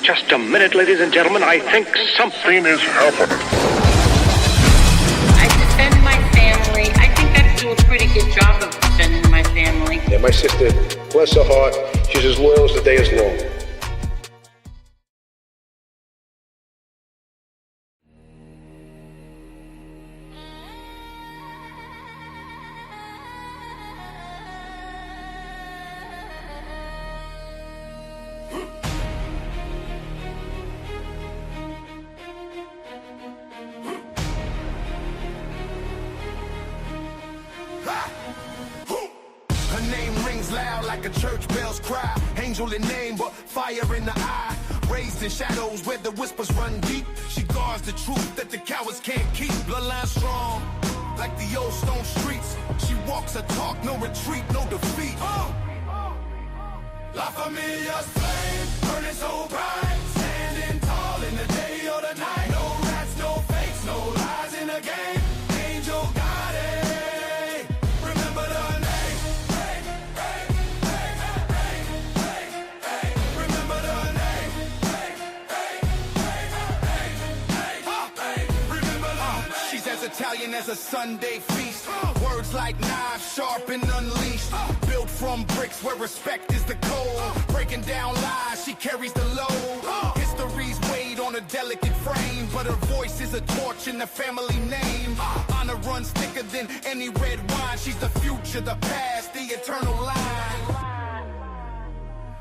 Just a minute, ladies and gentlemen. I think something is happening. I defend my family. I think I do a pretty good job of defending my family. Yeah, my sister, bless her heart, she's as loyal as the day is long. Her name rings loud like a church bell's cry. Angel in name, but fire in the eye. Raised in shadows where the whispers run deep. She guards the truth that the cowards can't keep. Bloodline strong, like the old stone streets. She walks her talk, no retreat, no defeat. La Familia's flame, burning so bright. Standing tall in the day or the night. No rats, no fakes, no lies in the game. Angel Gotti, remember the name. Remember the name. Remember the name. She's as Italian as a Sunday feast. Words like knives, sharp and unleashed. Built from bricks where respect is the code. Breaking down lies, she carries the load. History's weighed on a delicate frame, but her voice is a torch in the family name. Honor runs thicker than any red wine. She's the future, the past, the eternal line.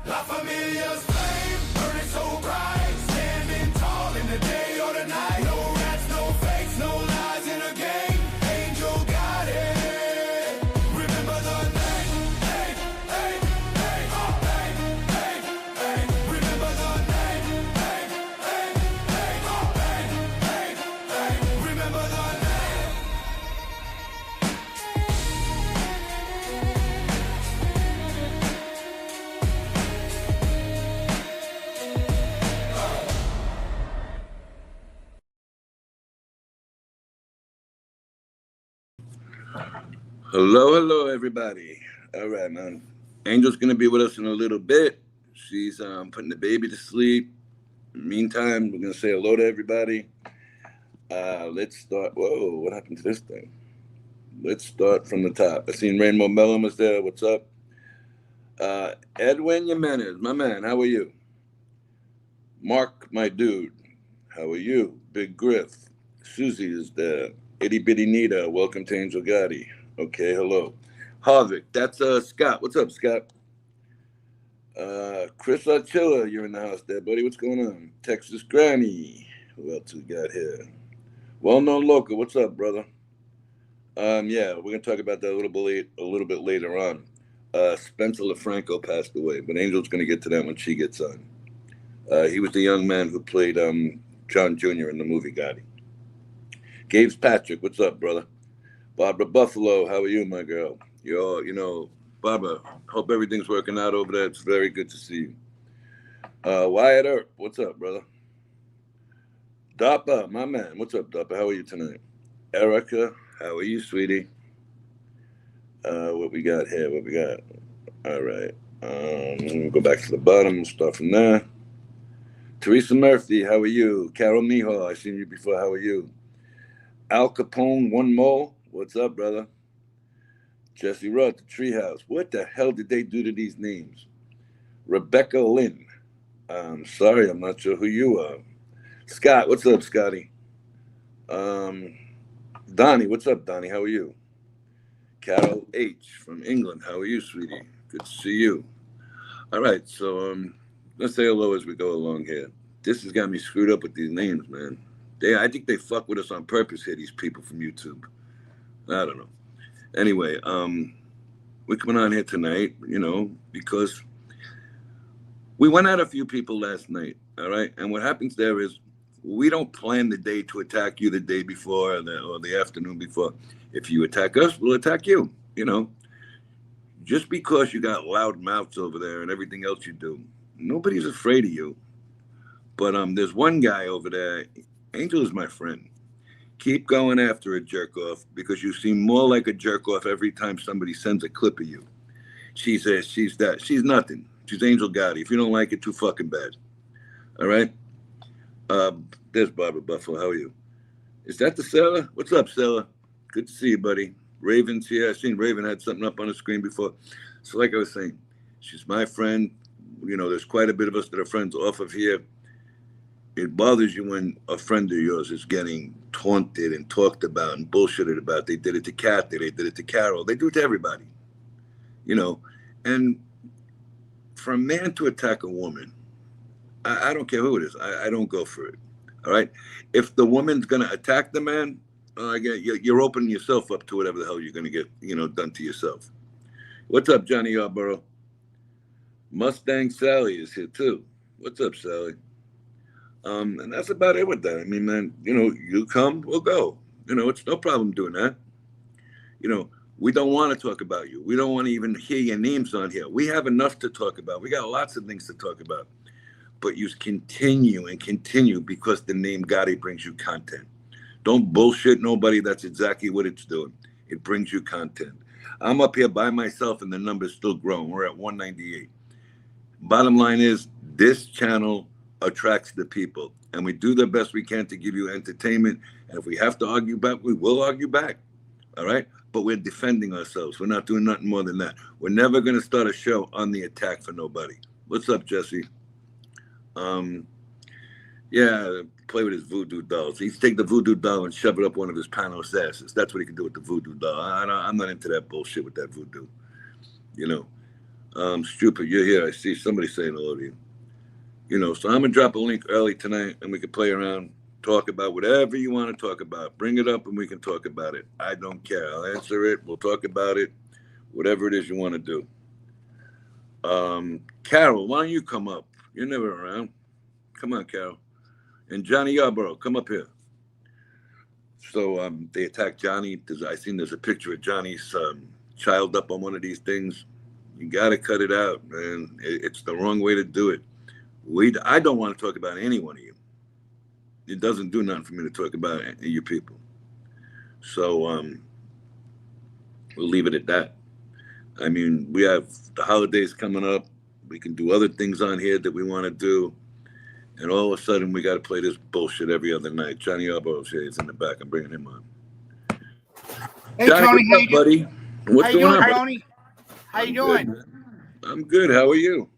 La Familia's flame, burning so bright. Standing tall in the day or the night. No rats, no fakes, no lies in a game. Angel Gotti, remember the name. Hey, hey, hey, hey, hey, hey. Remember the name. Hey, hey, hey, hey, hey, hey. Remember the name. Hello, everybody. All right, man. Angel's gonna be with us in a little bit. She's putting the baby to sleep. In the meantime, we're gonna say hello to everybody. Let's start. Whoa, what happened to this thing? Let's start from the top. I seen Rainbow Mellon was there. What's up? Edwin Jimenez, my man. How are you? Mark, my dude. How are you? Big Griff. Susie is there. Itty Bitty Nita. Welcome to Angel Gotti. Okay, hello. Harvick, that's Scott. What's up, Scott? Chris Archilla, you're in the house there, buddy. What's going on? Texas Granny. Who else we got here? Well-known local. What's up, brother? Yeah, we're gonna talk about that a little bit later on. Spencer LoFranco passed away, but Angel's gonna get to that when she gets on. He was the young man who played John Jr. in the movie Gotti. Gabe's Patrick, what's up, brother? Barbara Buffaloe, how are you, my girl? Barbara, hope everything's working out over there. It's very good to see you. Wyatt Earp, what's up, brother? Dappa, my man, what's up, Dappa? How are you tonight? Erica, how are you, sweetie? What we got here? All right. We'll go back to the bottom. Start from there. Teresa Murphy, how are you? Carol Miho, I've seen you before. How are you? Al Capone, one more. What's up, brother? Jesse Rudd, the Treehouse. What the hell did they do to these names? Rebecca Lynn. I'm sorry, I'm not sure who you are. Scott, what's up, Scotty? Donnie, what's up, Donnie? How are you? Carol H. from England. How are you, sweetie? Good to see you. All right, so let's say hello as we go along here. This has got me screwed up with these names, man. I think they fuck with us on purpose here, these people from YouTube. I don't know. Anyway, we're coming on here tonight, because we went at a few people last night, all right? And what happens there is we don't plan the day to attack you the day before or the afternoon before. If you attack us, we'll attack you, Just because you got loud mouths over there and everything else you do, nobody's afraid of you. But there's one guy over there. Angel is my friend. Keep going after a jerk off because you seem more like a jerk off every time somebody sends a clip of you. She's nothing. She's Angel Gotti. If you don't like it, too fucking bad. All right. There's Barbara Buffalo. How are you? Is that the Sarah? What's up, Sarah? Good to see you, buddy. Raven's here. I seen Raven had something up on the screen before. So like I was saying, she's my friend. You know, there's quite a bit of us that are friends off of here. It bothers you when a friend of yours is getting taunted and talked about and bullshitted about. They did it to Kathy. They did it to Carol. They do it to everybody. You know, and for a man to attack a woman, I don't care who it is. I don't go for it. All right. If the woman's going to attack the man, you're opening yourself up to whatever the hell you're going to get, done to yourself. What's up, Johnny Yarborough? Mustang Sally is here too. What's up, Sally? And that's about it with that. I mean, man, you come, we'll go. It's no problem doing that. We don't want to talk about you. We don't want to even hear your names on here. We have enough to talk about. We got lots of things to talk about. But you continue and continue because the name Gotti brings you content. Don't bullshit nobody. That's exactly what it's doing. It brings you content. I'm up here by myself and the number's still growing. We're at 198. Bottom line is this channel attracts the people. And we do the best we can to give you entertainment. And if we have to argue back, we will argue back. All right? But we're defending ourselves. We're not doing nothing more than that. We're never going to start a show on the attack for nobody. What's up, Jesse? Play with his voodoo dolls. He's take the voodoo doll and shove it up one of his Panos asses. That's what he can do with the voodoo doll. I'm not into that bullshit with that voodoo. Stupid, you're here. I see somebody saying hello to you. So I'm gonna drop a link early tonight, and we can play around, talk about whatever you want to talk about. Bring it up, and we can talk about it. I don't care. I'll answer it. We'll talk about it. Whatever it is you want to do. Carol, why don't you come up? You're never around. Come on, Carol. And Johnny Yarborough, come up here. So they attacked Johnny. I seen there's a picture of Johnny's child up on one of these things. You got to cut it out, man. It's the wrong way to do it. I don't want to talk about any one of you. It doesn't do nothing for me to talk about you people. So we'll leave it at that. I mean, we have the holidays coming up. We can do other things on here that we want to do. And all of a sudden, we got to play this bullshit every other night. Johnny Albo's here. He's in the back. I'm bringing him on. Hey, Johnny, Tony, what's up, buddy? What's going on, Tony? How you doing? Good, I'm good. How are you?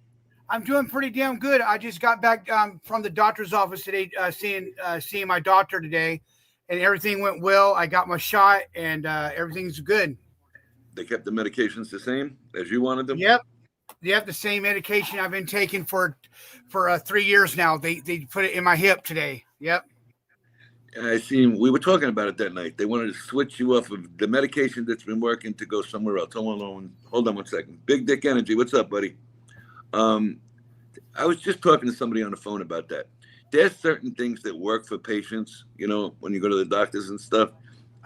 I'm doing pretty damn good. I just got back from the doctor's office today, seeing my doctor today, and everything went well. I got my shot, and everything's good. They kept the medications the same as you wanted them? Yep. The same medication I've been taking for 3 years now. They put it in my hip today. Yep. I seen. We were talking about it that night. They wanted to switch you off of the medication that's been working to go somewhere else. Hold on 1 second. Big Dick Energy. What's up, buddy? I was just talking to somebody on the phone about that. There's certain things that work for patients, when you go to the doctors and stuff,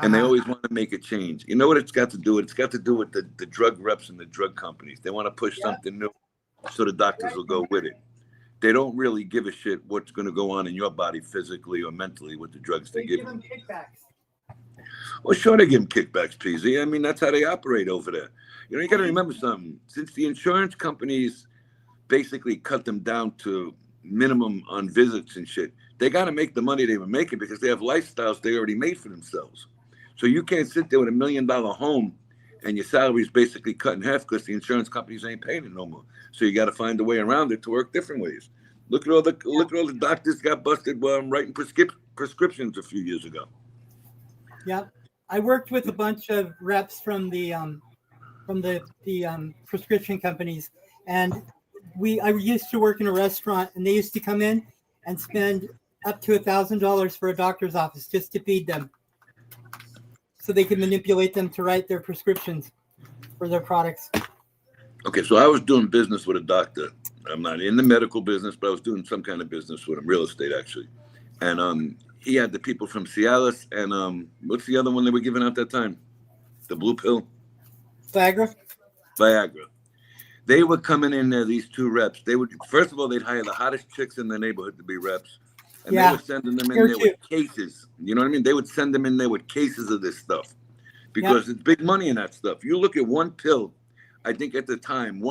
and they always want to make a change. You know what it's got to do with? It's got to do with the drug reps and the drug companies. They want to push something new so the doctors will go with it. They don't really give a shit what's going to go on in your body physically or mentally with the drugs they give them. Kickbacks. Well, sure, they give them kickbacks, PZ. I mean, that's how they operate over there. You got to remember something. Since the insurance companies basically cut them down to minimum on visits and shit, they got to make the money they were making because they have lifestyles they already made for themselves. So you can't sit there with $1 million home and your salary is basically cut in half because the insurance companies ain't paying it no more. So you got to find a way around it to work different ways. Look at all the doctors got busted while I'm writing prescriptions a few years ago. Yeah, I worked with a bunch of reps from the prescription companies, and I used to work in a restaurant, and they used to come in and spend up to $1,000 for a doctor's office just to feed them, so they could manipulate them to write their prescriptions for their products. Okay, so I was doing business with a doctor. I'm not in the medical business, but I was doing some kind of business with him, real estate actually. And he had the people from Cialis and what's the other one they were giving out that time? The blue pill? Viagra. They were coming in there, these two reps. They would, first of all, they'd hire the hottest chicks in the neighborhood to be reps. And they were sending them in there with cases. You know what I mean? They would send them in there with cases of this stuff because it's big money in that stuff. You look at one pill, I think at the time,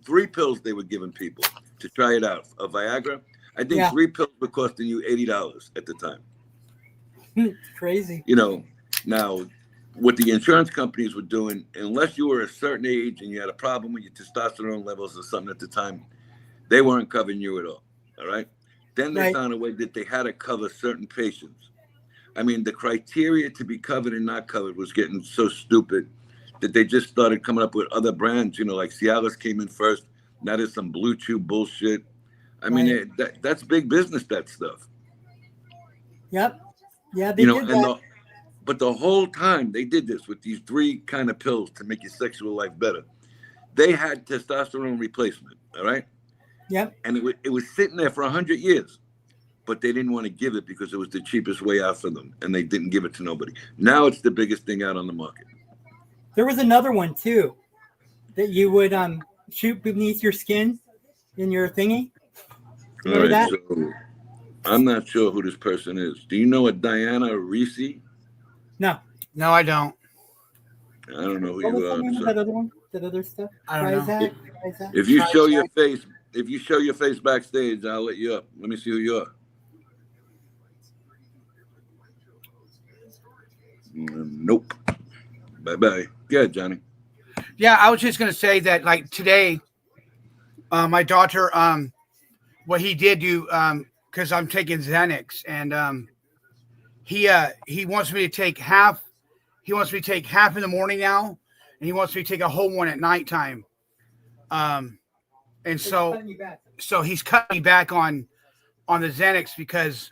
3 pills they were giving people to try it out of Viagra. I think 3 pills were costing you $80 at the time. Crazy. You know, now what the insurance companies were doing, unless you were a certain age and you had a problem with your testosterone levels or something at the time, they weren't covering you at all. All right. Then they found a way that they had to cover certain patients. I mean, the criteria to be covered and not covered was getting so stupid that they just started coming up with other brands, you know, like Cialis came in first. Now there's some Blue Chew bullshit. I mean, that's big business, that stuff. Yep. Yeah, they You know, did and that. but the whole time they did this with these 3 kind of pills to make your sexual life better. They had testosterone replacement, all right? Yep. And it was sitting there for 100 years, but they didn't want to give it because it was the cheapest way out for them, and they didn't give it to nobody. Now it's the biggest thing out on the market. There was another one too that you would shoot beneath your skin in your thingy. Remember that? So I'm not sure who this person is. Do you know a Diana Reese? No, I don't. I don't know who what was you the are. name of that other one? That other stuff? I don't know. If you show your face, backstage, I'll let you up. Let me see who you are. Nope. Bye-bye. Yeah, Johnny. Yeah, I was just gonna say that, like today, my daughter, what he did do, because I'm taking Xanax, and he wants me to take half. He wants me to take half in the morning now, and he wants me to take a whole one at nighttime. And so he's cutting me back on the Xanax because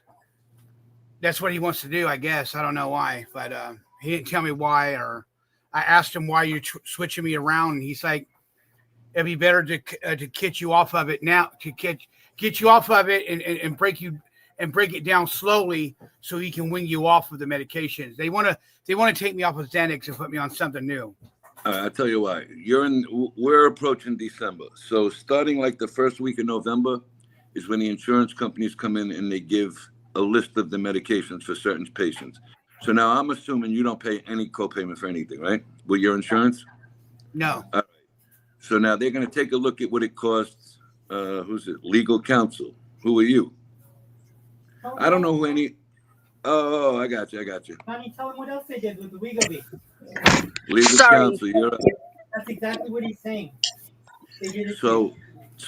that's what he wants to do, I guess. I don't know why, but he didn't tell me why. Or I asked him why you're switching me around, and he's like, it'd be better to get you off of it now, to get you off of it and break it down slowly so he can wing you off of the medications. They want to take me off of Xanax and put me on something new. I'll tell you why. We're approaching December. So starting like the first week of November is when the insurance companies come in and they give a list of the medications for certain patients. So now I'm assuming you don't pay any copayment for anything, right? With your insurance? No. All right. So now they're going to take a look at what it costs. Who's it? Legal counsel. Who are you? I don't know who any. Oh, I got you. Honey, tell him what else they did with the Wegovy. Legal counsel. You're right. That's exactly what he's saying. They did it So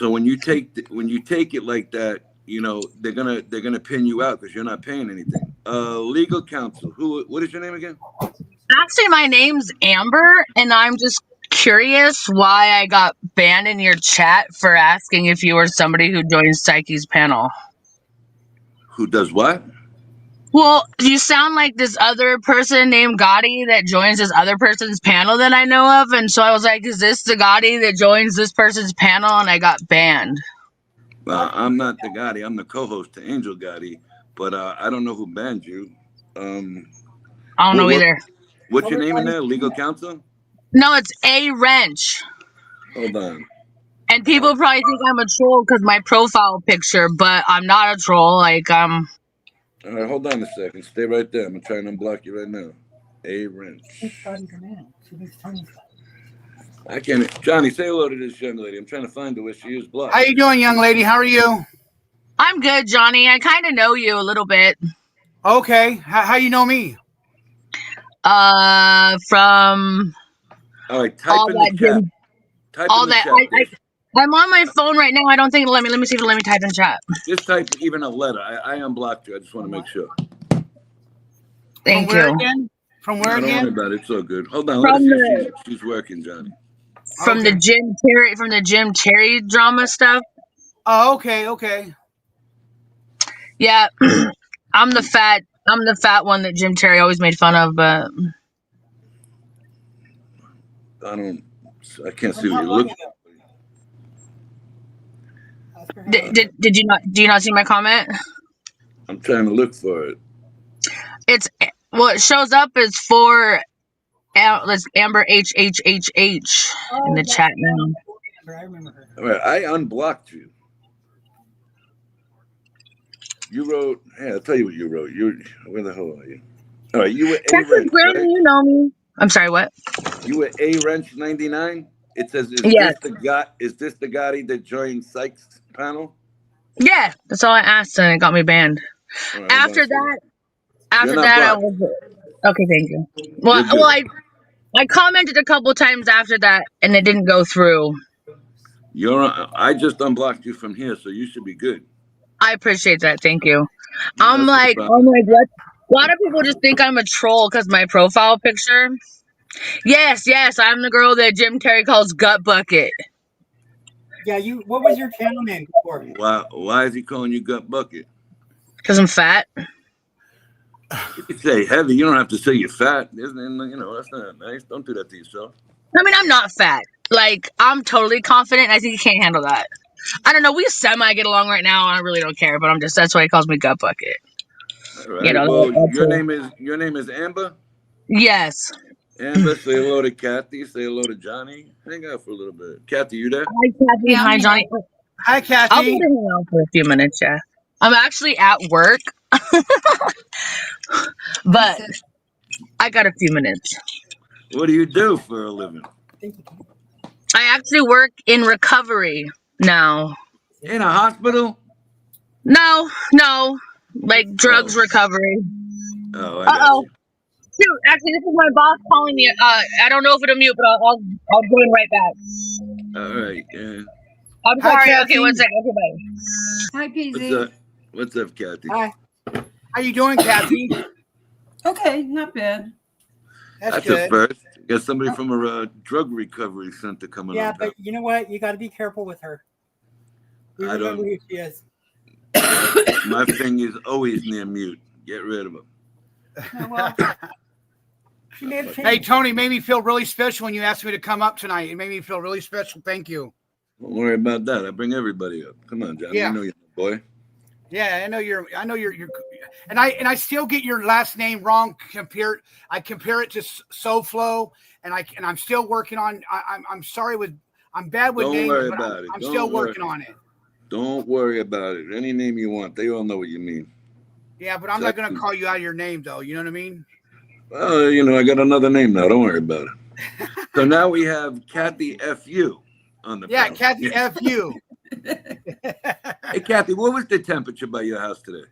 when you take it like that, you know they're gonna pin you out because you're not paying anything. Legal counsel. What is your name again? Actually, my name's Amber, and I'm just curious why I got banned in your chat for asking if you were somebody who joined Psyche's panel. Who does what? Well, you sound like this other person named Gotti that joins this other person's panel that I know of, and so I was like, is this the Gotti that joins this person's panel? And I got banned. I'm not the Gotti. I'm the co-host to Angel Gotti, but I don't know who banned you. I don't know either. What's your name in there? Legal counsel? No, it's A Wrench. Hold on. And people probably think I'm a troll because my profile picture, but I'm not a troll. Like, All right, hold on a second. Stay right there. I'm trying to unblock you right now. A Wrench. I can't. Johnny, say hello to this young lady. I'm trying to find her where she is blocked. How you doing, young lady? How are you? I'm good, Johnny. I kind of know you a little bit. Okay. How you know me? From all right, type in the chat. All that. I'm on my phone right now. I don't think. Let me see if let me type in chat. Just type even a letter. I unblocked you. I just want to make sure. Thank you. From where again? again? Don't worry about it. It's all good. Hold on. Let us see if she's working, Johnny. From the Jim Terry drama stuff. Oh, okay. Yeah, I'm the fat one that Jim Terry always made fun of, but I can't see what you're looking at. Do you not see my comment? I'm trying to look for it. It's it shows up as for Amber HHHH in the chat now. I remember her. All right, I unblocked you. You wrote. Hey, I'll tell you what you wrote. Where the hell are you? All right, you were A Wrench, right? You know me. I'm sorry. What? You were A Wrench 99. It says, is this the Gotti that joined Sykes panel? Yeah, that's all I asked, and it got me banned. All right, hold on a second. After You're not that, I blocked. was okay. Thank you. You're Well, good. I commented a couple times after that, and it didn't go through. I just unblocked you from here, so you should be good. I appreciate that. Thank you. No, that's no I'm problem. like, what? A lot of people just think I'm a troll because my profile picture. Yes, I'm the girl that Jim Carrey calls Gut Bucket Yeah, you. What was your channel name before? Why is he calling you gut bucket? because I'm fat. You can say heavy. You don't have to say you're fat. Isn't it? You know, that's not nice. Don't do that to yourself. I mean, I'm not fat. Like, I'm totally confident. I think you can't handle that. I don't know. We semi get along right now, and I really don't care. But that's why he calls me Gut Bucket. All right. Well, your name is Amber. Yes. Amber, say hello to Kathy. Say hello to Johnny. Hang out for a little bit. Kathy, you there? Hi, Kathy. Yeah, I'm Hi, here. Johnny. Hi, I'll Kathy. go to hang out for a few minutes. Yeah. I'm actually at work, but I got a few minutes. What do you do for a living? I actually work in recovery now. In a hospital? No, like drugs Oh, recovery. I Uh got oh. you. Shoot, actually, this is my boss calling me. I don't know if it'll mute, but I'll join right back. All right. Yeah. I'm Hi, sorry. Kathy. Okay, one second. Okay, bye. Hi, What's PZ. up? What's up, Kathy? Hi. How you doing, Kathy? Okay, not bad. That's That's a good. first. Got somebody from a drug recovery center coming Yeah, on. but you know what? You got to be careful with her. We I remember don't. who she is. My thing is always near mute. Get rid of him. Oh, well, She may have Hey, changed. Tony, made me feel really special when you asked me to come up tonight. It made me feel really special. Thank you. Don't worry about that. I bring everybody up. Come on, Johnny. Yeah. You know you're my boy. Yeah, I know you're, and I still get your last name wrong. I compare it to SoFlo, and I'm still working on. I'm sorry I'm bad with Don't names, worry but about it. I'm Don't still worry. working on it. Don't worry about it. Any name you want. They all know what you mean. Yeah, but I'm not going to call you out of your name, though. You know what I mean? Well, you know, I got another name now. Don't worry about it. So now we have Kathy F.U. on the Yeah, panel. Kathy F.U. Hey, Kathy, what was the temperature by your house today?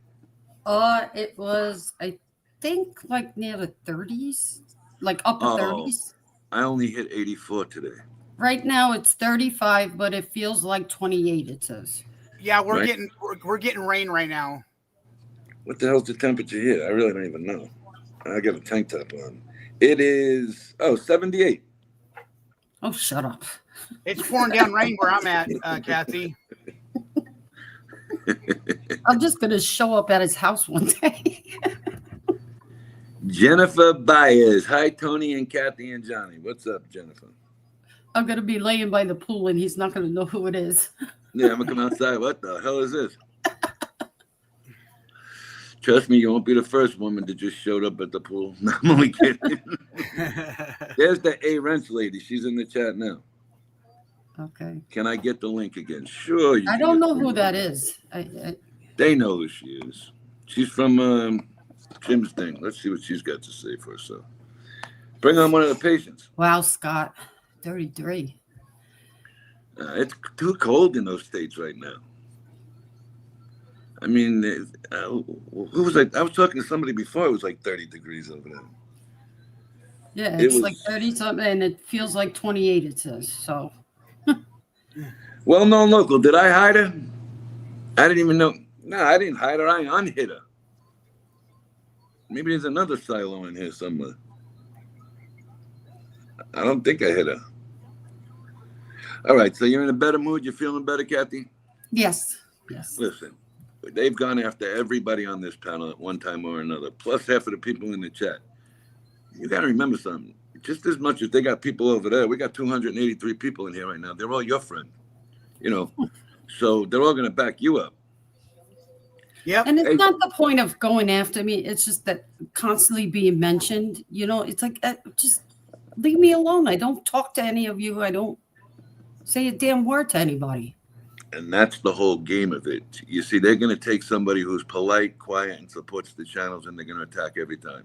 it was, I think, like near the 30s, like upper 30s. I only hit 84 today. Right now it's 35, but it feels like 28. It says. Yeah, we're Right. getting rain right now. What the hell's the temperature here? I really don't even know. I got a tank top on. It is 78. Oh, shut up. It's pouring down rain where I'm at, Kathy. I'm just gonna show up at his house one day. Jennifer Baez. Hi, Tony and Kathy and Johnny. What's up, Jennifer? I'm gonna be laying by the pool and he's not gonna know who it is. Yeah, I'm gonna come outside. What the hell is this? Trust me, you won't be the first woman that just showed up at the pool. No, I'm only kidding. There's the A Wrench lady. She's in the chat now. Okay. Can I get the link again? Sure. I don't know who that is. They know who she is. She's from Jim's thing. Let's see what she's got to say for herself. Bring on one of the patients. Wow, Scott, 33. It's too cold in those states right now. I mean, who was like? I was talking to somebody before. It was like 30 degrees over there. Yeah, It it's was- like 30 something, and it feels like 28. It says so. Well-known local. Did I hide her? I didn't even know. No, I didn't hide her. I unhid her. Maybe there's another silo in here somewhere. I don't think I hit her. All right, so you're in a better mood. You're feeling better, Kathy? Yes. Listen, they've gone after everybody on this panel at one time or another, plus half of the people in the chat. You got to remember something. Just as much as they got people over there, we got 283 people in here right now. They're all your friend, you know. So they're all going to back you up. Yep. And it's Hey. not the point of going after me. It's just that constantly being mentioned. You know, it's like just leave me alone. I don't talk to any of you. I don't say a damn word to anybody. And that's the whole game of it. You see, they're going to take somebody who's polite, quiet, and supports the channels, and they're going to attack every time.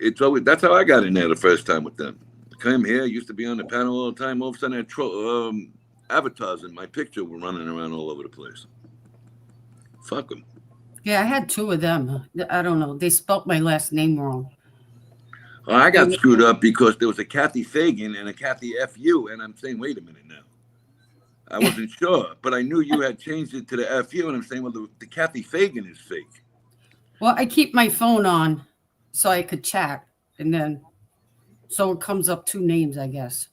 It's always, that's how I got in there the first time with them. I came here, used to be on the panel all the time. All of a sudden, avatars in my picture were running around all over the place. Fuck them. Yeah, I had 2 of them. I don't know. They spelt my last name wrong. Well, I got screwed up because there was a Kathy Fagan and a Kathy FU, and I'm saying, wait a minute now. I wasn't sure, but I knew you had changed it to the FU, and I'm saying, well, the Kathy Fagan is fake. Well, I keep my phone on so I could chat, and then so it comes up 2 names, I guess.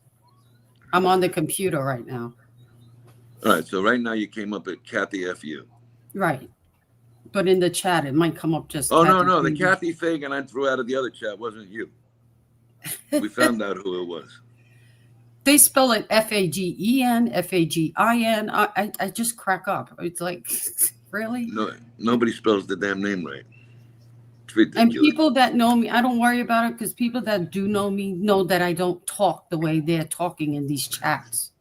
I'm on the computer right now. All right, so right now you came up at Kathy FU. Right. But in the chat, it might come up just. Oh, Kathy no, the Fagan. Kathy Fagan I threw out of the other chat wasn't you. We found out who it was. They spell it Fagen, Fagin. I just crack up. It's like, really? No, nobody spells the damn name right. It's And ridiculous. people that know me, I don't worry about it because people that do know me know that I don't talk the way they're talking in these chats.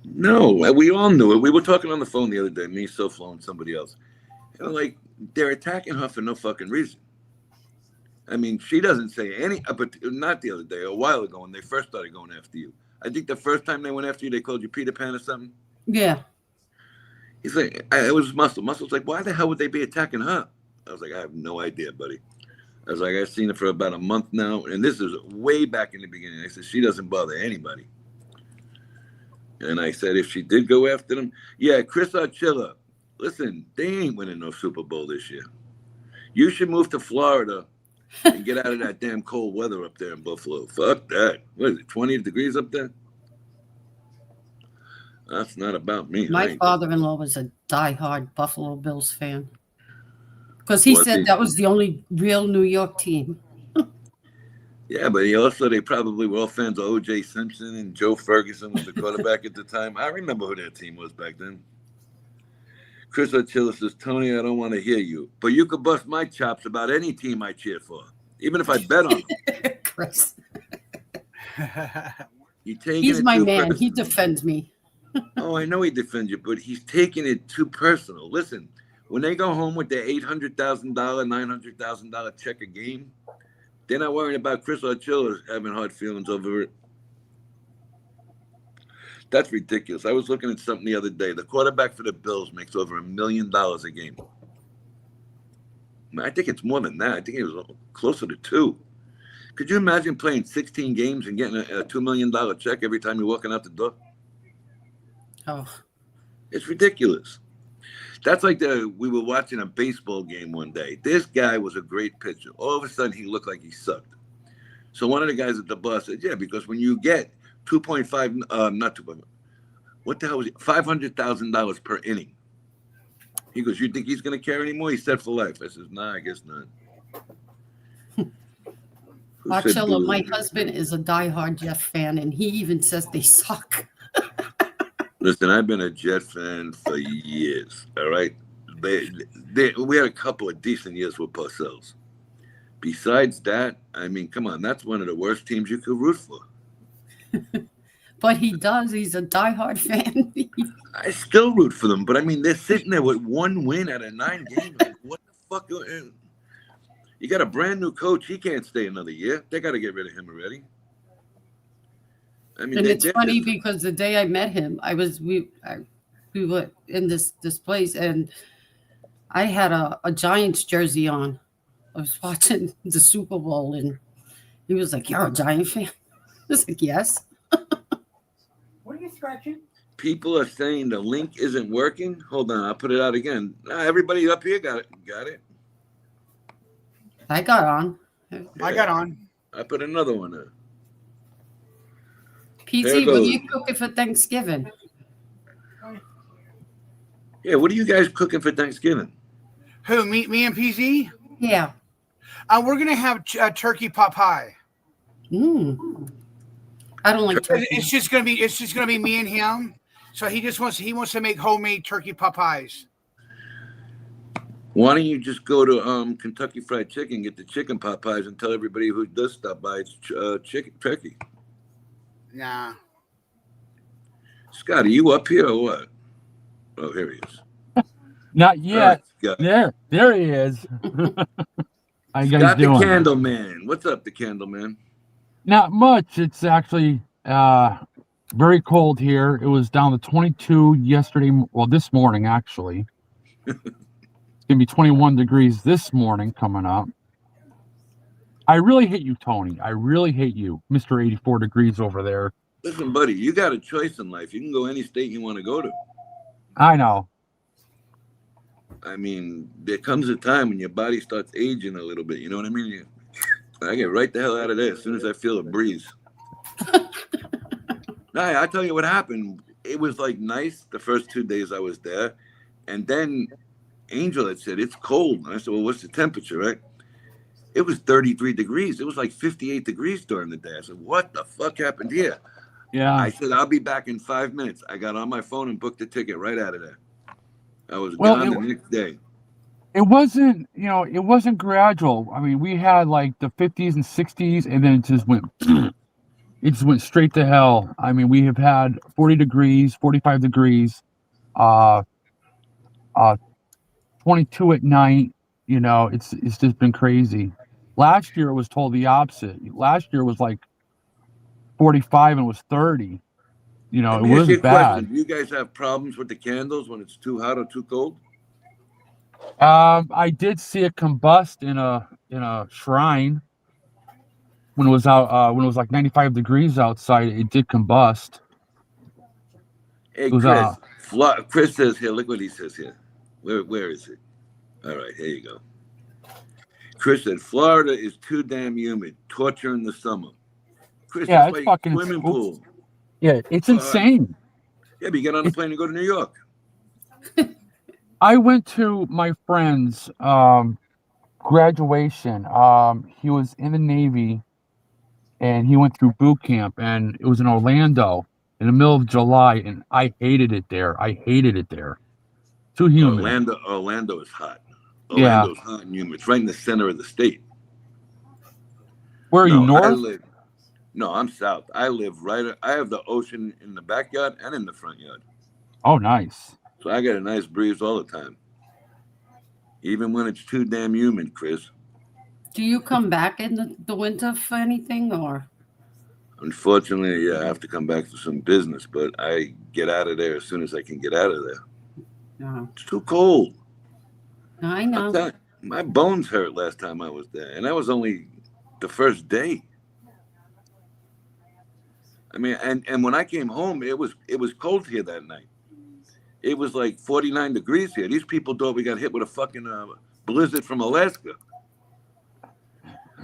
No, we all knew it. We were talking on the phone the other day, me, SoFlo, and somebody else. And like, they're attacking her for no fucking reason. I mean, she doesn't say any, but not the other day, a while ago when they first started going after you. I think the first time they went after you, they called you Peter Pan or something. Yeah. He's like, it was Muscle. Muscle's like, why the hell would they be attacking her? I was like, I have no idea, buddy. I was like, I've seen her for about a month now, and this is way back in the beginning. I said, she doesn't bother anybody. And I said, if she did go after them, yeah, Chris Archilla, listen, they ain't winning no Super Bowl this year. You should move to Florida and get out of that damn cold weather up there in Buffalo. Fuck that. What is it, 20 degrees up there? That's not about me. My father-in-law was a diehard Buffalo Bills fan because he said that was the only real New York team. Yeah, but they probably were all fans of O.J. Simpson and Joe Ferguson was the quarterback at the time. I remember who that team was back then. Chris Archilla says, Tony, I don't want to hear you, but you could bust my chops about any team I cheer for, even if I bet on them. Chris. He's my man. Personal. He defends me. Oh, I know he defends you, but he's taking it too personal. Listen, when they go home with their $800,000, $900,000 check a game, they're not worrying about Chris Archilla having hard feelings over it. That's ridiculous. I was looking at something the other day. The quarterback for the Bills makes over $1 million a game. I think it's more than that. I think it was closer to 2. Could you imagine playing 16 games and getting a $2 million check every time you're walking out the door? Oh, it's ridiculous. That's like we were watching a baseball game one day. This guy was a great pitcher. All of a sudden, he looked like he sucked. So one of the guys at the bar said, yeah, because when you get not 2.5, what the hell was it? $500,000 per inning. He goes, you think he's going to care anymore? He's set for life. I says, nah, I guess not. Archilla, my husband is a diehard Jet fan, and he even says they suck. Listen, I've been a Jet fan for years, all right? We had a couple of decent years with Parcells. Besides that, I mean, come on, that's one of the worst teams you could root for. But he does. He's a diehard fan. I still root for them, but I mean, they're sitting there with 1 win out of 9 games. Like, what the fuck? You got a brand new coach. He can't stay another year. They got to get rid of him already. I mean, and it's funny because the day I met him, we were in this place, and I had a Giants jersey on. I was watching the Super Bowl, and he was like, "You're a Giant fan?" I was like, "Yes." What are you scratching? People are saying the link isn't working. Hold on, I'll put it out again. Everybody up here got it. Got it. I got on. I got on. I put another one in. PT, what are you cooking for Thanksgiving? Yeah, what are you guys cooking for Thanksgiving? Who? Me and PZ? Yeah. We're gonna have turkey pot pie. I don't like turkey. It's just gonna be me and him. So he wants to make homemade turkey pot pies. Why don't you just go to Kentucky Fried Chicken, get the chicken pot pies, and tell everybody who does stop by it's turkey. Nah. Scott, are you up here or what? Oh, here he is. Not yet. Right, there he is. How you guys Scott doing? the Candle Man. What's up, the Candle Man? Not much. It's actually Very cold here. It was down to 22 yesterday. Well, this morning, actually. It's going to be 21 degrees this morning coming up. I really hate you, Tony. I really hate you, Mr. 84 degrees over there. Listen, buddy, you got a choice in life. You can go any state you want to go to. I know. I mean, there comes a time when your body starts aging a little bit. You know what I mean? I get right the hell out of there as soon as I feel a breeze. No, I tell you what happened. It was like nice the first 2 days I was there. And then Angel had said, it's cold. And I said, well, what's the temperature, right? It was 33 degrees. It was like 58 degrees during the day. I said, what the fuck happened here? Yeah. I said, I'll be back in 5 minutes. I got on my phone and booked a ticket right out of there. I was gone the next day. It wasn't, it wasn't gradual. I mean, we had like the 50s and 60s, and then it just went straight to hell. I mean, we have had 40 degrees, 45 degrees, 22 at night. It's just been crazy. Last year it was told the opposite. Last year was like 45 and it was 30. It was bad. Do you guys have problems with the candles when it's too hot or too cold? I did see it combust in a shrine when it was out. When it was like 95 degrees outside, it did combust. Hey, Chris says here. Look what he says here. Where is it? All right, here you go. Chris said, Florida is too damn humid. Torture in the summer. Chris, yeah, it's like fucking swimming pool. Yeah, it's insane. Yeah, but you get on a plane and go to New York. I went to my friend's graduation. He was in the Navy, and he went through boot camp, and it was in Orlando in the middle of July, and I hated it there. Too humid. Orlando is hot. Orlando's hot and humid. It's right in the center of the state. Where are you, north? No, I'm south. I live right. I have the ocean in the backyard and in the front yard. Oh, nice. So I get a nice breeze all the time. Even when it's too damn humid, Chris. Do you come back in the winter for anything, or? Unfortunately, yeah, I have to come back for some business, but I get out of there as soon as I can get out of there. No. It's too cold. I know. My bones hurt last time I was there, and that was only the first day. I mean, and when I came home, it was cold here that night. It was like 49 degrees here. These people thought we got hit with a fucking blizzard from Alaska.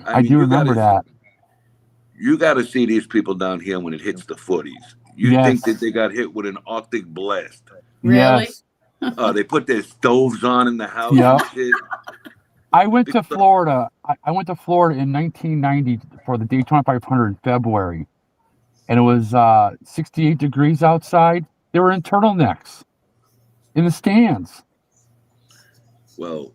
I do remember that. You got to see these people down here when it hits the 40s. You think that they got hit with an Arctic blast. Really? Yes. Oh, they put their stoves on in the house Yep. and shit. I went to Florida. I went to Florida in 1990 for the Daytona 500 in February, and it was 68 degrees outside. They were in turtlenecks in the stands. Well,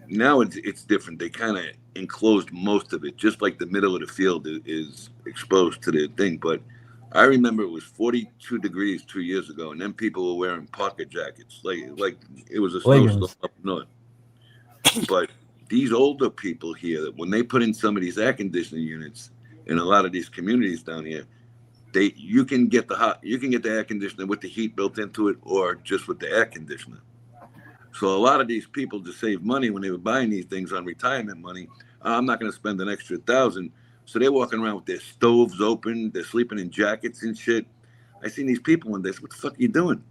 now it's different. They kind of enclosed most of it, just like the middle of the field is exposed to the thing. But I remember it was 42 degrees 2 years ago, and then people were wearing pocket jackets, like it was a snowstorm up north. But these older people here, when they put in some of these air conditioning units in a lot of these communities down here, you can get the air conditioner with the heat built into it, or just with the air conditioner. So a lot of these people, to save money when they were buying these things on retirement money, I'm not going to spend an extra $1,000. So they're walking around with their stoves open. They're sleeping in jackets and shit. I seen these people one day. What the fuck are you doing?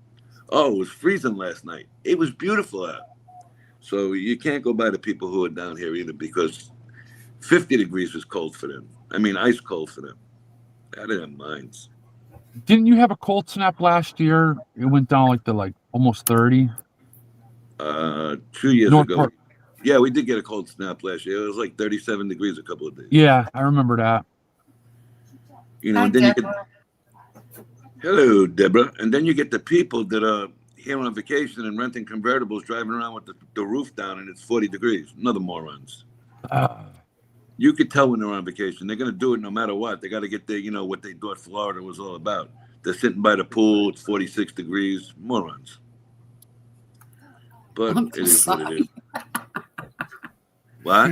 Oh, it was freezing last night. It was beautiful out. So you can't go by the people who are down here either, because 50 degrees was cold for them. I mean, ice cold for them. Out of their minds. Didn't you have a cold snap last year? It went down like almost 30. 2 years ago. Yeah, we did get a cold snap last year. It was like 37 degrees a couple of days. Yeah, I remember that. And then hello, Deborah. And then you get the people that are here on vacation and renting convertibles, driving around with the roof down, and it's 40 degrees. Another morons. You could tell when they're on vacation. They're going to do it no matter what. They got to get their, what they thought Florida was all about. They're sitting by the pool. It's 46 degrees. Morons. But it is what it is. What?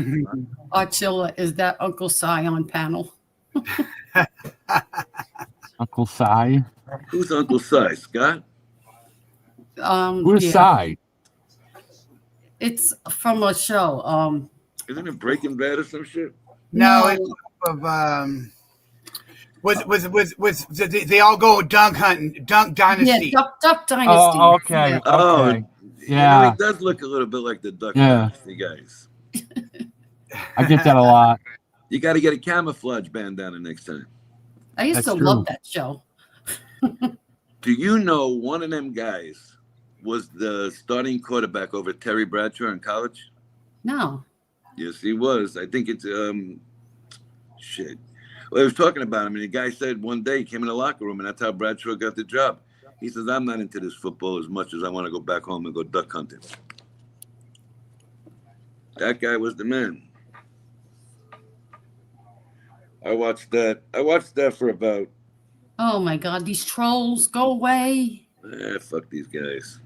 Archilla, is that Uncle Si on panel? Uncle Si. Who's Uncle Si? Scott? Who's Si? It's from a show. Isn't it Breaking Bad or some shit? No, it's of they all go dunk hunting, Dunk Dynasty. Yeah, Duck Dynasty. Oh, okay. Yeah. Oh, Okay. you know, Yeah. he does look a little bit like the Duck Yeah. Dynasty guys. I get that a lot. You got to get a camouflage bandana next time. I used That's to true. love that show. Do you know one of them guys was the starting quarterback over Terry Bradshaw in college? No. Yes, he was. I think it's shit. Well, I was talking about him, and the guy said one day he came in the locker room, and that's how Bradshaw got the job. He says, "I'm not into this football as much as I want to go back home and go duck hunting." That guy was the man. I watched that. For about. Oh my God, these trolls, go away. Fuck these guys.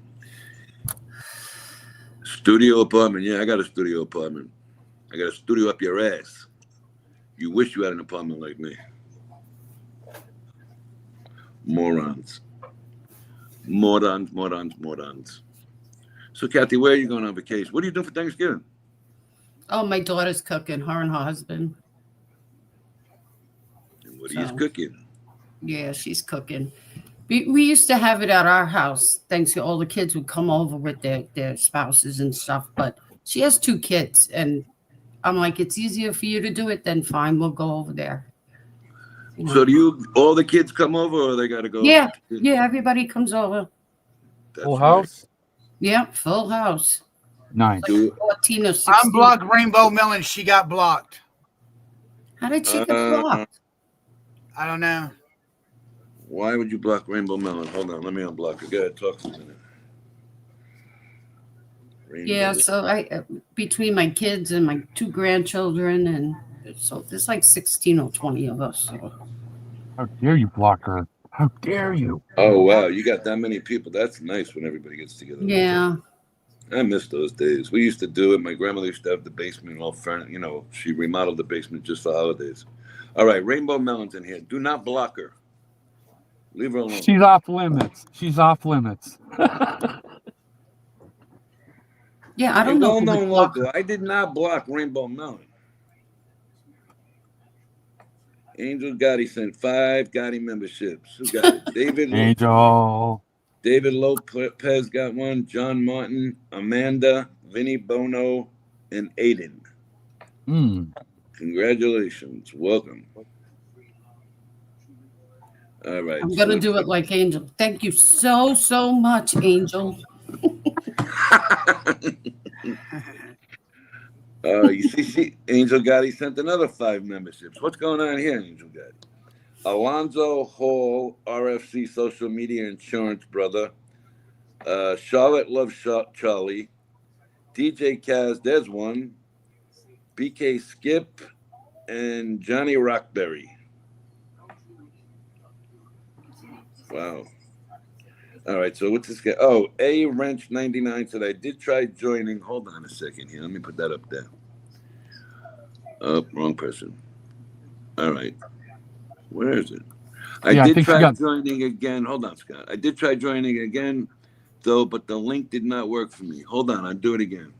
Studio apartment. Yeah, I got a studio apartment. I got a studio up your ass. You wish you had an apartment like me. Morons. So, Kathy, where are you going on vacation? What are you doing for Thanksgiving? Oh, my daughter's cooking, her and her husband. And what are you cooking? Yeah, she's cooking. We used to have it at our house. Thanks to all the kids would come over with their spouses and stuff. But she has 2 kids, and I'm like, it's easier for you to do it. Then fine, we'll go over there. You know? So do all the kids come over, or they got to go? Yeah, everybody comes over. That's Full house? Yeah, full house. Nice. Like 14 or 16. Unblocked Rainbow Melon. She got blocked. How did she get blocked? I don't know. Why would you block Rainbow Melon? Hold on, let me unblock her. Go ahead, talk for a minute. Yeah, so I between my kids and my 2 grandchildren, and so there's like 16 or 20 of us. So. How dare you block her? How dare you? Oh, wow, you got that many people. That's nice when everybody gets together. Yeah. I miss those days. We used to do it. My grandmother used to have the basement all furnished. You know, she remodeled the basement just for holidays. All right, Rainbow Melon's in here. Do not block her. Leave her alone. She's off limits. She's off limits. Yeah, I don't know. Well-known local. I did not block Rainbow Melon. Angel Gotti sent 5 Gotti memberships. Who got it? David. Angel. David Lopez got one. John Martin, Amanda, Vinny Bono, and Aiden. Congratulations. Welcome. All right. I'm going to do it like Angel. Thank you so much, Angel. You see, Angel Gotti sent another 5 memberships. What's going on here, Angel Gotti? Alonzo Hall, RFC Social Media Insurance Brother. Charlotte Loves Charlie. DJ Kaz, there's one. BK Skip and Johnny Rockberry. Wow. All right, so what's this guy? Oh, A Wrench 99 said, I did try joining. Hold on a second here. Let me put that up there. Oh, wrong person. All right. Where is it? I did try joining again. Hold on, Scott. I did try joining again, though, but the link did not work for me. Hold on, I'll do it again.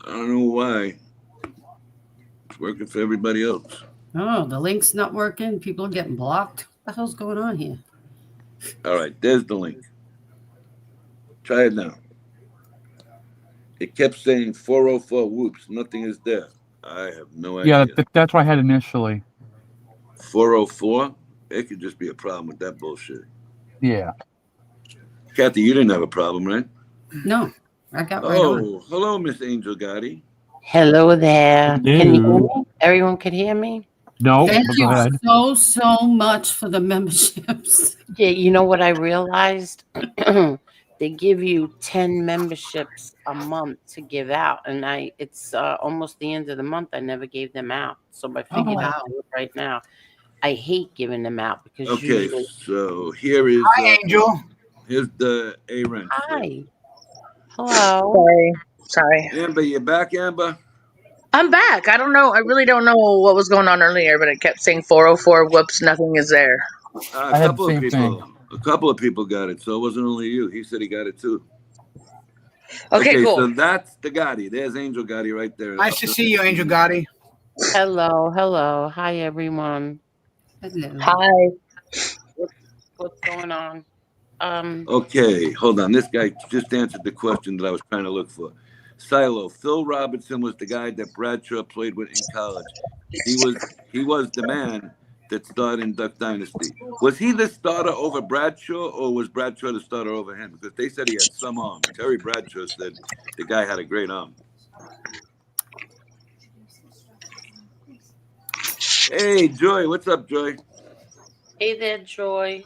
I don't know why. It's working for everybody else. Oh, the link's not working. People are getting blocked. What the hell's going on here? All right, there's the link. Try it now. It kept saying 404 whoops. Nothing is there. I have no idea. Yeah, that's what I had initially. 404? It could just be a problem with that bullshit. Yeah. Kathy, you didn't have a problem, right? No, I got right on. Oh, hello, Miss Angel Gotti. Hello there. Hello. Can you hear me? Everyone can hear me? No, Thank go you ahead. so much for the memberships. Yeah, you know what I realized? They give you 10 memberships a month to give out, and it's almost the end of the month. I never gave them out, so I figured wow. out right now. I hate giving them out because Okay, usually. so here is. Hi, Angel. Here's the A wrench. Hi. Hello. Sorry. Amber, you back, Amber? I'm back. I don't know. I really don't know what was going on earlier, but it kept saying 404. Whoops, nothing is there. A I had couple the of same people. thing. A couple of people got it, so it wasn't only you. He said he got it too. Okay, Okay, cool. so that's the Gotti. There's Angel Gotti right there. Nice to see you, Angel Gotti. Hello, hello. Hi, everyone. Hello. Hi. What's going on? Okay, hold on. This guy just answered the question that I was trying to look for. Silo. Phil Robertson was the guy that Bradshaw played with in college. He was the man that starred in Duck Dynasty. Was he the starter over Bradshaw, or was Bradshaw the starter over him? Because they said he had some arm. Terry Bradshaw said the guy had a great arm. Hey, Joy. What's up, Joy? Hey there, Joy.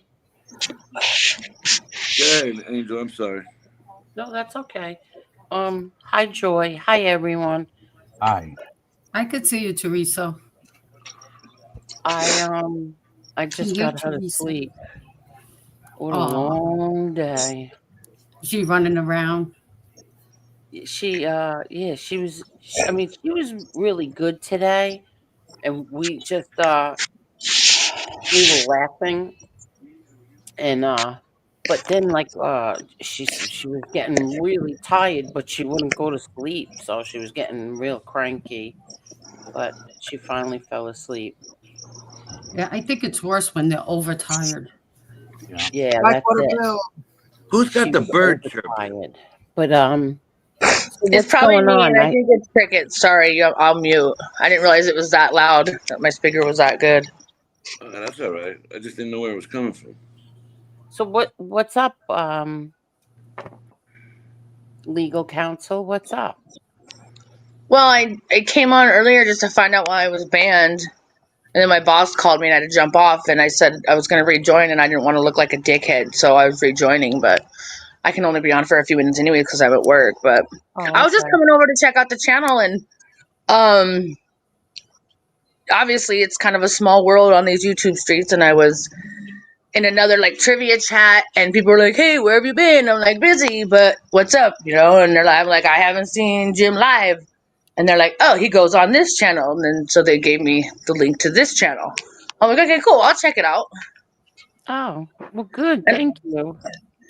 Good, Angel. I'm sorry. No, that's okay. Hi, Joy. Hi, everyone. Hi. I could see you, Teresa. I just Hello, got out of Teresa. sleep. What a Aw. long day. She running around. She was. I mean, she was really good today, and we just we were laughing, and but then she was getting really tired, but she wouldn't go to sleep, so she was getting real cranky. But she finally fell asleep. Yeah, I think it's worse when they're overtired. Yeah. Yeah, Like that's what a it. bill. Who's got She the was bird chirping? overtired. But so It's what's probably going me, on? and I think it's crickets. Sorry, I'll mute. I didn't realize it was that loud, that my speaker was that good. That's all right. I just didn't know where it was coming from. So what's up, legal counsel? What's up? Well, I came on earlier just to find out why I was banned. And then my boss called me and I had to jump off, and I said I was going to rejoin, and I didn't want to look like a dickhead, so I was rejoining, but I can only be on for a few minutes anyway because I'm at work. But Oh, I was just okay. coming over to check out the channel, and obviously it's kind of a small world on these YouTube streets, and I was in another like trivia chat, and people were like, "Hey, where have you been?" I'm like, "Busy, but what's up?" And I'm like, "I haven't seen Jim live." And they're like, "Oh, he goes on this channel." And then so they gave me the link to this channel. I'm like, "Okay, cool. I'll check it out." Oh, well, good. And Thank you.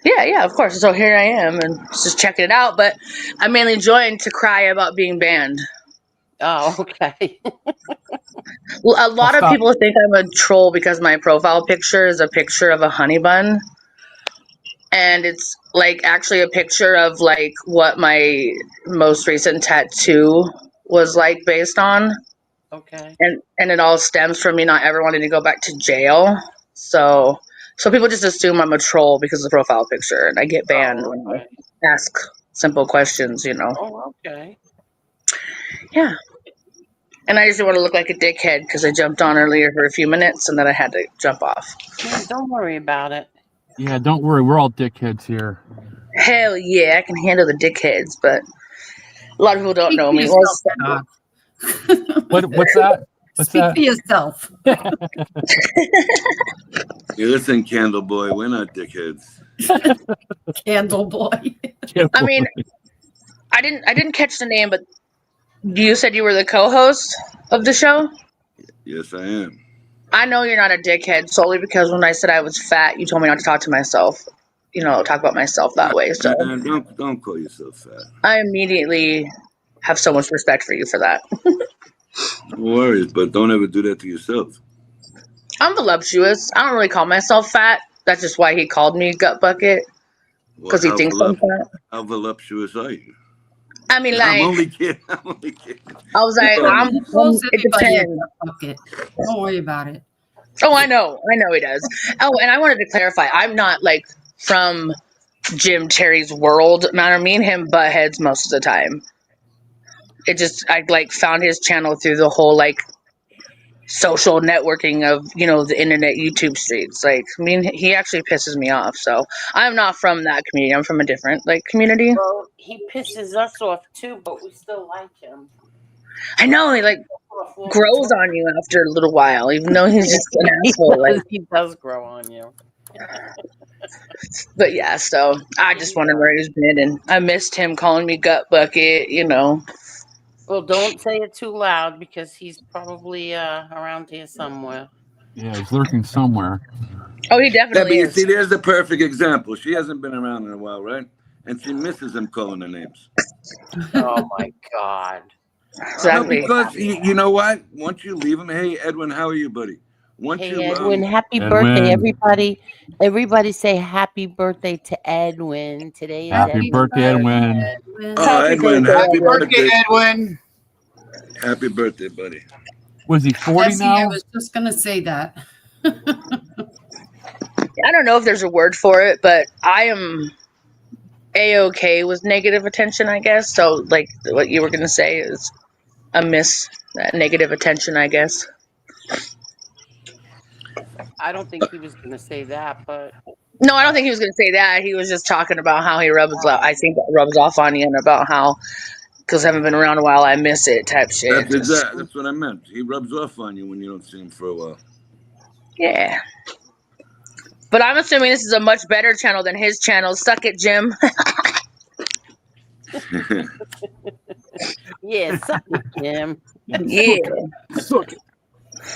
yeah, of course. So here I am and just checking it out. But I mainly joined to cry about being banned. Oh, okay. Well, a Well, lot of stop. people think I'm a troll because my profile picture is a picture of a honey bun. And it's like actually a picture of like what my most recent tattoo was like based on. Okay. And it all stems from me not ever wanting to go back to jail. So people just assume I'm a troll because of the profile picture, and I get banned Oh, when okay. I ask simple questions. Oh, okay. Yeah. And I just didn't want to look like a dickhead because I jumped on earlier for a few minutes and then I had to jump off. Yeah, don't worry about it. Yeah, don't worry. We're all dickheads here. Hell yeah, I can handle the dickheads, but a lot of people don't Speak know for me. yourself, God. What's that? What's Speak that? for yourself. You listen, Candle Boy. We're not dickheads. Candle boy. I mean, I didn't catch the name, but you said you were the co-host of the show? Yes, I am. I know you're not a dickhead solely because when I said I was fat, you told me not to talk to myself. Talk about myself that way. So Don't call yourself fat. I immediately have so much respect for you for that. No worries, but don't ever do that to yourself. I'm voluptuous. I don't really call myself fat. That's just why he called me gut bucket, Well, because he thinks I'm fat. how voluptuous are you? I mean, I'm like, only kidding. I'm only kidding. I was like, He calls it everybody a depends. bucket. Don't worry about it. Oh, I know he does. Oh, and I wanted to clarify, I'm not like from Jim Terry's world. Matter me and him butt heads most of the time. I like found his channel through the whole like social networking of the internet YouTube streets. Like, I mean, he actually pisses me off. So I'm not from that community. I'm from a different like community. Well, he pisses us off too, but we still like him. I know he like grows on you after a little while, even though he's just an asshole. Like, He does grow on you. but yeah, so I just wondered where he's been, and I missed him calling me gut bucket. Well, don't say it too loud because he's probably around here somewhere. Yeah, he's lurking somewhere. Oh, he Yeah, but definitely you is. see, there's the perfect example. She hasn't been around in a while, right? And she misses him calling her names. Oh my God. Exactly. No, because you know what? Once you leave him, hey Edwin, how are you, buddy? Once Hey you Edwin, happy Edwin. birthday, everybody! Everybody say happy birthday to Edwin. Today is Happy Edwin's birthday, Edwin. Oh, Happy Edwin, birthday, happy Edwin. birthday. Edwin. Happy birthday, buddy. Was he 40 Jesse, I now? was just gonna say that. I don't know if there's a word for it, but I am A-okay with negative attention, I guess. So, like, what you were going to say is a miss, that negative attention, I guess. I don't think he was going to say that, but No, I don't think he was going to say that. He was just talking about how he rubs, I think, rubs off on you, and about how, because I haven't been around a while, I miss it type shit. That's Just, exactly. That's what I meant. He rubs off on you when you don't see him for a while. yeah. But I'm assuming this is a much better channel than his channel. Suck it, Jim. yeah, suck it, Jim. Yeah. Suck it.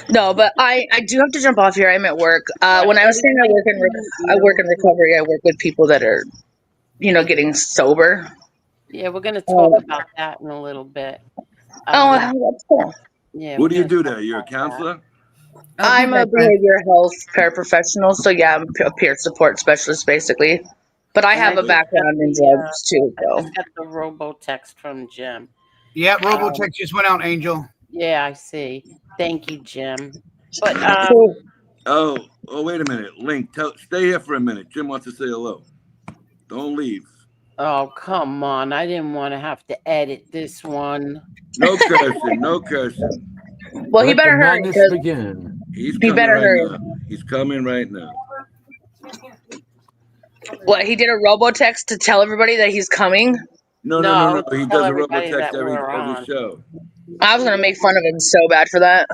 No, but I do have to jump off here. I'm at work. When I was saying I work in recovery, I work with people that are, getting sober. Yeah, we're going to talk about that in a little bit. That's cool. Yeah. What do you do there? You're a counselor? I'm a behavioral health paraprofessional, so yeah, I'm a peer support specialist basically. But I have a background in drugs too, I so. just got the robo text from Jim. Yeah, Robotech just went out, Angel. Yeah, I see. Thank you, Jim. But Oh, wait a minute. Link, stay here for a minute. Jim wants to say hello. Don't leave. oh, come on. I didn't want to have to edit this one. No cursing. No cursing. Well, he better hurry. Begin. He's He coming better right hurry. now. He's coming right now. What, he did a robo-text to tell everybody that he's coming? No. He tell does a everybody robotext that every we're on. show. I was going to make fun of him so bad for that.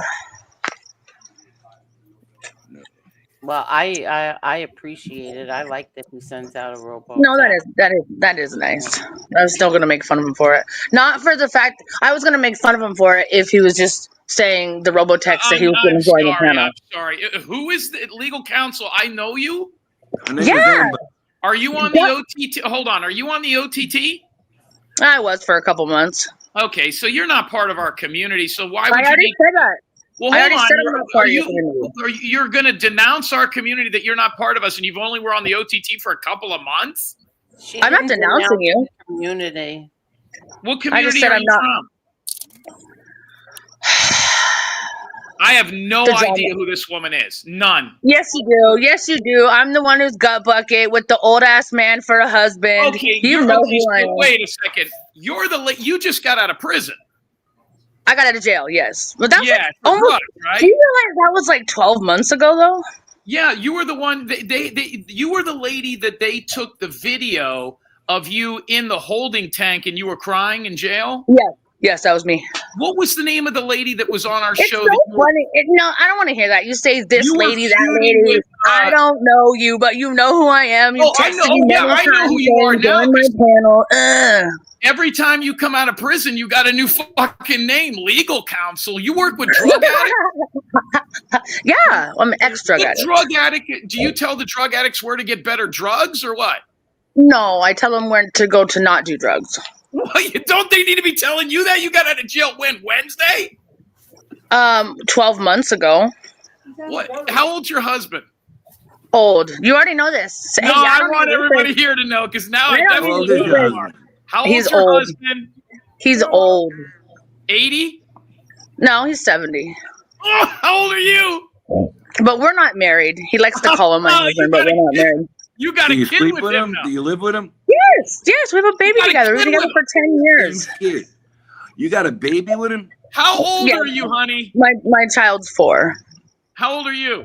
Well, I appreciate it. I like that he sends out a robo. No, that is nice. I was still going to make fun of him for it. Not for the fact, I was going to make fun of him for it if he was just saying the robo-text that he was going to join the panel. I'm sorry. Who is the legal counsel? I know you. Her name is Amber. Are you on the OTT? Hold on. Are you on the OTT? I was for a couple months. Okay, so you're not part of our community. So why I would already you? said that. Well, I hold already on. said I'm not part of your community. You're going to denounce our community that you're not part of us, and you've only were on the OTT for a couple of months. I'm not denouncing you. Community. What I just community said are I'm you not. from? I have no The drama. idea who this woman is. None. Yes, you do. Yes, you do. I'm the one who's gut bucket with the old ass man for a husband. Okay, you know who I am. wait a second. You're you just got out of prison. I got out of jail. Yes, but that was Yeah, like for almost. drugs, right? Do you realize that was like 12 months ago, though? Yeah, you were the one. You were the lady that they took the video of you in the holding tank, and you were crying in jail. Yes, that was me. What was the name of the lady that was on our It's show? so funny. No, I don't want to hear that. You say this You were lady, that feuding lady. with, I don't know you, but you know who I am. You I texted know. me Yeah, many I know times who you are saying, now. "Join my panel." Every time you come out of prison, you got a new fucking name, legal counsel. You work with drug addicts? Yeah, I'm an ex-drug What addict. drug addict? Do you tell the drug addicts where to get better drugs or what? No, I tell them where to go to not do drugs. Well, don't they need to be telling you that? You got out of jail when? Wednesday? 12 months ago. What? How old's your husband? Old. You already know this. No, Hey, I don't want need to everybody say- here to know because now I I don't definitely need to know say- who you are. How old's He's your old. husband? He's old. 80? No, he's 70. Oh, how old are you? But we're not married. He likes to call him my Oh, husband, but we're not married. You got Do a you kid sleep with with him him? now. Do you live with him? Yes, we have a baby got a together. We've kid been together with for 10 years. Kid. You got a baby with him? How old Yeah. are you, honey? My child's 4. How old are you?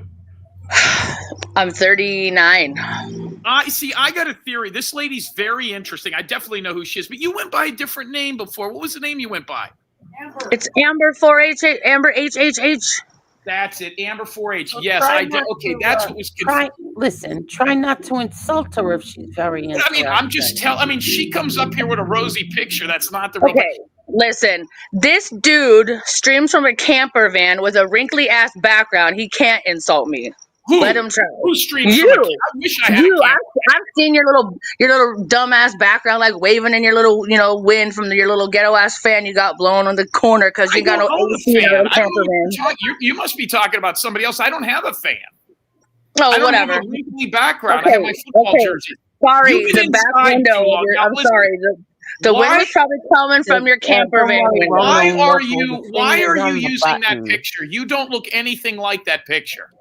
I'm 39. I got a theory. This lady's very interesting. I definitely know who she is, but you went by a different name before. What was the name you went by? It's Amber 4H, Amber HHH. That's it, Amber 4H. Yes, I did. Okay, that's what was confusing. Try not to insult her if she's very interesting. I mean, I'm just she comes up here with a rosy picture. That's not the real. Okay. Listen, this dude streams from a camper van with a wrinkly ass background. He can't insult me. Who? Let him try. Who streams You. from a I wish I had a camera. I've seen your little dumbass background, like waving in your little, wind from your little ghetto ass fan you got blown on the corner because you got no AC in your camper van. You must be talking about somebody else. I don't have a fan. Oh, I don't whatever. have a wrinkly background. I have my football jersey. Sorry, You've been the back inside window. too long. Now, I'm listen, sorry. The wind was probably coming from your camper van. Why are you using that picture? You don't look anything like that picture.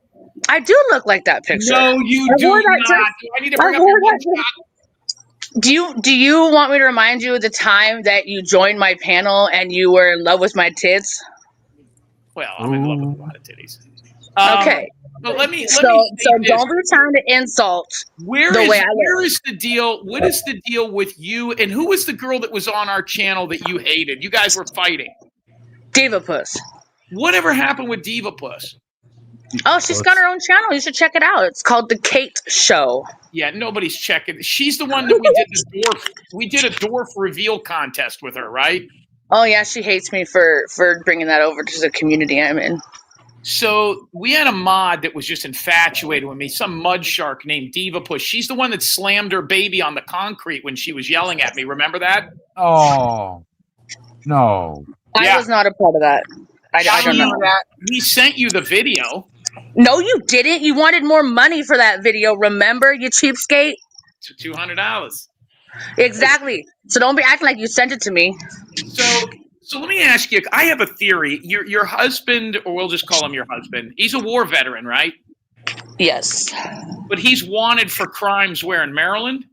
I do look like that picture. No, you do not. Do I need to bring up your mugshot? Do you want me to remind you of the time that you joined my panel and you were in love with my tits? Well, I'm in love with a lot of titties. Okay. But let me So don't be trying to insult where is the deal? What is the deal with you? And who was the girl that was on our channel that you hated? You guys were fighting. Divapus. Whatever happened with Divapus? Oh, she's got her own channel. You should check it out. It's called The Kate Show. Yeah, nobody's checking. She's the one that we did a dwarf reveal contest with her, right? Oh yeah, she hates me for bringing that over to the community I'm in. So we had a mod that was just infatuated with me, some mud shark named Divapus. She's the one that slammed her baby on the concrete when she was yelling at me. Remember that? Oh, no. I was not a part of that. I don't know. We sent you the video. No, you didn't. You wanted more money for that video. Remember, you cheapskate? $200. Exactly. So don't be acting like you sent it to me. So let me ask you. I have a theory. Your husband, or we'll just call him your husband. He's a war veteran, right? Yes. But he's wanted for crimes where in Maryland?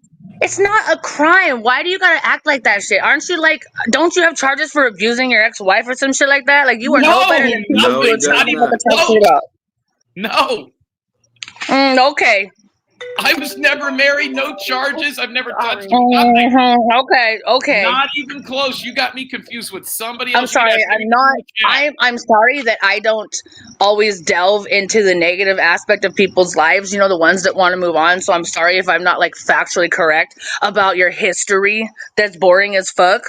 It's not a crime. Why do you gotta act like that shit? Aren't you like? Don't you have charges for abusing your ex-wife or some shit like that? Like you are no better than people who are trying to No. Okay. I was never married. No charges. I've never touched nothing. Okay. Not even close. You got me confused with somebody else. I'm sorry. I'm sorry that I don't always delve into the negative aspect of people's lives. The ones that want to move on. So I'm sorry if I'm not like factually correct about your history. That's boring as fuck.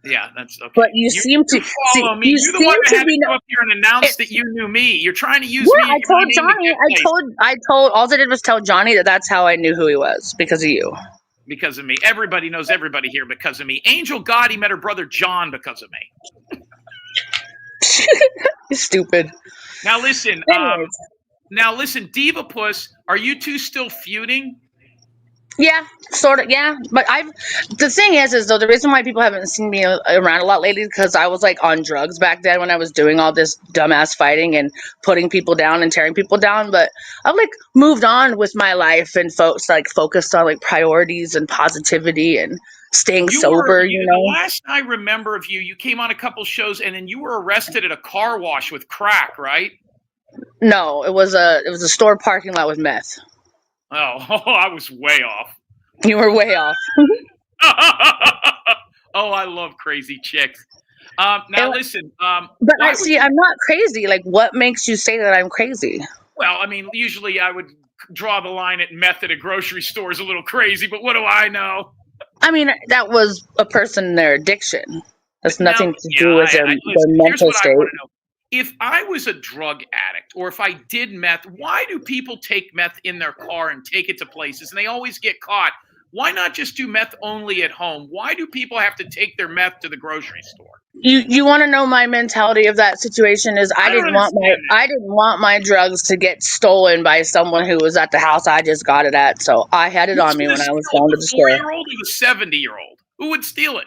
Yeah, that's okay. But you seem to follow me. You're the one that had to go up here and announce that you knew me. You're trying to use me. I told Johnny. I told. All I did was tell Johnny that that's how I knew who he was, because of you. Because of me. Everybody knows everybody here because of me. Angel Gotti met her brother John because of me. You're stupid. Now listen. Divapus, are you two still feuding? Yeah, sort of. Yeah, but the thing is though, the reason why people haven't seen me around a lot lately is because I was like on drugs back then when I was doing all this dumbass fighting and putting people down and tearing people down. But I've like moved on with my life and focused on like priorities and positivity and staying sober. The last I remember of you came on a couple shows and then you were arrested at a car wash with crack, right? No, it was a store parking lot with meth. Oh, I was way off. You were way off. Oh, I love crazy chicks. Now listen. But I'm not crazy. Like, what makes you say that I'm crazy? Well, I mean, usually I would draw the line at meth at a grocery store is a little crazy, but what do I know? I mean, that was a person in their addiction. That's nothing to do with their mental state. If I was a drug addict or if I did meth, why do people take meth in their car and take it to places and they always get caught? Why not just do meth only at home? Why do people have to take their meth to the grocery store? You want to know my mentality of that situation is I didn't want my drugs to get stolen by someone who was at the house I just got it at. So I had it on me when I was going to the store. 4-year-old or the 70-year-old? Who would steal it?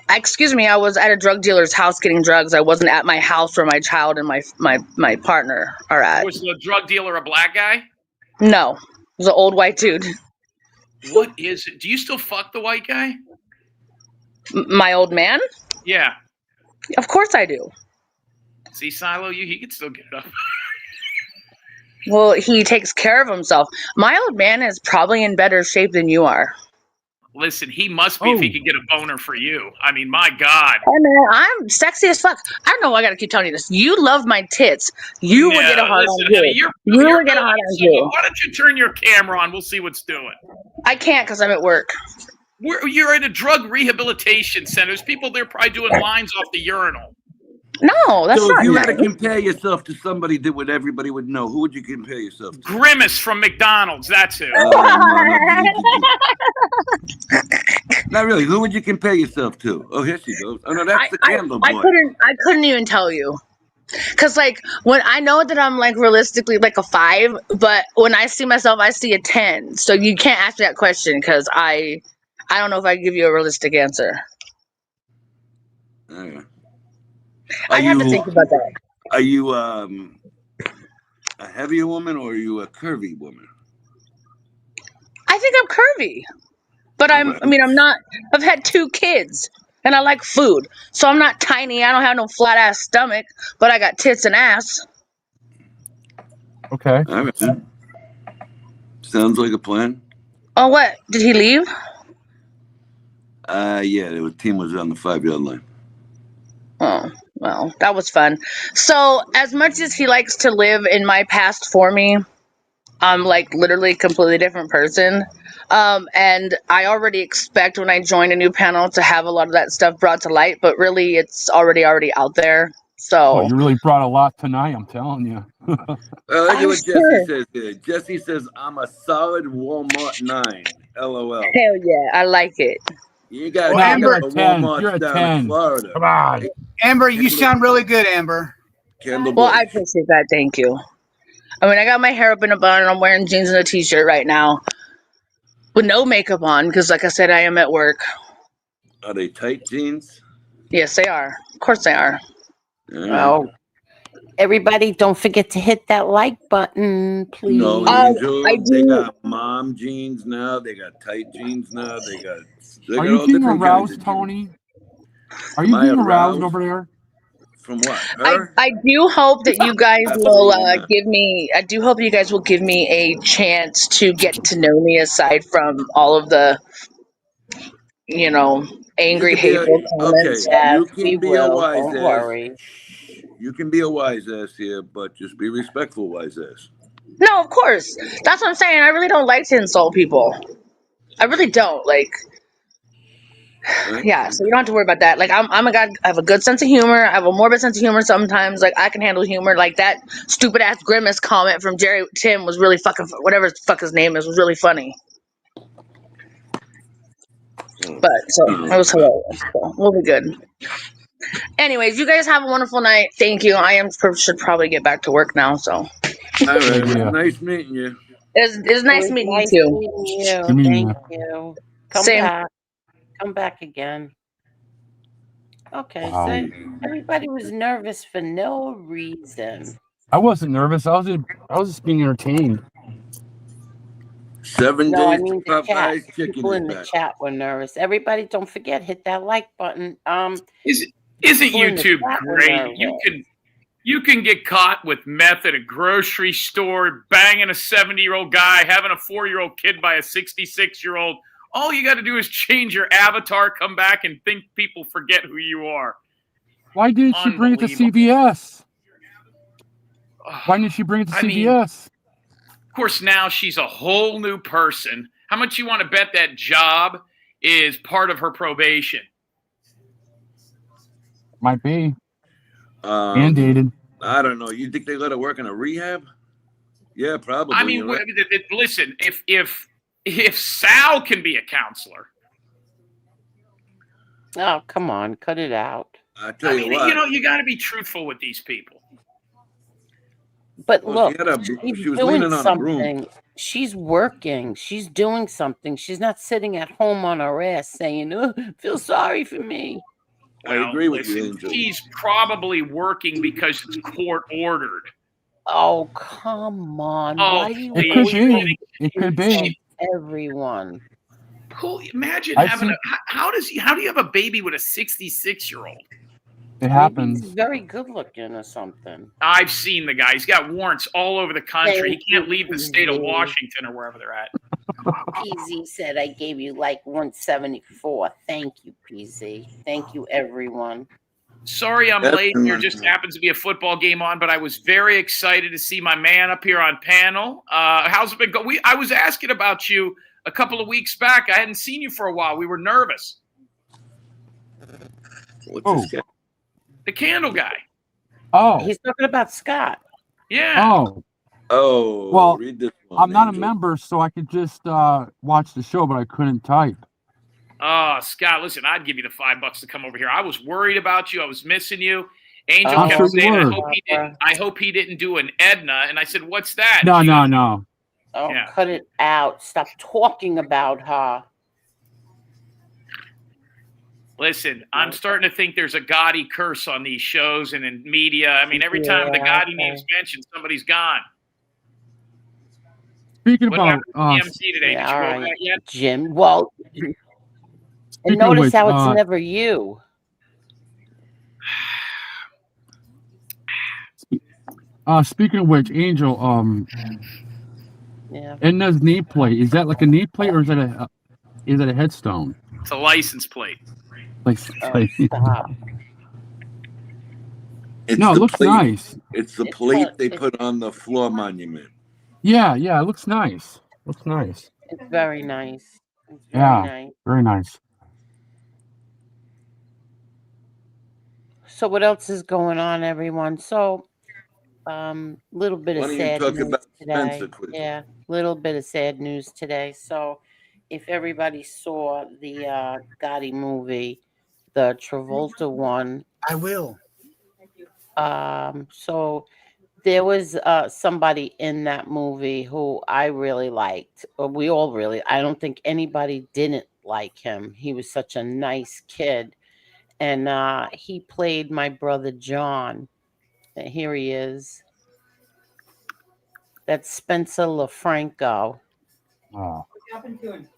Excuse me, I was at a drug dealer's house getting drugs. I wasn't at my house where my child and my partner are at. Was the drug dealer a black guy? No, it was an old white dude. What is it? Do you still fuck the white guy? My old man? Yeah. Of course I do. See, Silo, he can still get it up. Well, he takes care of himself. My old man is probably in better shape than you are. Listen, he must be if he could get a boner for you. I mean, my God. Hey, man, I'm sexy as fuck. I don't know why I got to keep telling you this. You love my tits. You would get a hard on you. Honey, you would get a hard on you. Why don't you turn your camera on? We'll see what's doing. I can't because I'm at work. You're at a drug rehabilitation center. There's people there probably doing lines off the urinal. No, that's So not if you had to nice. compare yourself to somebody that would everybody would know, who would you compare yourself to? Grimace from McDonald's. That's who. Not really. Who would you compare yourself to? Oh, here she goes. Oh no, that's the candle boy. I couldn't even tell you. Cause like when I know that I'm like realistically like a 5, but when I see myself, I see a 10. So you can't ask me that question because I don't know if I can give you a realistic answer. Yeah. I have to think about that. Are you a heavier woman or are you a curvy woman? I think I'm curvy, but I'm not. I've had 2 kids and I like food, so I'm not tiny. I don't have no flat ass stomach, but I got tits and ass. Okay. All right. Sounds like a plan. Oh, what? Did he leave? Yeah, the team was on the 5-yard line. Oh, well, that was fun. So, as much as he likes to live in my past for me, I'm like literally a completely different person. And I already expect when I join a new panel to have a lot of that stuff brought to light, but really it's already out there. So, You really brought a lot tonight, I'm telling you. Look at what Jesse says here. Jesse says, I'm a solid Walmart 9. LOL. Hell yeah, I like it. You got Amber, a Walmart you're a down 10. in Florida. Come on. Amber, you sound really good, Amber. Kendall Well, Bush. I appreciate that. Thank you. I mean, I got my hair up in a bun and I'm wearing jeans and a t-shirt right now with no makeup on because, like I said, I am at work. Are they tight jeans? Yes, they are. Of course they are. Oh, everybody, don't forget to hit that like button, please. No, Angel. I They do. got mom jeans now. They got tight jeans now. They got Are you all being different kinds aroused, of jeans. Tony? Are you Am I being aroused aroused? over there? From what? Her? I do hope that you guys will Absolutely not. give me. I do hope you guys will give me a chance to get to know me aside from all of the, angry, hateful comments. Yes, You we can be a will. wise Don't ass. worry. You can be a wise ass here, but just be respectful, wise ass. No, of course. That's what I'm saying. I really don't like to insult people. I really don't. Like, Right? yeah, so you don't have to worry about that. Like, I'm a guy, I have a good sense of humor. I have a morbid sense of humor sometimes. Like, I can handle humor. Like, that stupid ass grimace comment from Jerry Tim was really fucking, whatever the fuck his name is, was really funny. But, so, it was hilarious. So, we'll be good. Anyways, you guys have a wonderful night. Thank you. Should probably get back to work now, so. All right. Yeah. Nice meeting you. It's nice It was meeting nice you too. meeting you. Good meeting Thank you. Come Same. back. Come back again. Okay, Wow. so everybody was nervous for no reason. I wasn't nervous. I was just being entertained. 7 No, I days mean to the chat. Popeye's chicken People is in the back. chat were nervous. Everybody, don't forget, hit that like button. Isn't people in the YouTube chat were great? nervous. You can get caught with meth at a grocery store, banging a 70-year-old guy, having a 4-year-old kid by a 66-year-old. All you got to do is change your avatar, come back, and think people forget who you are. Why didn't she bring it to CBS? Why didn't she bring it to CBS? Of course, now she's a whole new person. How much you want to bet that job is part of her probation? Might be. Mandated. I don't know. You think they let her work in a rehab? Yeah, probably. I mean, right. listen, if Sal can be a counselor. Oh, come on, cut it out. I tell you what. You got to be truthful with these people. But Well, look, she was leaning on a broom. something. She's working. She's doing something. She's not sitting at home on her ass saying, "Oh, feel sorry for me." I agree with you, Angel. She's probably working because it's court ordered. Oh, come on. Oh, Why do you It could be. It could be. everyone? Imagine I've having seen- how do you have a baby with a 66-year-old? It Maybe happens. he's very good looking or something. I've seen the guy. He's got warrants all over the country. Thank He can't you, leave the state of PZ. Washington or wherever they're at. PZ said I gave you like 174. Thank you, PZ. Thank you, everyone. Sorry I'm late. There just happens to be a football game on, but I was very excited to see my man up here on panel. How's it been going? I was asking about you a couple of weeks back. I hadn't seen you for a while. We were nervous. What's this guy? The candle guy. Oh. He's talking about Scott. Yeah. Oh. Oh, Well, read this one, I'm not Angel. a member, so I could just watch the show, but I couldn't type. Oh, Scott, listen, I'd give you the $5 to come over here. I was worried about you. I was missing you. Angel I'm kept sure you saying, were. I hope he didn't do an Edna. And I said, what's that? No, She no, goes, no. Oh, Yeah. cut it out. Stop talking about her. Listen, I'm starting to think there's a Gotti curse on these shows and in media. I mean, every time the Yeah, Gotti name's mentioned, somebody's gone. Speaking What about happened to TMC today? Yeah, Did you all roll right, that yet? Jim. Well, and Speaking of notice which, how it's never you. speaking of which, Angel, Yeah. Edna's knee plate, is that like a knee plate or is it a headstone? It's a license plate. Like, Stop. It's no, it the looks plate. nice. It's the It's plate a- they it's- put on the floor monument. Yeah, it looks nice. Looks nice. It's very nice. It's very Yeah, nice. very nice. So what else is going on, everyone? So, little bit Why of don't you sad talk news about today. Spencer quick? Yeah, little bit of sad news today. So, if everybody saw the Gotti movie, the Travolta one, I will. so there was somebody in that movie who I really liked. Or we all really. I don't think anybody didn't like him. He was such a nice kid, and he played my brother John. And here he is. That's Spencer LoFranco. Oh. What happened to him?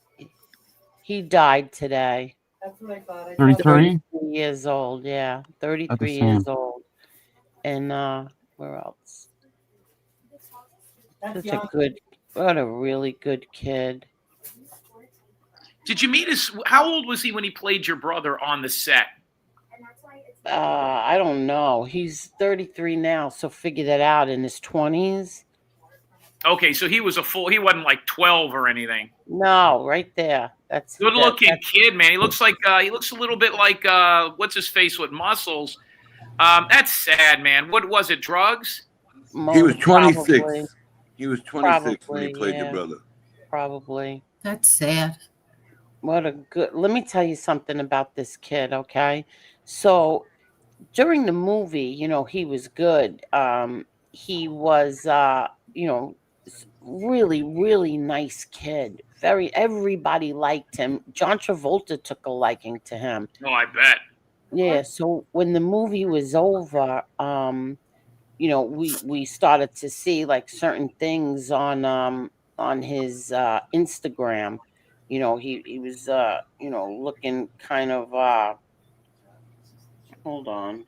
He died today. That's what I thought. I 33? 33 years old. Yeah, At 33 the years same. old. And where else? That's Such a young. good, what a really good kid. Did you meet how old was he when he played your brother on the set? I don't know. He's 33 now, so figure that out. In his 20s? Okay, so he wasn't like 12 or anything. No, right there. That's Good looking that's kid, man. He looks a little bit like what's his face with muscles. That's sad, man. What was it? Drugs? He was 26. probably, He was 26 when he Probably, played yeah. your brother. probably. That's sad. What a good. Let me tell you something about this kid, okay? So during the movie, he was good. He was, really, really nice kid. Everybody liked him. John Travolta took a liking to him. Oh, I bet. Yeah. So when the movie was over, we started to see like certain things on his Instagram. He was looking kind of hold on.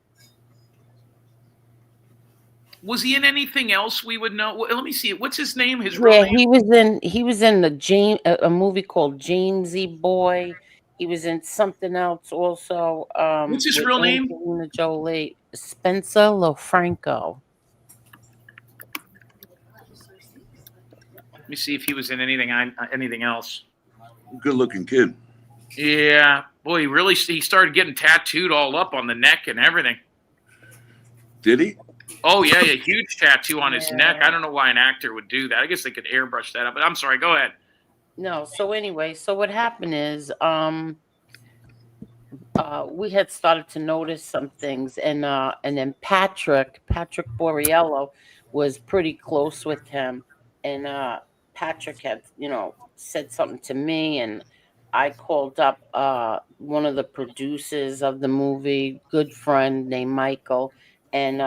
Was he in anything else we would know? Let me see. What's his name? His real Yeah, name? he was in a movie called Jamesy Boy. He was in something else also. What's his with real name? Angelina Jolie. Spencer LoFranco. Let me see if he was in anything else. Good looking kid. Yeah, boy, he started getting tattooed all up on the neck and everything. Did he? Oh yeah, a huge tattoo on his neck. I don't know why an actor would do that. I guess they could airbrush that up. But I'm sorry. Go ahead. No, so anyway, so what happened is we had started to notice some things, and then Patrick Borriello was pretty close with him, and Patrick had said something to me, and I called up one of the producers of the movie, good friend named Michael, and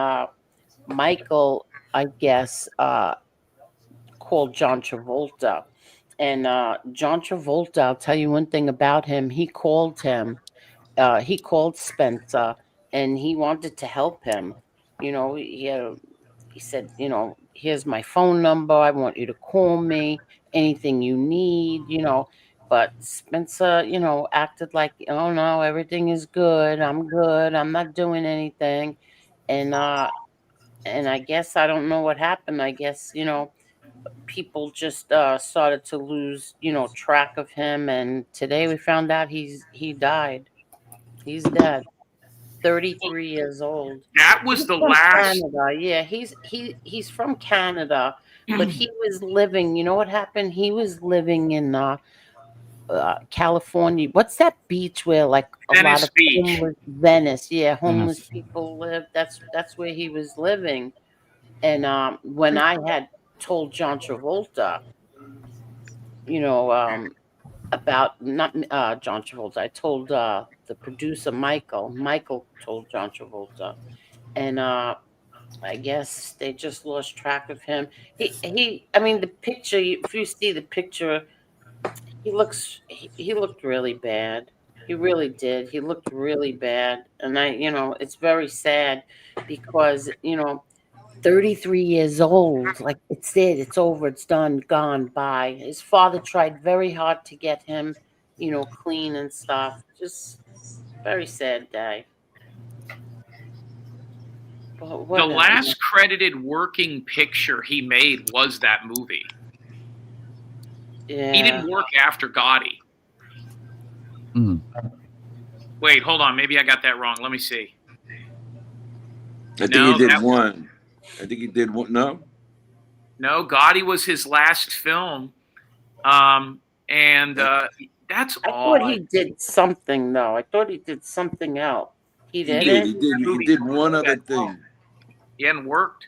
Michael, I guess, called John Travolta. And John Travolta, I'll tell you one thing about him. He called Spencer, and he wanted to help him. He said, here's my phone number. I want you to call me. Anything you need, But Spencer, acted like, oh no, everything is good. I'm good. I'm not doing anything. And I guess I don't know what happened. I guess, people just started to lose, track of him. And today we found out he died. He's dead. 33 years old. That was He's the from last. Canada. Yeah, he's from Canada, but he was living. You know what happened? He was living in California. What's that beach where like a lot Venice of Beach. homeless Venice? Yeah, homeless Venice. people live. That's where he was living. And when I had told John Travolta, you know, about not John Travolta, I told the producer Michael. Michael told John Travolta, and I guess they just lost track of him. I mean, the picture. If you see the picture, he looked really bad. He really did. He looked really bad, and it's very sad because 33 years old. Like it's it. It's over. It's done. Gone by. His father tried very hard to get him, clean and stuff. Just very sad day. But The whatever. last credited working picture he made was that movie. He Yeah. didn't work after Gotti. Mm. Wait, hold on. Maybe I got that wrong. Let me see. I think No, he did that- one. I think he did one. No? No, Gotti was his last film. And that's I all. thought he did something though. I thought he did something else. He He did did. it. He did one other thing. He hadn't worked.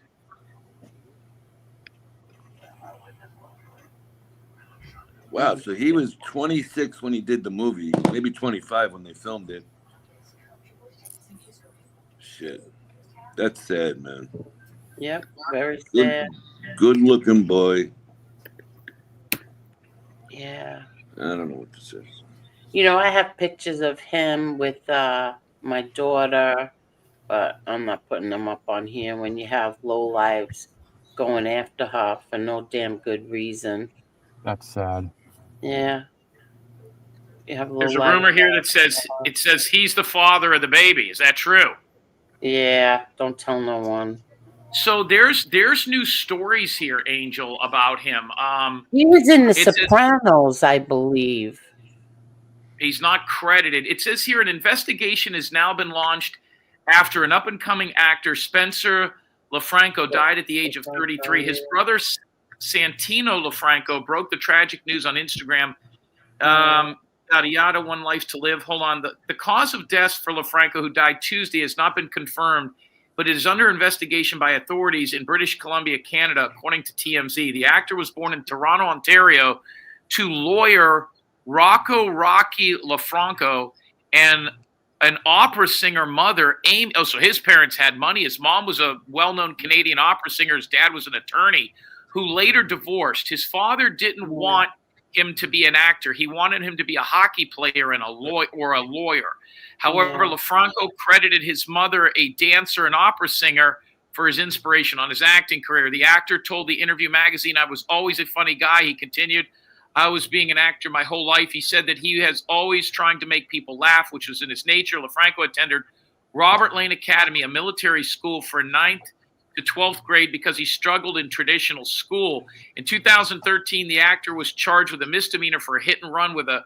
Wow, so he was 26 when he did the movie, maybe 25 when they filmed it. Shit. That's sad, man. Yep, very Good, sad. good looking boy. Yeah. I don't know what this is. I have pictures of him with my daughter, but I'm not putting them up on here when you have low lives going after her for no damn good reason. That's sad. Yeah. You have low There's a lives. rumor here that says he's the father of the baby. Is that true? Yeah, don't tell no one. So there's new stories here, Angel, about him. He was in The it says- Sopranos, I believe. He's not credited. It says here an investigation has now been launched after an up-and-coming actor, Spencer LoFranco, died at the age of 33. His brother, Santino LoFranco, broke the tragic news on Instagram. Yada yada, one life to live. Hold on. The cause of death for LoFranco, who died Tuesday, has not been confirmed, but it is under investigation by authorities in British Columbia, Canada, according to TMZ. The actor was born in Toronto, Ontario, to lawyer Rocco Rocky LoFranco and an opera singer mother, Amy. Oh, so his parents had money. His mom was a well-known Canadian opera singer. His dad was an attorney who later divorced. His father didn't want him to be an actor. He wanted him to be a hockey player and a lawyer. However, LoFranco credited his mother, a dancer and opera singer, for his inspiration on his acting career. The actor told the Interview magazine, "I was always a funny guy," he continued. "I was being an actor my whole life." He said that he has always trying to make people laugh, which was in his nature. LoFranco attended Robert Lane Academy, a military school, for 9th to 12th grade because he struggled in traditional school. In 2013, the actor was charged with a misdemeanor for a hit and run with a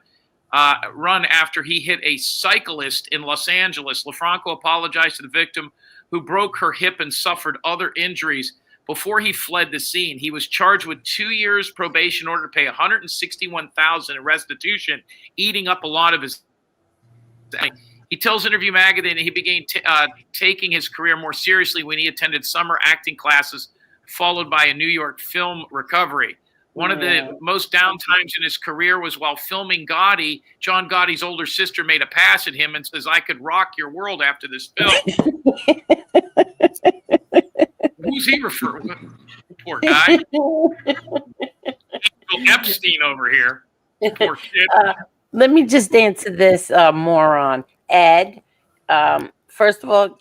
run after he hit a cyclist in Los Angeles. LoFranco apologized to the victim, who broke her hip and suffered other injuries before he fled the scene. He was charged with 2 years probation in order to pay $161,000 in restitution, eating up a lot of his. He tells Interview magazine he began taking his career more seriously when he attended summer acting classes, followed by a New York film recovery. One of the most down times in his career was while filming Gotti. John Gotti's older sister made a pass at him and says, "I could rock your world after this film." Who's he referring to? Poor guy. Epstein over here. Poor kid. Let me just answer this moron. Ed, first of all,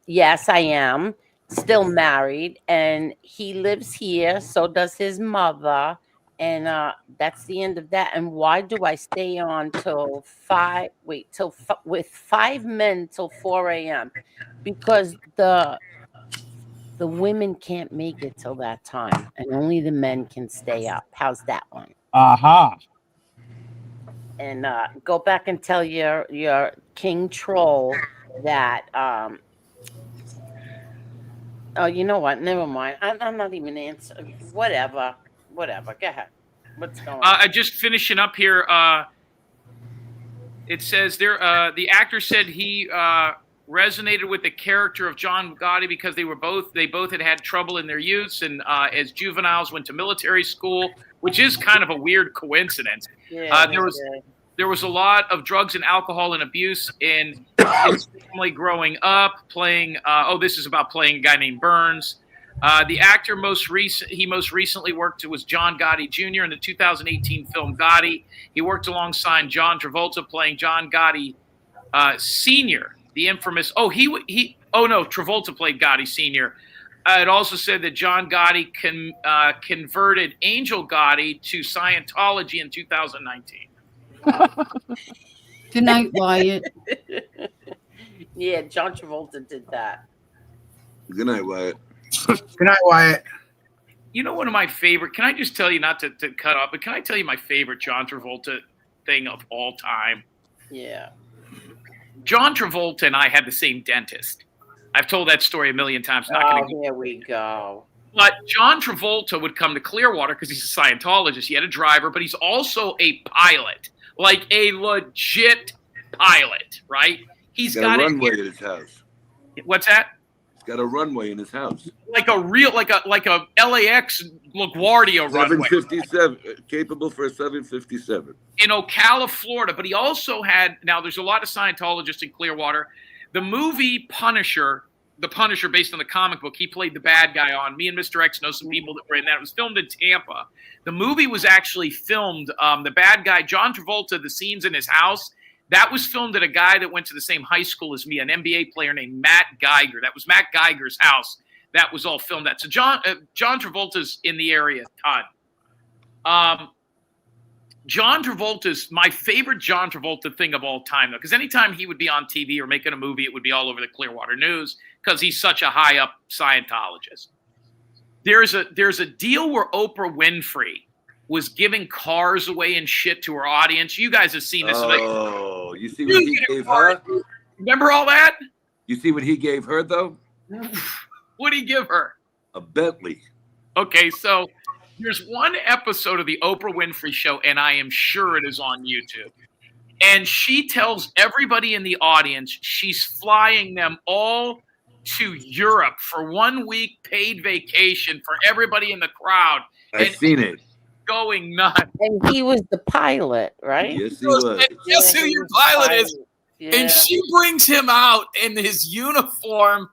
yes, I am still married, and he lives here. So does his mother, and that's the end of that. And why do I stay on till with 5 men till 4 a.m.? Because The women can't make it till that time, and only the men can stay up. How's that one? Aha. And go back and tell your king troll that. Oh, you know what? Never mind. I'm not even answering. Whatever. Go ahead. What's going on? Just finishing up here. It says there. The actor said he resonated with the character of John Gotti because they both had trouble in their youths and as juveniles went to military school, which is kind of a weird coincidence. Yeah, there was a lot of drugs and alcohol and abuse in his family growing up. Playing this is about playing a guy named Burns. The actor most recently worked was John Gotti Jr. in the 2018 film Gotti. He worked alongside John Travolta playing John Gotti Sr., the infamous. Travolta played Gotti Sr. It also said that John Gotti converted Angel Gotti to Scientology in 2019. Good night, Wyatt. Yeah, John Travolta did that. Good night, Wyatt. Good night, Wyatt. You know, one of my favorite, can I just tell you, not to cut off, but can I tell you my favorite John Travolta thing of all time? Yeah. John Travolta and I had the same dentist. I've told that story a million times. Here we go. But John Travolta would come to Clearwater because he's a Scientologist. He had a driver, but he's also a pilot, like a legit pilot, right? He's got a runway at his house. What's that? He's got a runway in his house. Like a LAX LaGuardia runway. 757, capable for a 757. In Ocala, Florida. But he also had, now there's a lot of Scientologists in Clearwater. The movie Punisher, based on the comic book, he played the bad guy on. Me and Mr. X know some people that were in that. It was filmed in Tampa. The movie was actually filmed, the bad guy, John Travolta, the scenes in his house, that was filmed at a guy that went to the same high school as me, an NBA player named Matt Geiger. That was Matt Geiger's house. That was all filmed at. So John Travolta's in the area a ton. John Travolta's my favorite John Travolta thing of all time, though, because anytime he would be on TV or making a movie, it would be all over the Clearwater News because he's such a high up Scientologist. There's a deal where Oprah Winfrey was giving cars away and shit to her audience. You guys have seen this. Oh, you see what he gave her? Remember all that? You see what he gave her, though? What did he give her? A Bentley. Okay, so there's one episode of the Oprah Winfrey Show, and I am sure it is on YouTube. And she tells everybody in the audience she's flying them all to Europe for 1 week paid vacation for everybody in the crowd. I've seen it. Going nuts. And he was the pilot, right? Yes, he was. Guess who your pilot is? Yeah. And she brings him out in his uniform.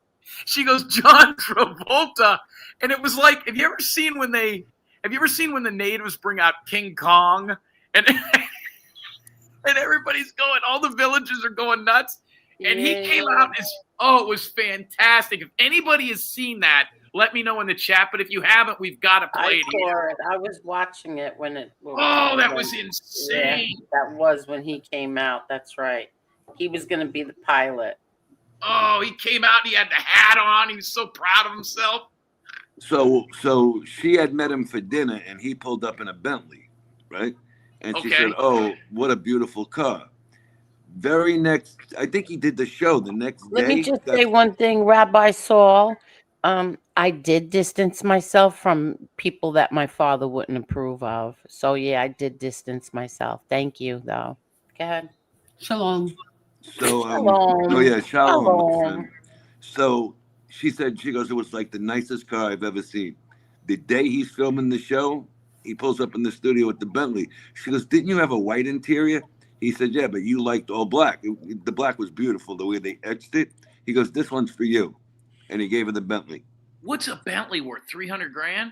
She goes, John Travolta. And it was like, have you ever seen when the natives bring out King Kong? And and everybody's going, all the villagers are going nuts. And he came out as, it was fantastic. If anybody has seen that, let me know in the chat. But if you haven't, we've got to play it here. I was watching it when it. That was insane. Yeah, that was when he came out. That's right. He was going to be the pilot. Oh, he came out and he had the hat on. He was so proud of himself. So she had met him for dinner, and he pulled up in a Bentley, right? And she said, "Oh, what a beautiful car." Very next, I think he did the show the next day. Let me just say one thing, Rabbi Saul. I did distance myself from people that my father wouldn't approve of. So yeah, I did distance myself. Thank you, though. Go ahead. Shalom. So, Shalom. Shalom. So she goes, it was like the nicest car I've ever seen. The day he's filming the show, he pulls up in the studio with the Bentley. She goes, didn't you have a white interior? He said, yeah, but you liked all black. The black was beautiful, the way they etched it. He goes, this one's for you. And he gave her the Bentley. What's a Bentley worth? $300,000?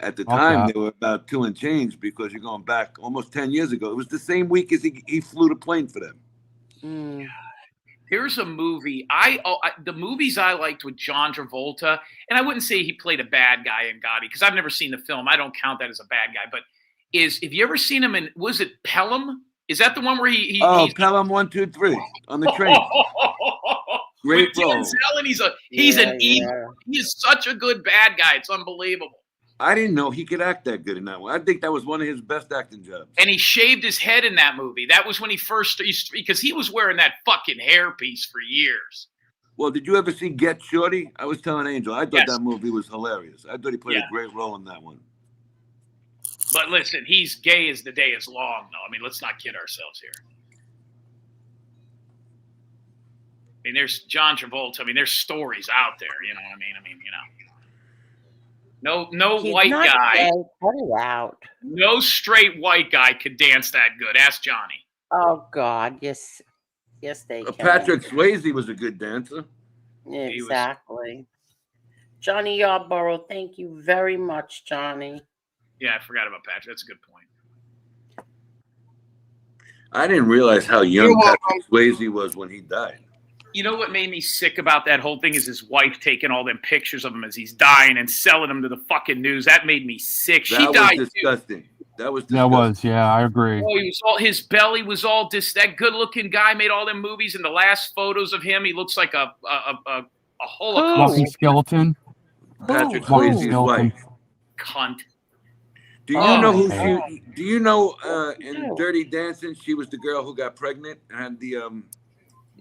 At the time, they were about 2 and change because you're going back almost 10 years ago. It was the same week as he flew the plane for them. Mm. Here's a movie. The movies I liked with John Travolta, and I wouldn't say he played a bad guy in Gotti because I've never seen the film. I don't count that as a bad guy. But have you ever seen him in? Was it Pelham? Is that the one where he? Pelham 1, 2, 3 on the train. Great with role. Denzel, and he's an evil. Yeah. He is such a good bad guy. It's unbelievable. I didn't know he could act that good in that one. I think that was one of his best acting jobs. And he shaved his head in that movie. That was when he first, because he was wearing that fucking hairpiece for years. Well, did you ever see Get Shorty? I was telling Angel, I thought Yes. that movie was hilarious. I thought he played Yeah. a great role in that one. But listen, he's gay as the day is long, though. I mean, let's not kid ourselves here. I mean, there's John Travolta. I mean, there's stories out there. You know what I mean? No He's white not guy, gay. Cut it out. no straight white guy could dance that good. Ask Johnny. Oh God, yes, they can. Patrick Swayze was a good dancer. Exactly. Johnny Yarborough, thank you very much, Johnny. Yeah, I forgot about Patrick. That's a good point. I didn't realize how young Patrick Swayze was when he died. You know what made me sick about that whole thing is his wife taking all them pictures of him as he's dying and selling them to the fucking news. That made me sick. She That died was disgusting. too. That was That disgusting. was, yeah, I agree. Oh, his belly was all that good-looking guy made all them movies, and the last photos of him, he looks like a Holocaust Walking skeleton. Patrick Walking Swayze's skeleton. wife. cunt. Do you Oh, know who man. she? Do you know in Dirty Dancing she was the girl who got pregnant and had the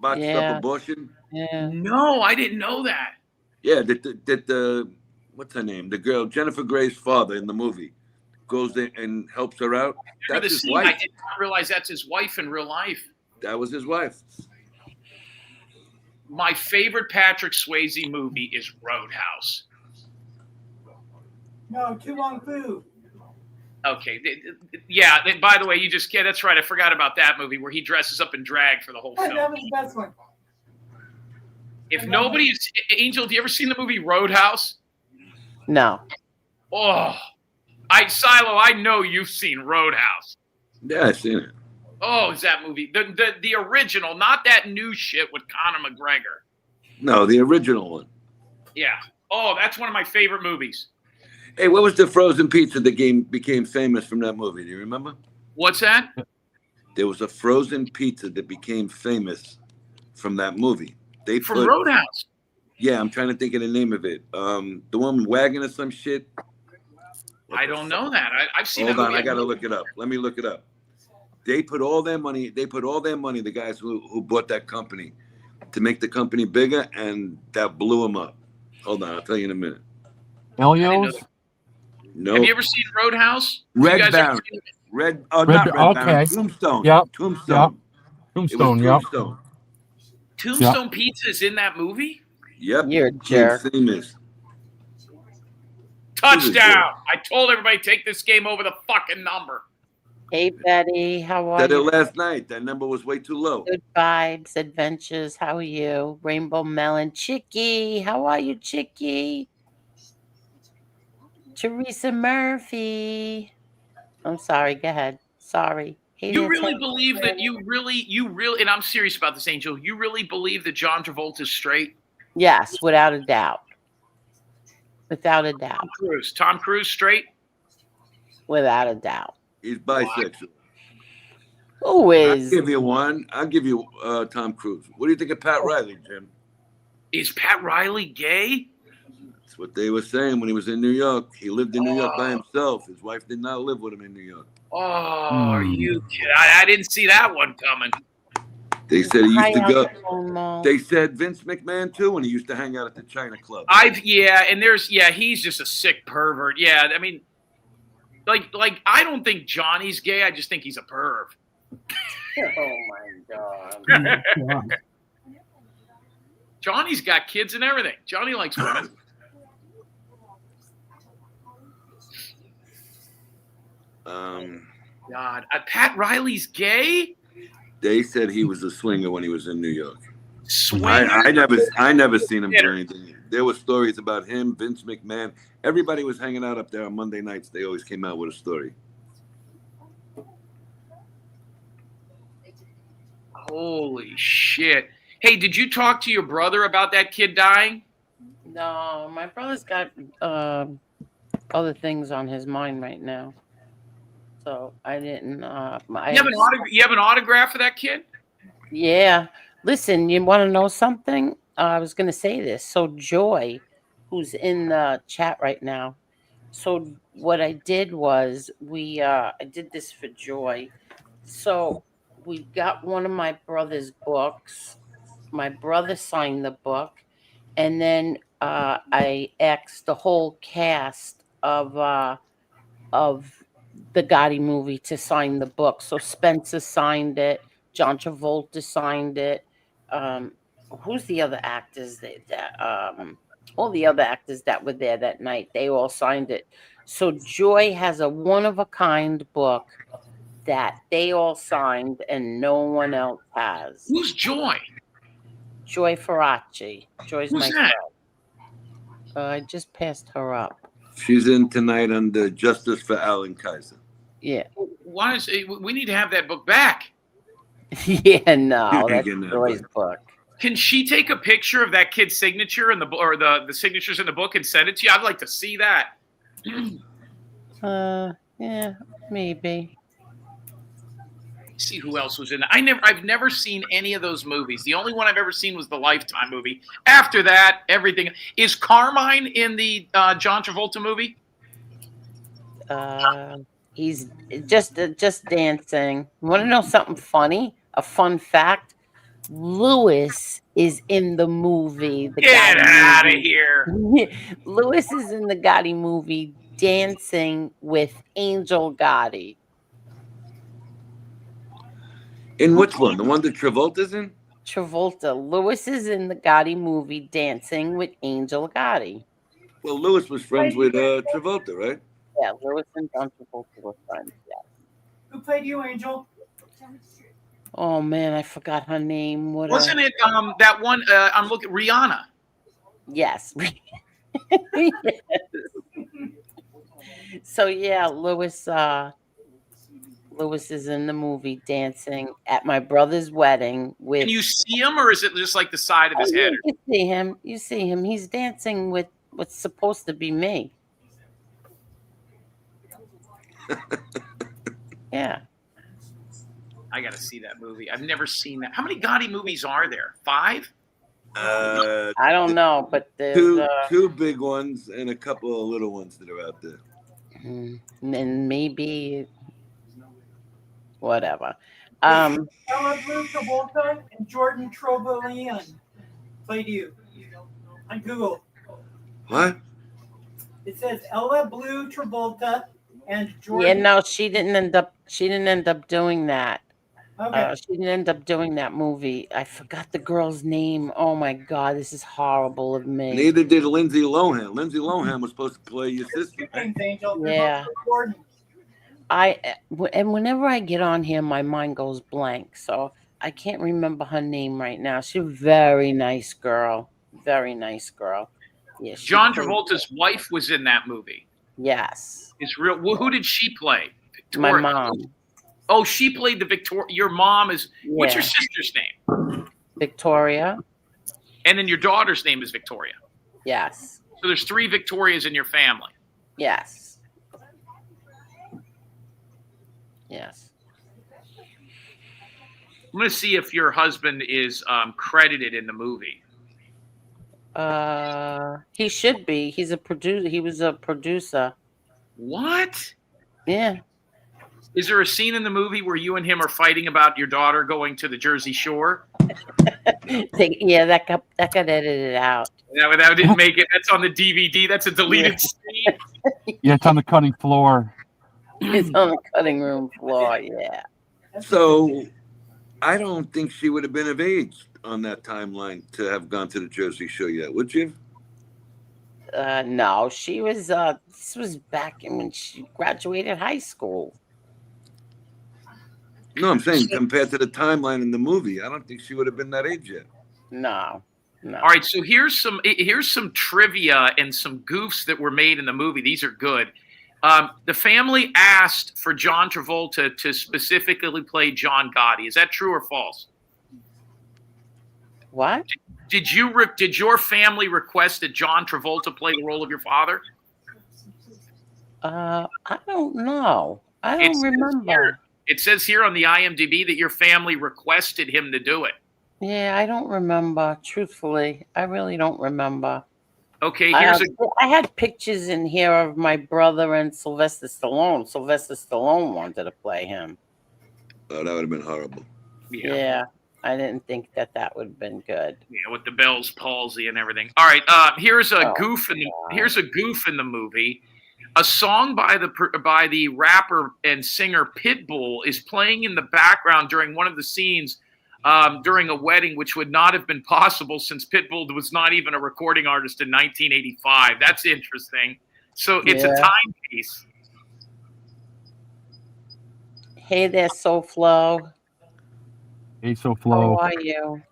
botched Yeah. up abortion? Yeah. No, I didn't know that. Yeah, that what's her name? The girl Jennifer Grey's father in the movie goes in and helps her out. Remember That's the his scene? I wife. did not realize that's his wife in real life. That was his wife. My favorite Patrick Swayze movie is Roadhouse. No, too long food. Okay, by the way, that's right. I forgot about that movie where he dresses up in drag for the whole film. That was the best one. If nobody's Angel, have you ever seen the movie Roadhouse? No. Oh, Silo, I know you've seen Roadhouse. Yeah, I've seen it. Oh, is that movie the original, not that new shit with Conor McGregor? No, the original one. Yeah. Oh, that's one of my favorite movies. Hey, what was the frozen pizza that became famous from that movie? Do you remember? What's that? There was a frozen pizza that became famous from that movie. From Roadhouse. Yeah, I'm trying to think of the name of it. The one wagon or some shit. I don't know that. I've seen Hold that on, movie. I gotta look it up. Let me look it up. They put all their money. The guys who bought that company, to make the company bigger, and that blew them up. Hold on, I'll tell you in a minute. Elio's? No. Have you ever seen Roadhouse? Red You guys ever Baron. seen it? Not Red Baron. Okay. Tombstone. Yep. Tombstone. Tombstone, It yep. was Tombstone. Tombstone Pizza is in that movie? Yep. You're a jerk. Famous. Touchdown! I told everybody take this game over the fucking number. Hey, Betty, how are Said it you? last night. That number was way too low. Good vibes, adventures. How are you? Rainbow Melon. Chicky, how are you, Chicky? Teresa Murphy. I'm sorry. Go ahead. Sorry. Hey, You there, really Ted. believe that you really, and I'm serious about this, Angel. You really believe that John Travolta's straight? Yes, without a doubt. Without a doubt. Tom Cruise straight? Without a doubt. He's bisexual. Who I'll is? give you one. I'll give you Tom Cruise. What do you think of Pat Riley, Jim? Is Pat Riley gay? That's what they were saying when he was in New York. He lived in New York by himself. His wife did not live with him in New York. Oh, are you kidding? I didn't see that one coming. They said he used to go. Mo. They said Vince McMahon too, and he used to hang out at the China Club. He's just a sick pervert. Yeah, I mean, like I don't think Johnny's gay. I just think he's a perv. Oh my God. Johnny's got kids and everything. Johnny likes women. God, Pat Riley's gay? They said he was a swinger when he was in New York. Swinger? I never seen him do anything. There were stories about him, Vince McMahon. Everybody was hanging out up there on Monday nights. They always came out with a story. Holy shit. Hey, did you talk to your brother about that kid dying? No, my brother's got other things on his mind right now. So I didn't. You have an autograph for that kid? Yeah. Listen, you want to know something? I was going to say this. So Joy, who's in the chat right now. So what I did was I did this for Joy. So we got one of my brother's books. My brother signed the book, and then I asked the whole cast of the Gotti movie to sign the book. So Spencer signed it, John Travolta signed it. Um, who's the other actors that all the other actors that were there that night? They all signed it. So Joy has a one of a kind book that they all signed and no one else has. Who's Joy? Joy Faraci. Joy's my Who's that? friend. I just passed her up. She's in tonight under Justice for Alan Kaiser. Yeah. Why is we need to have that book back? Yeah, no, that's Getting that Joy's book. book. Can she take a picture of that kid's signature in the or the signatures in the book and send it to you? I'd like to see that. Yeah, maybe. See who else was in it. I've never seen any of those movies. The only one I've ever seen was the Lifetime movie. After that, everything is Carmine in the John Travolta movie. He's just dancing. Want to know something funny? A fun fact: Lewis is in the movie. Get out of here! Lewis is in the Gotti movie, dancing with Angel Gotti. In which one? The one that Travolta's in? Travolta. Lewis is in the Gotti movie, dancing with Angel Gotti. Well, Lewis was friends with Travolta, right? Yeah, Lewis and John Travolta were friends. Yeah. Who played you, Angel? Oh man, I forgot her name. Wasn't it that one? I'm looking Rihanna. Yes. Yes. So yeah, Lewis is in the movie dancing at my brother's wedding with. Can you see him, or is it just like the side of his head? You see him. You see him. He's dancing with what's supposed to be me. Yeah. I got to see that movie. I've never seen that. How many Gotti movies are there? 5? I don't know, but there's two big ones and a couple of little ones that are out there. And maybe whatever. Ella Blue Travolta and Jordan Trevelyan played you on Google. What? It says Ella Blue Travolta and Jordan. Yeah, no, she didn't end up doing that. Okay. She didn't end up doing that movie. I forgot the girl's name. Oh my god, this is horrible of me. Neither did Lindsay Lohan. Lindsay Lohan was supposed to play your sister. Angel. Yeah. And whenever I get on here, my mind goes blank. So I can't remember her name right now. She's a very nice girl. Very nice girl. Yeah. John Travolta's wife was in that movie. Yes. It's real. Who did she play? My mom. Oh, she played the Victoria. Your mom is. Yeah. What's your sister's name? Victoria. And then your daughter's name is Victoria. Yes. So there's 3 Victorias in your family. Yes. Yes. I'm going to see if your husband is credited in the movie. He should be. He's a producer. He was a producer. What? Yeah. Is there a scene in the movie where you and him are fighting about your daughter going to the Jersey Shore? Yeah, that got edited out. Yeah, that didn't make it. That's on the DVD. That's a deleted scene. Yeah, it's on the cutting floor. It's on the cutting room floor. Yeah. So, I don't think she would have been of age on that timeline to have gone to the Jersey Shore yet, would you? No, she was. This was back when she graduated high school. No, I'm saying compared to the timeline in the movie, I don't think she would have been that age yet. No. All right, so here's some trivia and some goofs that were made in the movie. These are good. The family asked for John Travolta to specifically play John Gotti. Is that true or false? What? Did your family request that John Travolta play the role of your father? I don't know. I don't remember. It says here on the IMDb that your family requested him to do it. Yeah, I don't remember. Truthfully, I really don't remember. Okay, here's a I had pictures in here of my brother and Sylvester Stallone. Sylvester Stallone wanted to play him. Oh, that would have been horrible. Yeah, I didn't think that would have been good. Yeah, with the Bell's palsy and everything. All right, here's a goof in the movie. A song by the rapper and singer Pitbull is playing in the background during one of the scenes during a wedding, which would not have been possible since Pitbull was not even a recording artist in 1985. That's interesting. So it's a timepiece. Hey there, SoFlo. Hey, SoFlo. How are you?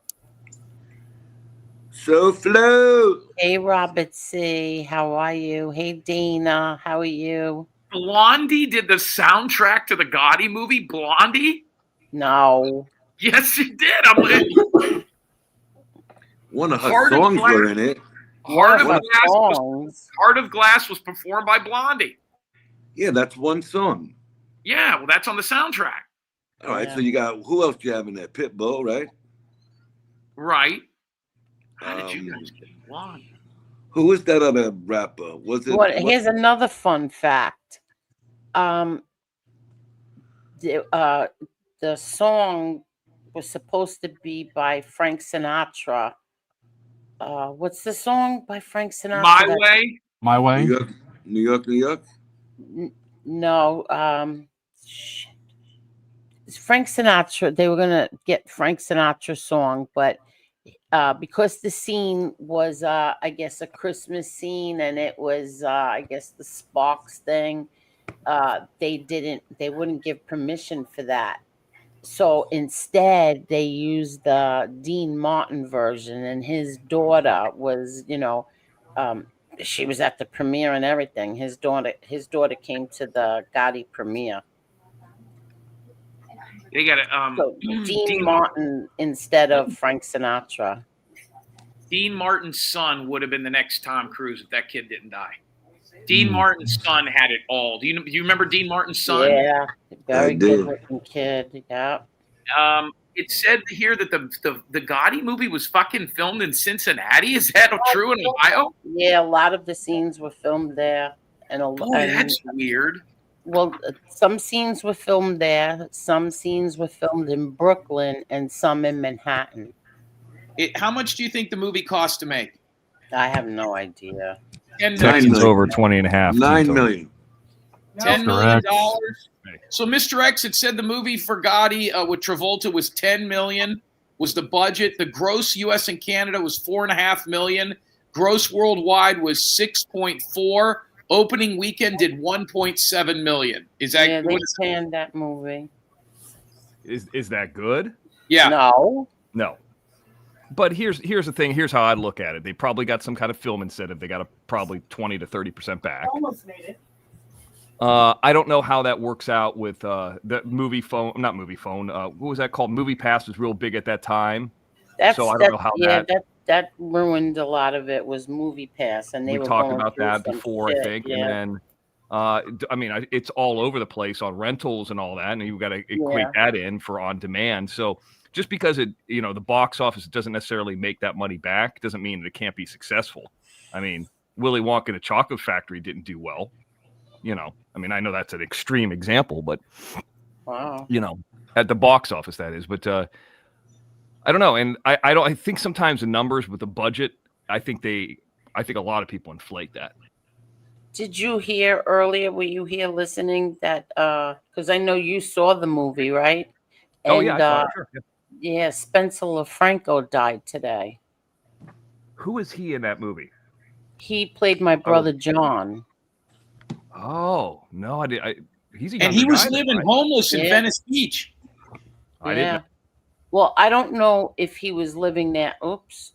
SoFlo. Hey, Robert C. How are you? Hey, Dana. How are you? Blondie did the soundtrack to the Gotti movie, Blondie? No. Yes, she did. I'm like, one of her songs were in it. Heart of Glass was performed by Blondie. Yeah, that's one song. Yeah, well, that's on the soundtrack. All right, so you got, who else do you have in there? Pitbull, right? Right. How did you guys get Blondie? Who was that other rapper? Was it? Here's another fun fact. The song was supposed to be by Frank Sinatra. What's the song by Frank Sinatra? My Way. My Way. New York. No. It's Frank Sinatra. They were gonna get Frank Sinatra's song, but because the scene was, I guess, a Christmas scene, and it was, I guess, the Sparks thing, they wouldn't give permission for that. So instead, they used the Dean Martin version, and his daughter was, she was at the premiere and everything. His daughter came to the Gotti premiere. They got it. Dean Martin instead of Frank Sinatra. Dean Martin's son would have been the next Tom Cruise if that kid didn't die. Dean Martin's son had it all. Do you remember Dean Martin's son? Yeah, very good looking kid. Yeah. It said here that the Gotti movie was fucking filmed in Cincinnati. Is that true in Ohio? Yeah, a lot of the scenes were filmed there, and that's weird. Well, some scenes were filmed there, some scenes were filmed in Brooklyn, and some in Manhattan. How much do you think the movie cost to make? I have no idea. It's over 20 and a half. $9 million. $10 million. So, Mr. X, it said the movie for Gotti with Travolta was $10 million, was the budget. The gross U.S. and Canada was $4.5 million. Gross worldwide was 6.4. Opening weekend did 1.7 million. Is that they panned that movie? Is that good? Yeah. No. But here's the thing. Here's how I look at it. They probably got some kind of film incentive. They got probably 20 to 30% back. Almost made it. I don't know how that works out with the movie phone. Not movie phone. What was that called? Movie Pass was real big at that time. So I don't know how that ruined a lot of it. Was Movie Pass, and we talked about that before, I think. Yeah. And then, I mean, it's all over the place on rentals and all that, and you've got to equate that in for on demand. So just because the box office doesn't necessarily make that money back doesn't mean that it can't be successful. I mean, Willy Wonka and the Chocolate Factory didn't do well. I mean, I know that's an extreme example, but wow, at the box office that is. But I don't know, and I think sometimes the numbers with the budget, I think a lot of people inflate that. Did you hear earlier? Were you here listening? That because I know you saw the movie, right? And, I saw it, sure. Yeah, Spencer LoFranco died today. Who is he in that movie? He played my brother John. Oh no, he's a and he was living homeless in Venice Beach. I didn't know. Well, I don't know if he was living there. Oops,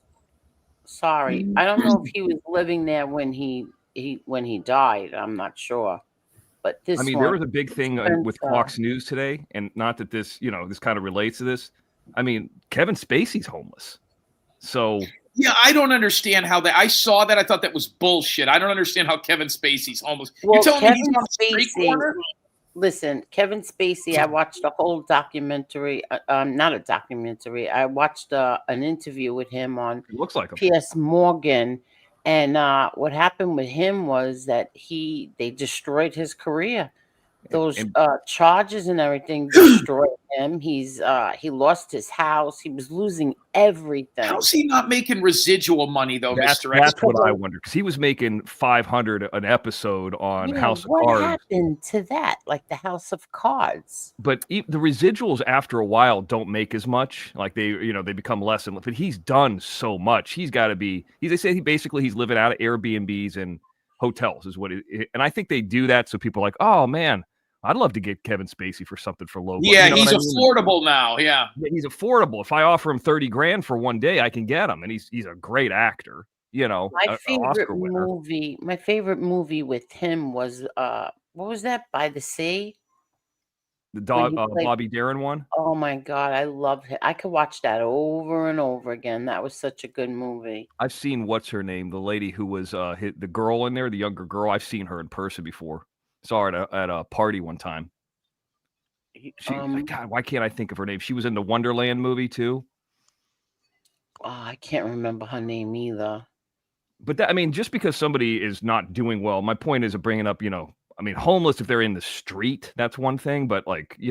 sorry. I don't know if he was living there when he died. I'm not sure. But this, there was a big thing with Fox News today, and not that this, this kind of relates to this. I mean, Kevin Spacey's homeless. So yeah, I don't understand how that. I saw that. I thought that was bullshit. I don't understand how Kevin Spacey's homeless. Well, You're telling me he's on the street corner? Listen, Kevin Spacey, I watched a whole documentary, not a documentary. I watched an interview with him on It looks like him. P.S. Morgan, and what happened with him was that they destroyed his career. Those charges and everything destroyed him. He lost his house. He was losing everything. How's he not making residual money though, Mr. X? That's what I wonder, because he was making $500 an episode on House of What Cards. happened to that? Like the House of Cards. But the residuals after a while don't make as much. Like they become less. But he's done so much. He's got to be. They say he's living out of Airbnbs and hotels is what. And I think they do that so people are like, oh man, I'd love to get Kevin Spacey for something for low. Yeah, he's affordable now. Yeah, he's affordable. If I offer him $30,000 for one day, I can get him, and he's a great actor. My favorite movie with him was what was that? By the Sea. The Bobby Darin one. Oh my God, I love it. I could watch that over and over again. That was such a good movie. I've seen what's her name, the lady who was the girl in there, the younger girl. I've seen her in person before. Saw her at a party one time. God, why can't I think of her name? She was in the Wonderland movie too. Oh, I can't remember her name either. But just because somebody is not doing well, my point is of bringing up, homeless, if they're in the street, that's one thing. But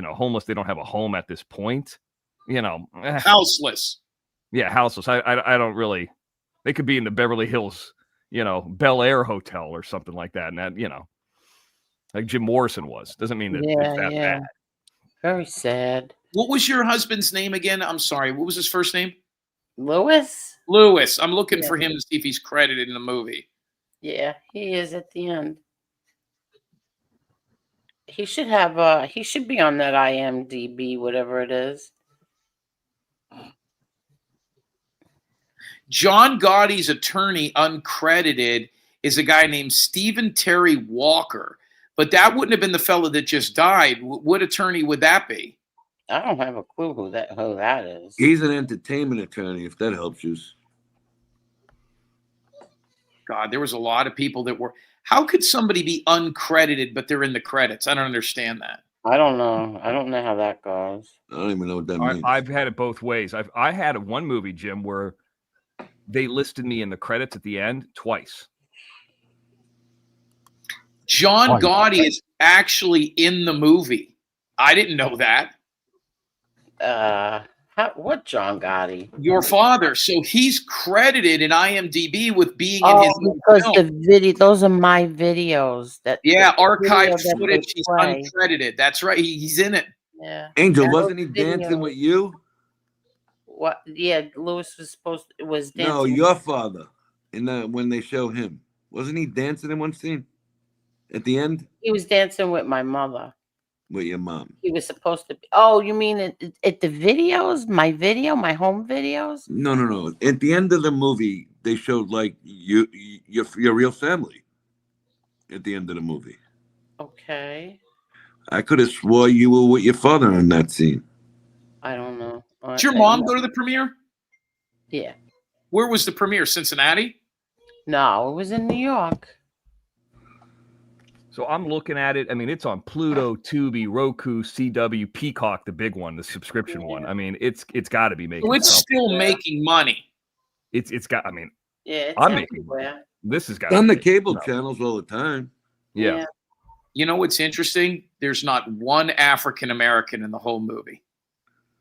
homeless, they don't have a home at this point. Houseless. Yeah, houseless. I don't really. They could be in the Beverly Hills, Bel Air Hotel or something like that, and that like Jim Morrison was. Doesn't mean that it's that bad. Very sad. What was your husband's name again? I'm sorry. What was his first name? Lewis. Lewis. I'm looking for him to see if he's credited in the movie. Yeah, he is at the end. He should have. He should be on that IMDb, whatever it is. John Gotti's attorney, uncredited, is a guy named Stephen Terry Walker. But that wouldn't have been the fellow that just died. What attorney would that be? I don't have a clue who that is. He's an entertainment attorney, if that helps you. God, there was a lot of people that were. How could somebody be uncredited, but they're in the credits? I don't understand that. I don't know. I don't know how that goes. I don't even know what that means. I've had it both ways. I had one movie, Jim, where they listed me in the credits at the end twice. John Gotti is actually in the movie. I didn't know that. What John Gotti? Your father. So he's credited in IMDb with being in his because film. Those are my videos. Archived footage. He's uncredited. That's right. He's in it. Yeah. Angel, wasn't he dancing with you? What? Yeah, Lewis was dancing. No, your father. When they show him, wasn't he dancing in one scene? At the end? He was dancing with my mother. With your mom. He was supposed to be. Oh, you mean at the videos? My home videos? No. At the end of the movie, they showed like your real family. At the end of the movie. Okay. I could have swore you were with your father in that scene. I don't know. Did your mom go to the premiere? Yeah. Where was the premiere? Cincinnati? No, it was in New York. So I'm looking at it. It's on Pluto, Tubi, Roku, CW, Peacock, the big one, the subscription one. It's got to be making. So it's still making money. It's got. It's I'm making money. This has got on the cable channels all the time. Yeah. You know what's interesting? There's not one African American in the whole movie.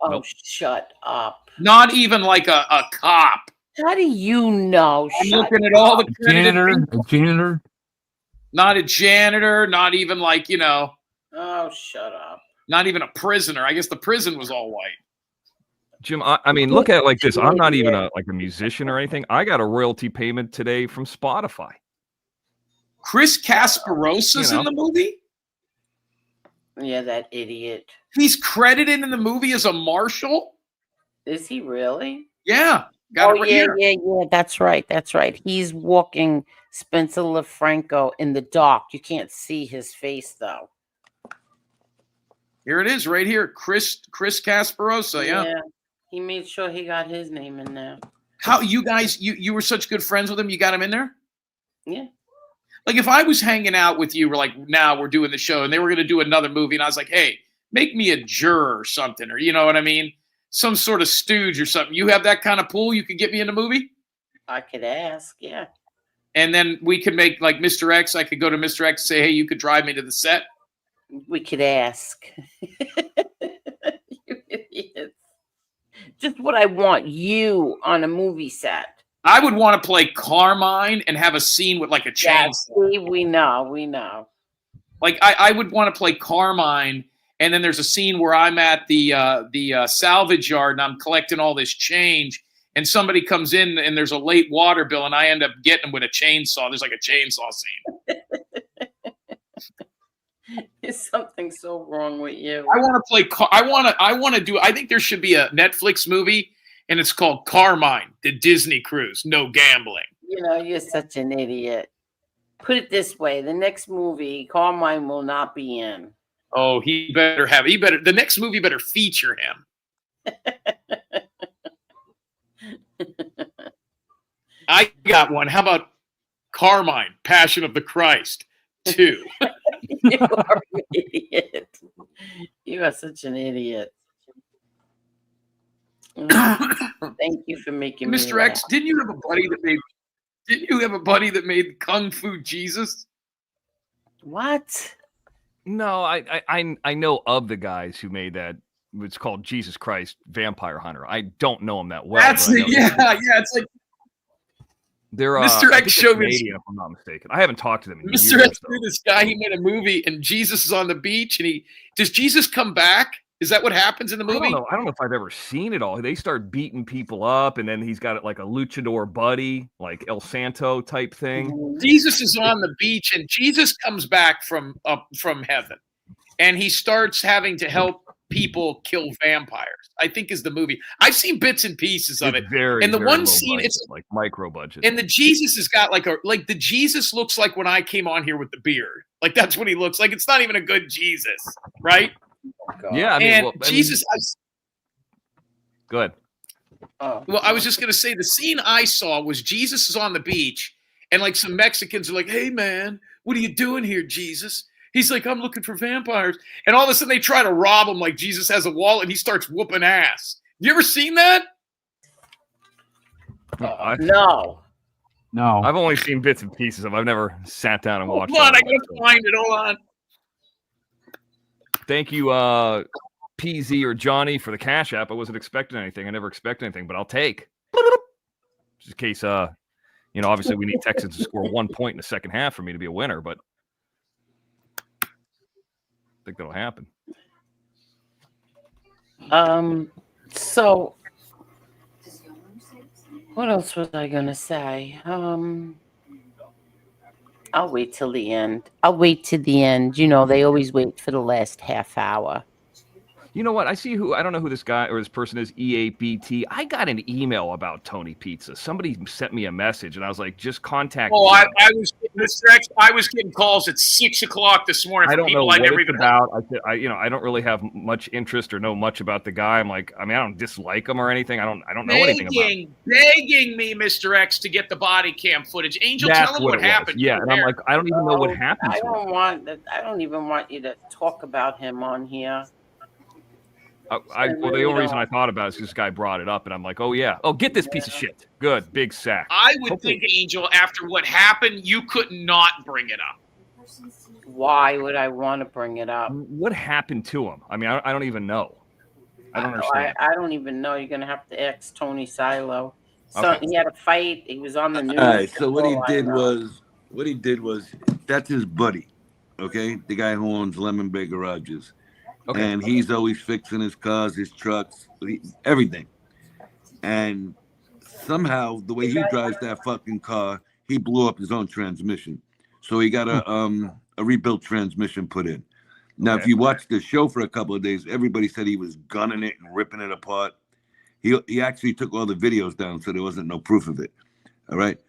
Oh, nope. Shut up! Not even like a cop. How do you know? I'm looking at all the janitor. Not a janitor, not even like, Oh, shut up. Not even a prisoner. I guess the prison was all white. Jim, look at it like this. I'm not even a musician or anything. I got a royalty payment today from Spotify. Chris Kasparosa's in the movie? Yeah, that idiot. He's credited in the movie as a marshal? Is he really? Yeah. Yeah. That's right. He's walking Spencer LoFranco in the dark. You can't see his face though. Here it is, right here. Chris Kasparosa. Yeah. He made sure he got his name in there. How you guys? You were such good friends with him. You got him in there? Yeah. Like if I was hanging out with you, we're like, now we're doing the show and they were going to do another movie. And I was like, hey, make me a juror or something, or you know what I mean? Some sort of stooge or something. You have that kind of pull? You could get me in a movie? I could ask, yeah. And then we could make like Mr. X. I could go to Mr. X and say, hey, you could drive me to the set. We could ask. You idiots. Just what I want, you on a movie set. I would want to play Carmine and have a scene with like a chainsaw. Yeah, we know. Like I would want to play Carmine, and then there's a scene where I'm at the salvage yard and I'm collecting all this change, and somebody comes in and there's a late water bill, and I end up getting them with a chainsaw. There's like a chainsaw scene. There's something so wrong with you. I want to play. I want to do. I think there should be a Netflix movie, and it's called Carmine: The Disney Cruise. No gambling. You know, you're such an idiot. Put it this way: the next movie, Carmine will not be in. Oh, the next movie better feature him. I got one. How about Carmine, Passion of the Christ 2? You are an idiot. You are such an idiot. Thank you for making me Mr. X, didn't you have a buddy that made Kung Fu Jesus? What? No, I know of the guys who made that. It's called Jesus Christ Vampire Hunter. I don't know him that well. That's it's like they're Mr. X showed me, if I'm not mistaken. I haven't talked to them in Mr. years. X knew this guy. He made a movie, and Jesus is on the beach, and does Jesus come back? Is that what happens in the movie? I don't know if I've ever seen it all. They start beating people up, and then he's got like a luchador buddy, like El Santo type thing. Jesus is on the beach, and Jesus comes back from heaven, and he starts having to help people kill vampires. I think is the movie. I've seen bits and pieces of it. Very, and the very one low scene, budget, it's like micro budget. And the Jesus has got the Jesus looks like when I came on here with the beard. Like that's what he looks like. It's not even a good Jesus, right? Yeah, I mean, Jesus. Go ahead. Well, I was just gonna say the scene I saw was Jesus is on the beach, and like some Mexicans are like, "Hey, man, what are you doing here, Jesus?" He's like, "I'm looking for vampires," and all of a sudden they try to rob him. Like Jesus has a wallet, and he starts whooping ass. You ever seen that? No. I've only seen bits and pieces of. I've never sat down and watched. Hold on, I gotta find it. Hold on. Thank you, PZ or Johnny, for the Cash App. I wasn't expecting anything. I never expect anything, but I'll take. Just in case, obviously we need Texans to score 1 point in the second half for me to be a winner, but I think that'll happen. So what else was I gonna say? I'll wait till the end. You know, they always wait for the last half hour. You know what? I don't know who this guy or this person is, EABT. I got an email about Tony Pizza. Somebody sent me a message, and I was like, just contact me. I was Mr. X. I was getting calls at 6:00 this morning. I from don't people know what I never it's even about. I don't really have much interest or know much about the guy. I'm like, I don't dislike him or anything. I don't know anything about him. Begging me, Mr. X, to get the body cam footage. Angel, tell him what happened. Yeah, and I'm like, I don't even know what happened. I don't even want you to talk about him on here. The only reason I thought about it is this guy brought it up, and I'm like, oh, yeah. Oh, get this piece of shit. Good. Big sack. I would think, Angel, after what happened, you could not bring it up. Why would I want to bring it up? What happened to him? I mean, I don't even know. I don't understand. I don't even know. You're going to have to ask Tony Silo. So He had a fight. He was on the news. All right, so what he did was, that's his buddy, okay? The guy who owns Lemon Bay Garages. Okay. And he's always fixing his cars, his trucks, everything. And somehow, the way he drives that fucking car, he blew up his own transmission. So he got a rebuilt transmission put in. Now, if you watch the show for a couple of days, everybody said he was gunning it and ripping it apart. He actually took all the videos down, so there wasn't no proof of it. All right.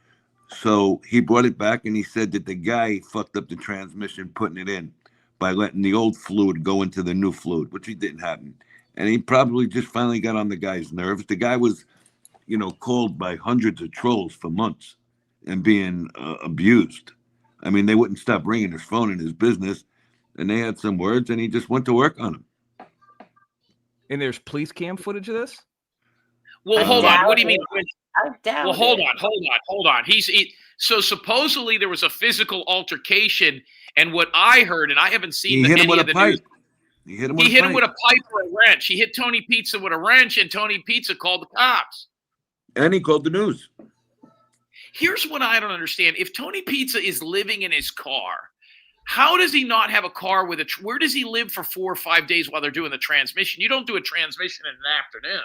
So he brought it back, and he said that the guy fucked up the transmission putting it in by letting the old fluid go into the new fluid, which didn't happen. And he probably just finally got on the guy's nerves. The guy was, called by hundreds of trolls for months and being abused. I mean, they wouldn't stop ringing his phone in his business, and they had some words, and he just went to work on them. And there's police cam footage of this? Well, hold on. What do you mean? I doubt Well, hold on. So supposedly there was a physical altercation, and what I heard, and I haven't seen He hit him any with of a the pipe. news. He hit him He with hit a him pipe. with a pipe or a wrench. He hit Tony Pizza with a wrench, and Tony Pizza called the cops. And he called the news. Here's what I don't understand. If Tony Pizza is living in his car, how does he not have a car with where does he live for 4 or 5 days while they're doing the transmission? You don't do a transmission in an afternoon.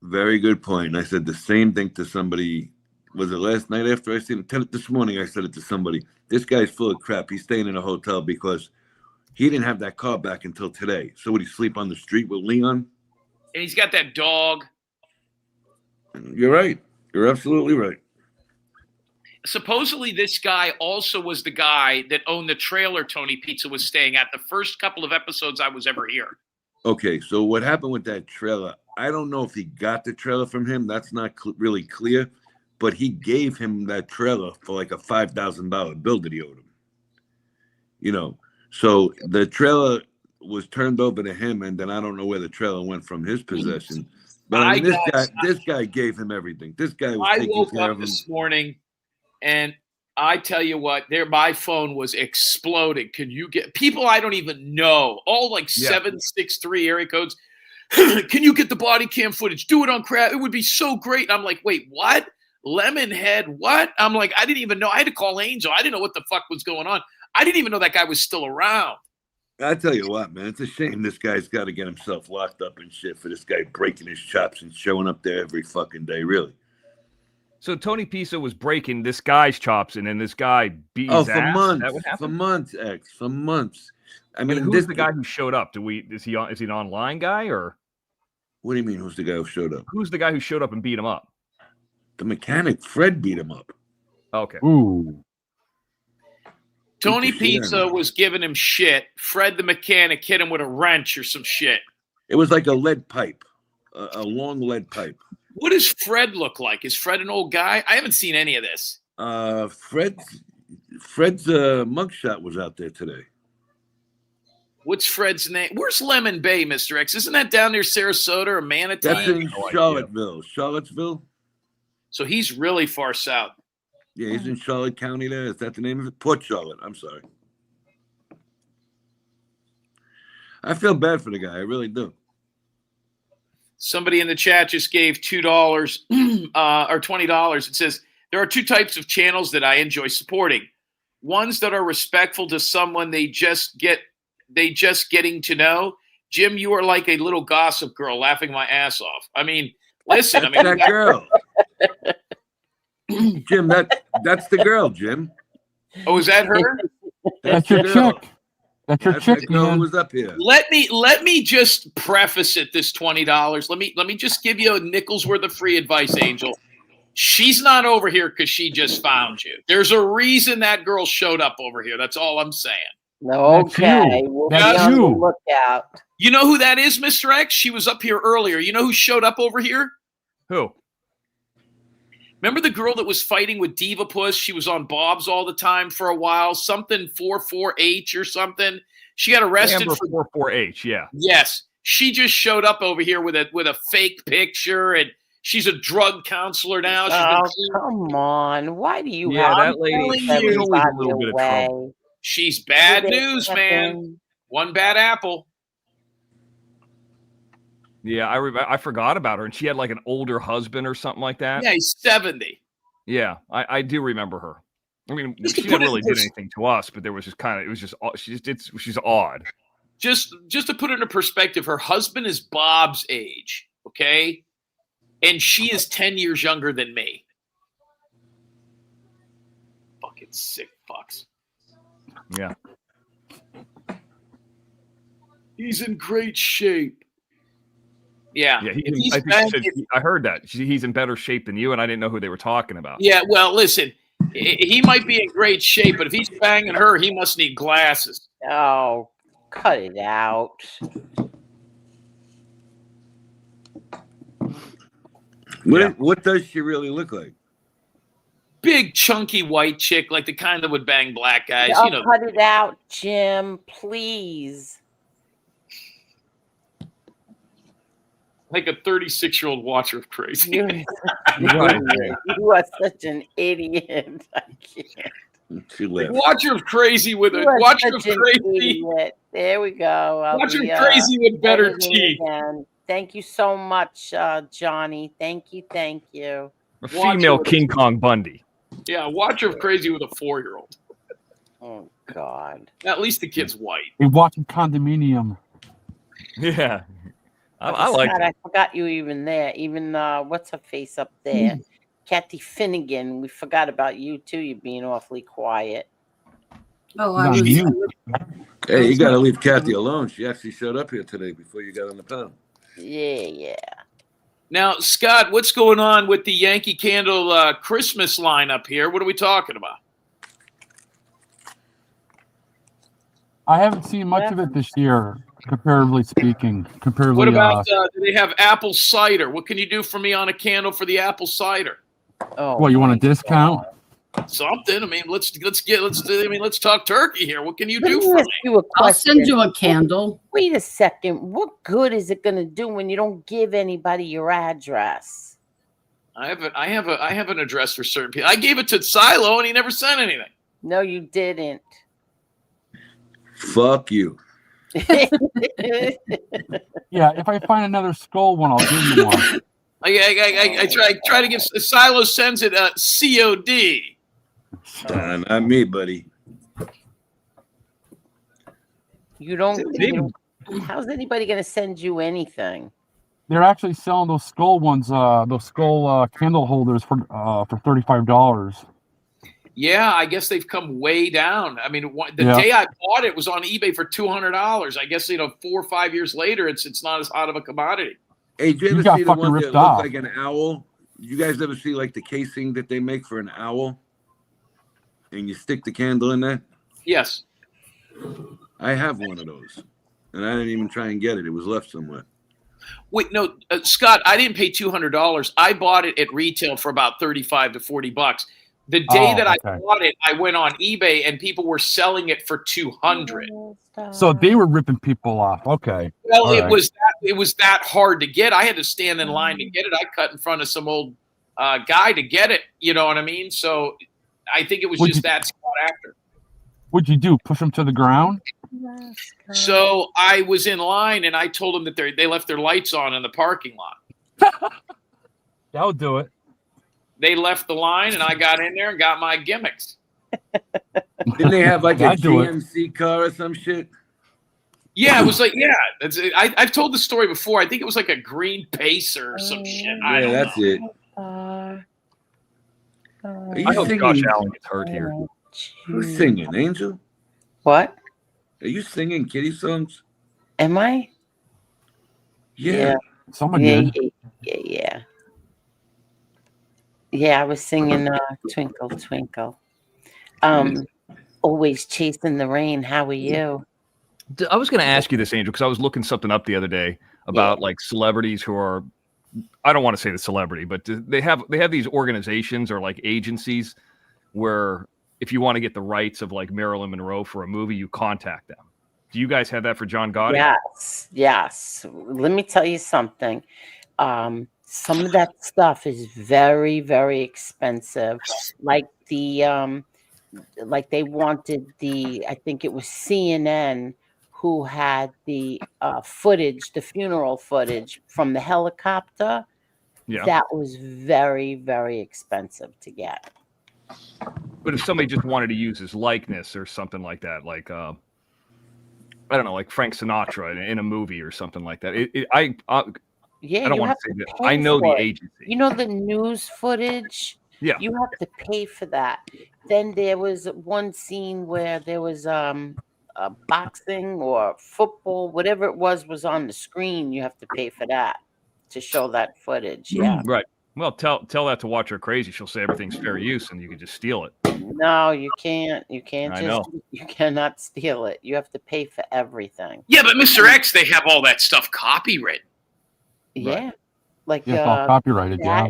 Very good point. And I said the same thing to somebody. Was it last night after I seen it? This morning I said it to somebody. This guy's full of crap. He's staying in a hotel because he didn't have that car back until today. So would he sleep on the street with Leon? And he's got that dog. You're right. You're absolutely right. Supposedly this guy also was the guy that owned the trailer Tony Pizza was staying at the first couple of episodes I was ever here. Okay, so what happened with that trailer? I don't know if he got the trailer from him. That's not really clear. But he gave him that trailer for like a $5,000 bill that he owed him. You know, so the trailer was turned over to him, and then I don't know where the trailer went from his possession. But I mean, this guy gave him everything. This guy was taking woke care up of him. this morning, and I tell you what, my phone was exploding. Can you get people I don't even know, all like 763 area codes? Can you get the body cam footage? Do it on crap. It would be so great. And I'm like, wait, what? Lemonhead, what? I'm like, I didn't even know. I had to call Angel. I didn't know what the fuck was going on. I didn't even know that guy was still around. I tell you what, man, it's a shame this guy's got to get himself locked up and shit for this guy breaking his chops and showing up there every fucking day, really. So Tony Pizza was breaking this guy's chops, and then this guy beat his ass? For months. That what happened? For months, X. For months. I mean, who's the guy who showed up? Is he an online guy, or? What do you mean, who's the guy who showed up? Who's the guy who showed up and beat him up? The mechanic, Fred, beat him up. Okay. Ooh. Tony Pizza was giving him shit. Fred the mechanic hit him with a wrench or some shit. It was like a lead pipe, a long lead pipe. What does Fred look like? Is Fred an old guy? I haven't seen any of this. Fred's mugshot was out there today. What's Fred's name? Where's Lemon Bay, Mr. X? Isn't that down near Sarasota or Manatee? That's in Charlottesville. Charlottesville? So he's really far south. Yeah, he's in Charlotte County there. Is that the name of it? Port Charlotte. I'm sorry. I feel bad for the guy. I really do. Somebody in the chat just gave $2 or $20. It says, there are two types of channels that I enjoy supporting. Ones that are respectful to someone they just getting to know. Jim, you are like a little gossip girl laughing my ass off. I mean, listen. That's that girl. Jim, that's the girl, Jim. Oh, is that her? That's your chick. That's your chick, girl man. who was up here. Let me just preface it. This $20. Let me just give you a nickel's worth of free advice, Angel. She's not over here because she just found you. There's a reason that girl showed up over here. That's all I'm saying. Okay, we'll be on the lookout. You know who that is, Mr. X? She was up here earlier. You know who showed up over here? Who? Remember the girl that was fighting with Diva Puss? She was on Bob's all the time for a while. Something 44H or something. She got arrested Amber for 44H. Yeah. Yes, she just showed up over here with a fake picture, and she's a drug counselor now. Come on! Why do you? Yeah, have that lady. She was always a little bit of trouble. She's bad news, man. One bad apple. Yeah, I forgot about her, and she had like an older husband or something like that. Yeah, he's 70. Yeah, I do remember her. I mean, she never really did anything to us, but there was just she's odd. Just to put it into perspective, her husband is Bob's age, okay, and she is 10 years younger than me. Fucking sick fucks. Yeah. He's in great shape. Yeah. I heard that. He's in better shape than you, and I didn't know who they were talking about. Yeah, well, listen, he might be in great shape, but if he's banging her, he must need glasses. Oh, cut it out. What does she really look like? big, chunky white chick, like the kind that would bang black guys. I'll You know, cut it out, Jim, please. like a 36-year-old watcher of crazy. You are such an idiot. I can't. She left. Watcher of crazy with a You are watcher of such an crazy. idiot. There we go. Watcher of crazy with better editing teeth. again. Thank you so much, Johnny. Thank you. Thank you. A female Watcher- King Kong Bundy. Yeah, watcher of crazy with a 4-year-old. Oh God. At least the kid's white. We watching Condominium. Yeah. I like God, it. I forgot you even there. Even what's her face up there? Kathy Finnegan. We forgot about you too. You're being awfully quiet. Oh, I was. Hey, you got to leave Kathy alone. She actually showed up here today before you got on the panel. Yeah. Now, Scott, what's going on with the Yankee Candle Christmas lineup here? What are we talking about? I haven't seen much of it this year, comparatively speaking. Comparatively, What about, do they have apple cider? What can you do for me on a candle for the apple cider? Oh, what, you want a discount? Something. I mean, let's talk turkey here. What can you do Let for me me? ask you a I'll question. send you a candle. Wait a second. What good is it going to do when you don't give anybody your address? I have an address for certain people. I gave it to Silo and he never sent anything. No, you didn't. Fuck you. Yeah, if I find another skull one, I'll give you one. I try to give Silo sends it COD. Not me, buddy. You don't. How's anybody going to send you anything? They're actually selling those skull ones, those skull candle holders for $35. Yeah, I guess they've come way down. I mean, the Yeah. day I bought it was on eBay for $200. I guess 4 or 5 years later, it's not as hot of a commodity. Hey, did you You ever got see the fucking ones that ripped look off. like an owl? You guys ever see like the casing that they make for an owl? And you stick the candle in there? Yes. I have one of those. And I didn't even try and get it. It was left somewhere. Wait, no, Scott, I didn't pay $200. I bought it at retail for about $35 to $40. The day that I bought it, I went on eBay and people were selling it for $200. So they were ripping people off. Okay. Well, All right. it was that hard to get. I had to stand in line to get it. I cut in front of some old guy to get it. You know what I mean? So I think it was What'd just you- that sought after. What'd you do? Push them to the ground? So I was in line and I told them that they left their lights on in the parking lot. That'll do it. They left the line and I got in there and got my gimmicks. Didn't they have like a I'd do it. GMC car or some shit? Yeah, it was like, I've told the story before. I think it was like a green Pacer or some shit. I Yeah, don't that's know. it. Are you I hope singing? Josh Allen gets hurt here. Who's singing? Angel? What? Are you singing kitty songs? Am I? Yeah. Someone Yeah, did. yeah. Yeah, I was singing Twinkle Twinkle. Always chasing the rain. How are you? I was going to ask you this, Angel, because I was looking something up the other day about like celebrities who are, I don't want to say the celebrity, but they have these organizations or like agencies where if you want to get the rights of like Marilyn Monroe for a movie, you contact them. Do you guys have that for John Gotti? Yes. Let me tell you something. Some of that stuff is very, very expensive. Like like they wanted I think it was CNN who had the footage, the funeral footage from the helicopter. Yeah. That was very, very expensive to get. But if somebody just wanted to use his likeness or something like that, like I don't know, like Frank Sinatra in a movie or something like that. I don't You want have to say that. pay I know the for it. agency. You know the news footage? Yeah. You have to pay for that. Then there was one scene where there was a boxing or football, whatever it was on the screen. You have to pay for that to show that footage. Yeah. Right. Well, tell that to Watch Her Crazy. She'll say everything's fair use and you can just steal it. No, you can't. You can't I just. know. You cannot steal it. You have to pay for everything. Yeah, but Mr. X, they have all that stuff copywritten. Yeah. Like Yeah, it's all copyrighted, yeah.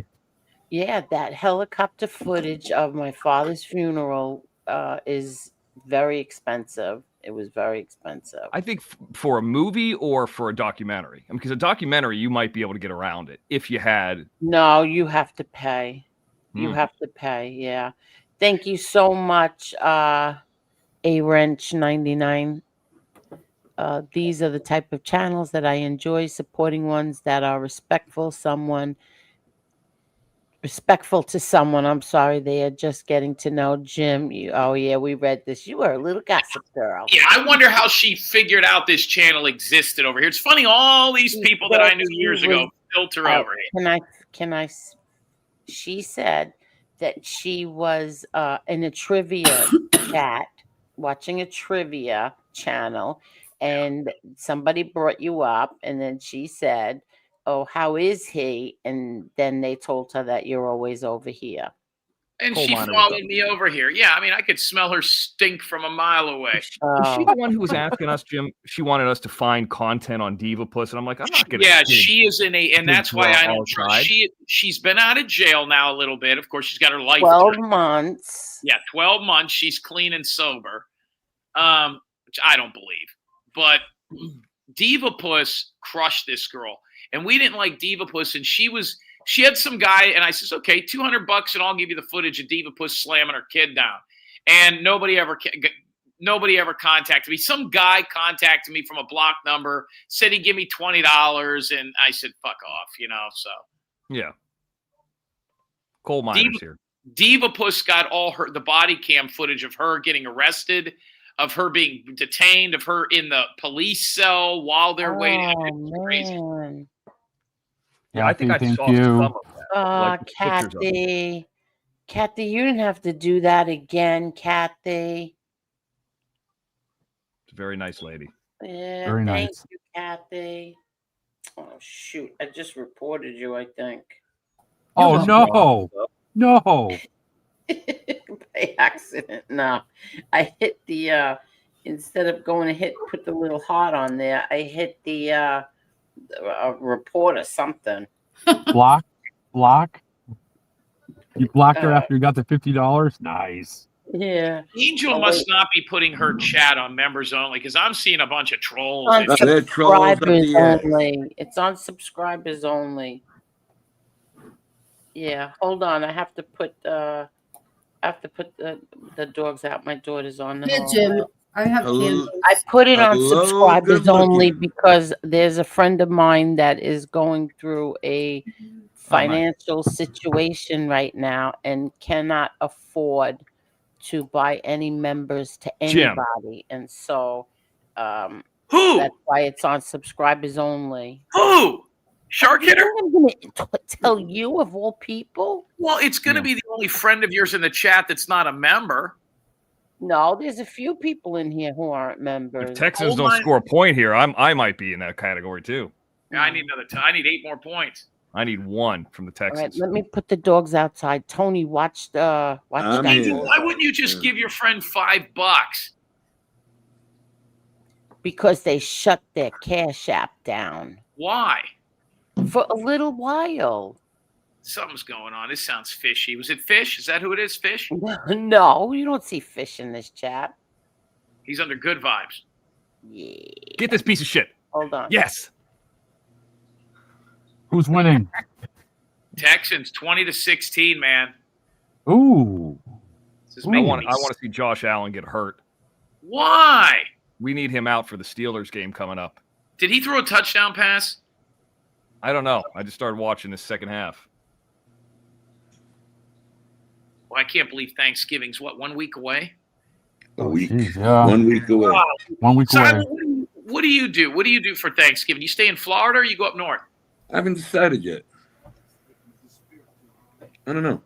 Yeah, that helicopter footage of my father's funeral is very expensive. It was very expensive. I think for a movie or for a documentary. I mean, because a documentary, you might be able to get around it if you had. No, you have to pay. You have to pay. Yeah. Thank you so much, A Wrench 99. These are the type of channels that I enjoy supporting, ones that are respectful to someone. I'm sorry, they are just getting to know Jim. Oh yeah, we read this. You were a little gossip girl. Yeah, I wonder how she figured out this channel existed over here. It's funny, all these people that I knew years ago filter over here. She said that she was in a trivia chat, watching a trivia channel, and somebody brought you up, and then she said, "Oh, how is he?" And then they told her that you're always over here. And she followed me over here. Yeah, I mean, I could smell her stink from a mile away. Is she the one who was asking us, Jim? She wanted us to find content on Diva Puss, and I'm like, I'm not going to. Yeah, she is and that's why I don't trust. She's been out of jail now a little bit. Of course, she's got her life. 12 months. Yeah, 12 months. She's clean and sober, which I don't believe. But Diva Puss crushed this girl, and we didn't like Diva Puss, and she had some guy, and I says, okay, $200 and I'll give you the footage of Diva Puss slamming her kid down. And nobody ever contacted me. Some guy contacted me from a block number, said he'd give me $20, and I said, fuck off, so. Yeah. Coal miners here. Diva Puss got the body cam footage of her getting arrested, of her being detained, of her in the police cell while they're waiting. It's crazy. Yeah, I think I saw some of that. Kathy. Kathy, you didn't have to do that again, Kathy. It's a very nice lady. Yeah, very thank nice. you, Kathy. Oh, shoot. I just reported you, I think. Oh, no. No. By accident. No. I hit the, instead of going to put the little heart on there, I hit the, report or something. Block. You blocked her after you got the $50. Nice. Yeah. Angel must not be putting her chat on members only, because I'm seeing a bunch of trolls. On subscribers only. It's on subscribers only. Yeah. Hold on. I have to put the dogs out. My daughter's on the hall. Jim, I have kids. I put it on subscribers only because there's a friend of mine that is going through a financial situation right now and cannot afford to buy any members to anybody. And so who? That's why it's on subscribers only. Who? Shark Hitter? I'm going to tell you of all people. Well, it's going to be the only friend of yours in the chat that's not a member. No, there's a few people in here who aren't members. If Texans don't score a point here, I might be in that category too. Yeah, I need I need 8 more points. I need 1 from the Texans. All right, let me put the dogs outside. Tony, watch that. Why wouldn't you just give your friend $5? Because they shut their Cash App down. Why? For a little while. Something's going on. This sounds fishy. Was it Fish? Is that who it is, Fish? No, you don't see Fish in this chat. He's under good vibes. Yeah. Get this piece of shit. Hold on. Yes. Who's winning? Texans 20-16, man. Ooh. I want to see Josh Allen get hurt. Why? We need him out for the Steelers game coming up. Did he throw a touchdown pass? I don't know. I just started watching the second half. Well, I can't believe Thanksgiving's 1 week away? A week. Geez, yeah. 1 week away. Wow. 1 week away. What do you do? What do you do for Thanksgiving? You stay in Florida or you go up north? I haven't decided yet. I don't know.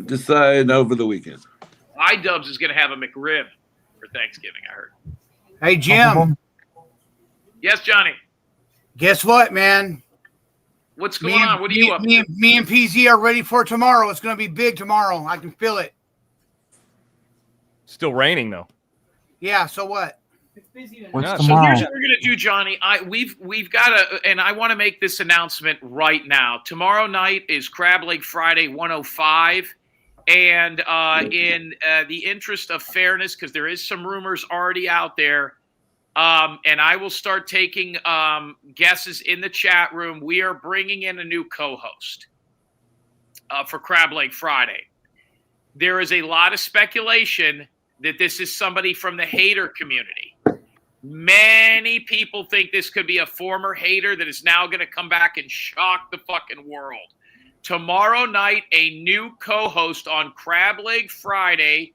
Decide over the weekend. iDubbbz is going to have a McRib for Thanksgiving, I heard. Hey, Jim. Yes, Johnny. Guess what, man? What's going on? What are you up to? Me and PZ are ready for tomorrow. It's going to be big tomorrow. I can feel it. Still raining, though. Yeah, so what? What's So tomorrow? here's what we're gonna do, Johnny. We've got to, and I want to make this announcement right now. Tomorrow night is Crab Lake Friday 105, and in the interest of fairness, because there is some rumors already out there, and I will start taking guesses in the chat room. We are bringing in a new co-host for Crab Lake Friday. There is a lot of speculation that this is somebody from the hater community. Many people think this could be a former hater that is now going to come back and shock the fucking world. Tomorrow night, a new co-host on Crab Leg Friday.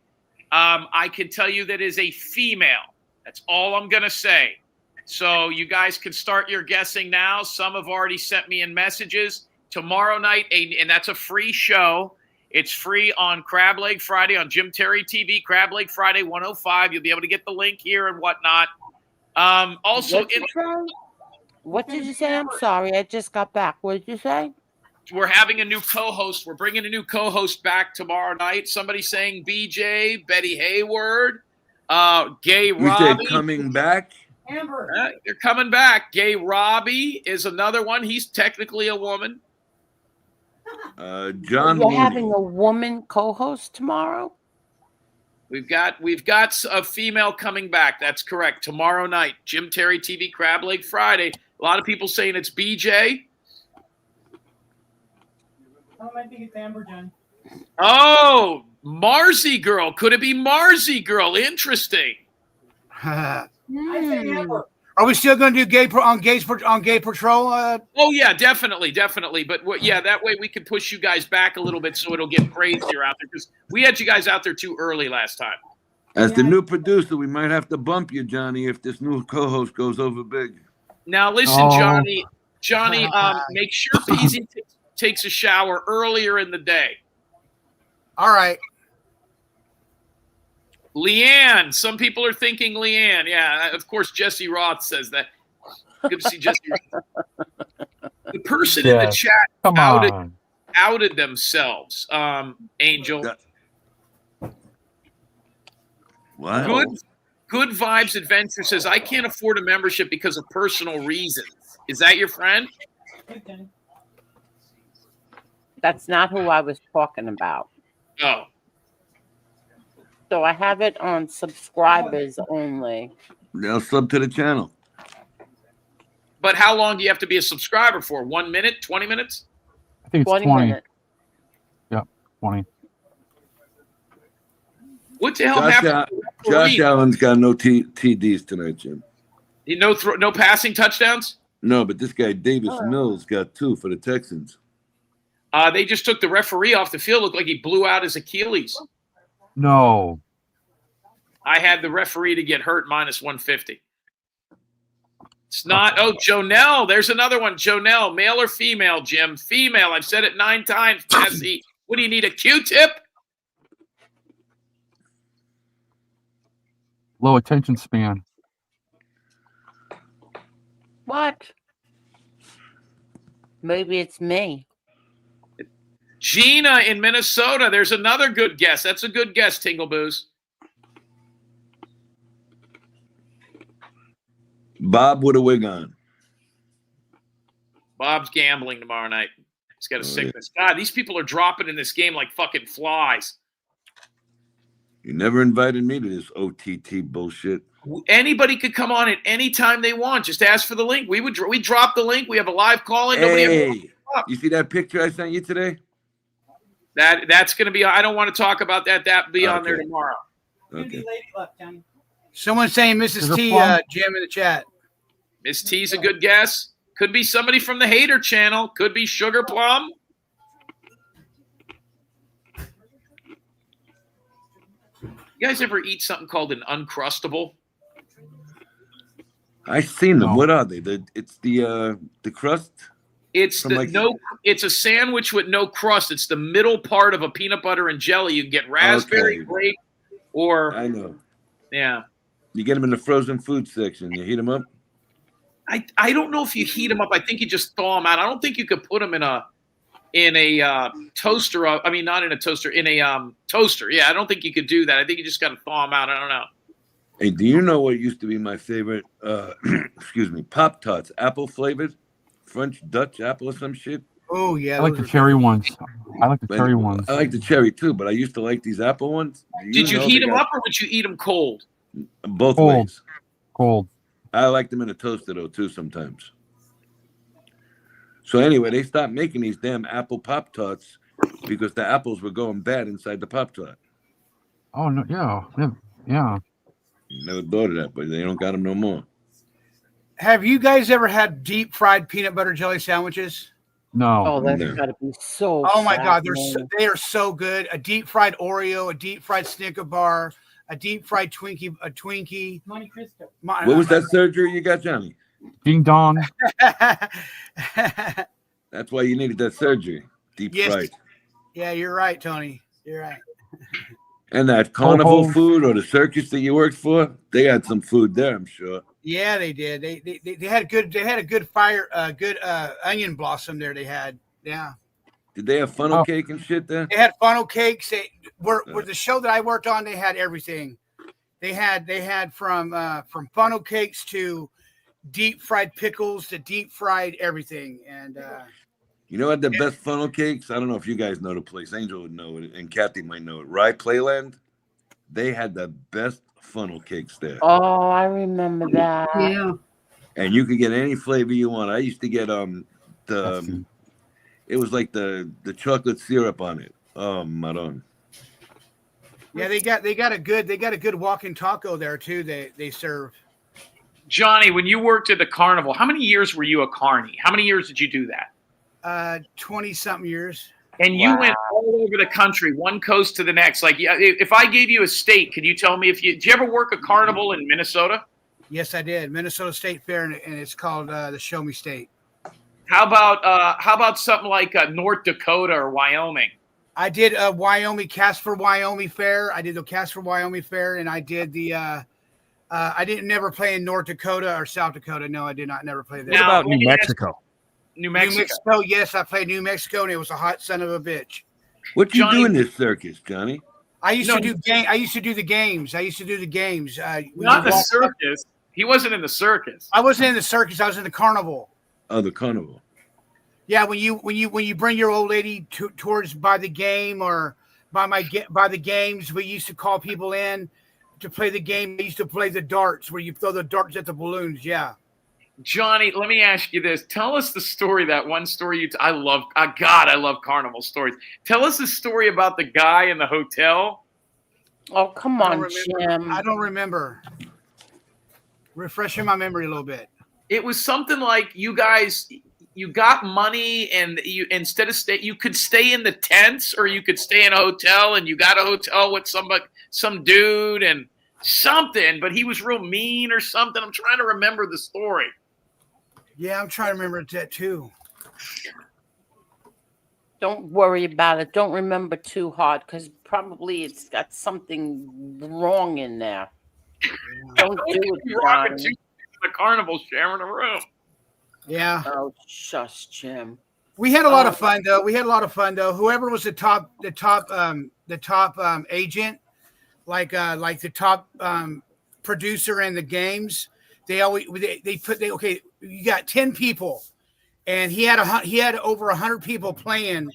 I can tell you that is a female. That's all I'm going to say. So you guys can start your guessing now. Some have already sent me in messages. Tomorrow night, and that's a free show. It's free on Crab Leg Friday on Jim Terry TV, Crab Leg Friday 105. You'll be able to get the link here and whatnot. Also, What did you say? I'm sorry. I just got back. What did you say? We're having a new co-host. We're bringing a new co-host back tomorrow night. Somebody saying BJ, Betty Hayward, Gay Robbie. coming back? Amber. They're coming back. Gay Robbie is another one. He's technically a woman. John You're Mooney. having a woman co-host tomorrow? We've got a female coming back. That's correct. Tomorrow night, Jim Terry TV, Crab Leg Friday. A lot of people saying it's BJ. Oh, I think it's Amber, John. Oh, Marzi Girl. Could it be Marzi Girl? Interesting. I say Amber. Are we still going to do gay patrol? Oh yeah, definitely. But yeah, that way we can push you guys back a little bit so it'll get crazier out there because we had you guys out there too early last time. As the new producer, we might have to bump you, Johnny, if this new co-host goes over big. Now listen, Johnny, make sure Peasy takes a shower earlier in the day. All right. Leanne. Some people are thinking Leanne. Yeah, of course, Jesse Roth says that. Good to see Jesse Roth. The person in the chat outed themselves, Angel. Wow. Good Vibes Adventure says, I can't afford a membership because of personal reasons. Is that your friend? That's not who I was talking about. Oh. So I have it on subscribers only. They'll sub to the channel. But how long do you have to be a subscriber for? 1 minute? 20 minutes? I think it's 20. minutes. Yep, 20. What the hell happened? Josh Allen's got no TDs tonight, Jim. No passing touchdowns? No, but this guy Davis Mills got 2 for the Texans. They just took the referee off the field. Looked like he blew out his Achilles. No. I had the referee to get hurt minus 150. It's not. Oh, Jonelle. There's another one. Jonelle, male or female, Jim? Female. I've said it 9 times, Jesse. What do you need, a Q-tip? Low attention span. What? Maybe it's me. Gina in Minnesota. There's another good guess. That's a good guess, Tingle Booze. Bob with a wig on. Bob's gambling tomorrow night. He's got a sickness. God, these people are dropping in this game like fucking flies. You never invited me to this OTT bullshit. Anybody could come on at any time they want. Just ask for the link. We drop the link. We have a live call in. Hey, you see that picture I sent you today? That's going to be. I don't want to talk about that. That'll be on there tomorrow. Okay. Someone's saying Mrs. T, Jim in the chat. Miss T's a good guess. Could be somebody from the Hater channel. Could be Sugar Plum. You guys ever eat something called an Uncrustable? I've seen them. What are they? It's the crust. It's It's a sandwich with no crust. It's the middle part of a peanut butter and jelly. You can get raspberry, grape, or I know. Yeah. You get them in the frozen food section. You heat them up. I don't know if you heat them up. I think you just thaw them out. I don't think you could put them in a toaster. I mean, not in a toaster. In a toaster. Yeah, I don't think you could do that. I think you just got to thaw them out. I don't know. Hey, do you know what used to be my favorite? Excuse me, Pop Tarts, apple flavored, French Dutch apple or some shit. Oh yeah, I like the cherry ones. I like the Man, cherry ones. I like the cherry too, but I used to like these apple ones. Did you know heat they them got up or would you eat them cold? both Cold. ways? Cold. I like them in a toaster though too sometimes. So anyway, they stopped making these damn apple Pop Tarts because the apples were going bad inside the Pop Tart. Oh no, yeah. Never thought of that, but they don't got them no more. Have you guys ever had deep fried peanut butter jelly sandwiches? No. Oh, that's No. got to be so. Oh my God, fattening. they are so good. A deep fried Oreo, a deep fried Snicker bar, a deep fried Twinkie. Monte Cristo. What was that surgery you got, Johnny? Ding dong. That's why you needed that surgery. Deep Yes. fried. Yeah, you're right, Tony. You're right. And that carnival Ho-ho. food or the circus that you worked for, they had some food there, I'm sure. Yeah, they did. They had a good fire, good onion blossom there. They had, yeah. Did they have funnel cake and shit there? They had funnel cakes. They were the show that I worked on. They had everything. They had from funnel cakes to deep fried pickles to deep fried everything. And You know what the best funnel cakes? I don't know if you guys know the place. Angel would know it, and Kathy might know it. Rye Playland. They had the best funnel cakes there. Oh, I remember that. Yeah. And you could get any flavor you want. I used to get it was like the chocolate syrup on it. Maron. yeah, they got a good walk-in taco there too. They serve. Johnny, when you worked at the carnival, how many years were you a carny? How many years did you do that? 20-something years. And you went all over the country, one coast to the next. Like, if I gave you a state, could you tell me did you ever work a carnival in Minnesota? Yes, I did. Minnesota State Fair, and it's called the Show Me State. How about something like North Dakota or Wyoming? I did Wyoming, Casper, Wyoming Fair. I did the Casper, Wyoming Fair, and I did the. I didn't never play in North Dakota or South Dakota. No, I did not never play there. What about New Mexico? New Mexico. Yes, I played New Mexico, and it was a hot son of a bitch. What you do in this circus, Johnny? I used to do the games. I used to do the games. Not the circus. He wasn't in the circus. I wasn't in the circus. I was in the carnival. Oh, the carnival. Yeah, when you bring your old lady towards by the game or by the games, we used to call people in to play the game. We used to play the darts where you throw the darts at the balloons. Yeah. Johnny, let me ask you this. Tell us the story, that one story I love carnival stories. Tell us the story about the guy in the hotel. Oh, come on, Jim. I don't remember. Refreshing my memory a little bit. It was something like you got money and you instead of you could stay in the tents or you could stay in a hotel and you got a hotel with some dude and something, but he was real mean or something. I'm trying to remember the story. Yeah, I'm trying to remember that too. Don't worry about it. Don't remember too hard because probably it's got something wrong in there. Don't do it, Johnny. The carnival sharing a room. Yeah. Oh, shush, Jim. We had a lot of fun though. Whoever was the top agent, like the top producer in the games, okay, you got 10 people, and he had over 100 people playing.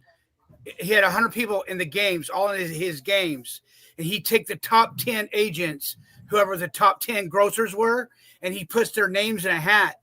He had 100 people in the games, all in his games, and he take the top 10 agents, whoever the top 10 grossers were, and he puts their names in a hat.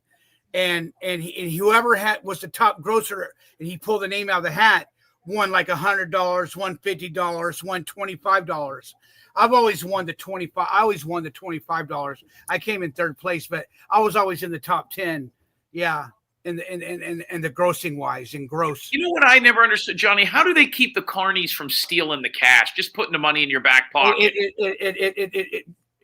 And whoever was the top grosser, and he pulled the name out of the hat, won like $100, won $50, won $25. I've always won the 25. I always won the $25. I came in third place, but I was always in the top 10. Yeah, in the grossing wise and gross. You know what I never understood, Johnny? How do they keep the carnies from stealing the cash, just putting the money in your back pocket?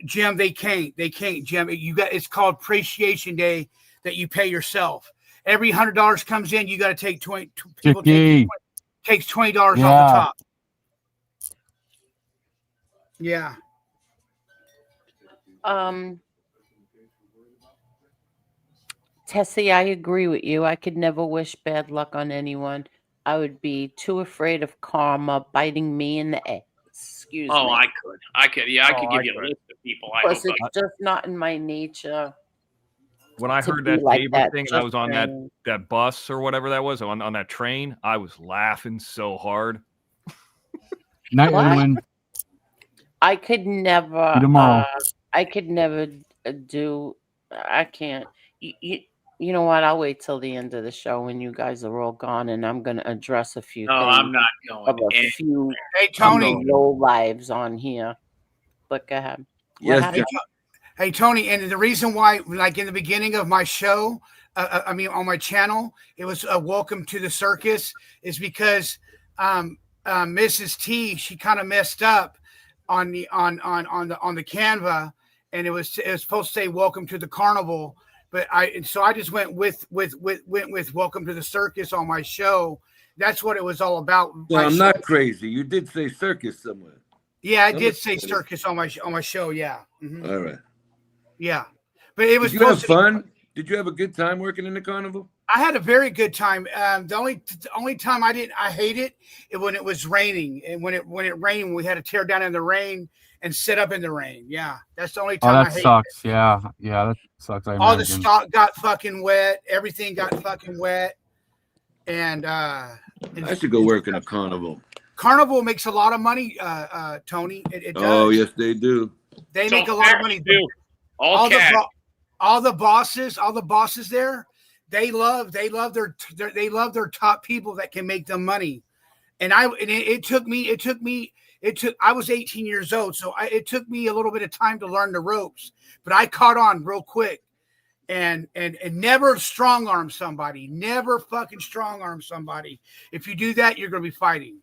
Jim, they can't, Jim. It's called appreciation day that you pay yourself. Every $100 comes in, you got to take 20. People takes $20 off the top. Yeah. Tessie, I agree with you. I could never wish bad luck on anyone. I would be too afraid of karma biting me in the ass. Excuse Oh, me. I could. Yeah, I Oh, could give I you a could. list of people. I hope. Because it's just not in my nature When I to heard be that like neighbor that. thing and I Just was on saying. that bus or whatever that was on that train, I was laughing so hard. Night, What? Edwin. I could never. See you tomorrow. I could never do. I can't. You know what? I'll wait till the end of the show when you guys are all gone, and I'm going to address a few No, things I'm not going. of a few Hey, of Tony. the low lives on here. But go ahead. What Yes, happened? Hey, Tony, and the reason why, like in the beginning of my show, I mean on my channel, it was "Welcome to the Circus," is because Mrs. T, she kind of messed up on the Canva, and it was supposed to say "Welcome to the Carnival," but I just went with "Welcome to the Circus" on my show. That's what it was all about. Well, I'm not crazy. You did say circus somewhere. Yeah, I did say circus on my show. Yeah. Mhm. All right. Yeah, but it was. Did you have fun? Did you have a good time working in the carnival? I had a very good time. The only time I hate it when it was raining, and when it rained, we had to tear down in the rain and sit up in the rain. Yeah, that's the only Oh, time I that hate sucks. Yeah, that sucks. I it. All the imagine. stock got fucking wet. Everything got fucking wet, and I should go work in a carnival. Carnival makes a lot of money, Tony. It does. Oh, yes, they do. They So make a lot of money. All cash. All the bosses there, they love their top people that can make them money. And I was 18 years old, so it took me a little bit of time to learn the ropes, but I caught on real quick. And never strong arm somebody. Never fucking strong arm somebody. If you do that, you're going to be fighting.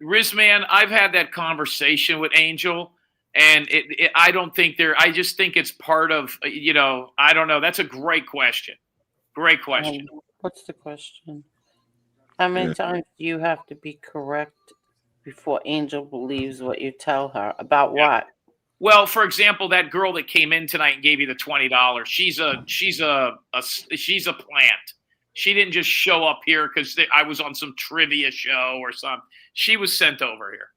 Rizman, I've had that conversation with Angel, and I don't think I just think it's part of, I don't know. That's a great question. Great question. What's the question? How many times do you have to be correct before Angel believes what you tell her? About what? Well, for example, that girl that came in tonight and gave you the $20, she's a plant. She didn't just show up here because I was on some trivia show or something. She was sent over here.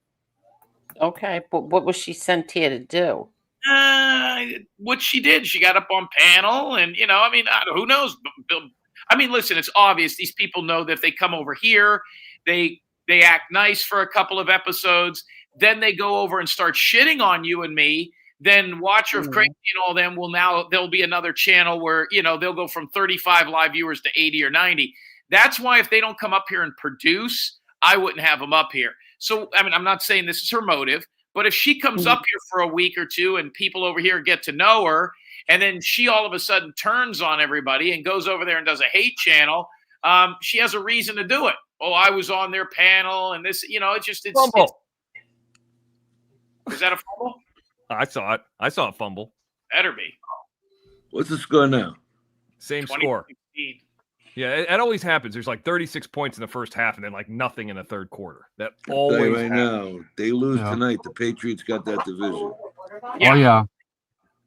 Okay, but what was she sent here to do? What she did, she got up on panel, and who knows? I mean, listen, it's obvious. These people know that if they come over here, they act nice for a couple of episodes, then they go over and start shitting on you and me. Then Watcher of Crazy and all them there'll be another channel where, they'll go from 35 live viewers to 80 or 90. That's why if they don't come up here and produce, I wouldn't have them up here. So, I mean, I'm not saying this is her motive, but if she comes up here for a week or two and people over here get to know her, and then she all of a sudden turns on everybody and goes over there and does a hate channel, she has a reason to do it. Oh, I was on their panel and this, it's is that a fumble? I saw it. I saw a fumble. Better be. What's the score now? Same score. Yeah, it always happens. There's like 36 points in the first half and then like nothing in the third quarter. That always right happens. now, they lose tonight. The Patriots got that division. Yeah. Oh, yeah.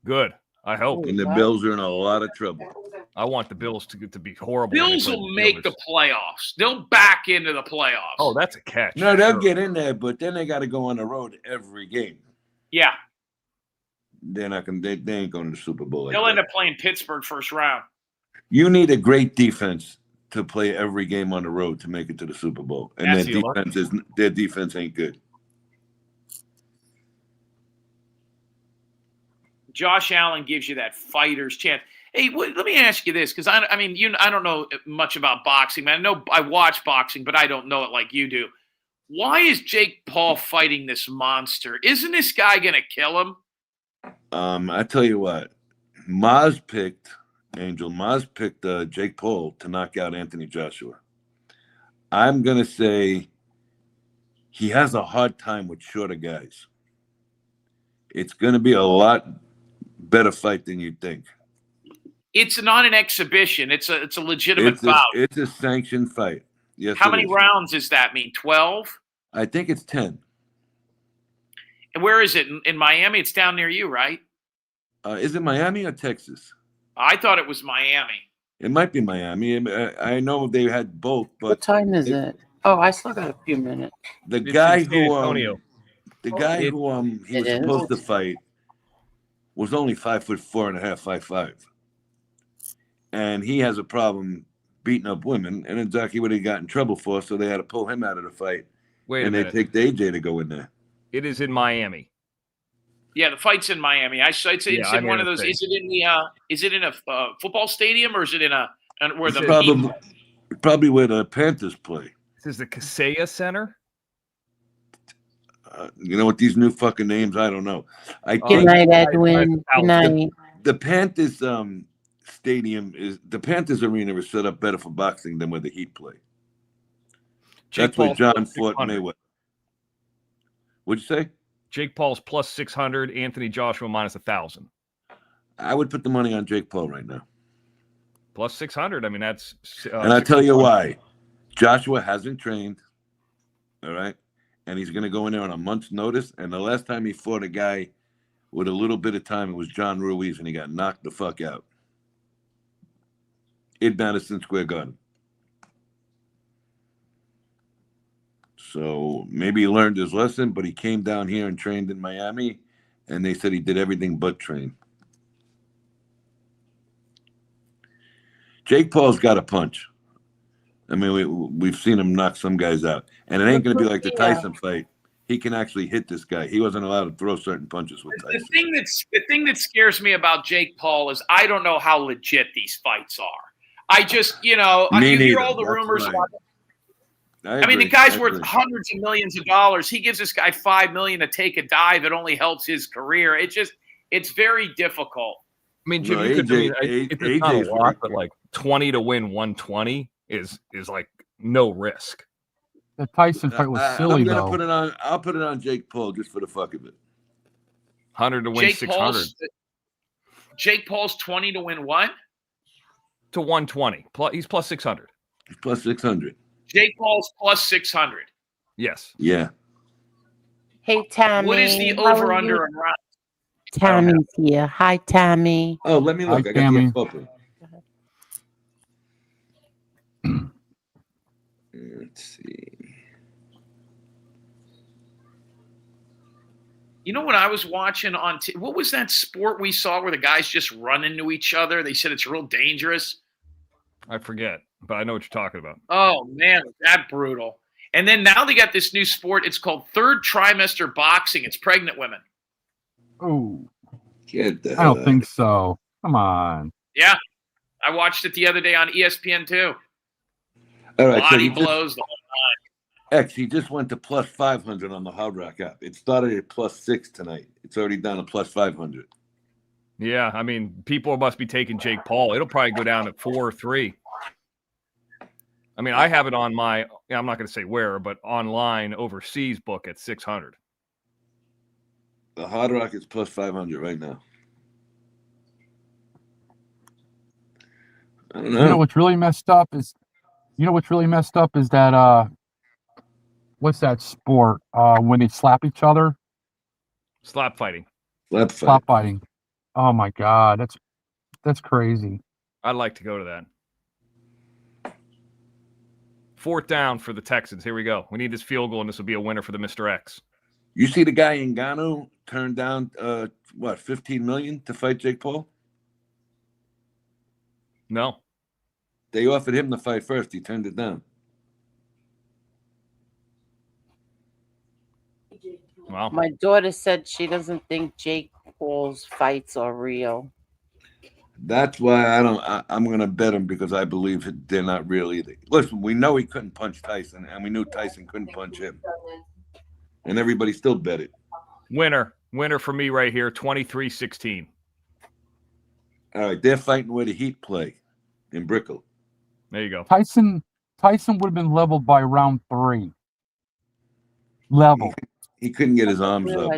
Good. I hope. And the Bills are in a lot of trouble. I want the Bills to be horrible. Bills will make the playoffs. They'll back into the playoffs. Oh, that's a catch. No, they'll get in there, but then they got to go on the road every game. Yeah. They're not going. They ain't going to the Super Bowl. They'll end up playing Pittsburgh first round. You need a great defense to play every game on the road to make it to the Super Bowl, and their defense ain't good. Josh Allen gives you that fighter's chance. Hey, let me ask you this, because I don't know much about boxing, man. I know I watch boxing, but I don't know it like you do. Why is Jake Paul fighting this monster? Isn't this guy going to kill him? I tell you what, Maz picked Jake Paul to knock out Anthony Joshua. I'm going to say he has a hard time with shorter guys. It's going to be a lot better fight than you think. It's not an exhibition. It's a legitimate bout. It's a sanctioned fight. Yes. How many rounds does that mean? 12? I think it's 10. And where is it? In Miami? It's down near you, right? Is it Miami or Texas? I thought it was Miami. It might be Miami. I know they had both. But what time is it? Oh, I still got a few minutes. The It's guy in San who Antonio. he was It is? supposed to fight was only 5'4.5", 5'5", and he has a problem beating up women, and exactly what he got in trouble for. So they had to pull him out of the fight. Wait a and they minute. picked AJ to go in there. It is in Miami. Yeah, the fight's in Miami. It's in one of those. Is it in a football stadium, or is it in where the probably where the Panthers play? This is the Kaseya Center. You know what these new fucking names? I don't know. Good night, Edwin. Good night. The Panthers the Panthers arena is set up better for boxing than where the Heat play. That's where John fought Mayweather. What'd you say? Jake Paul's plus 600. Anthony Joshua minus 1,000. I would put the money on Jake Paul right now. Plus 600. I mean, that's. And I'll tell you why. Joshua hasn't trained. All right. And he's going to go in there on a month's notice. And the last time he fought a guy with a little bit of time, it was John Ruiz, and he got knocked the fuck out in Madison Square Garden. So maybe he learned his lesson, but he came down here and trained in Miami, and they said he did everything but train. Jake Paul's got a punch. I mean, we've seen him knock some guys out, and it ain't going to be like the Tyson fight. He can actually hit this guy. He wasn't allowed to throw certain punches with Tyson. The thing that scares me about Jake Paul is I don't know how legit these fights are. I just, you hear all the rumors about it. I mean, the guy's worth hundreds of millions of dollars. He gives this guy $5 million to take a dive. It only helps his career. It's very difficult. I mean, Jim, it's not a lot, but like 20 to win 120 is like no risk. The Tyson fight was silly, though. I'll put it on Jake Paul just for the fuck of it. 100 to win 600. Jake Paul's 20 to win what? To 120. He's plus 600. He's plus 600. Jake Paul's plus 600. Yes. Yeah. Hey, Tommy. What is the over-under in rounds? Tommy's here. Hi, Tommy. Oh, let me look. Hi, I got Tammy. the open. Let's see. You know what I was watching on what was that sport we saw where the guys just run into each other? They said it's real dangerous. I forget, but I know what you're talking about. Oh, man, that brutal. And then now they got this new sport. It's called third trimester boxing. It's pregnant women. Oh, I don't think so. Come on. Yeah, I watched it the other day on ESPN too. All right, Body blows the whole time. He just went to plus 500 on the Hard Rock app. It started at plus 6 tonight. It's already down to plus 500. Yeah, I mean, people must be taking Jake Paul. It'll probably go down to 4 or 3. I mean, I have it on I'm not going to say where, but online overseas book at 600. The Hard Rock is plus 500 right now. I don't know. You know what's really messed up is that what's that sport when they slap each other? Slap fighting. Slap fighting. Oh my God, that's crazy. I'd like to go to that. 4th down for the Texans. Here we go. We need this field goal, and this will be a winner for the Mr. X. You see the guy in Ngannou turned down $15 million to fight Jake Paul? No. They offered him the fight first. He turned it down. Wow. My daughter said she doesn't think Jake Paul's fights are real. That's why I'm going to bet him, because I believe they're not real either. Listen, we know he couldn't punch Tyson, and we knew Tyson couldn't punch him. And everybody still bet it. Winner for me right here, 23-16. All right, they're fighting where the Heat play in Brickell. There you go. Tyson would have been leveled by round 3. Level. He couldn't get his arms up.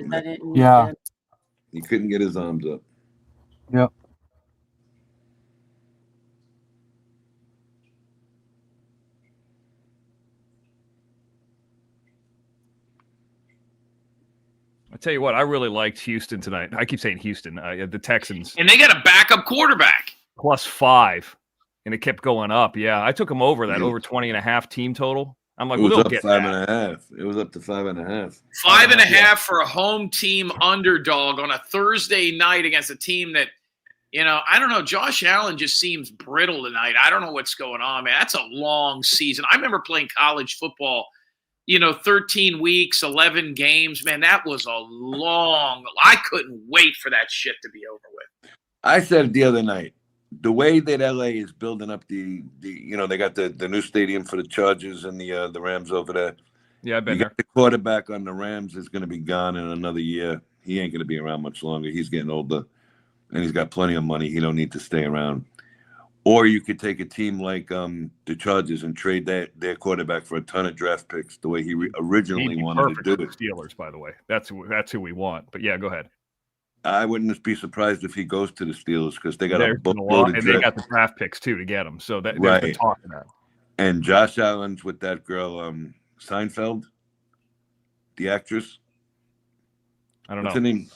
Yeah. He couldn't get his arms up. Yep. I tell you what, I really liked Houston tonight. I keep saying Houston, the Texans. And they got a backup quarterback. +5, and it kept going up. Yeah, I took them over that over 20.5 team total. I'm like, It well, was they'll up get 5.5. It was up to 5.5. 5.5 for a home team underdog on a Thursday night against a team that, I don't know. Josh Allen just seems brittle tonight. I don't know what's going on, man. That's a long season. I remember playing college football, 13 weeks, 11 games. Man, that was I couldn't wait for that shit to be over with. I said the other night, the way that LA is building up they got the new stadium for the Chargers and the Rams over there. Yeah, I've been there. The quarterback on the Rams is going to be gone in another year. He ain't going to be around much longer. He's getting older, and he's got plenty of money. He don't need to stay around. Or you could take a team like the Chargers and trade their quarterback for a ton of draft picks, the way he originally wanted to do it. Steelers, by the way, that's who we want. But yeah, go ahead. I wouldn't be surprised if he goes to the Steelers because they got and they got the draft picks too to get him. So there's been talk of that. And Josh Allen's with that girl Seinfeld, the actress. I don't What's know. her name?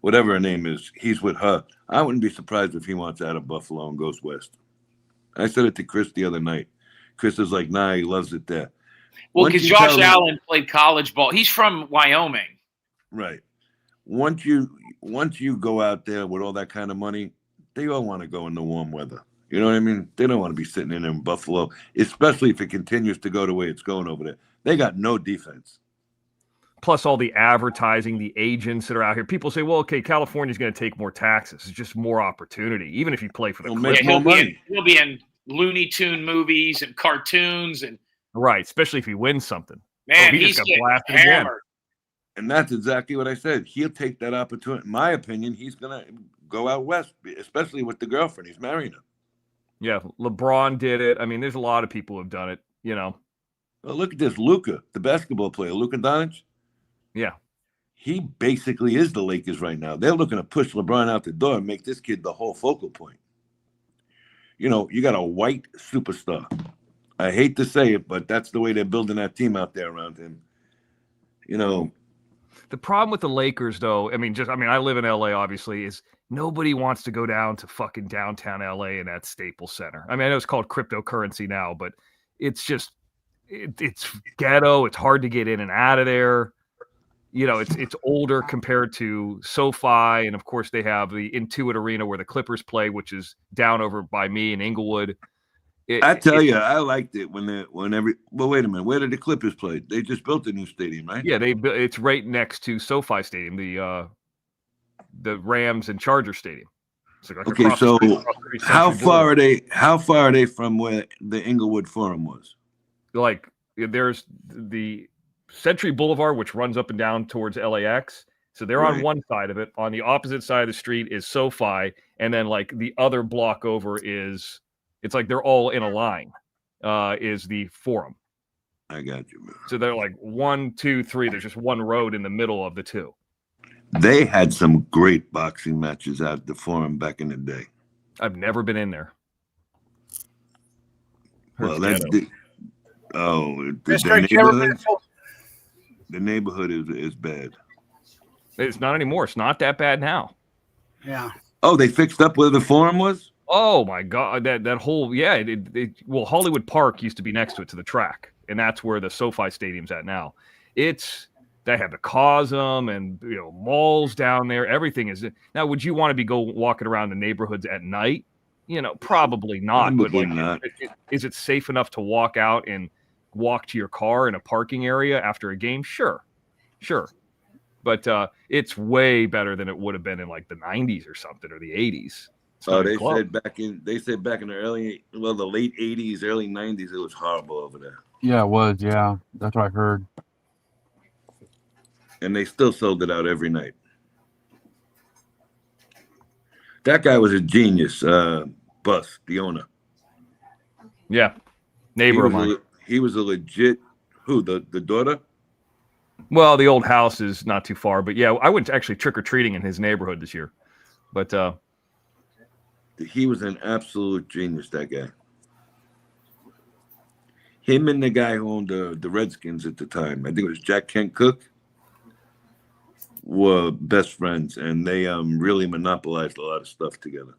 Whatever her name is, he's with her. I wouldn't be surprised if he wants out of Buffalo and goes west. I said it to Chris the other night. Chris is like, nah, he loves it there. Well, because Josh Allen played college ball. He's from Wyoming. Right. Once you go out there with all that kind of money, they all want to go in the warm weather. You know what I mean? They don't want to be sitting in Buffalo, especially if it continues to go the way it's going over there. They got no defense. Plus all the advertising, the agents that are out here. People say, well, okay, California's going to take more taxes. It's just more opportunity, even if you play for the Clippers. He'll be in Looney Tune movies and cartoons. Right, especially if he wins something. Man, he he's just got getting blasted hammered. again. And that's exactly what I said. He'll take that opportunity. In my opinion, he's going to go out west, especially with the girlfriend. He's marrying her. Yeah, LeBron did it. I mean, there's a lot of people who have done it, Well, look at this. Luka, the basketball player, Luka Doncic. Yeah. He basically is the Lakers right now. They're looking to push LeBron out the door and make this kid the whole focal point. You got a white superstar. I hate to say it, but that's the way they're building that team out there around him. The problem with the Lakers, though, I live in LA, obviously, is nobody wants to go down to fucking downtown LA in that Staples Center. I know it's called cryptocurrency now, but it's just, it's ghetto. It's hard to get in and out of there. It's older compared to SoFi. And of course, they have the Intuit Arena where the Clippers play, which is down over by me in Inglewood. I tell you, I liked it well, wait a minute. Where did the Clippers play? They just built a new stadium, right? Yeah, it's right next to SoFi Stadium, the Rams and Charger Stadium. Okay, so how far are they? How far are they from where the Inglewood Forum was? Like, there's the Century Boulevard, which runs up and down towards LAX. So they're on one side of it. On the opposite side of the street is SoFi, and then like the other block over is. It's like they're all in a line, is the Forum. I got you, man. So they're like 1, 2, 3. There's just one road in the middle of the two. They had some great boxing matches at the Forum back in the day. I've never been in there. Well, that's the neighborhood is bad. It's not anymore. It's not that bad now. Yeah. Oh, they fixed up where the Forum was? Oh my God, that whole Hollywood Park used to be next to it, to the track, and that's where the SoFi Stadium's at now. They have the Cosm and malls down there. Everything is now. Would you want to be walking around the neighborhoods at night? Probably not. Probably but not. Is it safe enough to walk out and walk to your car in a parking area after a game? Sure. But it's way better than it would have been in like the 90s or something, or the 80s. They said back in the late 80s, early 90s, it was horrible over there. Yeah, it was. Yeah, that's what I heard. And they still sold it out every night. That guy was a genius, Bus, the owner. Yeah, neighbor of mine. He was a legit, the daughter? Well, the old house is not too far, but yeah, I went actually trick-or-treating in his neighborhood this year. But he was an absolute genius, that guy. Him and the guy who owned the Redskins at the time, I think it was Jack Kent Cooke, were best friends, and they really monopolized a lot of stuff together.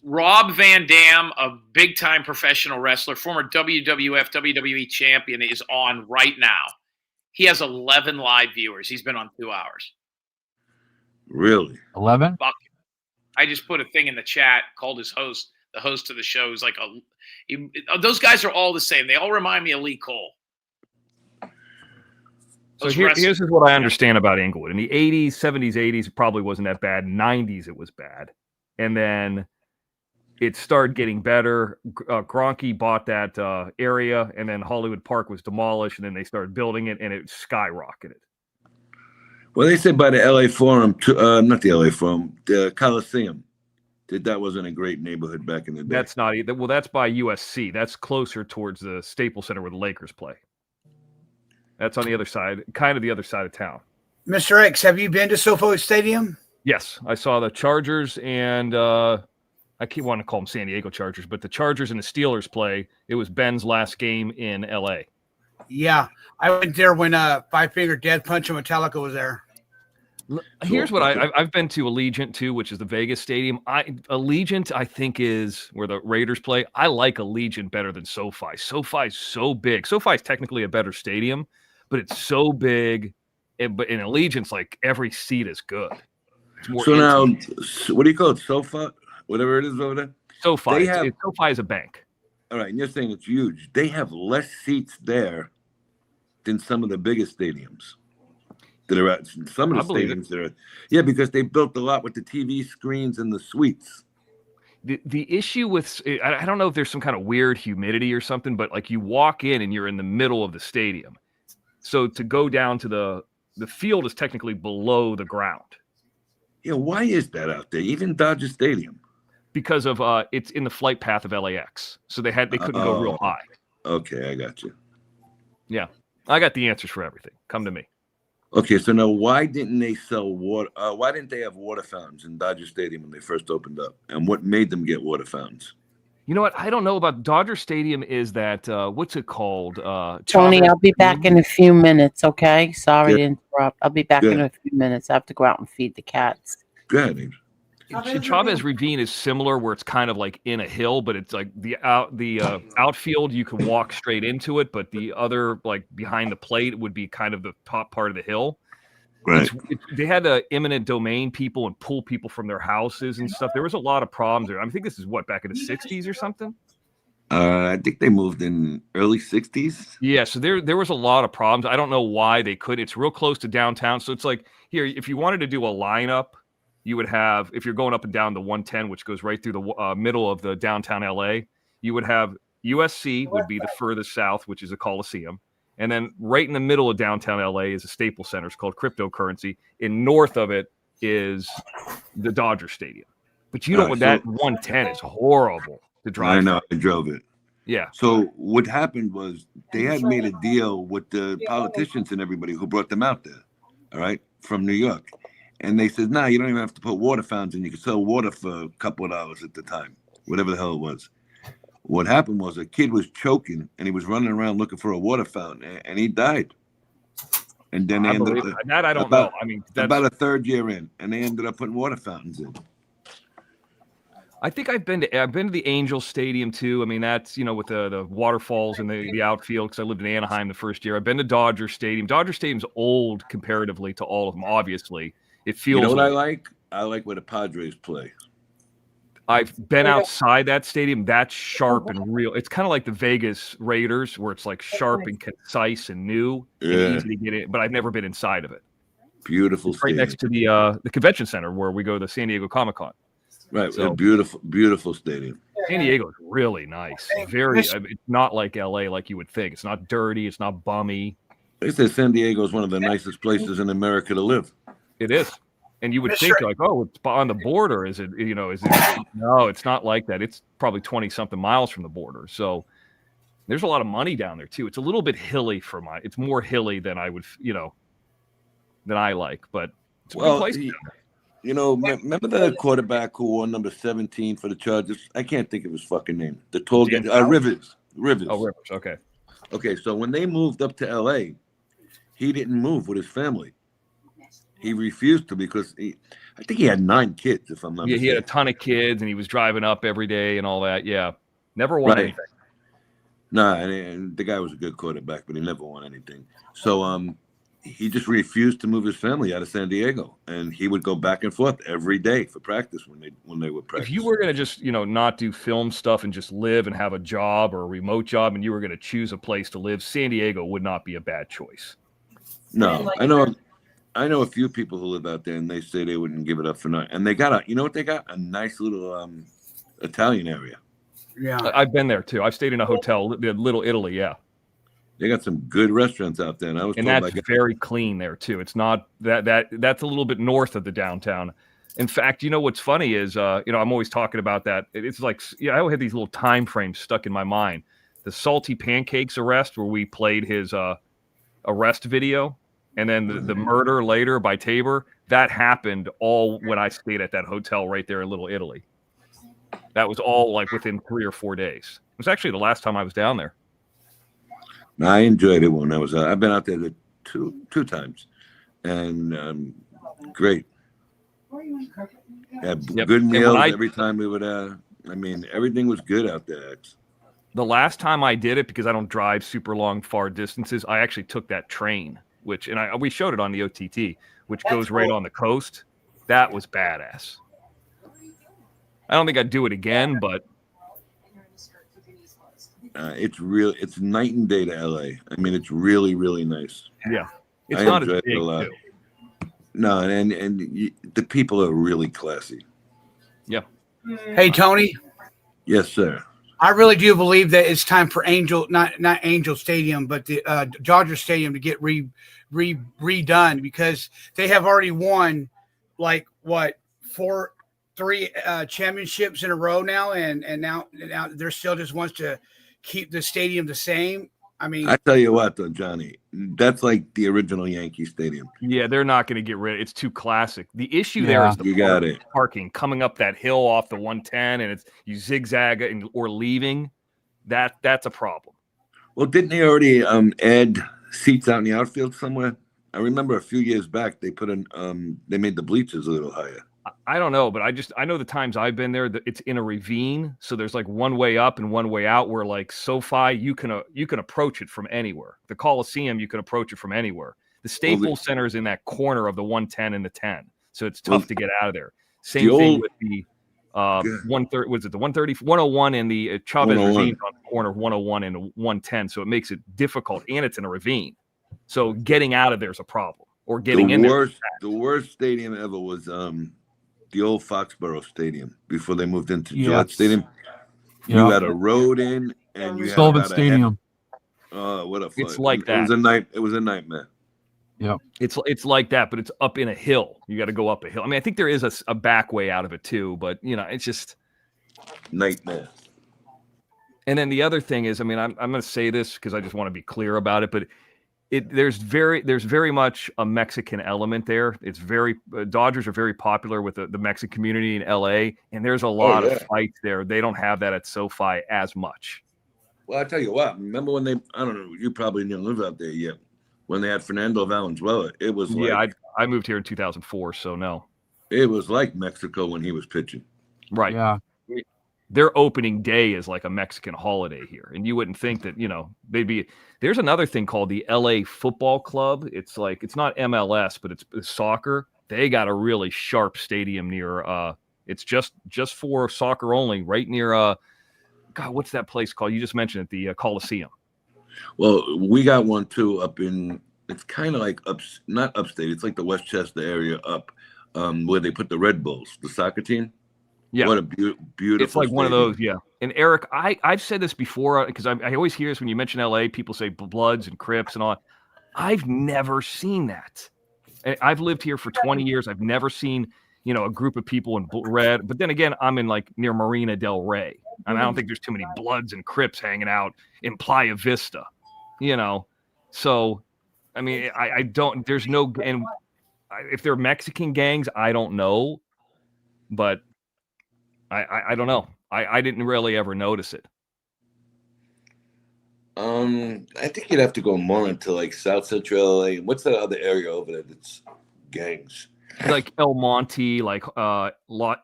Rob Van Dam, a big-time professional wrestler, former WWF, WWE champion, is on right now. He has 11 live viewers. He's been on 2 hours. Really? 11? Fuck. I just put a thing in the chat, called his host, the host of the show. Is like those guys are all the same. They all remind me of Lee Cole. So here's what I understand about Inglewood. In the 80s, 70s, 80s, it probably wasn't that bad. 90s, it was bad. And then it started getting better. Gronky bought that area, and then Hollywood Park was demolished, and then they started building it, and it skyrocketed. Well, they said by the LA Forum, not the LA Forum, the Coliseum, that wasn't a great neighborhood back in the day. That's not either. Well, that's by USC. That's closer towards the Staples Center where the Lakers play. That's on the other side, kind of the other side of town. Mr. X, have you been to SoFi Stadium? Yes, I saw the Chargers and I keep wanting to call them San Diego Chargers, but the Chargers and the Steelers play. It was Ben's last game in LA. Yeah, I went there when Five Finger Death Punch and Metallica was there. Here's what I've been to Allegiant too, which is the Vegas Stadium. Allegiant, I think, is where the Raiders play. I like Allegiant better than SoFi. SoFi is so big. SoFi is technically a better stadium, but it's so big. But in Allegiant's, like every seat is good. It's more so now, what do you call it? SoFi, whatever it is over there. SoFi. SoFi is a bank. All right, and you're saying it's huge. They have less seats there than some of the biggest stadiums that are at some of the stadiums that are. Yeah, because they built a lot with the TV screens and the suites. The issue with, I don't know if there's some kind of weird humidity or something, but like you walk in and you're in the middle of the stadium. So to go down to the field is technically below the ground. Yeah, why is that out there? Even Dodger Stadium. Because of it's in the flight path of LAX. So they couldn't go real high. Okay, I got you. Yeah. I got the answers for everything. Come to me. Okay, so now why didn't they sell water? Why didn't they have water fountains in Dodger Stadium when they first opened up? And what made them get water fountains? You know what? I don't know about Dodger Stadium. Is that what's it called? Tony, I'll be back in a few minutes. Okay, sorry to interrupt. I'll be back in a few minutes. I have to go out and feed the cats. Go ahead, Angel. Chavez Ravine is similar, where it's kind of like in a hill, but it's like the outfield you can walk straight into it, but the other like behind the plate would be kind of the top part of the hill. Right. They had eminent domain people and pull people from their houses and stuff. There was a lot of problems there. I think this is back in the 60s or something. I think they moved in early 60s. Yeah, so there was a lot of problems. I don't know why they couldn't. It's real close to downtown, so it's like here if you wanted to do a lineup. You would have, if you're going up and down the 110, which goes right through the middle of the downtown LA, you would have USC would be the furthest south, which is a Coliseum. And then right in the middle of downtown LA is a Staples Center. It's called Cryptocurrency. And north of it is the Dodger Stadium. But you don't, that 110 is horrible to drive. I know, I drove it. Yeah. So what happened was they had made a deal with the politicians and everybody who brought them out there, all right, from New York. And they said, nah, you don't even have to put water fountains in. You can sell water for a couple of dollars at the time, whatever the hell it was. What happened was a kid was choking, and he was running around looking for a water fountain, and he died. And then they ended up that I don't know. I mean, that's about a third year in, and they ended up putting water fountains in. I think I've been to the Angels Stadium too. I mean, that's with the waterfalls and the outfield because I lived in Anaheim the first year. I've been to Dodger Stadium. Dodger Stadium's old comparatively to all of them, obviously. It feels. You know what I like? I like where the Padres play. I've been outside that stadium. That's sharp and real. It's kind of like the Vegas Raiders, where it's like sharp and concise and new and easy to get in. But I've never been inside of it. Beautiful. It's right next to the convention center where we go to the San Diego Comic-Con. Right, so, beautiful stadium. San Diego is really nice. It's not like LA like you would think. It's not dirty. It's not bummy. They say San Diego is one of the nicest places in America to live. It is. And you would think like, oh, it's on the border. Is it, no, it's not like that. It's probably 20 something miles from the border. So there's a lot of money down there too. It's a little bit hilly it's more hilly than I would, than I like, but it's a good place. Remember the quarterback who wore number 17 for the Chargers? I can't think of his fucking name. The tall guy, Rivers. Oh, Rivers. Okay. Okay. So when they moved up to LA, he didn't move with his family. he refused to because I think he had 9 kids, if I'm not Yeah, mistaken. he had a ton of kids, and he was driving up every day and all that. Yeah, never won anything. No, and the guy was a good quarterback, but he never won anything. So he just refused to move his family out of San Diego, and he would go back and forth every day for practice when they would practice. If you were going to just not do film stuff and just live and have a job or a remote job, and you were going to choose a place to live, San Diego would not be a bad choice. No, I know a few people who live out there, and they say they wouldn't give it up for nothing. And they got you know what they got? A nice little Italian area. Yeah, I've been there too. I've stayed in a hotel, Little Italy. Yeah, they got some good restaurants out there, and that's very clean there too. It's not that's a little bit north of the downtown. In fact, what's funny is I'm always talking about that. It's like I always have these little time frames stuck in my mind. The Salty Pancakes arrest, where we played his arrest video. And then the murder later by Tabor, that happened all when I stayed at that hotel right there in Little Italy. That was all like within 3 or 4 days. It was actually the last time I was down there. I enjoyed it when I was I've been out there two times, and great. Had good meals every time we would. Everything was good out there. The last time I did it, because I don't drive super long, far distances, I actually took that train. We showed it on the OTT, which goes right on the coast. That was badass. I don't think I'd do it again, but it's night and day to LA. It's really, really nice. Yeah, it's not as big a lot. Too. No, and the people are really classy. Yeah. Hey, Tony. Yes, sir. I really do believe that it's time for not Angel Stadium, but the Dodger Stadium to get redone, because they have already won like three championships in a row now, and now they're still just wants to keep the stadium the same. I tell you what, though, Johnny, that's like the original Yankee Stadium. Yeah, they're not going to get rid of it. It's too classic. The issue there is the parking coming up that hill off the 110, and you zigzag or leaving. That's a problem. Well, didn't they already add seats out in the outfield somewhere? I remember a few years back they put they made the bleachers a little higher. I don't know, but I know the times I've been there that it's in a ravine, so there's like one way up and one way out. Where like SoFi, you can approach it from anywhere. The Coliseum, you can approach it from anywhere. The Staples Center is in that corner of the 110 and the 10, so it's tough to get out of there. Same thing with the 130. Was it the 130, 101 in the Chavez Ravine on the corner of 101 and 110? So it makes it difficult, and it's in a ravine, so getting out of there is a problem. Or getting in there. The worst stadium ever was the old Foxborough Stadium before they moved into Gillette Stadium. You had a road in, and you Sullivan had Stadium. What a fun. It's like that. It was a nightmare. Yeah, it's like that, but it's up in a hill. You got to go up a hill. I think there is a back way out of it too, but it's just nightmare. And then the other thing is, I'm going to say this because I just want to be clear about it, but there's very much a Mexican element there. It's Dodgers are very popular with the Mexican community in LA, and there's a lot of fights there. They don't have that at SoFi as much. Well, I tell you what, remember when I don't know, you probably didn't live out there yet, when they had Fernando Valenzuela, it was like... I moved here in 2004, so no. It was like Mexico when he was pitching. Right. Yeah. Their opening day is like a Mexican holiday here. And you wouldn't think that, they'd be... There's another thing called the LA Football Club. It's not MLS, but it's soccer. They got a really sharp stadium near, it's just for soccer only, right near, God, what's that place called? You just mentioned it, the Coliseum. Well, we got one too up in, it's kind of like not upstate, it's like the Westchester area up, where they put the Red Bulls, the soccer team. Yeah. What a beautiful It's like stadium. one of those, yeah. And Eric, I've said this before, because I always hear this when you mention LA, people say Bloods and Crips and all. I've never seen that. I've lived here for 20 years. I've never seen, a group of people in red. But then again, I'm in like near Marina del Rey. And I don't think there's too many Bloods and Crips hanging out in Playa Vista, So, I don't, there's no, and if they're Mexican gangs, I don't know. But I don't know. I didn't really ever notice it. I think you'd have to go more into like South Central LA. What's that other area over there that's gangs. Like El Monte, like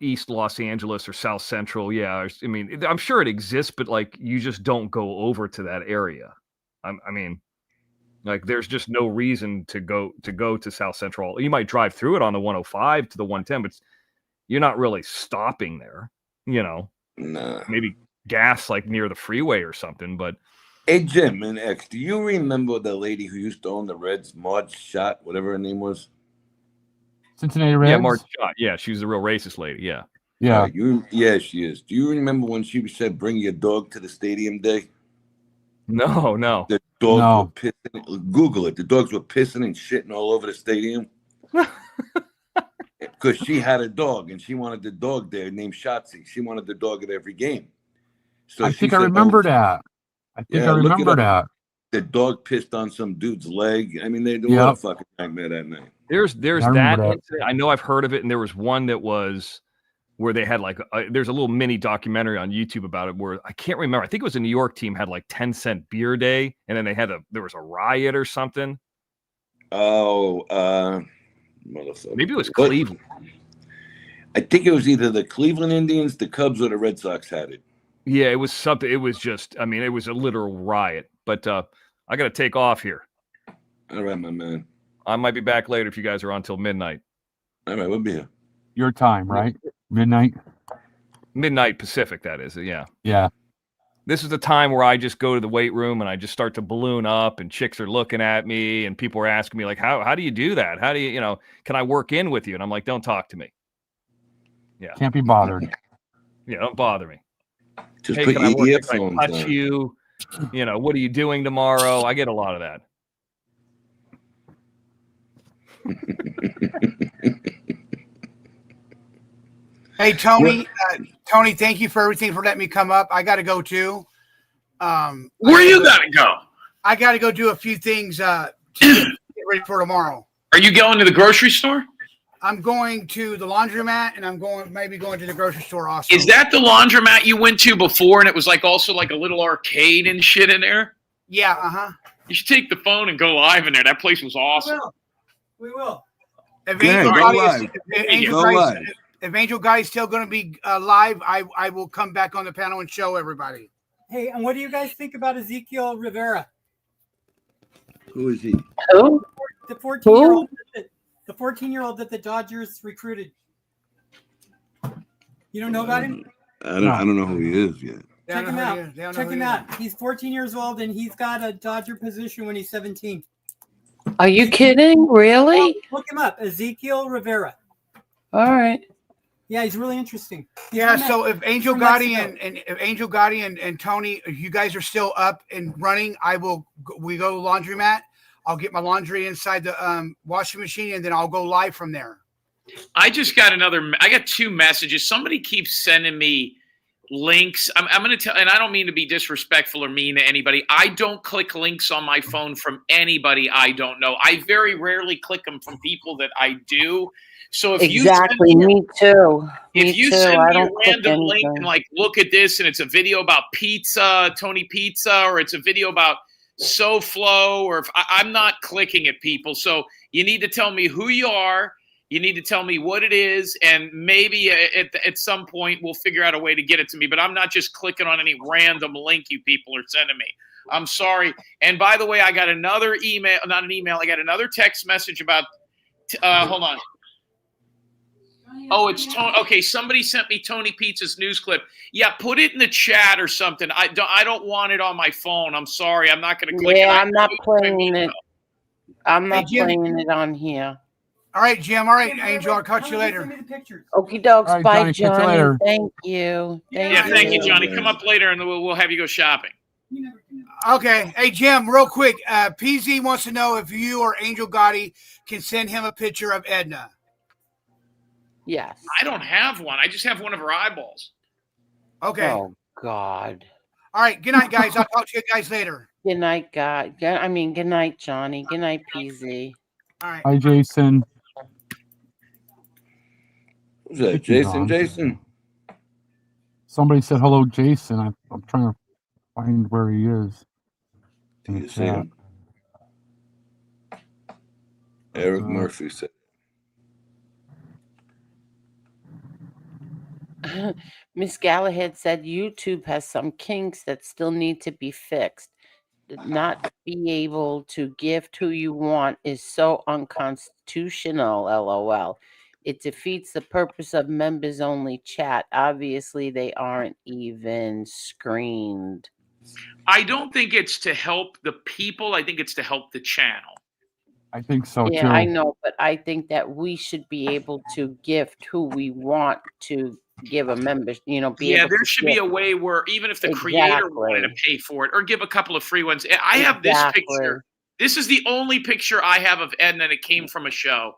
East Los Angeles or South Central. Yeah, I mean, I'm sure it exists, but like you just don't go over to that area. I mean, like there's just no reason to go to South Central. You might drive through it on the 105 to the 110, but you're not really stopping there. You know, Nah. maybe gas like near the freeway or something. But hey, Jim and X, do you remember the lady who used to own the Reds, Marge Schott, whatever her name was? Cincinnati Reds? Yeah, Marge Schott. Yeah, she was a real racist lady. Yeah. Yeah. Yeah, she is. Do you remember when she said, "Bring your dog to the stadium day"? No. The dogs were pissing. Google it. The dogs were pissing and shitting all over the stadium. Because she had a dog and she wanted the dog there named Shotzi. She wanted the dog at every game. So I think I remember that. I remember that. The dog pissed on some dude's leg. I mean, they did a fucking nightmare that night. There's that incident. I know I've heard of it, and there was one that was where they had like there's a little mini documentary on YouTube about it where I can't remember. I think it was a New York team had like 10-cent beer day, and then there was a riot or something. Oh, motherfucker. Maybe it was Cleveland. I think it was either the Cleveland Indians, the Cubs, or the Red Sox had it. Yeah, it was something. It was just, I mean, it was a literal riot. But I got to take off here. All right, my man. I might be back later if you guys are on till midnight. All right, we'll be here. Your time, right? Midnight? Midnight Pacific, that is. Yeah. Yeah. This is the time where I just go to the weight room and I just start to balloon up and chicks are looking at me and people are asking me like, how do you do that? How do you, can I work in with you? And I'm like, don't talk to me. Yeah. Can't be bothered. Yeah, don't bother me. Just hey, put can I work? Can I touch on. you? What are you doing tomorrow? I get a lot of that. Hey, Tony. Tony, thank you for everything for letting me come up. I got to go too. Where you got to go? I got to go do a few things to get ready for tomorrow. Are you going to the grocery store? I'm going to the laundromat, and I'm maybe going to the grocery store also. Is that the laundromat you went to before, and it was like also like a little arcade and shit in there? Yeah, uh-huh. You should take the phone and go live in there. That place was awesome. We will. If Angel Gotti is still going to be live, I will come back on the panel and show everybody. Hey, and what do you guys think about Ezekiel Rivera? Who is he? Who? The 14-year-old. The 14-year-old that the Dodgers recruited. You don't know about him? I don't know who he is yet. Check him out. Check him out. He's 14 years old and he's got a Dodger position when he's 17. Are you kidding? Really? Look him up. Ezekiel Rivera. All right. Yeah, he's really interesting. Yeah, so if Angel Gotti and Tony, if you guys are still up and running, we go to the laundromat. I'll get my laundry inside the washing machine, and then I'll go live from there. I got two messages. Somebody keeps sending me links. I'm going to tell, and I don't mean to be disrespectful or mean to anybody. I don't click links on my phone from anybody I don't know. I very rarely click them from people that I do. So if me too. If you send me a random link and like, look at this, and it's a video about pizza, Tony Pizza, or it's a video about SoFlo, or if I'm not clicking at people. So you need to tell me who you are. You need to tell me what it is, and maybe at some point we'll figure out a way to get it to me. But I'm not just clicking on any random link you people are sending me. I'm sorry. And by the way, I got another email, not an email. I got another text message about. Hold on. Oh, it's Tony. Okay, somebody sent me Tony Pizza's news clip. Yeah, put it in the chat or something. I don't want it on my phone. I'm sorry. I'm not going to click it. Yeah, I'm not playing it. I'm not playing it on here. All right, Jim. All right, Angel. I'll catch you later. Okie dokes. Right, bye, Johnny. Thank you. Thank you, Johnny. Come up later and we'll have you go shopping. Okay. Hey, Jim, real quick. PZ wants to know if you or Angel Gotti can send him a picture of Edna. Yes. I don't have one. I just have one of her eyeballs. Okay. Oh, God. All right. Good night, guys. I'll talk to you guys later. Good night, God. Good night, Johnny. Good night, PZ. All right. Hi, Jason. Who's that? Jason? Somebody said hello, Jason. I'm trying to find where he is. Do you see him? Eric Murphy said. Miss Galahad said YouTube has some kinks that still need to be fixed. Not be able to gift who you want is so unconstitutional, lol. It defeats the purpose of members only chat. Obviously, they aren't even screened. I don't think it's to help the people. I think it's to help the channel. I think so Yeah, too. I know, but I think that we should be able to gift who we want to give a member, be Yeah, able there to should be gift. a way where even if the creator wanted to Exactly. pay for it or give a couple of free ones. I have this Exactly. picture. This is the only picture I have of Ed, and it came from a show.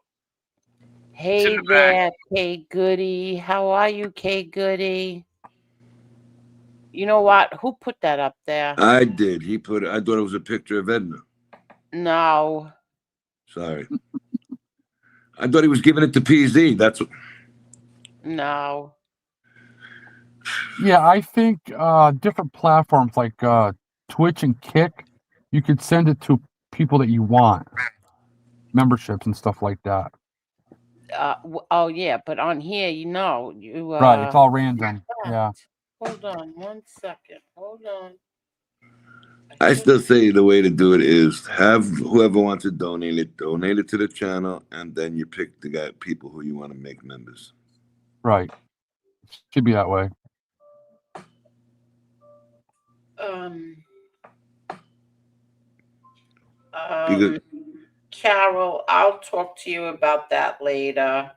Hey the back. there, K Goody. How are you, K Goody? You know what? Who put that up there? I did. I thought it was a picture of Edna. No. Sorry. I thought he was giving it to PZ. That's what. No. Yeah, I think different platforms like Twitch and Kick, you could send it to people that you want, memberships and stuff like that. Oh yeah, but on here, you Right, it's all random. Yeah. Hold on 1 second. Hold on. I still say the way to do it is have whoever wants to donate it to the channel, and then you pick the people who you want to make members. Right. Should be that way. Because Carol, I'll talk to you about that later.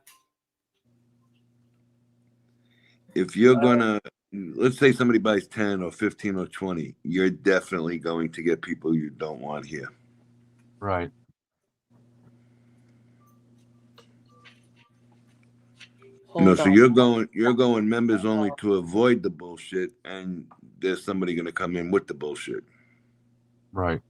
if you're gonna, let's say somebody buys 10 or 15 or 20, you're definitely going to get people you don't want here. Right. So you're going members only to avoid the bullshit, and there's somebody going to come in with the bullshit. Right.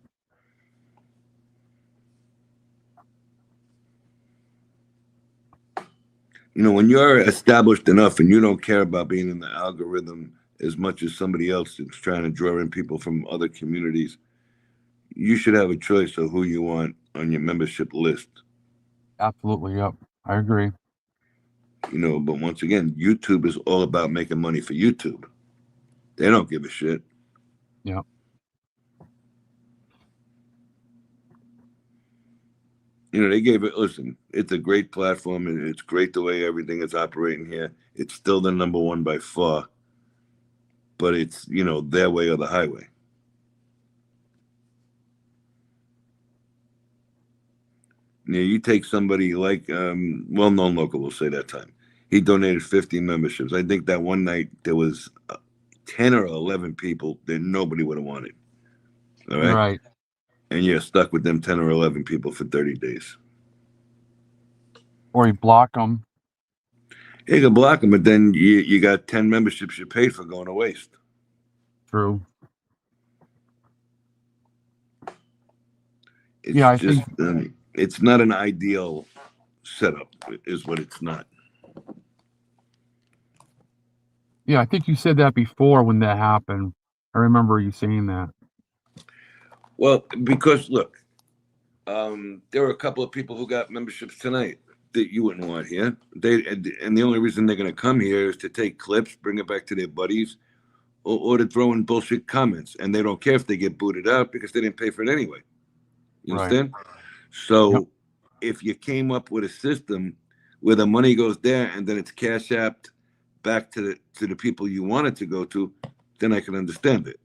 When you're established enough and you don't care about being in the algorithm as much as somebody else that's trying to draw in people from other communities, you should have a choice of who you want on your membership list. Absolutely. Yep. I agree. But once again, YouTube is all about making money for YouTube. They don't give a shit. Yep. They gave it, listen, it's a great platform, and it's great the way everything is operating here. It's still the number one by far, but it's, their way or the highway. You take somebody like, well-known local, we'll say that time. He donated 50 memberships. I think that one night there was 10 or 11 people that nobody would have wanted. All right? Right. And you're stuck with them 10 or 11 people for 30 days. Or you block them. You can block them, but then you got 10 memberships you paid for going to waste. True. I think it's not an ideal setup, is what it's not. Yeah, I think you said that before when that happened. I remember you saying that. Well, because look, there were a couple of people who got memberships tonight that you wouldn't want here. And the only reason they're going to come here is to take clips, bring it back to their buddies, or to throw in bullshit comments. And they don't care if they get booted out because they didn't pay for it anyway. You understand? So if you came up with a system where the money goes there and then it's cash apped back to the people you want it to go to, then I can understand it.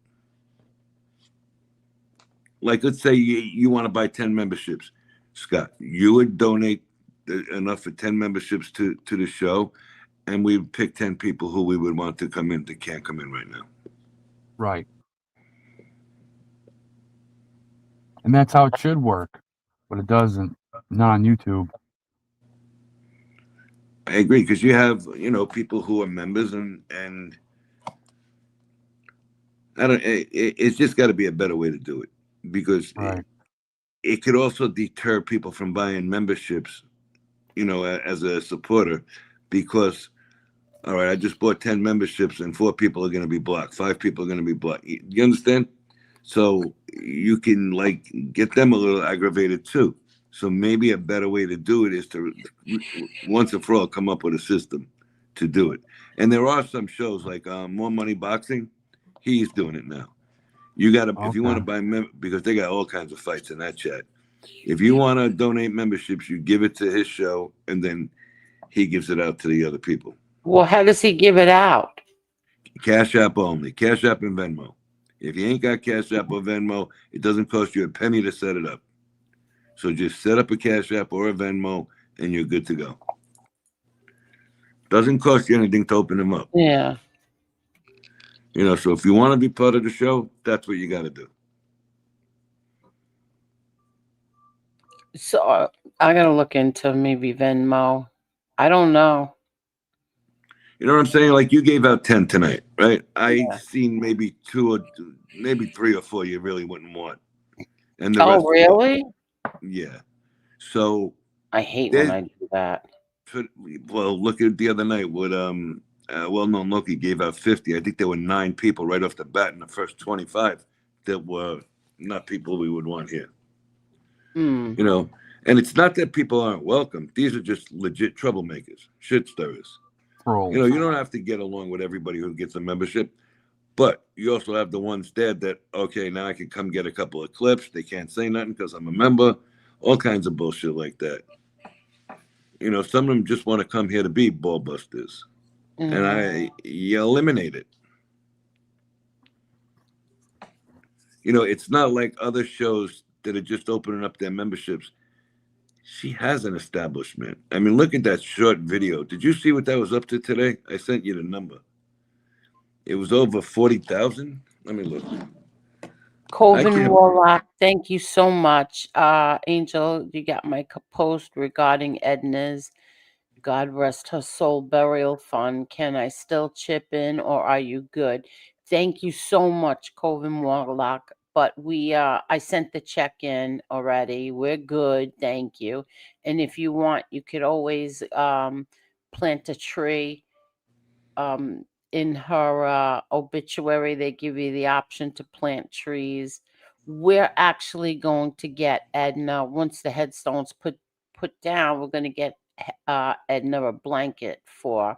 Like, let's say you want to buy 10 memberships, Scott. You would donate enough for 10 memberships to the show, and we would pick 10 people who we would want to come in that can't come in right now. Right. And that's how it should work, but it doesn't. Not on YouTube. I agree, because you have, people who are members, and I don't. It's just got to be a better way to do it, because it could also deter people from buying memberships, as a supporter, because, all right, I just bought 10 memberships and 4 people are going to be blocked, 5 people are going to be blocked. You understand? So you can get them a little aggravated too. So maybe a better way to do it is to once and for all come up with a system to do it. And there are some shows like More Money Boxing. He's doing it now. You got to, if you want to buy, because they got all kinds of fights in that chat. If you want to donate memberships, you give it to his show, and then he gives it out to the other people. Well, how does he give it out? Cash App only. Cash App and Venmo. If you ain't got Cash App or Venmo, it doesn't cost you a penny to set it up. So just set up a Cash App or a Venmo, and you're good to go. Doesn't cost you anything to open them up. Yeah. You know, so if you want to be part of the show, that's what you got to do. So I got to look into maybe Venmo. I don't know. You know what I'm saying? Like you gave out 10 tonight, right? I seen maybe 2 or maybe 3 or 4 you really wouldn't want. And the rest really? Yeah. So I hate when I do that. Well, look at the other night with well-known Loki gave out 50. I think there were 9 people right off the bat in the first 25 that were not people we would want here. You know, and it's not that people aren't welcome. These are just legit troublemakers, shit stirrers. You know, you don't have to get along with everybody who gets a membership, but you also have the ones there that, okay, now I can come get a couple of clips. They can't say nothing because I'm a member. All kinds of bullshit like that. You know, some of them just want to come here to be ball busters. And you eliminate it. You know, it's not like other shows that are just opening up their memberships. She has an establishment. I mean, look at that short video. Did you see what that was up to today? I sent you the number. It was over 40,000. Let me look. Coven Warlock, thank you so much. Angel, you got my post regarding Edna's God rest her soul burial fund. Can I still chip in or are you good? Thank you so much, Coven Warlock. But I sent the check in already. We're good. Thank you. And if you want, you could always plant a tree. In her obituary, they give you the option to plant trees. We're actually going to get Edna, once the headstone's put down, we're going to get Edna a blanket for,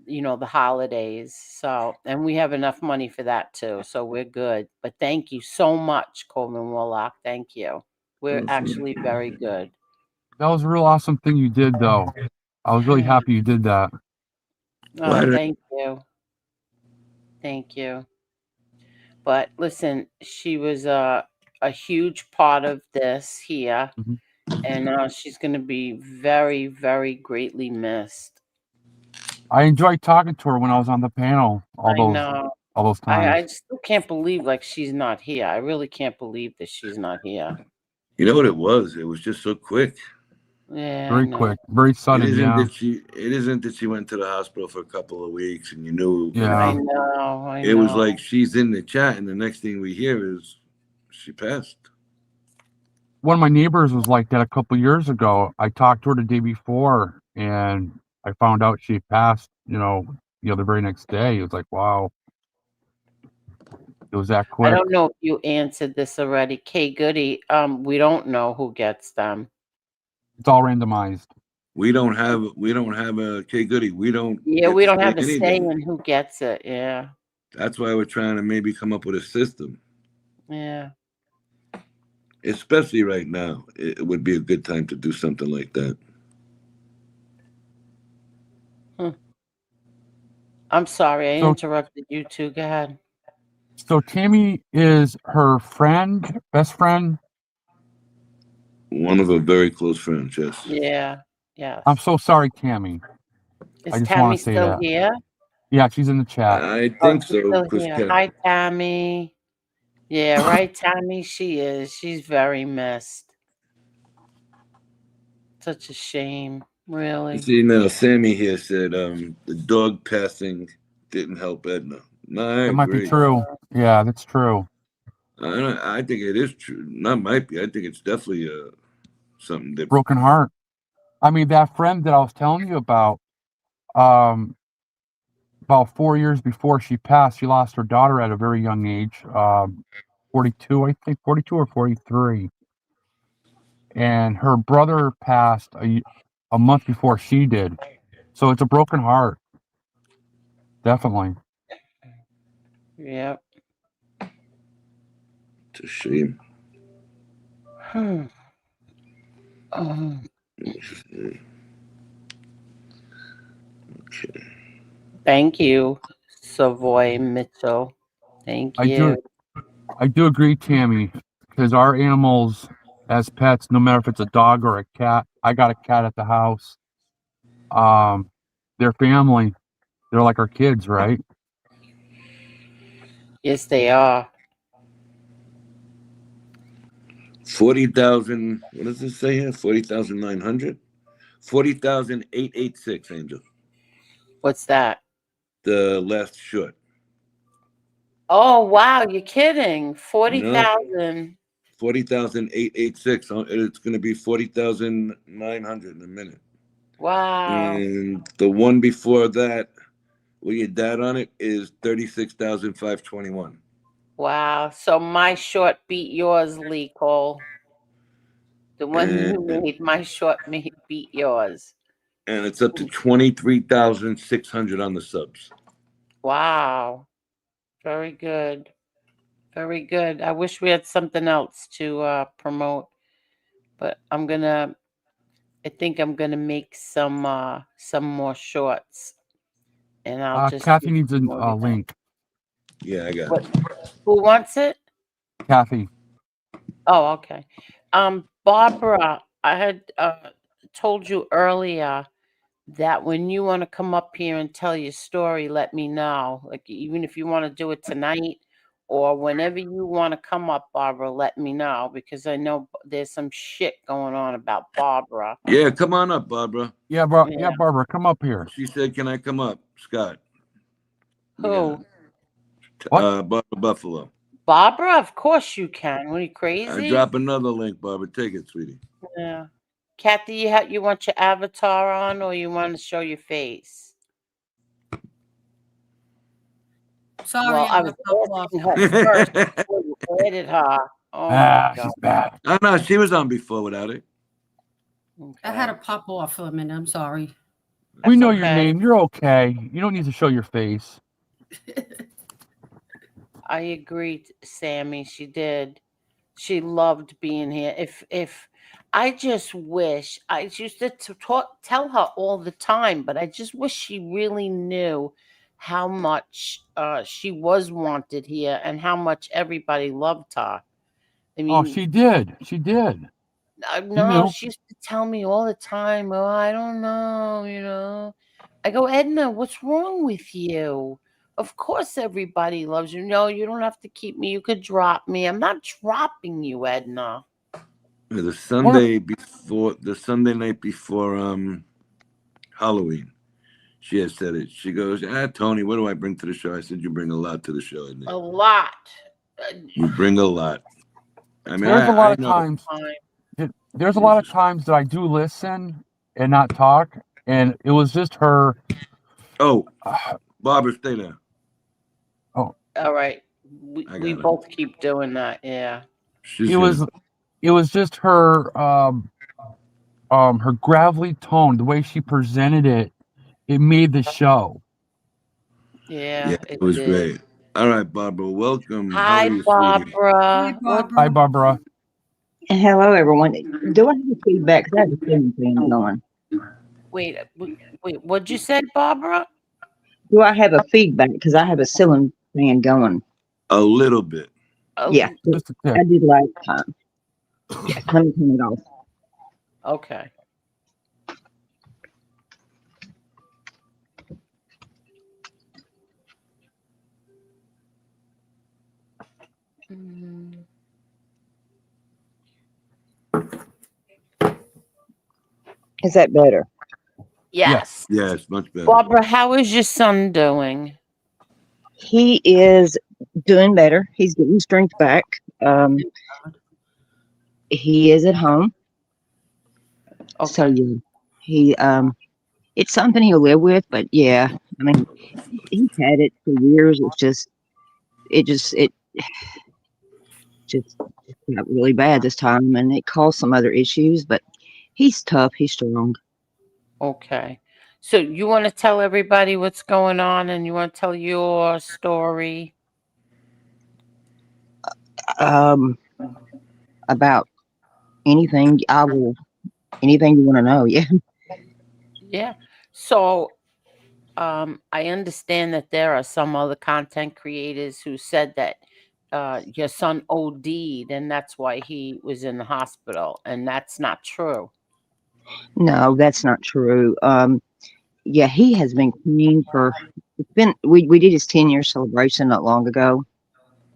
you know, the holidays. So, and we have enough money for that too. So we're good. But thank you so much, Coleman Warlock. Thank you. We're actually very good. That was a real awesome thing you did, though. I was really happy you did that. Oh, thank you. Thank you. But listen, she was a huge part of this here. And she's going to be very, very greatly missed. I enjoyed talking to her when I was on the panel all those times. I still can't believe like she's not here. I really can't believe that she's not here. You know what it was? It was just so quick. Yeah, very quick, very sudden. It isn't that she went to the hospital for a couple of weeks and you knew. Yeah, I know. It was like she's in the chat, and the next thing we hear is she passed. One of my neighbors was like that a couple years ago. I talked to her the day before, and I found out she passed. You know, the very next day. It was like, wow, it was that quick. I don't know if you answered this already, K Goody. We don't know who gets them. It's all randomized. We don't have a K Goody. We don't. Yeah, we don't have a say in who gets it. Yeah. That's why we're trying to maybe come up with a system. Yeah. Especially right now, it would be a good time to do something like that. I'm sorry, I interrupted you too. Go ahead. So Tammy is her friend, best friend. One of her very close friends, yes. Yeah, yeah. I'm so sorry, Tammy. Is Tammy still here? Yeah, she's in the chat. I think so. Hi, Tammy. Yeah, right, Tammy. She is. She's very missed. Such a shame, really. See, now Sammy here said the dog passing didn't help Edna. No, It might be true. Yeah, that's true. I think it is true. Not might be. I think it's definitely something different. Broken heart. I mean, that friend that I was telling you about 4 years before she passed, she lost her daughter at a very young age, 42, I think, 42 or 43. And her brother passed a month before she did. So it's a broken heart. definitely. Yep. It's a shame. Okay. Thank you, Savoy Mitchell. Thank I you. do agree, Tammy, because our animals as pets, no matter if it's a dog or a cat, I got a cat at the house. Their family, they're like our kids, right? Yes, they are. 40,000. What does it say here? 40,900. 40,886. Angel. What's that? The last short. Oh wow, you're kidding. No. 40,000. 40,886. It's going to be 40,900 in a minute. Wow. And the one before that, with your dad on it, is 36,521. Wow. So my short beat yours, Lee Cole. The one you And, made, my short beat yours. and it's up to 23,600 on the subs. Wow. Very good. Very good. I wish we had something else to promote, but I think I'm gonna make some more shorts, and I'll just Kathy needs a promote it. link. Yeah, I got What? it. Who wants it? Kathy. Oh, okay. Barbara, I had told you earlier that when you want to come up here and tell your story, let me know. Like even if you want to do it tonight or whenever you want to come up, Barbara, let me know because I know there's some shit going on about Barbara. Yeah, come on up, Barbara. Yeah, Barbara, come up here. She said, "Can I come up, Scott?" Who? Barbara Buffaloe. Barbara, of course you can. What are you crazy? I drop another link, Barbara. Take it, sweetie. Yeah. Kathy, you want your avatar on or you want to show your face? Sorry, Well, I I'm was a asking her first before you added her. Oh my God. She's bad. I know she was on before without it. I had to pop off for a minute. I'm sorry. We know your name. You're okay. You don't need to show your face. I agree, Sammy. She did. She loved being here. If I just wish I used to tell her all the time, but I just wish she really knew how much she was wanted here and how much everybody loved her. I mean, Oh, she did. She did. no, she used to tell me all the time, "Oh, I don't know." I go, "Edna, what's wrong with you? Of course everybody loves you. No, you don't have to keep me. You could drop me. I'm not dropping you, Edna." The Sunday night before Halloween, she had said it. She goes, Tony, what do I bring to the show? I said, you bring a lot to the show. Isn't it? A lot. You bring a lot. I mean, there's a lot of know. times. There's a lot of times that I do listen and not talk, and it was just her. Oh, Barbara, stay there. Oh, all right. We both keep doing that. Yeah. It was just her her gravelly tone, the way she presented it. It made the show. Yeah, it was great. All right, Barbara, welcome. Hi, How are you, Barbara. Hi, Barbara. Hello, everyone. Do I have a feedback? Because I have a ceiling fan going. Wait, what'd you say, Barbara? Do I have a feedback? Because I have a ceiling fan going. A little bit. Yeah, I did last time. Yeah, let me turn it off. Okay. Is that better? Yes. Yes, much better. Barbara, how is your son doing? He is doing better. He's getting strength back. He is at home. Okay. So yeah, he it's something he'll live with, but yeah, I mean, he's had it for years. It just got really bad this time, and it caused some other issues. But he's tough. He's strong. Okay. So you want to tell everybody what's going on, and you want to tell your story? About anything, I will. Anything you want to know? Yeah. Yeah. So I understand that there are some other content creators who said that your son OD'd, and that's why he was in the hospital, and that's not true. No, that's not true. Yeah, he has been clean for. It's been. We did his 10-year celebration not long ago.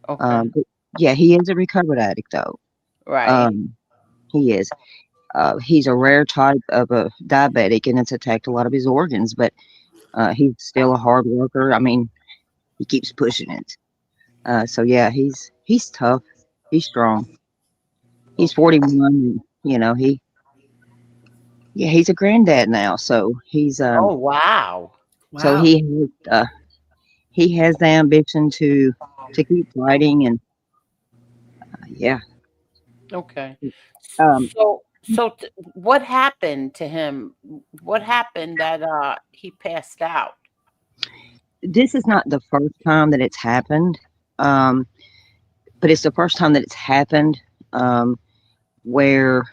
Okay. But yeah, he is a recovered addict though. Right. Um, he is. He's a rare type of a diabetic, and it's attacked a lot of his organs. But he's still a hard worker. I mean, he keeps pushing it. So yeah, he's tough. He's strong. He's 41. And, he's a granddad now. So Oh, wow. so Wow. he has the ambition to keep fighting, and yeah. Okay. Um, What happened to him? What happened that he passed out? this is not the first time that it's happened, um, but it's the first time that it's happened where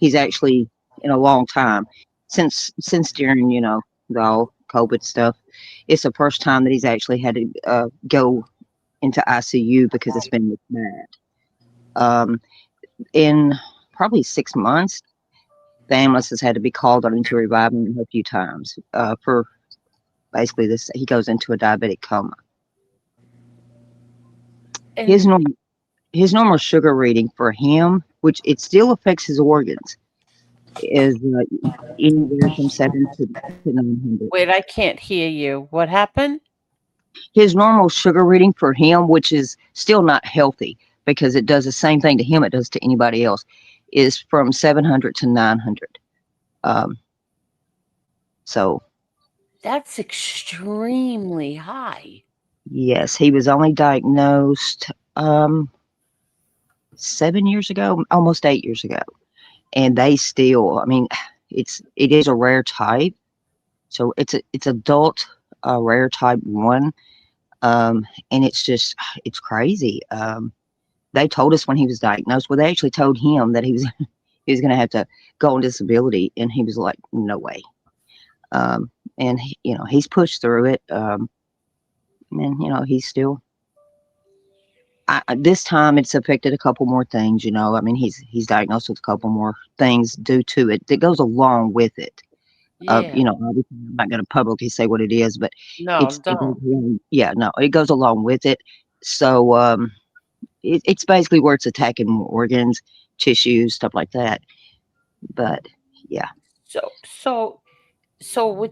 he's actually in a long time since during the all COVID stuff. It's the first time that he's actually had to go into ICU because it's been this bad. In probably 6 months, the ambulance has had to be called on him to revive him a few times for basically this. He goes into a diabetic coma. His And normal his normal sugar reading for him, which it still affects his organs, is anywhere from 7 to 900. wait, I can't hear you. What happened? His normal sugar reading for him, which is still not healthy because it does the same thing to him it does to anybody else, is from 700 to 900. Um, so That's extremely high. yes, he was only diagnosed 7 years ago, almost 8 years ago, and they still. I mean, it is a rare type, so it's adult rare type 1, and it's crazy. They told us when he was diagnosed. Well, they actually told him that he was going to have to go on disability, and he was like, no way. And he's pushed through it, and he's still. This time it's affected a couple more things. I mean, he's diagnosed with a couple more things due to it that goes along with it. Yeah. Obviously I'm not going to publicly say what it is, but No, don't. yeah, no, it goes along with it. So it's basically where it's attacking organs, tissues, stuff like that. But yeah, So so so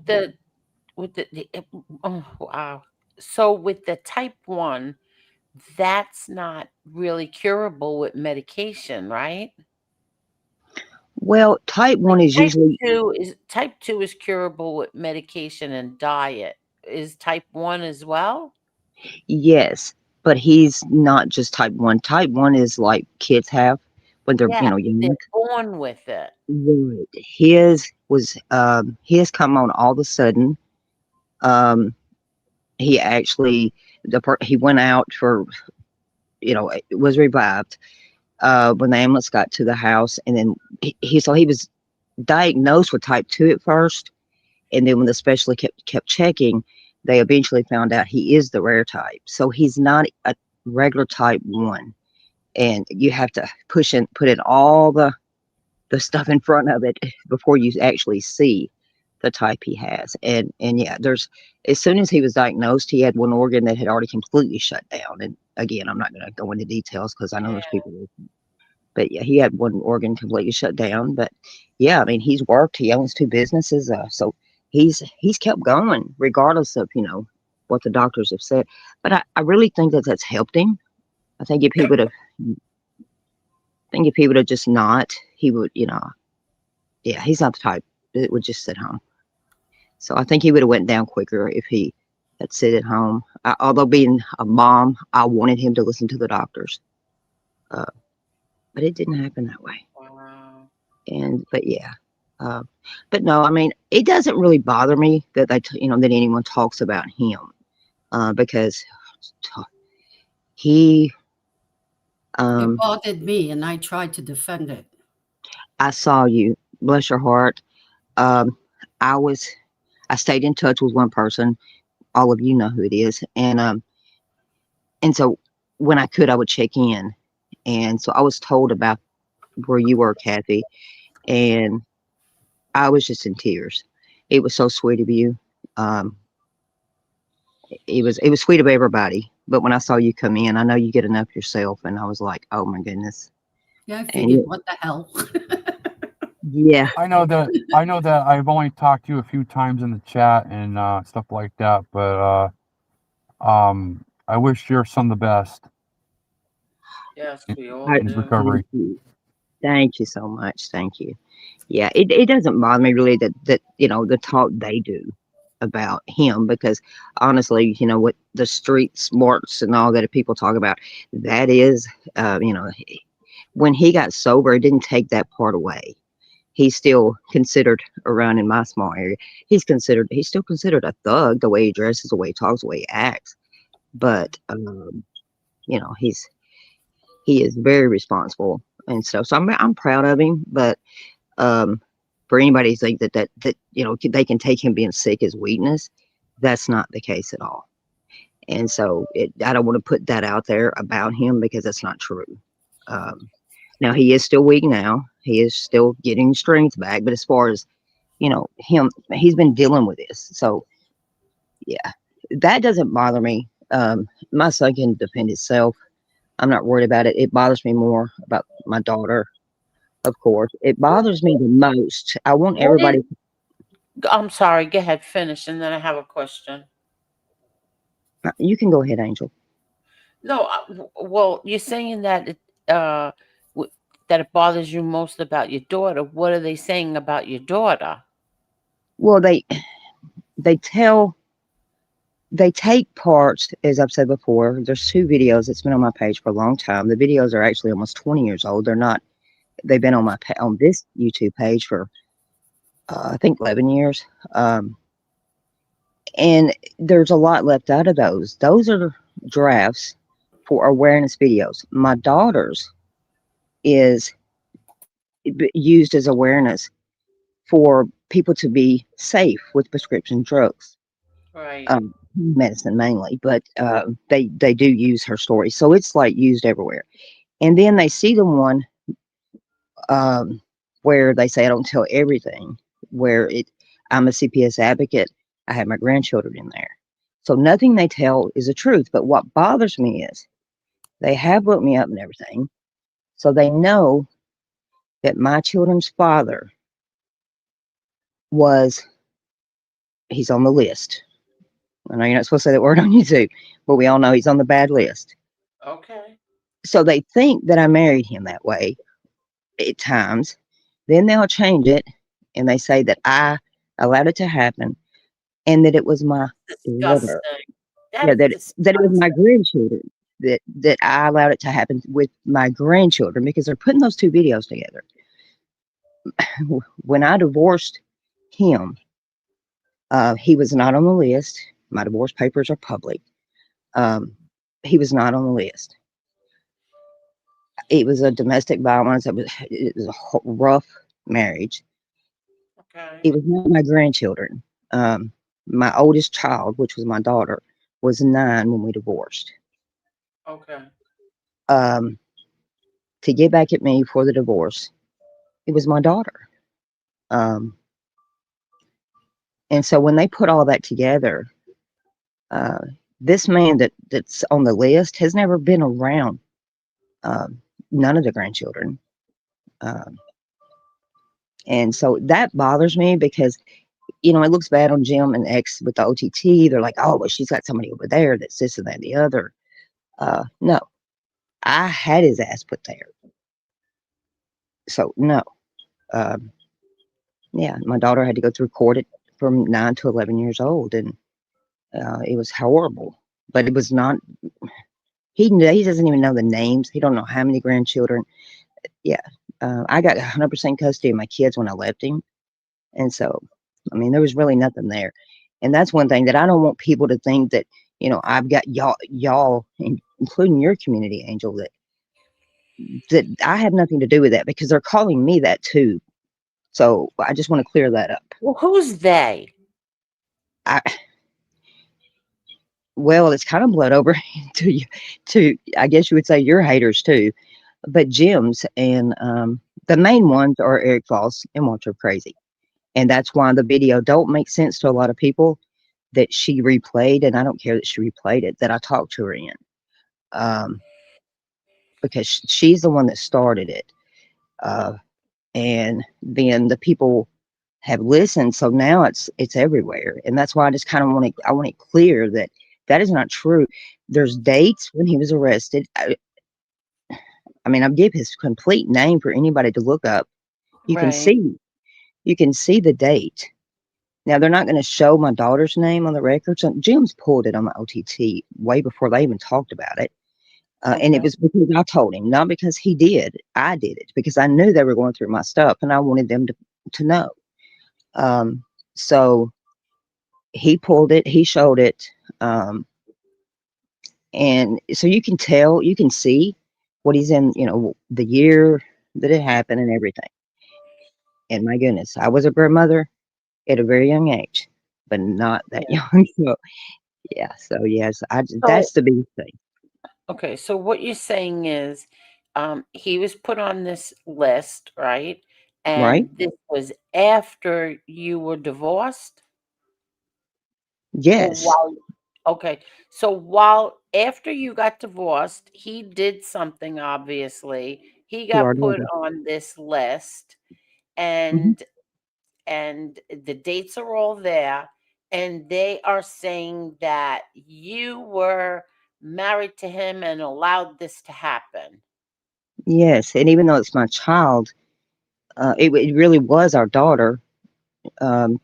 oh, wow. So with the type 1, that's not really curable with medication, right? well, type Like 1 is usually type 2 is curable with medication and diet. Is type 1 as well? yes, but he's not just type 1. Type 1 is like kids have when they're Yeah, they're young. born with it. Right. His come on all of a sudden. Um, he actually he went out for it was revived when the ambulance got to the house, and then he was diagnosed with type 2 at first, and then when the specialist kept checking, they eventually found out he is the rare type. So he's not a regular type 1, and you have to put in all the stuff in front of it before you actually see the type he has. And yeah, as soon as he was diagnosed, he had one organ that had already completely shut down. And again, I'm not going to go into details because I know there's people listening. But yeah, he had one organ completely shut down. But yeah, I mean, he's worked. He owns 2 businesses, so he's kept going regardless of what the doctors have said. But I really think that's helped him. I think if he would have just not, he would yeah, he's not the type that would just sit home. So I think he would have went down quicker if he had sit at home. Although being a mom, I wanted him to listen to the doctors, but it didn't happen that way. Wow. But yeah, Uh, but no, I mean, it doesn't really bother me that that anyone talks about him, because he, It um, bothered me, and I tried to defend it. I saw you, bless your heart. Um, I was, I stayed in touch with one person. All of you know who it is, and so when I could, I would check in, and so I was told about where you were, Kathy, and I was just in tears. It was so sweet of you. Um, it was sweet of everybody. But when I saw you come in, I know you get enough yourself, and I was like, oh my goodness. Yeah, I And figured, what the hell? yeah, I know that I've only talked to you a few times in the chat and stuff like that, but I wish your son the best Yes, in, we all I, in his do. recovery. thank you so much. Thank you. Yeah, it doesn't bother me really that the talk they do about him, because honestly, what the street smarts and all that people talk about, that is, when he got sober, it didn't take that part away. He's still considered around in my small area. He's still considered a thug, the way he dresses, the way he talks, the way he acts. But he is very responsible and stuff. So I'm proud of him. But um, for anybody to think that they can take him being sick as weakness, that's not the case at all. And so I don't want to put that out there about him, because that's not true. Um, Now he is still weak now. He is still getting strength back. But as far as him, he's been dealing with this. So yeah, that doesn't bother me. My son can defend himself. I'm not worried about it. It bothers me more about my daughter, of course. It bothers me the most. I want What is? everybody. I'm sorry. Go ahead, finish, and then I have a question. You can go ahead, Angel. No, well, you're saying that that it bothers you most about your daughter. What are they saying about your daughter? Well, they tell they take parts, as I've said before. There's two videos that's been on my page for a long time. The videos are actually almost 20 years old. They're not. They've been on this YouTube page for I think 11 years. And there's a lot left out of those. Those are drafts for awareness videos. My daughter's is used as awareness for people to be safe with prescription drugs, Right. medicine mainly, but they do use her story, so it's like used everywhere. And then they see the one um, where they say I don't tell everything, where I'm a CPS advocate. I have my grandchildren in there, so nothing they tell is the truth. But what bothers me is they have looked me up and everything, so they know that my children's father was he's on the list. I know you're not supposed to say that word on YouTube, but we all know he's on the bad list. Okay. So they think that I married him that way at times. Then they'll change it and they say that I allowed it to happen and that it was my daughter. Disgusting. Yeah, That's that it was my disgusting. grandchildren. That I allowed it to happen with my grandchildren, because they're putting those two videos together. When I divorced him, he was not on the list. My divorce papers are public. Um, he was not on the list. It was a domestic violence. It was a rough marriage. Okay. It was not my grandchildren. My oldest child, which was my daughter, was 9 when we divorced. Okay. Um, to get back at me for the divorce, it was my daughter. Um, and so when they put all that together, uh, this man that's on the list has never been around none of the grandchildren. Um, and so that bothers me, because it looks bad on Jim and X with the OTT. They're like, oh, well, she's got somebody over there that's this and that and the other. No, I had his ass put there. So no. Um, yeah, my daughter had to go through court from 9 to 11 years old, and it was horrible. But it was not. He doesn't even know the names. He don't know how many grandchildren. Yeah, I got 100% custody of my kids when I left him. And so, I mean, there was really nothing there. And that's one thing that I don't want people to think that, I've got y'all, including your community, Angel, that I have nothing to do with that, because they're calling me that too. So I just want to clear that up. Well, who's they? Well, it's kind of bled over to I guess you would say your haters too, but Jim's, and the main ones are Eric Foss and Walter Crazy, and that's why the video don't make sense to a lot of people that she replayed, and I don't care that she replayed it, that I talked to her in, because she's the one that started it, and then the people have listened, so now it's everywhere, and that's why I just kind of want it clear that that is not true. There's dates when he was arrested. I mean, I'll give his complete name for anybody to look up. You can Right. see the date. Now they're not going to show my daughter's name on the records. Jim's pulled it on my OTT way before they even talked about it. And it Okay. was because I told him, not because he did. I did it because I knew they were going through my stuff and I wanted them to know. So he pulled it, he showed it. And so you can see what he's in, the year that it happened and everything. And my goodness, I was a grandmother at a very young age, but not that Yeah. young. So yeah, so yes, So, that's the big thing. okay, so what you're saying is, he was put on this list, right? Right? And this was after you were divorced? Or Yes, while Okay, so while after you got divorced, he did something, obviously. He to our got put daughter. on this list, Hmm. and the dates are all there, and they are saying that you were married to him and allowed this to happen. Yes, and even though it's my child, it really was our daughter. Um,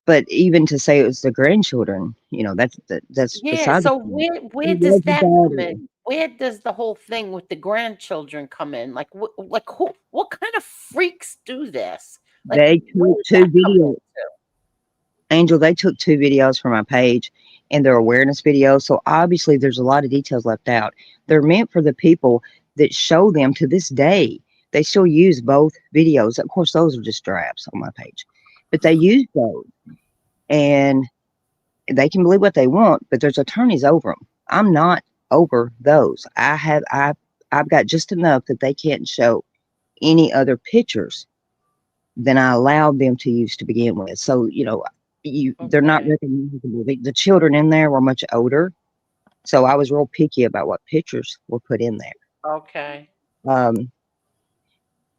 but even to say it was the grandchildren, that's Yeah, beside the so point. where It does was the that come daughter. in? Where does the whole thing with the grandchildren come in? Like, who, what kind of freaks do this? Like, They where took does two that come videos. into? Angel, they took two videos from my page and they're awareness videos. So obviously there's a lot of details left out. They're meant for the people that show them to this day. They still use both videos. Of course, those are just drafts on my page, but they use those and they can believe what they want, but there's attorneys over them. I'm not over those. I've got just enough that they can't show any other pictures than I allowed them to use to begin with. So, they're not Okay. recognizable. The children in there were much older. So I was real picky about what pictures were put in there. Okay. Um,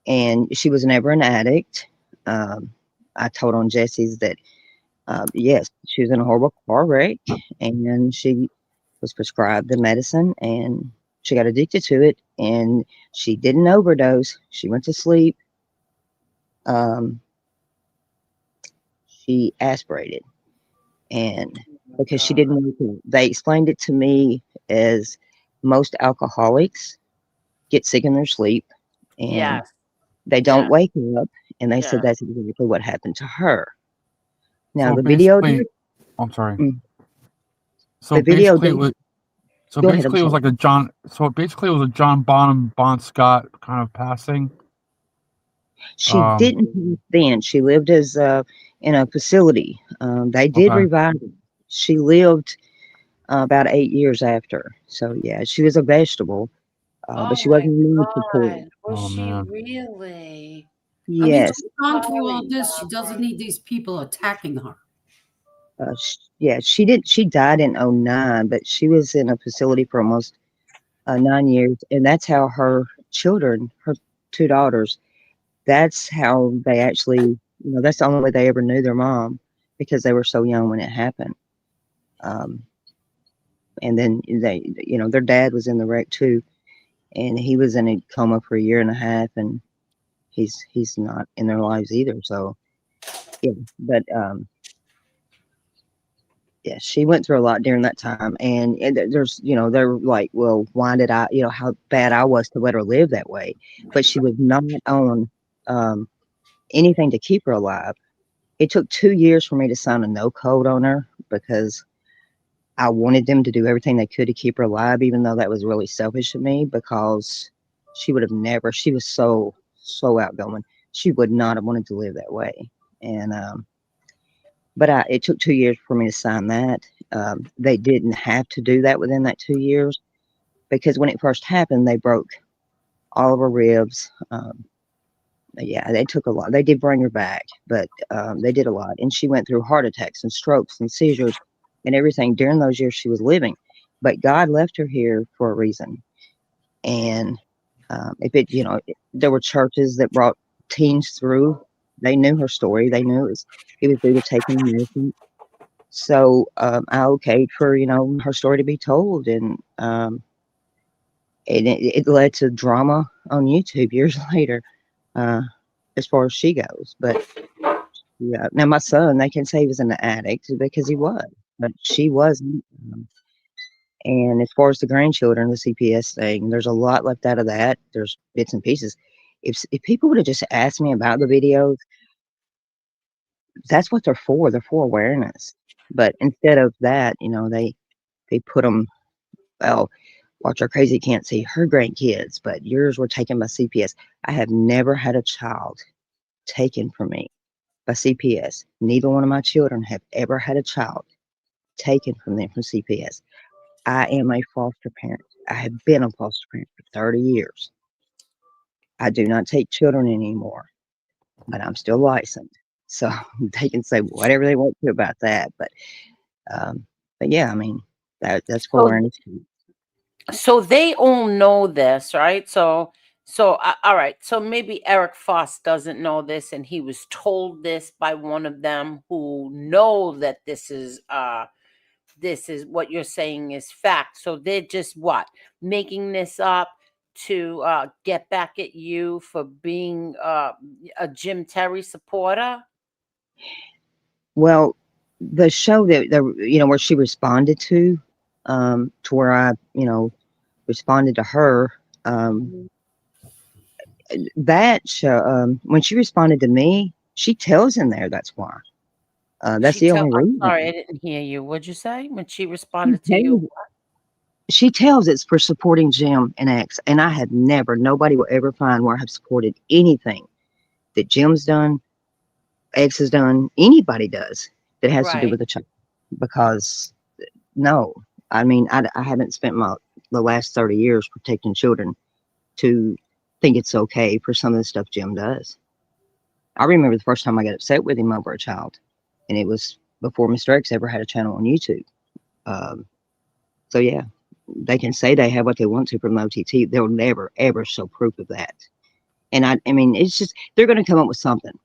and she was never an addict. Um, I told on Jesse's that, yes, she was in a horrible car wreck and she was prescribed the medicine and she got addicted to it and she didn't overdose. She went to sleep. Um, she aspirated. And Oh my because she God. didn't wake up, they explained it to me as most alcoholics get sick in their sleep and Yes. they don't Yeah. wake up. And they said Yeah. that's exactly what happened to her. Now So the video basically, did, I'm sorry. mm, So the video basically, it did. was Go ahead. I'm sorry. like a John. So basically, it was a John Bonham, Bon Scott kind of passing. She didn't pass then. She lived as in a facility. They did Okay. revive her. She lived about 8 years after. So yeah, she was a vegetable, but Oh she my wasn't immune support. God. Was Oh she man. really? I mean, Yes. she's gone through all Sorry, this. She doesn't need these people attacking her. Yeah, she did. She died in '09, but she was in a facility for almost 9 years, and that's how her children, her two daughters, that's how they actually, that's the only way they ever knew their mom because they were so young when it happened. Um, and then their dad was in the wreck too, and he was in a coma for a year and a half, and he's not in their lives either. So yeah, but yeah, she went through a lot during that time, and there's, they're like, well, why did I, how bad I was to let her live that way, but she was not on um, anything to keep her alive. It took 2 years for me to sign a no code on her because I wanted them to do everything they could to keep her alive, even though that was really selfish of me, because she would have never, she was so outgoing. She would not have wanted to live that way. And, but it took 2 years for me to sign that. They didn't have to do that within that 2 years because when it first happened, they broke all of her ribs. Yeah, they took a lot. They did bring her back, but they did a lot. And she went through heart attacks and strokes and seizures and everything during those years she was living. But God left her here for a reason. And if it, there were churches that brought teens through. They knew her story. They knew it was due to taking medicine. So I okayed for her story to be told, and it led to drama on YouTube years later, as far as she goes. But yeah, now my son, they can say he was an addict because he was, but she wasn't. And as far as the grandchildren, the CPS thing, there's a lot left out of that. There's bits and pieces. If people would have just asked me about the videos, that's what they're for. They're for awareness. But instead of that, they put them, well, watch our crazy can't see her grandkids, but yours were taken by CPS. I have never had a child taken from me by CPS. Neither one of my children have ever had a child taken from them from CPS. I am a foster parent. I have been a foster parent for 30 years. I do not take children anymore, but I'm still licensed. So they can say whatever they want to about that. But yeah, I mean, that's for awareness. So they all know this, right? All right. So maybe Eric Foss doesn't know this, and he was told this by one of them who know that this is what you're saying is fact. So they're just making this up to get back at you for being a Jim Terry supporter. Well, the show that where she responded to where I responded to her, that show, when she responded to me, she tells in there that's why. That's the only reason. I'm sorry, I didn't hear you. What'd you say when she responded to you? She tells it's for supporting Jim and X, and I have never, nobody will ever find where I have supported anything that Jim's done, X has done, anybody does that has to do with the child. Because no, I mean, I haven't spent the last 30 years protecting children to think it's okay for some of the stuff Jim does. I remember the first time I got upset with him over a child, and it was before Mr. X ever had a channel on YouTube. So yeah, they can say they have what they want to from OTT. They'll never, ever show proof of that. And I mean, it's just, they're going to come up with something.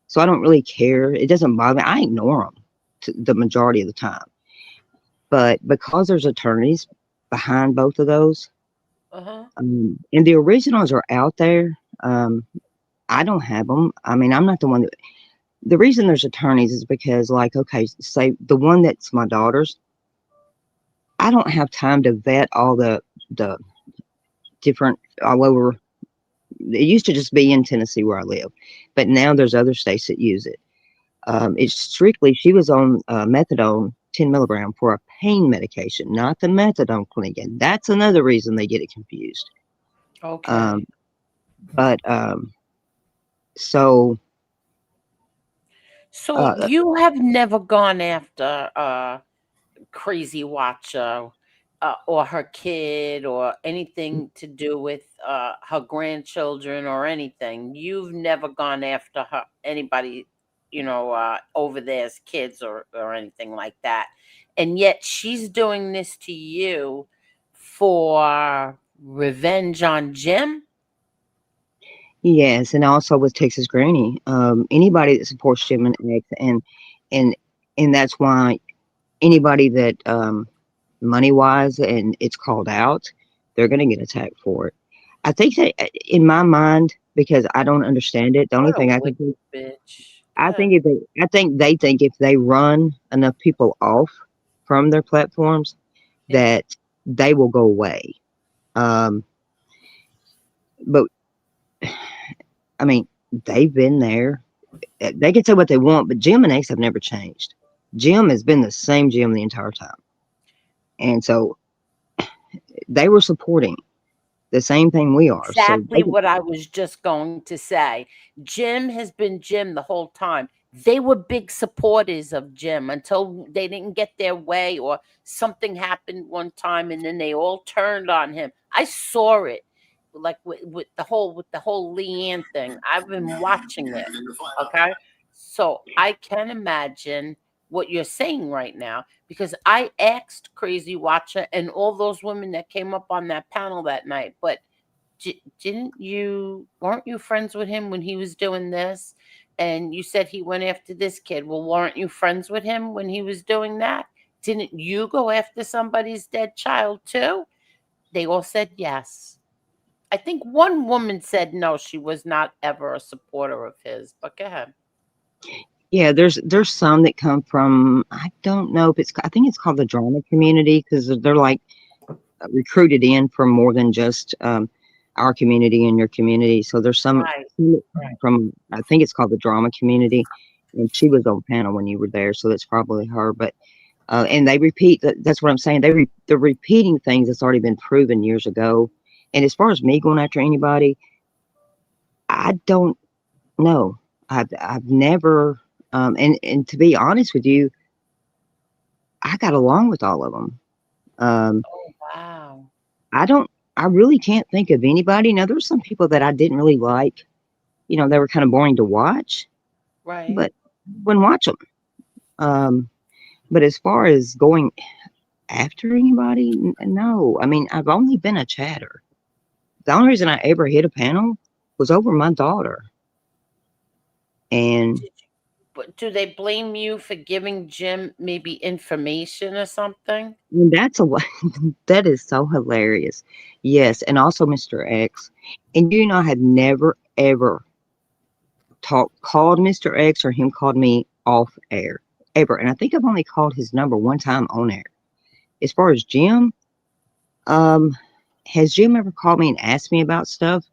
So I don't really care. It doesn't bother me. I ignore them the majority of the time. But because there's attorneys behind both of those, and the originals are out there, I don't have them. I mean, I'm not the one the reason there's attorneys is because, like, okay, say the one that's my daughter's, I don't have time to vet all the different all over. It used to just be in Tennessee where I live, but now there's other states that use it. It's strictly, she was on methadone 10 milligram for a pain medication, not the methadone clinic. And that's another reason they get it confused. Okay. So you have never gone after Crazy Watcher or her kid or anything to do with her grandchildren or anything. You've never gone after anybody, over there's kids or anything like that. And yet she's doing this to you for revenge on Jim. Yes, and also with Texas Granny, anybody that supports Jim and X, and that's why anybody that money wise and it's called out, they're going to get attacked for it. I think that in my mind, because I don't understand it, the only thing I can do, I think they think if they run enough people off from their platforms, that they will go away. But I mean, they've been there. They can say what they want, but Jim and Ace have never changed. Jim has been the same Jim the entire time. And so they were supporting the same thing we are. Exactly what I was just going to say. Jim has been Jim the whole time. They were big supporters of Jim until they didn't get their way or something happened one time and then they all turned on him. I saw it like with the whole Leanne thing. I've been watching it. Okay. So I can imagine what you're saying right now because I asked Crazy Watcher and all those women that came up on that panel that night, but weren't you friends with him when he was doing this? And you said he went after this kid. Well, weren't you friends with him when he was doing that? Didn't you go after somebody's dead child too? They all said yes. I think one woman said no, she was not ever a supporter of his, but go ahead. Yeah, there's some that come from, I don't know if I think it's called the drama community because they're like recruited in from more than just our community and your community. So there's some from, I think it's called the drama community, and she was on panel when you were there, so that's probably her. But and they repeat, that's what I'm saying. They're repeating things that's already been proven years ago. And as far as me going after anybody, I don't know. I've never, and to be honest with you, I got along with all of them. Oh, wow. I really can't think of anybody. Now, there's some people that I didn't really like. You know, they were kind of boring to watch. Right. But wouldn't watch them. But as far as going after anybody, no. I mean, I've only been a chatter. The only reason I ever hit a panel was over my daughter. And but do they blame you for giving Jim maybe information or something? that's that is so hilarious. Yes, and also Mr. X. And you know, I have never ever called Mr. X or him called me off air ever. And I think I've only called his number one time on air. As far as Jim, has Jim ever called me and asked me about stuff?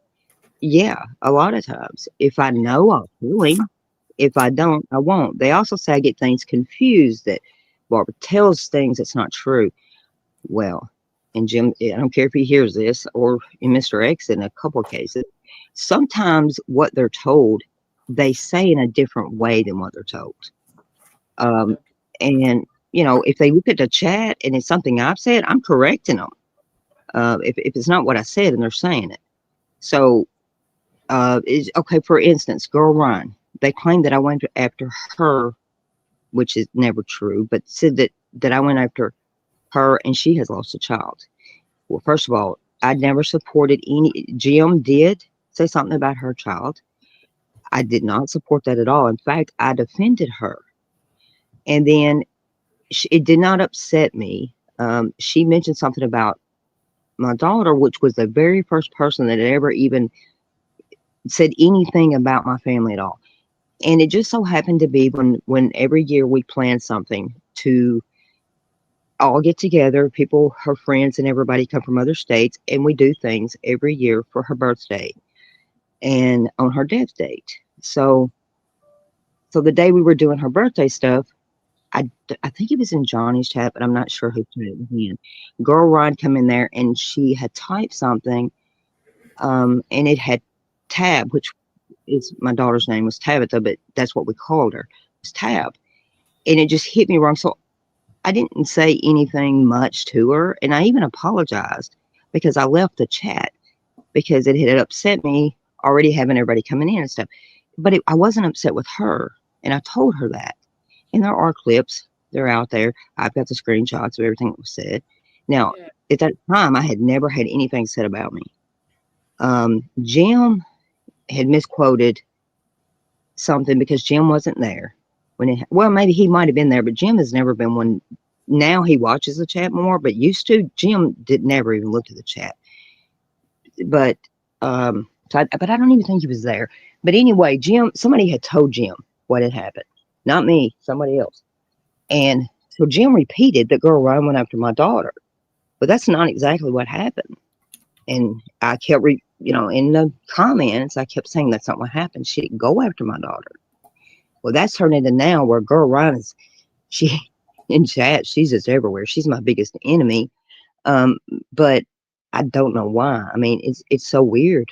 Yeah, a lot of times. If I know, I'll tell him. If I don't, I won't. They also say I get things confused, that Barbara tells things that's not true. Well, and Jim, I don't care if he hears this, or in Mr. X in a couple of cases, sometimes what they're told, they say in a different way than what they're told. And, you know, if they look at the chat and it's something I've said, I'm correcting them. If it's not what I said and they're saying it. So, okay, for instance, Girl Run. They claimed that I went after her, which is never true, but said that I went after her and she has lost a child. Well, first of all, I never supported Jim did say something about her child. I did not support that at all. In fact, I defended her. And then it did not upset me. She mentioned something about my daughter, which was the very first person that had ever even said anything about my family at all. And it just so happened to be when every year we plan something to all get together, people, her friends and everybody come from other states, and we do things every year for her birthday and on her death date. So the day we were doing her birthday stuff, I think it was in Johnny's chat, but I'm not sure who put it in. Girl Rod come in there and she had typed something, and it had Tab, which is my daughter's name was Tabitha, but that's what we called her. It was Tab. And it just hit me wrong. So I didn't say anything much to her. And I even apologized because I left the chat because it had upset me already having everybody coming in and stuff. But I wasn't upset with her. And I told her that. And there are clips. They're out there. I've got the screenshots of everything that was said. Now, at that time, I had never had anything said about me. Jim had misquoted something because Jim wasn't there well, maybe he might have been there, but Jim has never been one. Now he watches the chat more, but used to, Jim never even looked at the chat. But but I don't even think he was there. But anyway, somebody had told Jim what had happened, not me, somebody else. And so Jim repeated that Girl Ryan went after my daughter, but that's not exactly what happened. And I kept, in the comments, I kept saying that's not what happened. She didn't go after my daughter. Well, that's turned into now where girl Ryan she in chat, she's just everywhere. She's my biggest enemy. But I don't know why. I mean, it's so weird.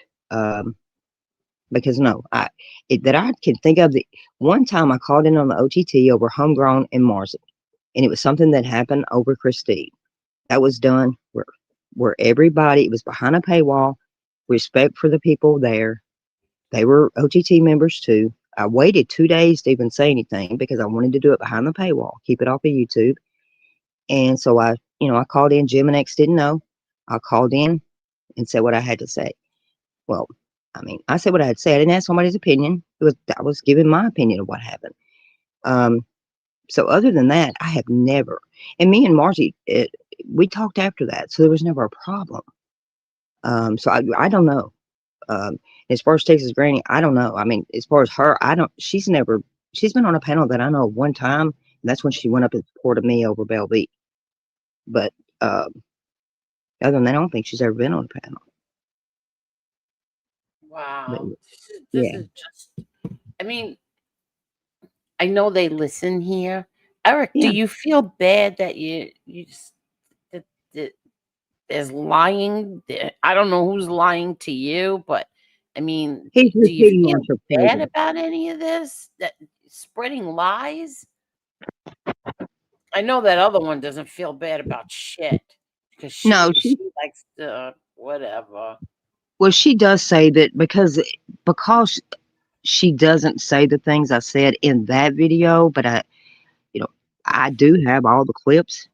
Because no, that I can think of, the one time I called in on the OTT over homegrown and Marzi, and it was something that happened over Christine. That was done where everybody, it was behind a paywall, respect for the people there. They were OTT members too. I waited 2 days to even say anything because I wanted to do it behind the paywall, keep it off of YouTube. And so I called in. Jim and X didn't know. I called in and said what I had to say. Well, I mean, I said what I had to say. I didn't ask somebody's opinion. I was giving my opinion of what happened. So other than that, I have never. And me and Margie, we talked after that, so there was never a problem. So I don't know. As far as Texas Granny, I don't know. I mean, as far as her, I don't. She's been on a panel that I know of one time, and that's when she went up and supported me over Bell Beat. But other than that, I don't think she's ever been on a panel. Wow. But, This yeah. is just, I mean, I know they listen here. Eric, Yeah. do you feel bad that that there's lying? I don't know who's lying to you, but I mean, He's do you repeating feel what you're bad saying. about any of this? That spreading lies? I know that other one doesn't feel bad about shit because No, she likes to whatever. well, she does say that because she doesn't say the things I said in that video, but I do have all the clips.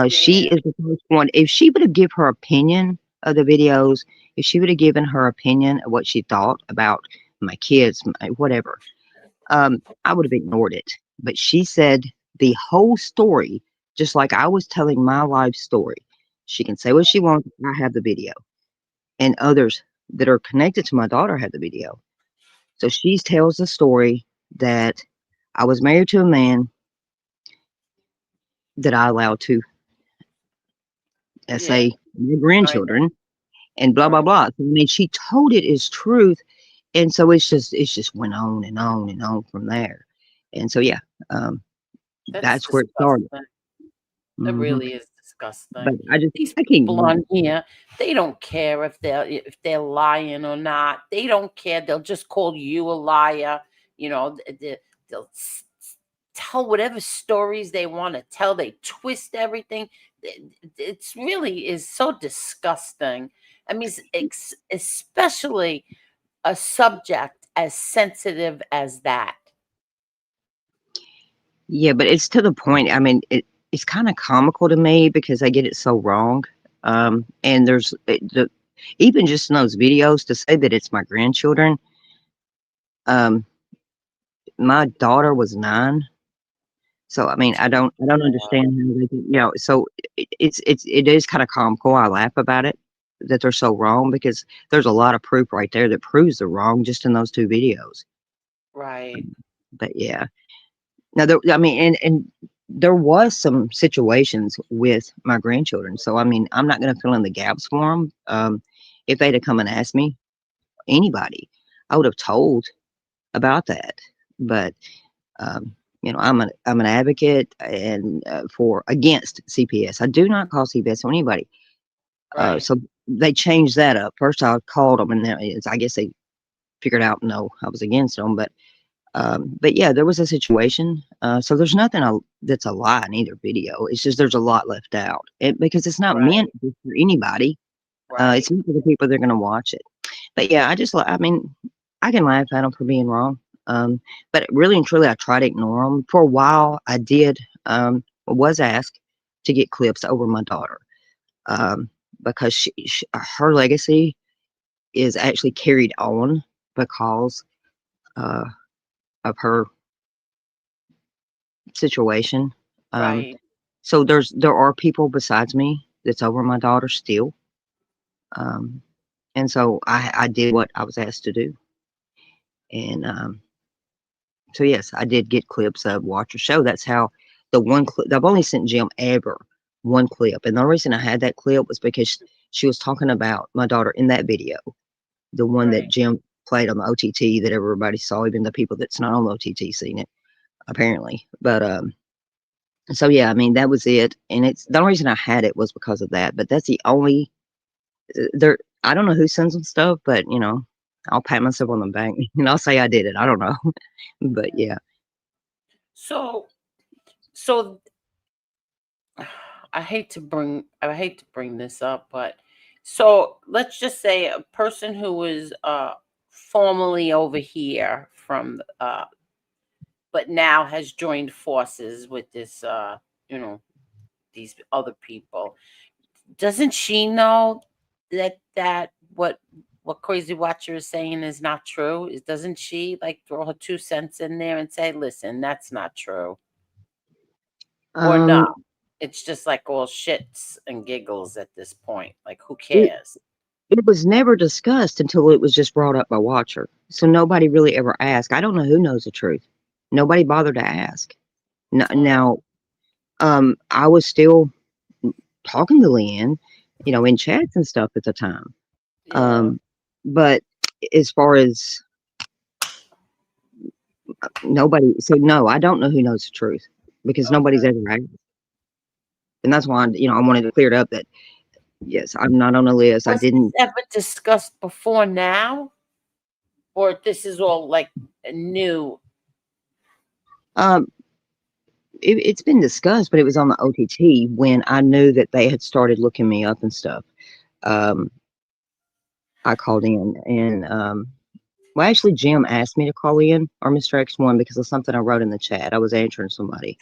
She is the first one. If she would have given her opinion of the videos, if she would have given her opinion of what she thought about my kids, whatever, I would have ignored it. But she said the whole story, just like I was telling my life story. She can say what she wants. I have the video, and others that are connected to my daughter have the video. So she tells the story that I was married to a man that I allowed to say my grandchildren and blah blah blah. So, I mean, she told it as truth, and so it's just went on and on and on from there. And so yeah, that's where it started. That Mhm. really is But disgusting. These I can't. people on here, they don't care if they're lying or not. They don't care. They'll just call you a liar. You know, they'll tell whatever stories they want to tell. They twist everything. It's really is so disgusting. I mean, especially a subject as sensitive as that. Yeah, but it's to the point. I mean, it's kind of comical to me because I get it so wrong. And there's even just in those videos to say that it's my grandchildren. My daughter was 9, so I mean, I don't understand how they can. So it is kind of comical. I laugh about it that they're so wrong because there's a lot of proof right there that proves they're wrong just in those 2 videos. Right. But yeah. Now, I mean, and there was some situations with my grandchildren. So, I mean, I'm not going to fill in the gaps for them. If they'd have come and asked me, anybody, I would have told about that. But, I'm an advocate and against CPS. I do not call CPS on anybody. Right. So they changed that up. First, I called them, and I guess they figured out no, I was against them, but yeah, there was a situation. So there's nothing that's a lie in either video. It's just there's a lot left out, because it's not meant for anybody. It's meant for the people that are going to watch it. But yeah, I mean, I can laugh at them for being wrong. But really and truly, I try to ignore them. For a while, I did. Was asked to get clips over my daughter, because her legacy is actually carried on because of her situation. Right. So there are people besides me that's over my daughter still. And so I did what I was asked to do. And so yes, I did get clips of Watch Your Show. That's how the one clip I've only sent Jim ever one clip. And the reason I had that clip was because she was talking about my daughter in that video, the one that Right. Jim played on the OTT that everybody saw, even the people that's not on the OTT seen it, apparently. But so yeah, I mean that was it, and it's the only reason I had it was because of that. But that's the only there. I don't know who sends them stuff, but I'll pat myself on the back and I'll say I did it. I don't know, but yeah. So I hate to bring this up, but so let's just say a person who was formerly over here from but now has joined forces with this you know these other people. Doesn't she know that what Crazy Watcher is saying is not true? Doesn't she like throw her 2 cents in there and say, "Listen, that's not true," or Um, no? It's just like all shits and giggles at this point. Like, who it cares? it was never discussed until it was just brought up by Watcher. So nobody really ever asked. I don't know who knows the truth. Nobody bothered to ask. Now, I was still talking to Leanne, in chats and stuff at the time. Yeah. But as far as nobody, so no, I don't know who knows the truth because nobody's ever asked. And that's why, I wanted to clear it up that yes, I'm not on the list. I Was this didn't. ever discussed before now, or this is all like new? Um, it's been discussed, but it was on the OTT when I knew that they had started looking me up and stuff. Um, I called in and well, actually, Jim asked me to call in or Mr. X1 because of something I wrote in the chat. I was answering somebody,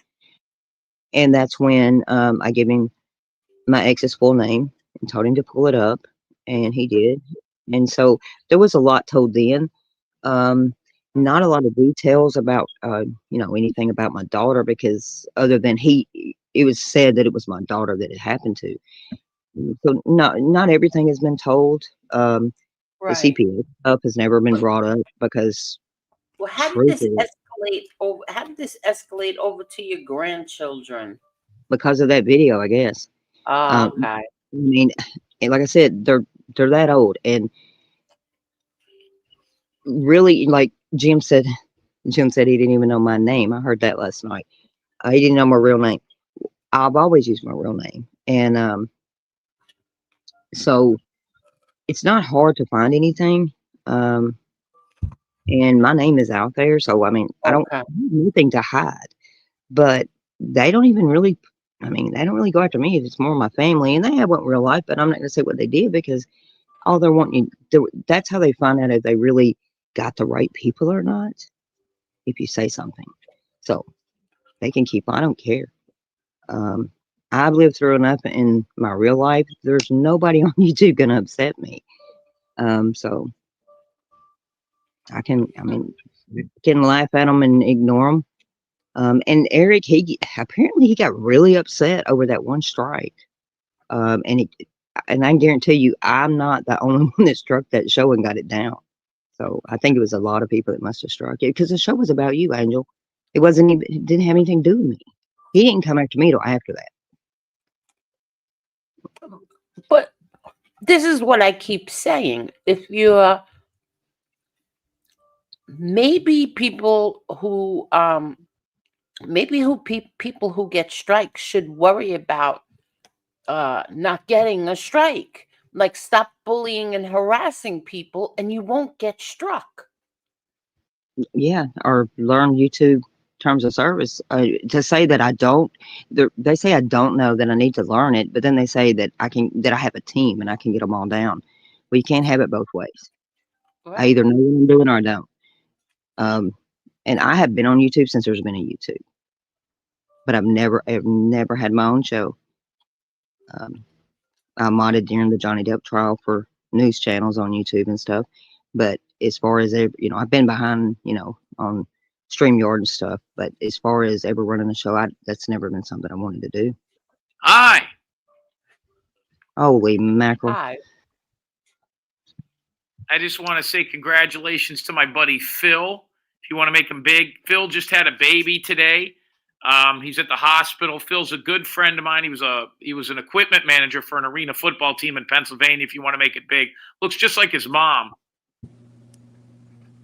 and that's when I gave him my ex's full name and told him to pull it up, and he did. And so there was a lot told then. Um, Not a lot of details about anything about my daughter because other than it was said that it was my daughter that it happened to. So not everything has been told. The Right. CPS stuff has never been brought up because Well, how did this truthfully, escalate over? How did this escalate over to your grandchildren? because of that video, I guess. Oh, I okay. mean, and like I said, they're that old, and really, like Jim said he didn't even know my name. I heard that last night. He didn't know my real name. I've always used my real name, and so it's not hard to find anything. Um, and my name is out there, so I mean, I don't Okay. have anything to hide. But they don't even really. I mean, they don't really go after me. It's more my family, and they have one real life. But I'm not going to say what they did because all they're wanting. That's how they find out if they really got the right people or not. If you say something, so they can keep. I don't care. Um, I've lived through enough in my real life. There's nobody on YouTube gonna upset me. So I mean, can laugh at them and ignore them. And Eric, apparently he got really upset over that one strike. And I guarantee you, I'm not the only one that struck that show and got it down. So I think it was a lot of people that must have struck it because the show was about you, Angel. It didn't have anything to do with me. He didn't come after me till after that. But this is what I keep saying. If you're maybe people who people who get strikes should worry about not getting a strike. Like, stop bullying and harassing people and you won't get struck. Yeah, or learn YouTube terms of service. To say that I don't, they say I don't know that I need to learn it, but then they say that that I have a team and I can get them all down. Well, you can't have it both ways. I Right. either know what I'm doing or I don't. Um, and I have been on YouTube since there's been a YouTube, but I've never had my own show. I modded during the Johnny Depp trial for news channels on YouTube and stuff. But as far as I've been behind, on StreamYard and stuff. But as far as ever running a show, that's never been something I wanted to do. Hi. Holy mackerel! Hi. I just want to say congratulations to my buddy Phil. If you want to make him big, Phil just had a baby today. He's at the hospital. Phil's a good friend of mine. He was an equipment manager for an arena football team in Pennsylvania. If you want to make it big, looks just like his mom.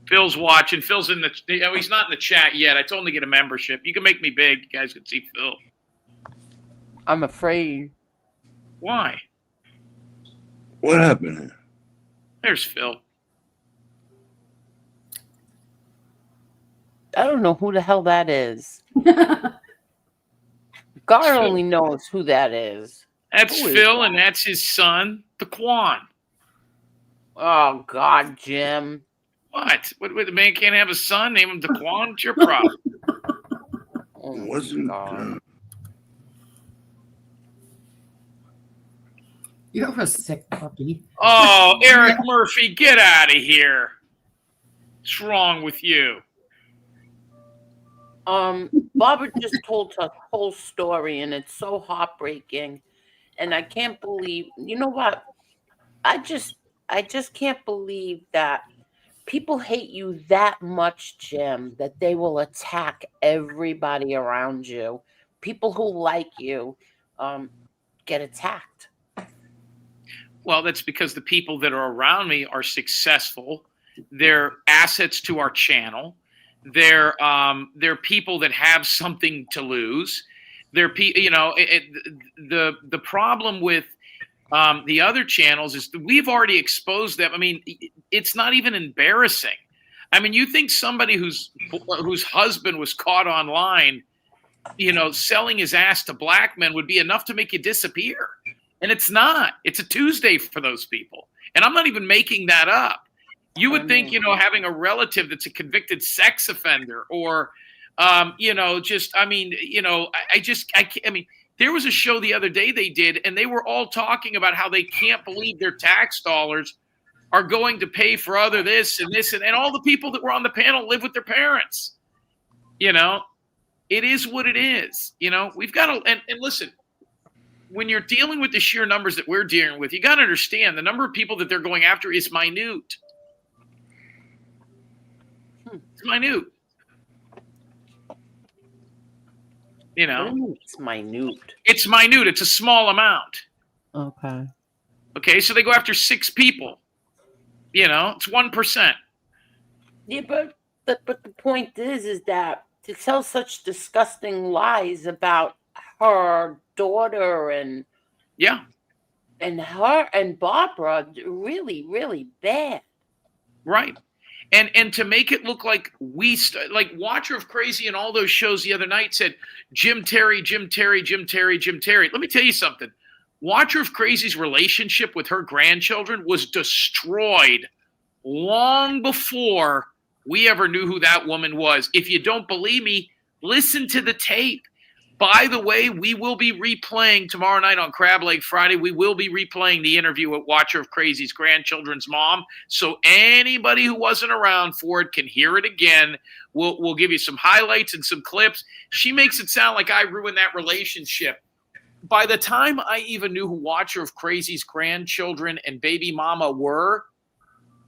Phil's watching. Phil's in the. He's not in the chat yet. I told him to get a membership. You can make me big. You guys can see Phil. I'm afraid. Why? What happened here? There's Phil. I don't know who the hell that is. God only knows who that is. That's Who is Phil, that? and that's his son, Daquan. Oh God, Jim. What? The man can't have a son? Name him Daquan? It's your problem. Oh my Wasn't God. You're a sick puppy. Oh, Eric Murphy, get out of here. What's wrong with you? Barbara just told her whole story, and it's so heartbreaking. And I can't believe. You know what? I just can't believe that people hate you that much, Jim, that they will attack everybody around you. People who like you get attacked. Well, that's because the people that are around me are successful. They're assets to our channel. They're people that have something to lose. They're the problem with the other channels is that we've already exposed them. I mean, it's not even embarrassing. I mean, you think somebody whose husband was caught online, selling his ass to black men would be enough to make you disappear. And it's not. It's a Tuesday for those people. And I'm not even making that up. You would think, having a relative that's a convicted sex offender or, I mean, there was a show the other day they did, and they were all talking about how they can't believe their tax dollars are going to pay for other this, and all the people that were on the panel live with their parents. It is what it is. We've got to, and listen, when you're dealing with the sheer numbers that we're dealing with, you got to understand the number of people that they're going after is minute. It's minute. It's minute. It's minute. It's a small amount. Okay. Okay, so they go after 6 people. It's 1%. Yeah, but the point is that to tell such disgusting lies about her daughter and her and Barbara, really, really bad. Right. And to make it look like like Watcher of Crazy and all those shows the other night said, Jim Terry, Jim Terry, Jim Terry, Jim Terry. Let me tell you something. Watcher of Crazy's relationship with her grandchildren was destroyed long before we ever knew who that woman was. If you don't believe me, listen to the tape. By the way, we will be replaying tomorrow night on Crab Leg Friday. We will be replaying the interview with Watcher of Crazy's grandchildren's mom. So anybody who wasn't around for it can hear it again. We'll give you some highlights and some clips. She makes it sound like I ruined that relationship. By the time I even knew who Watcher of Crazy's grandchildren and baby mama were,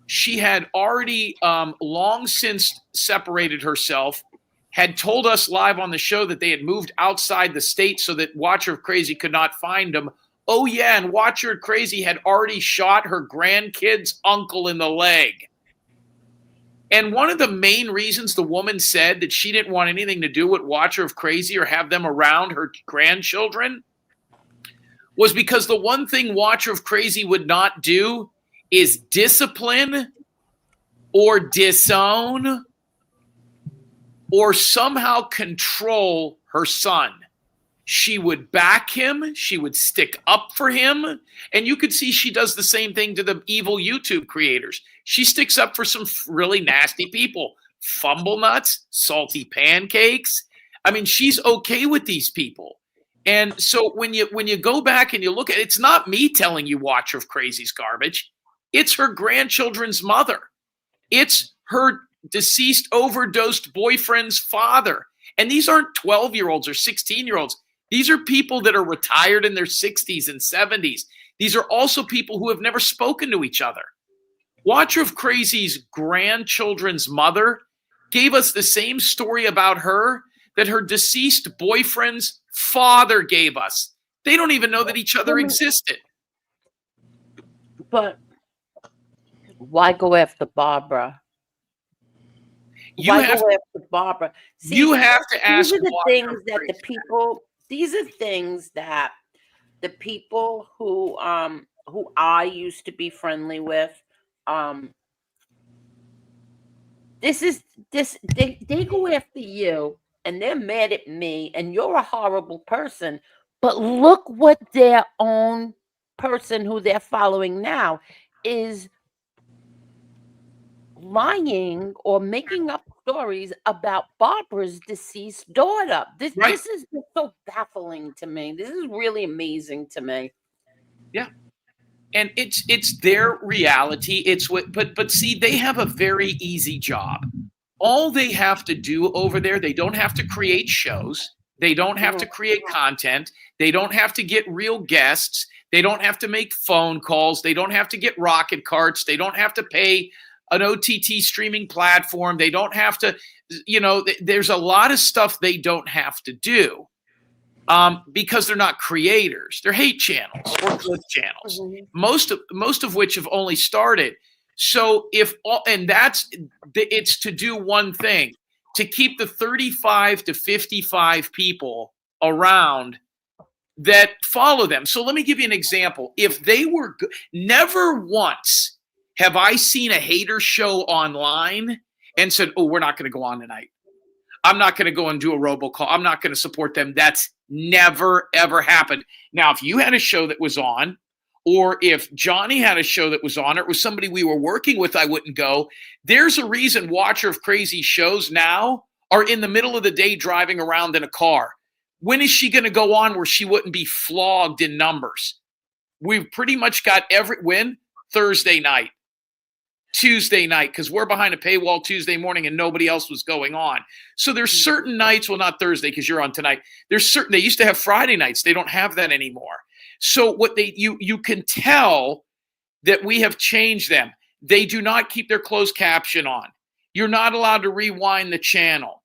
she had already long since separated herself, had told us live on the show that they had moved outside the state so that Watcher of Crazy could not find them. Oh, yeah, and Watcher of Crazy had already shot her grandkid's uncle in the leg. And one of the main reasons the woman said that she didn't want anything to do with Watcher of Crazy or have them around her grandchildren was because the one thing Watcher of Crazy would not do is discipline or disown or somehow control her son. She would back him. She would stick up for him. And you could see she does the same thing to the evil YouTube creators. She sticks up for some really nasty people. Fumble nuts, salty pancakes. I mean, she's okay with these people. And so when you go back and you look at it, it's not me telling you Watcher of Crazy's garbage. It's her grandchildren's mother. It's her deceased overdosed boyfriend's father. And these aren't 12-year-olds or 16-year-olds. These are people that are retired in their 60s and 70s. These are also people who have never spoken to each other. Watcher of Crazy's grandchildren's mother gave us the same story about her that her deceased boyfriend's father gave us. They don't even know that each other existed. But why go after Barbara? You Why have go after Barbara? See, you have to ask. these are the Walker things that the Crazy. people. These are things that the people who I used to be friendly with, they go after you and they're mad at me and you're a horrible person. But look what their own person who they're following now is lying or making up stories about Barbara's deceased daughter. This is just so baffling to me. This is really amazing to me. Yeah. And it's their reality. It's what but see, they have a very easy job. All they have to do over there, they don't have to create shows. They don't have to create content. They don't have to get real guests. They don't have to make phone calls. They don't have to get rocket carts. They don't have to pay an OTT streaming platform. They don't have to, there's a lot of stuff they don't have to do. Because they're not creators. They're hate channels or good channels. Most of which have only started. So it's to do one thing, to keep the 35 to 55 people around that follow them. So let me give you an example. If they were never once have I seen a hater show online and said, "Oh, we're not going to go on tonight. I'm not going to go and do a robocall. I'm not going to support them." That's never, ever happened. Now, if you had a show that was on, or if Johnny had a show that was on, or it was somebody we were working with, I wouldn't go. There's a reason Watcher of Crazy shows now are in the middle of the day driving around in a car. When is she going to go on where she wouldn't be flogged in numbers? We've pretty much got Thursday night. Tuesday night, because we're behind a paywall Tuesday morning and nobody else was going on. So there's certain nights, well, not Thursday because you're on tonight. They used to have Friday nights. They don't have that anymore. So what you can tell that we have changed them. They do not keep their closed caption on. You're not allowed to rewind the channel.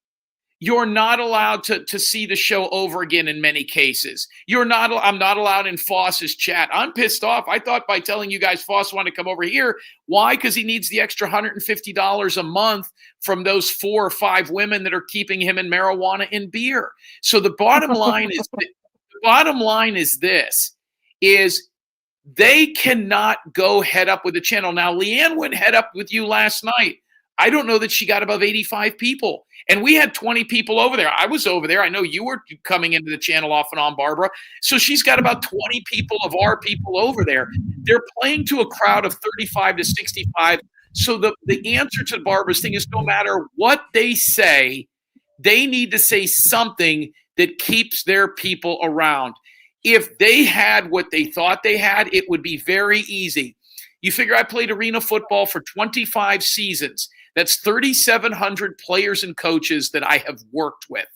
You're not allowed to see the show over again in many cases. I'm not allowed in Foss's chat. I'm pissed off. I thought by telling you guys Foss wanted to come over here. Why? Because he needs the extra $150 a month from those 4 or 5 women that are keeping him in marijuana and beer. So the bottom line is this, they cannot go head up with the channel. Now, Leanne went head up with you last night. I don't know that she got above 85 people. And we had 20 people over there. I was over there. I know you were coming into the channel off and on, Barbara. So she's got about 20 people of our people over there. They're playing to a crowd of 35 to 65. So the answer to Barbara's thing is no matter what they say, they need to say something that keeps their people around. If they had what they thought they had, it would be very easy. You figure I played arena football for 25 seasons. That's 3,700 players and coaches that I have worked with.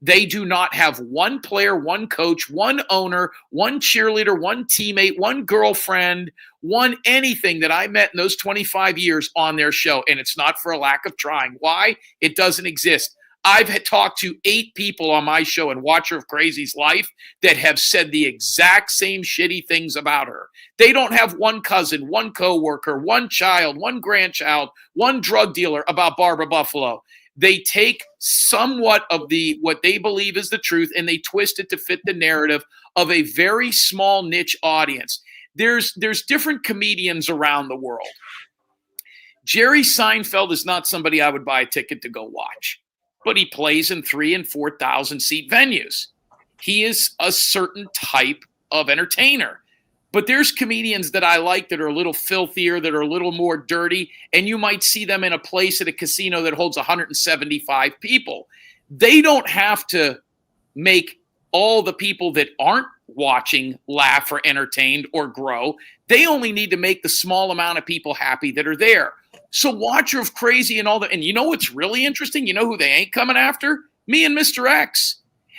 They do not have one player, one coach, one owner, one cheerleader, one teammate, one girlfriend, one anything that I met in those 25 years on their show. And it's not for a lack of trying. Why? It doesn't exist. I've talked to 8 people on my show in Watcher of Crazy's life that have said the exact same shitty things about her. They don't have one cousin, one coworker, one child, one grandchild, one drug dealer about Barbara Buffaloe. They take somewhat of what they believe is the truth and they twist it to fit the narrative of a very small niche audience. There's different comedians around the world. Jerry Seinfeld is not somebody I would buy a ticket to go watch. But he plays in 3,000 and 4,000 seat venues. He is a certain type of entertainer. But there's comedians that I like that are a little filthier, that are a little more dirty, and you might see them in a place at a casino that holds 175 people. They don't have to make all the people that aren't watching laugh or entertained or grow. They only need to make the small amount of people happy that are there. So Watcher of Crazy and all that. And you know what's really interesting? You know who they ain't coming after? Me and Mr. X.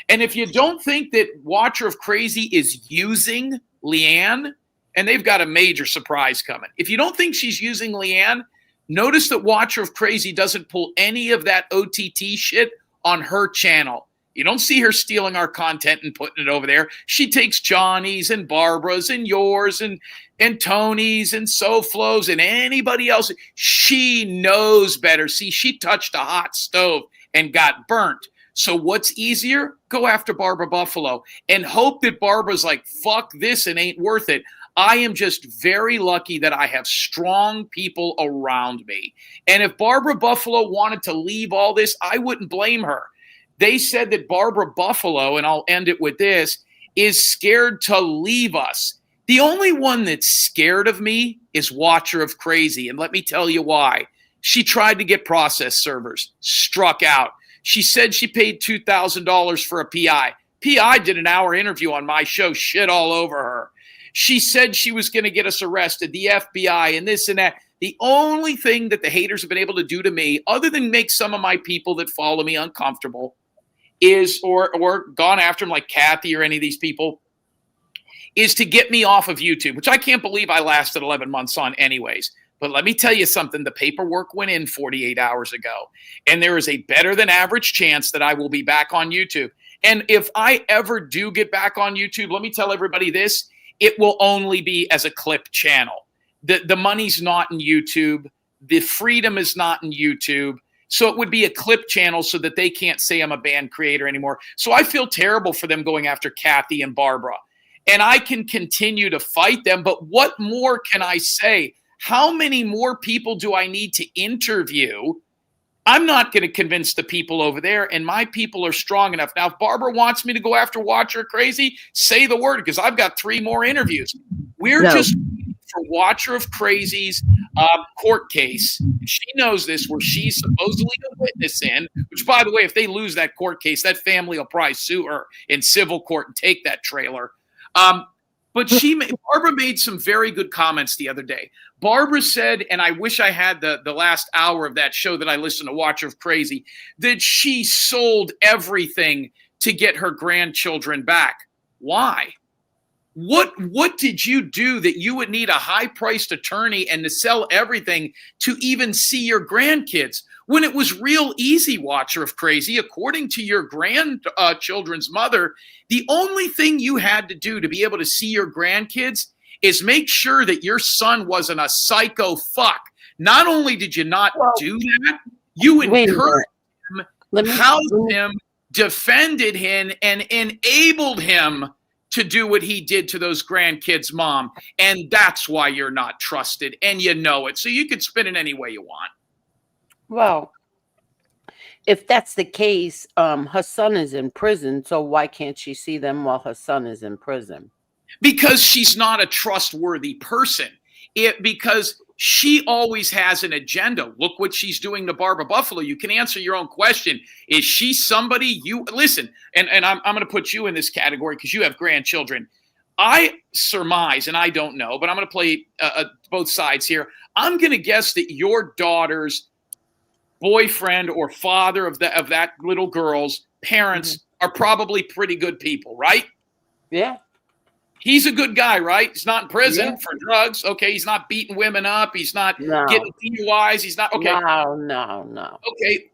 And if you don't think that Watcher of Crazy is using Leanne, and they've got a major surprise coming. If you don't think she's using Leanne, notice that Watcher of Crazy doesn't pull any of that OTT shit on her channel. You don't see her stealing our content and putting it over there. She takes Johnny's and Barbara's and yours and Tony's and SoFlo's and anybody else. She knows better. See, she touched a hot stove and got burnt. So what's easier? Go after Barbara Buffaloe and hope that Barbara's like, fuck this and ain't worth it. I am just very lucky that I have strong people around me. And if Barbara Buffaloe wanted to leave all this, I wouldn't blame her. They said that Barbara Buffaloe, and I'll end it with this, is scared to leave us. The only one that's scared of me is Watcher of Crazy. And let me tell you why. She tried to get process servers, struck out. She said she paid $2,000 for a PI. PI did an hour interview on my show, shit all over her. She said she was going to get us arrested, the FBI and this and that. The only thing that the haters have been able to do to me, other than make some of my people that follow me uncomfortable, is, or gone after them like Kathy or any of these people, is to get me off of YouTube, which I can't believe I lasted 11 months on anyways. But let me tell you something. The paperwork went in 48 hours ago, and there is a better than average chance that I will be back on YouTube. And if I ever do get back on YouTube, let me tell everybody this, it will only be as a clip channel. The money's not in YouTube. The freedom is not in YouTube. So it would be a clip channel so that they can't say I'm a band creator anymore. So I feel terrible for them going after Kathy and Barbara. And I can continue to fight them, but what more can I say? How many more people do I need to interview? I'm not going to convince the people over there, and my people are strong enough. Now, if Barbara wants me to go after Watcher Crazy, say the word, because I've got 3 more interviews. We're just waiting for Watcher of Crazy's court case. She knows this, where she's supposedly a witness in, which, by the way, if they lose that court case, that family will probably sue her in civil court and take that trailer. But Barbara made some very good comments the other day. Barbara said, and I wish I had the last hour of that show that I listened to, Watcher of Crazy, that she sold everything to get her grandchildren back. Why? What did you do that you would need a high-priced attorney and to sell everything to even see your grandkids? When it was real easy, Watcher of Crazy, according to your grandchildren's mother, the only thing you had to do to be able to see your grandkids is make sure that your son wasn't a psycho fuck. Not only did you not do that, you encouraged him, housed him, defended him, and enabled him to do what he did to those grandkids' mom. And that's why you're not trusted, and you know it. So you can spin it any way you want. Well, if that's the case, her son is in prison, so why can't she see them while her son is in prison? Because she's not a trustworthy person. Because she always has an agenda. Look what she's doing to Barbara Buffaloe. You can answer your own question. Is she somebody you listen? And I'm going to put you in this category because you have grandchildren. I surmise, and I don't know, but I'm going to play both sides here. I'm going to guess that your daughter's boyfriend or father of that little girl's parents are probably pretty good people, right? Yeah. He's a good guy, right? He's not in prison for drugs. Okay, he's not beating women up. He's not getting DUIs. He's not, okay. No. Okay,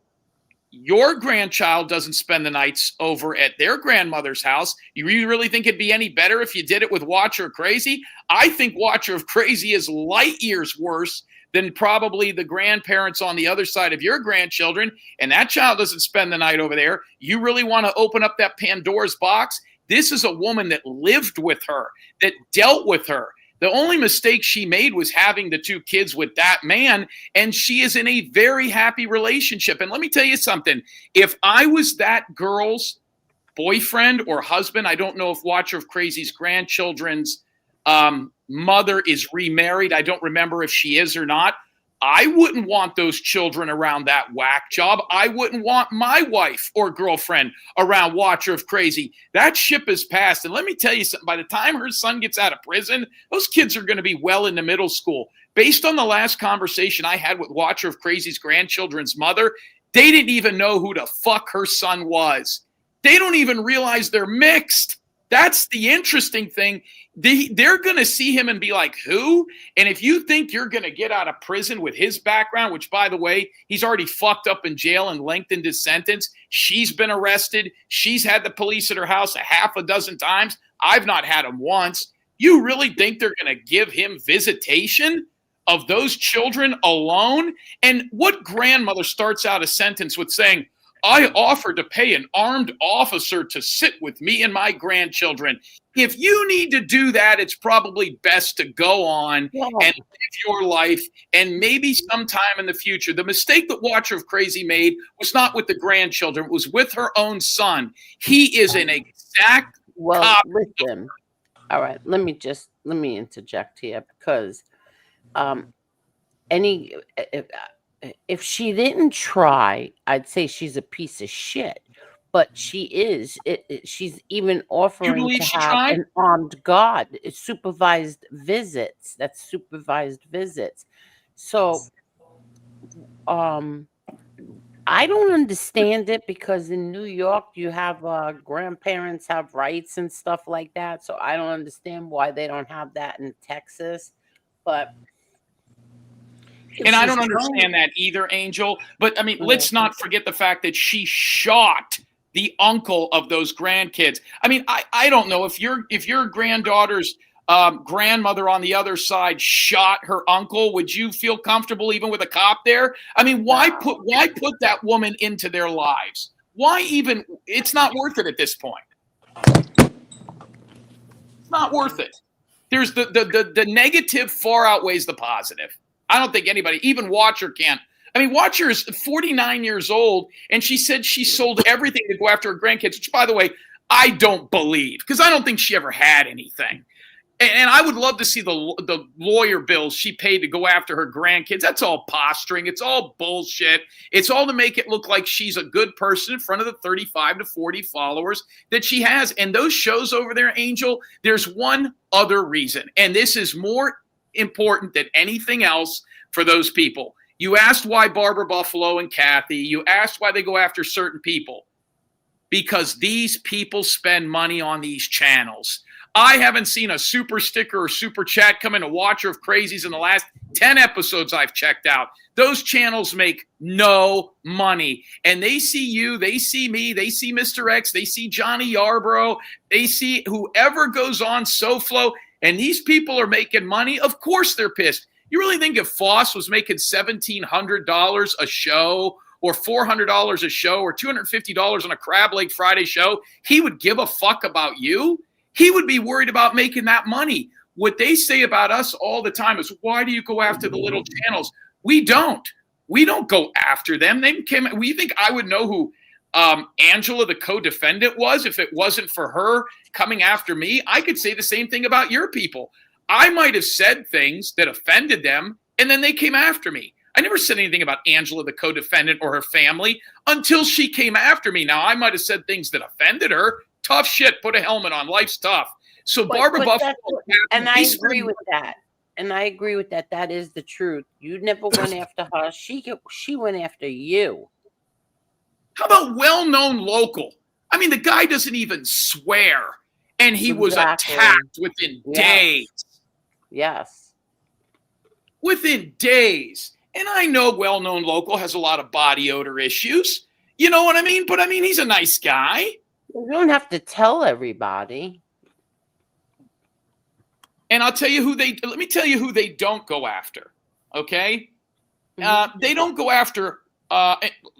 your grandchild doesn't spend the nights over at their grandmother's house. You really think it'd be any better if you did it with Watcher of Crazy? I think Watcher of Crazy is light years worse than probably the grandparents on the other side of your grandchildren, and that child doesn't spend the night over there. You really want to open up that Pandora's box? This is a woman that lived with her, that dealt with her. The only mistake she made was having the 2 kids with that man, and she is in a very happy relationship. And let me tell you something. If I was that girl's boyfriend or husband, I don't know if Watcher of Crazy's grandchildren's mother is remarried. I don't remember if she is or not. I wouldn't want those children around that whack job. I wouldn't want my wife or girlfriend around Watcher of Crazy. That ship has passed. And let me tell you something. By the time her son gets out of prison, those kids are going to be well into middle school. Based on the last conversation I had with Watcher of Crazy's grandchildren's mother, they didn't even know who the fuck her son was. They don't even realize they're mixed. That's the interesting thing. They're going to see him and be like, who? And if you think you're going to get out of prison with his background, which, by the way, he's already fucked up in jail and lengthened his sentence. She's been arrested. She's had the police at her house a half a dozen times. I've not had him once. You really think they're going to give him visitation of those children alone? And what grandmother starts out a sentence with saying, I offered to pay an armed officer to sit with me and my grandchildren. If you need to do that, it's probably best to go on and live your life. And maybe sometime in the future, the mistake that Watcher of Crazy made was not with the grandchildren. It was with her own son. He is an exact copy. Listen. All right. Let me interject here because if she didn't try, I'd say she's a piece of shit. But she is. She's even offering to have an armed guard. It's supervised visits. That's supervised visits. So, I don't understand it because in New York you have grandparents have rights and stuff like that. So I don't understand why they don't have that in Texas. But and I don't understand that either, Angel. But I mean, let's not forget the fact that she shot the uncle of those grandkids. I mean, I don't know if your granddaughter's grandmother on the other side shot her uncle, would you feel comfortable even with a cop there? I mean, why put that woman into their lives? Why even? It's not worth it at this point. It's not worth it. There's the negative far outweighs the positive. I don't think anybody, even Watcher, can. I mean, Watcher is 49 years old, and she said she sold everything to go after her grandkids, which, by the way, I don't believe, because I don't think she ever had anything. And I would love to see the lawyer bills she paid to go after her grandkids. That's all posturing. It's all bullshit. It's all to make it look like she's a good person in front of the 35 to 40 followers that she has. And those shows over there, Angel, there's one other reason, and this is more important than anything else for those people. You asked why Barbara Buffaloe and Kathy. You asked why they go after certain people. Because these people spend money on these channels. I haven't seen a super sticker or super chat come in a Watcher of Crazies in the last 10 episodes I've checked out. Those channels make no money. And they see you, they see me, they see Mr. X, they see Johnny Yarborough, they see whoever goes on SoFlo, and these people are making money. Of course they're pissed. You really think if Foss was making $1,700 a show or $400 a show or $250 on a Crab Lake Friday show, he would give a fuck about you? He would be worried about making that money. What they say about us all the time is, why do you go after the little channels? We don't. We don't go after them. We think I would know who Angela, the co-defendant, was if it wasn't for her coming after me. I could say the same thing about your people. I might have said things that offended them, and then they came after me. I never said anything about Angela, the co-defendant, or her family until she came after me. Now, I might have said things that offended her. Tough shit. Put a helmet on. Life's tough. So Barbara Buffaloe. And I agree with that. And I agree with that. That is the truth. You never went after her. She went after you. How about well-known local? I mean, the guy doesn't even swear. And he was attacked within days. Yes. Within days. And I know well-known local has a lot of body odor issues. You know what I mean? But I mean, he's a nice guy. You don't have to tell everybody. And let me tell you who they don't go after. Okay? They don't go after,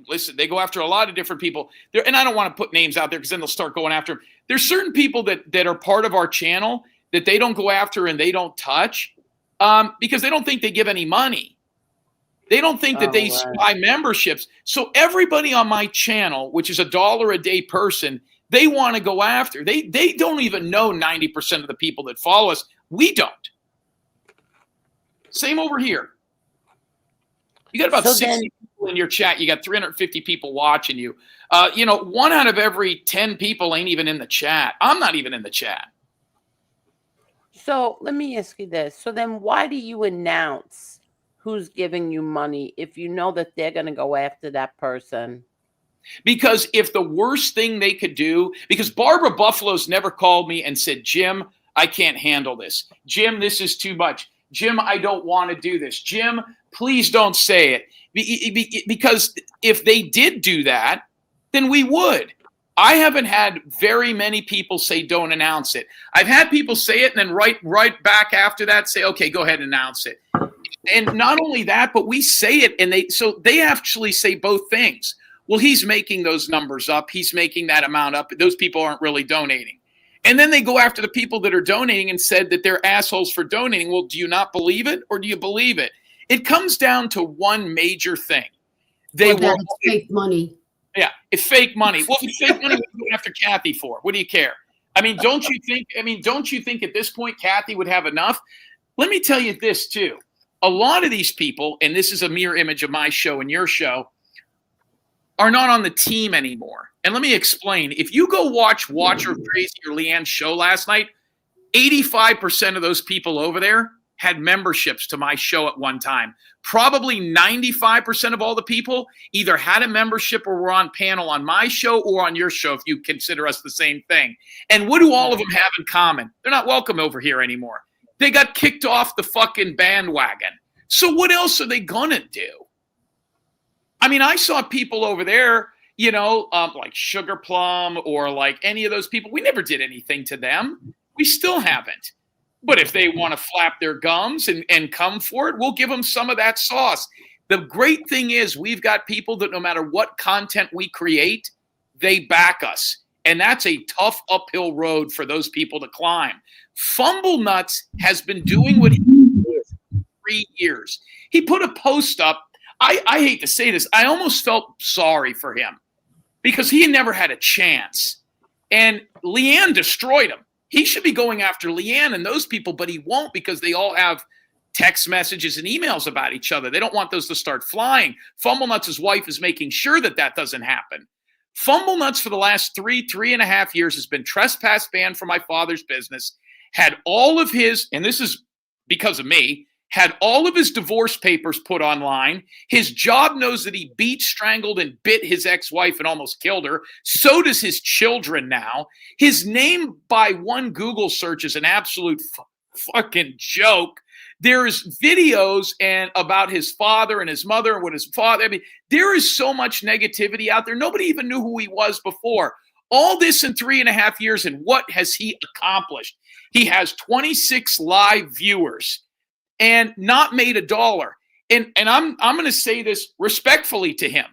listen, they go after a lot of different people. And I don't want to put names out there because then they'll start going after them. There's certain people that are part of our channel that they don't go after and they don't touch because they don't think they give any money. They don't think that they buy memberships. So everybody on my channel, which is $1 a day person, they want to go after. They don't even know 90% of the people that follow us. We don't. Same over here. You got about 60 people in your chat. You got 350 people watching you. 1 out of every 10 people ain't even in the chat. I'm not even in the chat. So let me ask you this. So then why do you announce who's giving you money if you know that they're going to go after that person? Because if the worst thing they could do, because Barbara Buffaloe's never called me and said, Jim, I can't handle this. Jim, this is too much. Jim, I don't want to do this. Jim, please don't say it. Because if they did do that, then we would. I haven't had very many people say don't announce it. I've had people say it and then right back after that say, okay, go ahead and announce it. And not only that, but we say it and they actually say both things. Well, he's making those numbers up. He's making that amount up. Those people aren't really donating. And then they go after the people that are donating and said that they're assholes for donating. Well, do you not believe it or do you believe it? It comes down to one major thing. They want fake money. Yeah, it's fake money. Well, if it's fake money, what are you going after Kathy for? What do you care? I mean, don't you think at this point Kathy would have enough? Let me tell you this too. A lot of these people, and this is a mirror image of my show and your show, are not on the team anymore. And let me explain. If you go watch Watcher of Crazy or Leanne's show last night, 85% of those people over there had memberships to my show at one time. Probably 95% of all the people either had a membership or were on panel on my show or on your show, if you consider us the same thing. And what do all of them have in common? They're not welcome over here anymore. They got kicked off the fucking bandwagon. So what else are they gonna do? I mean, I saw people over there, like Sugar Plum or like any of those people. We never did anything to them. We still haven't. But if they want to flap their gums and come for it, we'll give them some of that sauce. The great thing is we've got people that no matter what content we create, they back us. And that's a tough uphill road for those people to climb. Fumble Nuts has been doing what he did for 3 years. He put a post up. I hate to say this. I almost felt sorry for him because he never had a chance. And Leanne destroyed him. He should be going after Leanne and those people, but he won't because they all have text messages and emails about each other. They don't want those to start flying. Fumble Nuts' wife is making sure that doesn't happen. Fumble Nuts for the last 3.5 years has been trespass banned from my father's business, had all of his, and this is because of me, had all of his divorce papers put online. His job knows that he beat, strangled, and bit his ex-wife and almost killed her. So does his children now. His name by one Google search is an absolute fucking joke. There's videos about his father and his mother and what his father. I mean, there is so much negativity out there. Nobody even knew who he was before. All this in 3.5 years, and what has he accomplished? He has 26 live viewers and not made $1. And I'm going to say this respectfully to him.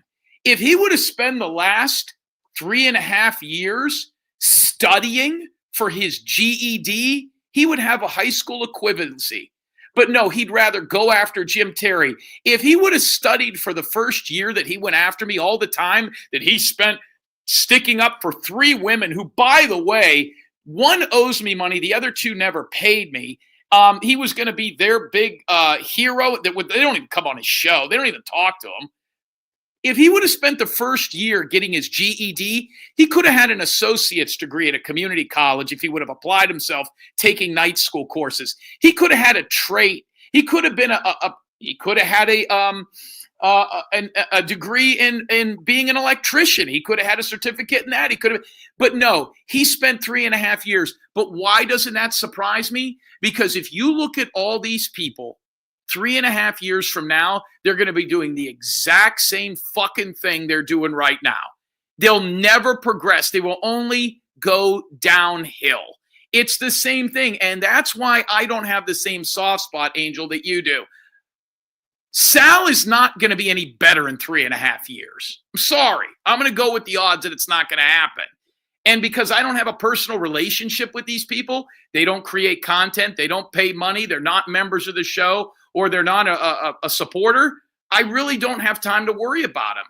If he would have spent the last 3.5 years studying for his GED, he would have a high school equivalency. But no, he'd rather go after Jim Terry. If he would have studied for the first year that he went after me, all the time that he spent sticking up for 3 women who, by the way, one owes me money, the other 2 never paid me. He was going to be their big hero. They don't even come on his show. They don't even talk to him. If he would have spent the first year getting his GED, he could have had an associate's degree at a community college if he would have applied himself taking night school courses. He could have had a trade. He could have been he could have had a degree in being an electrician. He could have had a certificate in that. He could have, but no, he spent 3.5 years. But why doesn't that surprise me? Because if you look at all these people, 3.5 years from now, they're going to be doing the exact same fucking thing they're doing right now. They'll never progress. They will only go downhill. It's the same thing. And that's why I don't have the same soft spot, Angel, that you do. Sal is not going to be any better in 3.5 years. I'm sorry. I'm going to go with the odds that it's not going to happen. And because I don't have a personal relationship with these people, they don't create content, they don't pay money, they're not members of the show, or they're not a supporter, I really don't have time to worry about them.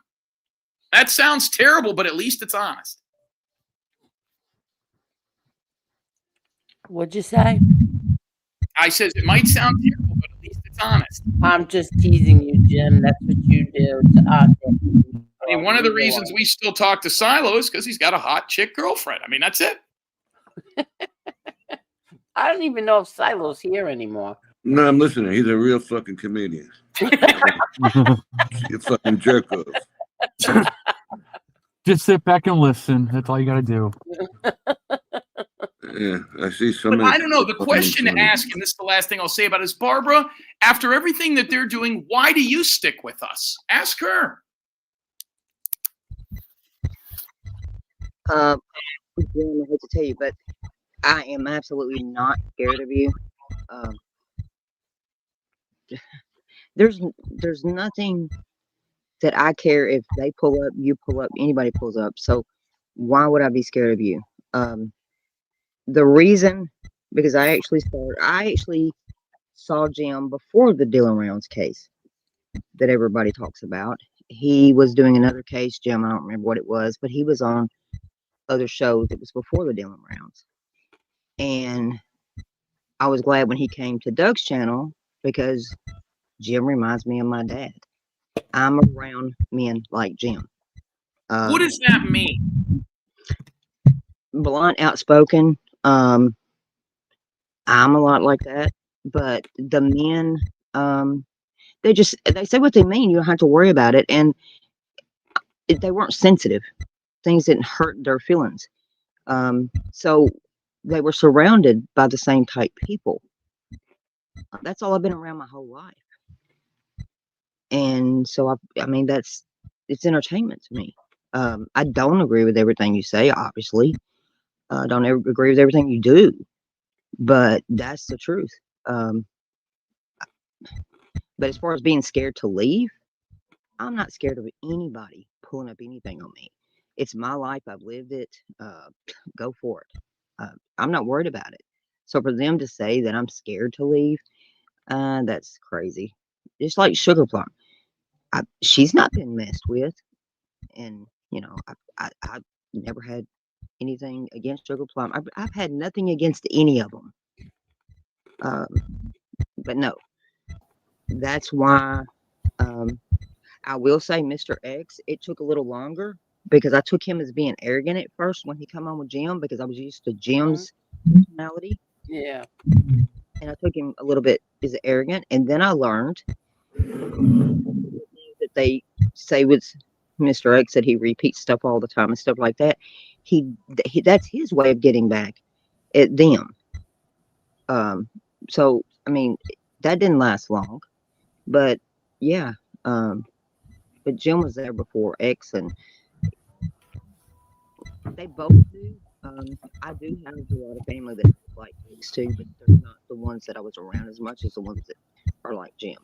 That sounds terrible, but at least it's honest. What'd you say? I says it might sound terrible, but at least it's honest. I'm just teasing you, Jim. That's what you do to us. I mean, one of the reasons we still talk to Silo is because he's got a hot chick girlfriend. I mean, that's it. I don't even know if Silo's here anymore. No, I'm listening. He's a real fucking comedian. You fucking jerk off. Just sit back and listen. That's all you got to do. Yeah, I see so But many. I don't know. The people question to funny. ask, and this is the last thing I'll say about it, is Barbara, after everything that they're doing, why do you stick with us? Ask her. Jim, I hate to tell you, but I am absolutely not scared of you. There's nothing that I care if they pull up, you pull up, anybody pulls up. So why would I be scared of you? The reason, because I actually saw Jim before the Dylan Rounds case that everybody talks about. He was doing another case, Jim, I don't remember what it was, but he was on other shows. It was before the Dylan Rounds. And I was glad when he came to Doug's channel because Jim reminds me of my dad. I'm around men like Jim. What does that mean? Blunt, outspoken. I'm a lot like that. But the men, they say what they mean. You don't have to worry about it. And they weren't sensitive. Things didn't hurt their feelings. So they were surrounded by the same type people. That's all I've been around my whole life. And so, I mean, it's entertainment to me. I don't agree with everything you say, obviously. I don't ever agree with everything you do, but that's the truth. But as far as being scared to leave, I'm not scared of anybody pulling up anything on me. It's my life. I've lived it. Go for it. I'm not worried about it. So for them to say that I'm scared to leave, that's crazy. Just like Sugar Plum. She's not been messed with. And, you know, I've never had anything against Sugar Plum. I've had nothing against any of them. But no, that's why I will say Mr. X, it took a little longer because I took him as being arrogant at first when he come on with Jim because I was used to Jim's personality. Yeah. And I took him a little bit as arrogant. And then I learned that they say with Mr. X that he repeats stuff all the time and stuff like that. That's his way of getting back at them. So I mean, that didn't last long, but yeah. But Jim was there before X, and they both do. I do have a lot of family that like X too, but they're not the ones that I was around as much as the ones that are like Jim.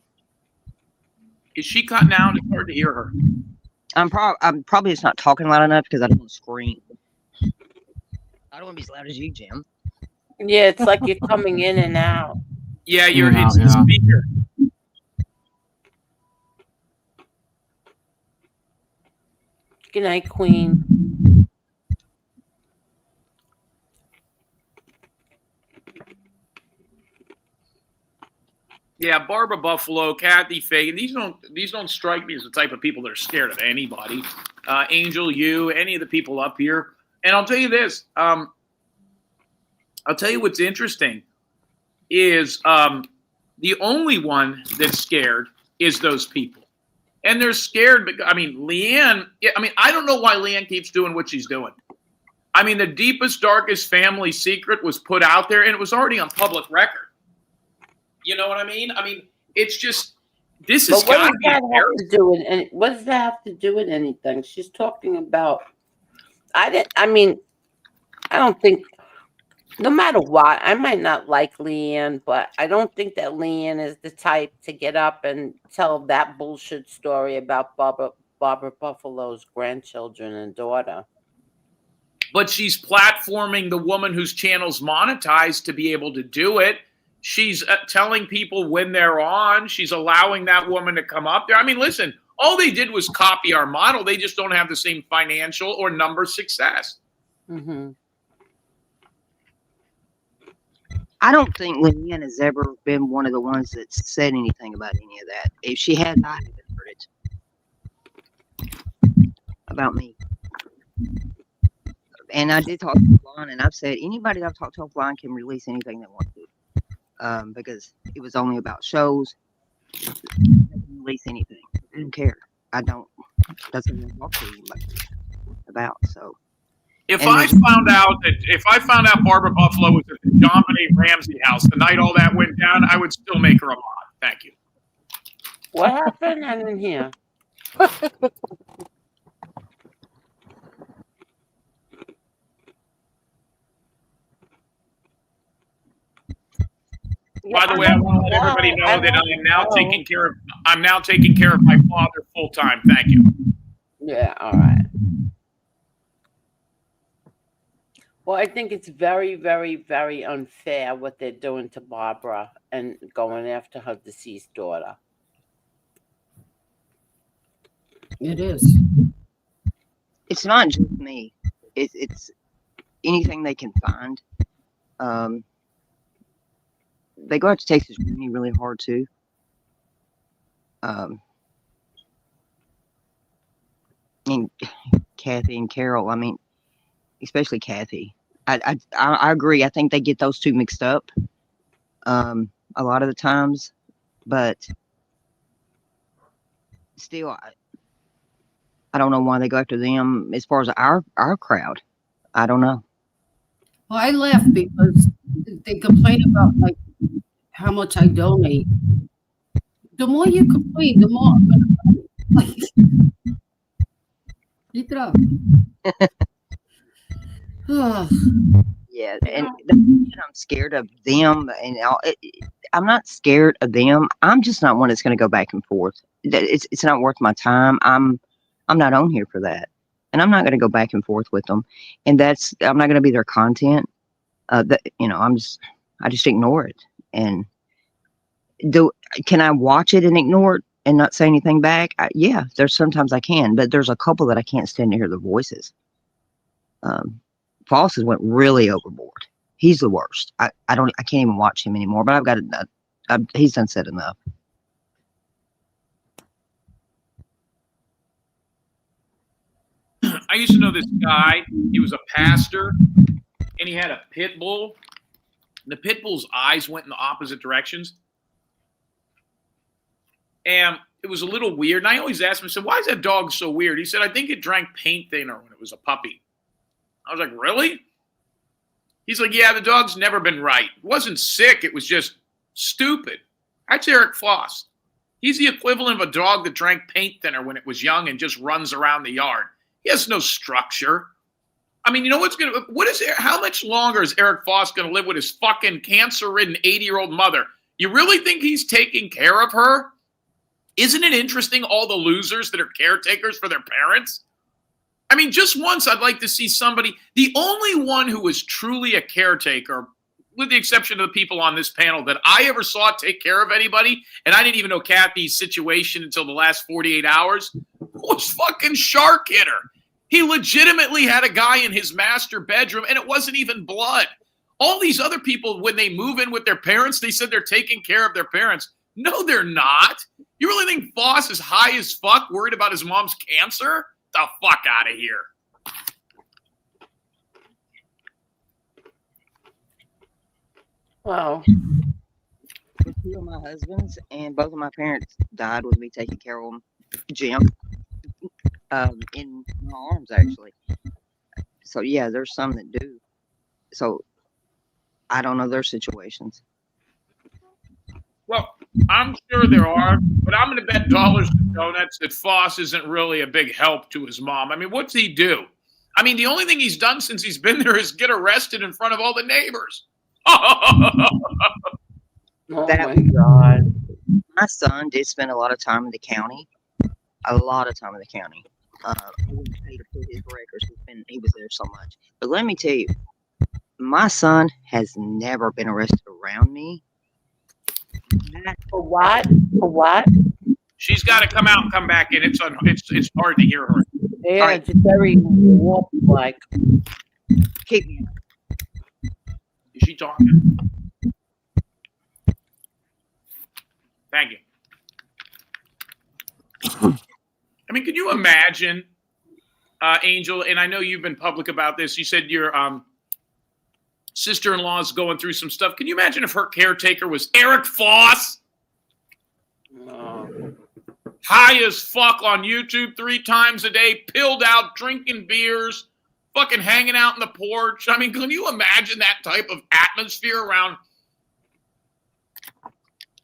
Is she cutting out? It's hard to hear her. I'm probably just not talking loud enough because I don't want to scream. I don't want to be as loud as you, Jim. Yeah, it's like you're coming in and out. Yeah, it's the speaker. Good night, Queen. Yeah, Barbara Buffaloe, Kathy Fagan. These don't strike me as the type of people that are scared of anybody. Angel, you, any of the people up here. And I'll tell you this. I'll tell you what's interesting is the only one that's scared is those people. And they're scared because, I mean, Leanne, I don't know why Leanne keeps doing what she's doing. I mean, the deepest, darkest family secret was put out there, and it was already on public record. You know what I mean? I mean, it's just, this is got to be embarrassing. What does that have to do with anything? She's talking about, I don't think, no matter what, I might not like Leanne, but I don't think that Leanne is the type to get up and tell that bullshit story about Barbara Buffaloe's grandchildren and daughter. But she's platforming the woman whose channel's monetized to be able to do it. She's telling people when they're on. She's allowing that woman to come up there. I mean, listen, all they did was copy our model. They just don't have the same financial or number success. Mm-hmm. I don't think Leanne has ever been one of the ones that said anything about any of that. If she had, I haven't heard it about me. And I did talk to offline, and I've said anybody that I've talked to offline can release anything they want to. Because it was only about shows. They can release anything. I don't care. I don't. That's what I talk to anybody about. So If And I then- found out Barbara Buffaloe was at the John Benet Ramsey house the night all that went down, I would still make her a mod. Thank you. What happened? I didn't hear. By the way, I want to let everybody know that I'm now taking care of my father full time. Thank you. Yeah, all right. Well, I think it's very, very, very unfair what they're doing to Barbara and going after her deceased daughter. It is. It's not just me. It's anything they can find. They go out to Texas really hard too. And Kathy and Carol, I mean, especially Kathy. I agree. I think they get those two mixed up a lot of the times, but still, I don't know why they go after them as far as our crowd. I don't know. Well, I left because they complain about like how much I donate. The more you complain, the more I'm gonna like, keep it up. Yeah, and I'm scared of them, and I'm not scared of them. I'm just not one that's going to go back and forth. It's not worth my time. I'm not on here for that, and I'm not going to go back and forth with them. And I'm not going to be their content. I just ignore it. And can I watch it and ignore it and not say anything back? Yeah, there's sometimes I can, but there's a couple that I can't stand to hear their voices. Foss has went really overboard. He's the worst. I can't even watch him anymore. But I've got he's done said enough. I used to know this guy. He was a pastor, and he had a pit bull. The pit bull's eyes went in the opposite directions. And it was a little weird. And I always asked him, I said, why is that dog so weird? He said, I think it drank paint thinner when it was a puppy. I was like, really? He's like, yeah, the dog's never been right. It wasn't sick. It was just stupid. That's Eric Foss. He's the equivalent of a dog that drank paint thinner when it was young and just runs around the yard. He has no structure. I mean, you know how much longer is Eric Foss going to live with his fucking cancer-ridden 80-year-old mother? You really think he's taking care of her? Isn't it interesting, all the losers that are caretakers for their parents? I mean, just once I'd like to see somebody, the only one who was truly a caretaker, with the exception of the people on this panel, that I ever saw take care of anybody, and I didn't even know Kathy's situation until the last 48 hours, was fucking Shark Hitter. He legitimately had a guy in his master bedroom, and it wasn't even blood. All these other people, when they move in with their parents, they said they're taking care of their parents. No, they're not. You really think Foss is high as fuck, worried about his mom's cancer? The fuck out of here. Wow. Two of my husbands and both of my parents died with me taking care of them. Jim, in my arms, actually. So, yeah, there's some that do. So, I don't know their situations. Well, I'm sure there are, but I'm going to bet dollars to donuts that Foss isn't really a big help to his mom. I mean, what's he do? I mean, the only thing he's done since he's been there is get arrested in front of all the neighbors. Oh, my God. My son did spend a lot of time in the county. A lot of time in the county. I wouldn't pay to put his records. He was there so much. But let me tell you, my son has never been arrested around me. For what? For what? She's got to come out and come back in. It's hard to hear her. Yeah, right. It's very wolf-like. Keep me. Is she talking? Thank you. I mean, can you imagine, Angel, and I know you've been public about this. You said your sister-in-law is going through some stuff. Can you imagine if her caretaker was Eric Foss? high as fuck on YouTube 3 times a day, pilled out, drinking beers, fucking hanging out in the porch. I mean, can you imagine that type of atmosphere around?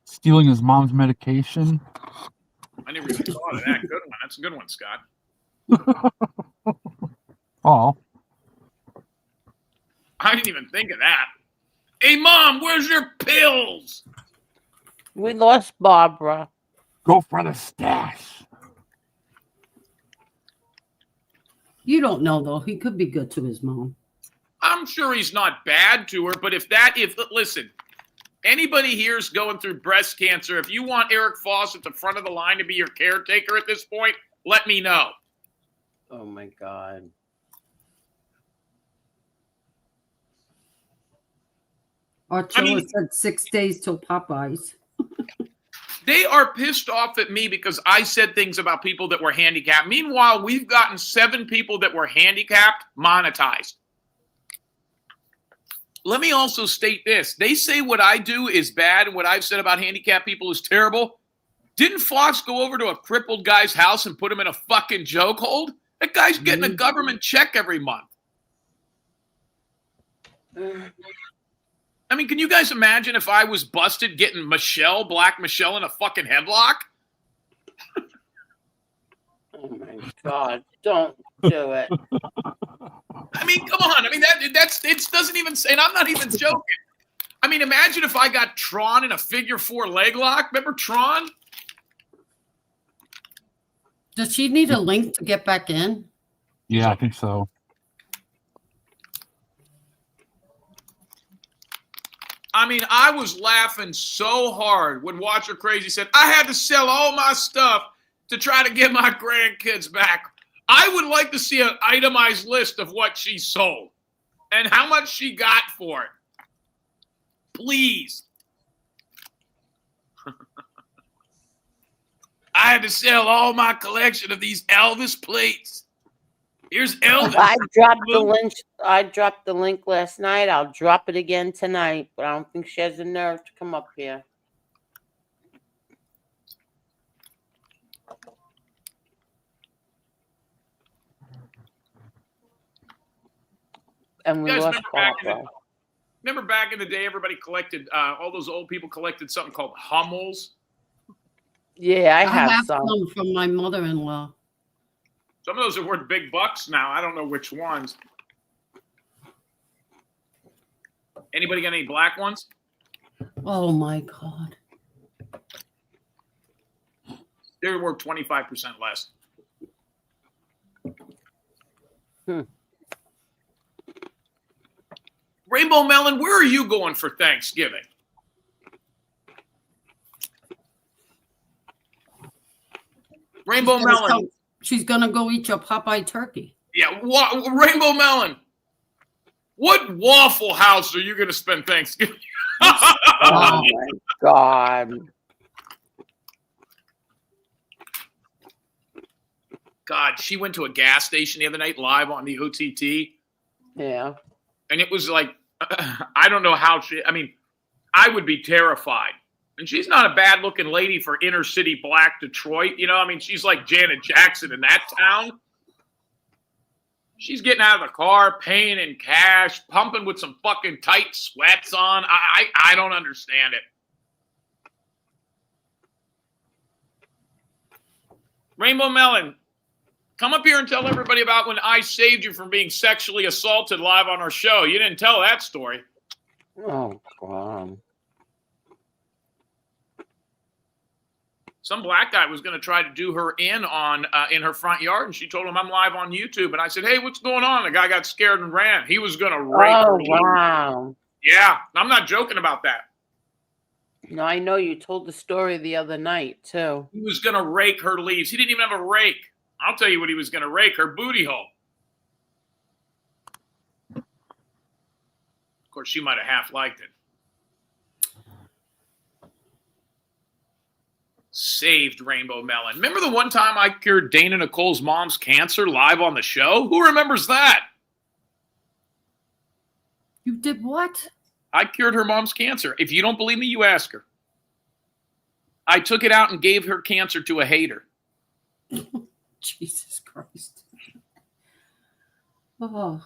Stealing his mom's medication. I never even thought of that. Good one. That's a good one, Scott. Oh. I didn't even think of that. Hey, Mom, where's your pills? We lost Barbara. Go for the stash. You don't know, though. He could be good to his mom. I'm sure he's not bad to her, but listen, anybody here's going through breast cancer, if you want Eric Foss at the front of the line to be your caretaker at this point, let me know. Oh, my God. Archilla said 6 days till Popeyes. They are pissed off at me because I said things about people that were handicapped. Meanwhile, we've gotten 7 people that were handicapped monetized. Let me also state this. They say what I do is bad and what I've said about handicapped people is terrible. Didn't Fox go over to a crippled guy's house and put him in a fucking chokehold? That guy's getting a government check every month. I mean, can you guys imagine if I was busted getting Black Michelle in a fucking headlock? Oh, my God. Don't do it. I mean, come on. I mean, it doesn't even say, and I'm not even joking. I mean, imagine if I got Tron in a figure 4 leg lock. Remember Tron? Does she need a link to get back in? Yeah, I think so. I mean, I was laughing so hard when Watcher Crazy said, I had to sell all my stuff to try to get my grandkids back. I would like to see an itemized list of what she sold and how much she got for it. Please. I had to sell all my collection of these Elvis plates. Here's Elvis. I dropped the link last night. I'll drop it again tonight, but I don't think she has the nerve to come up here. And we lost Papa. Remember back in the day, everybody collected, all those old people collected something called Hummels? Yeah, I have some from my mother-in-law. Some of those are worth big bucks now. I don't know which ones. Anybody got any black ones? Oh, my God. They're worth 25% less. Rainbow Melon, where are you going for Thanksgiving? Rainbow Melon. She's going to go eat your Popeye turkey. Yeah, Rainbow Melon. What Waffle House are you going to spend Thanksgiving? Oh, my God. God, she went to a gas station the other night live on the OTT. Yeah. And it was like, I don't know how I would be terrified. And she's not a bad looking lady for inner city black Detroit. You know, I mean, she's like Janet Jackson in that town. She's getting out of the car, paying in cash, pumping with some fucking tight sweats on. I don't understand it. Rainbow Melon, come up here and tell everybody about when I saved you from being sexually assaulted live on our show. You didn't tell that story. Oh, God. Some black guy was going to try to do her in her front yard, and she told him, I'm live on YouTube. And I said, hey, what's going on? The guy got scared and ran. He was going to rape her. Oh, wow. Yeah, I'm not joking about that. No, I know you told the story the other night, too. He was going to rake her leaves. He didn't even have a rake. I'll tell you what he was going to rake, her booty hole. Of course, she might have half liked it. Saved Rainbow Melon. Remember the one time I cured Dana Nicole's mom's cancer live on the show? Who remembers that? You did what? I cured her mom's cancer. If you don't believe me, you ask her. I took it out and gave her cancer to a hater. Jesus Christ. Oh,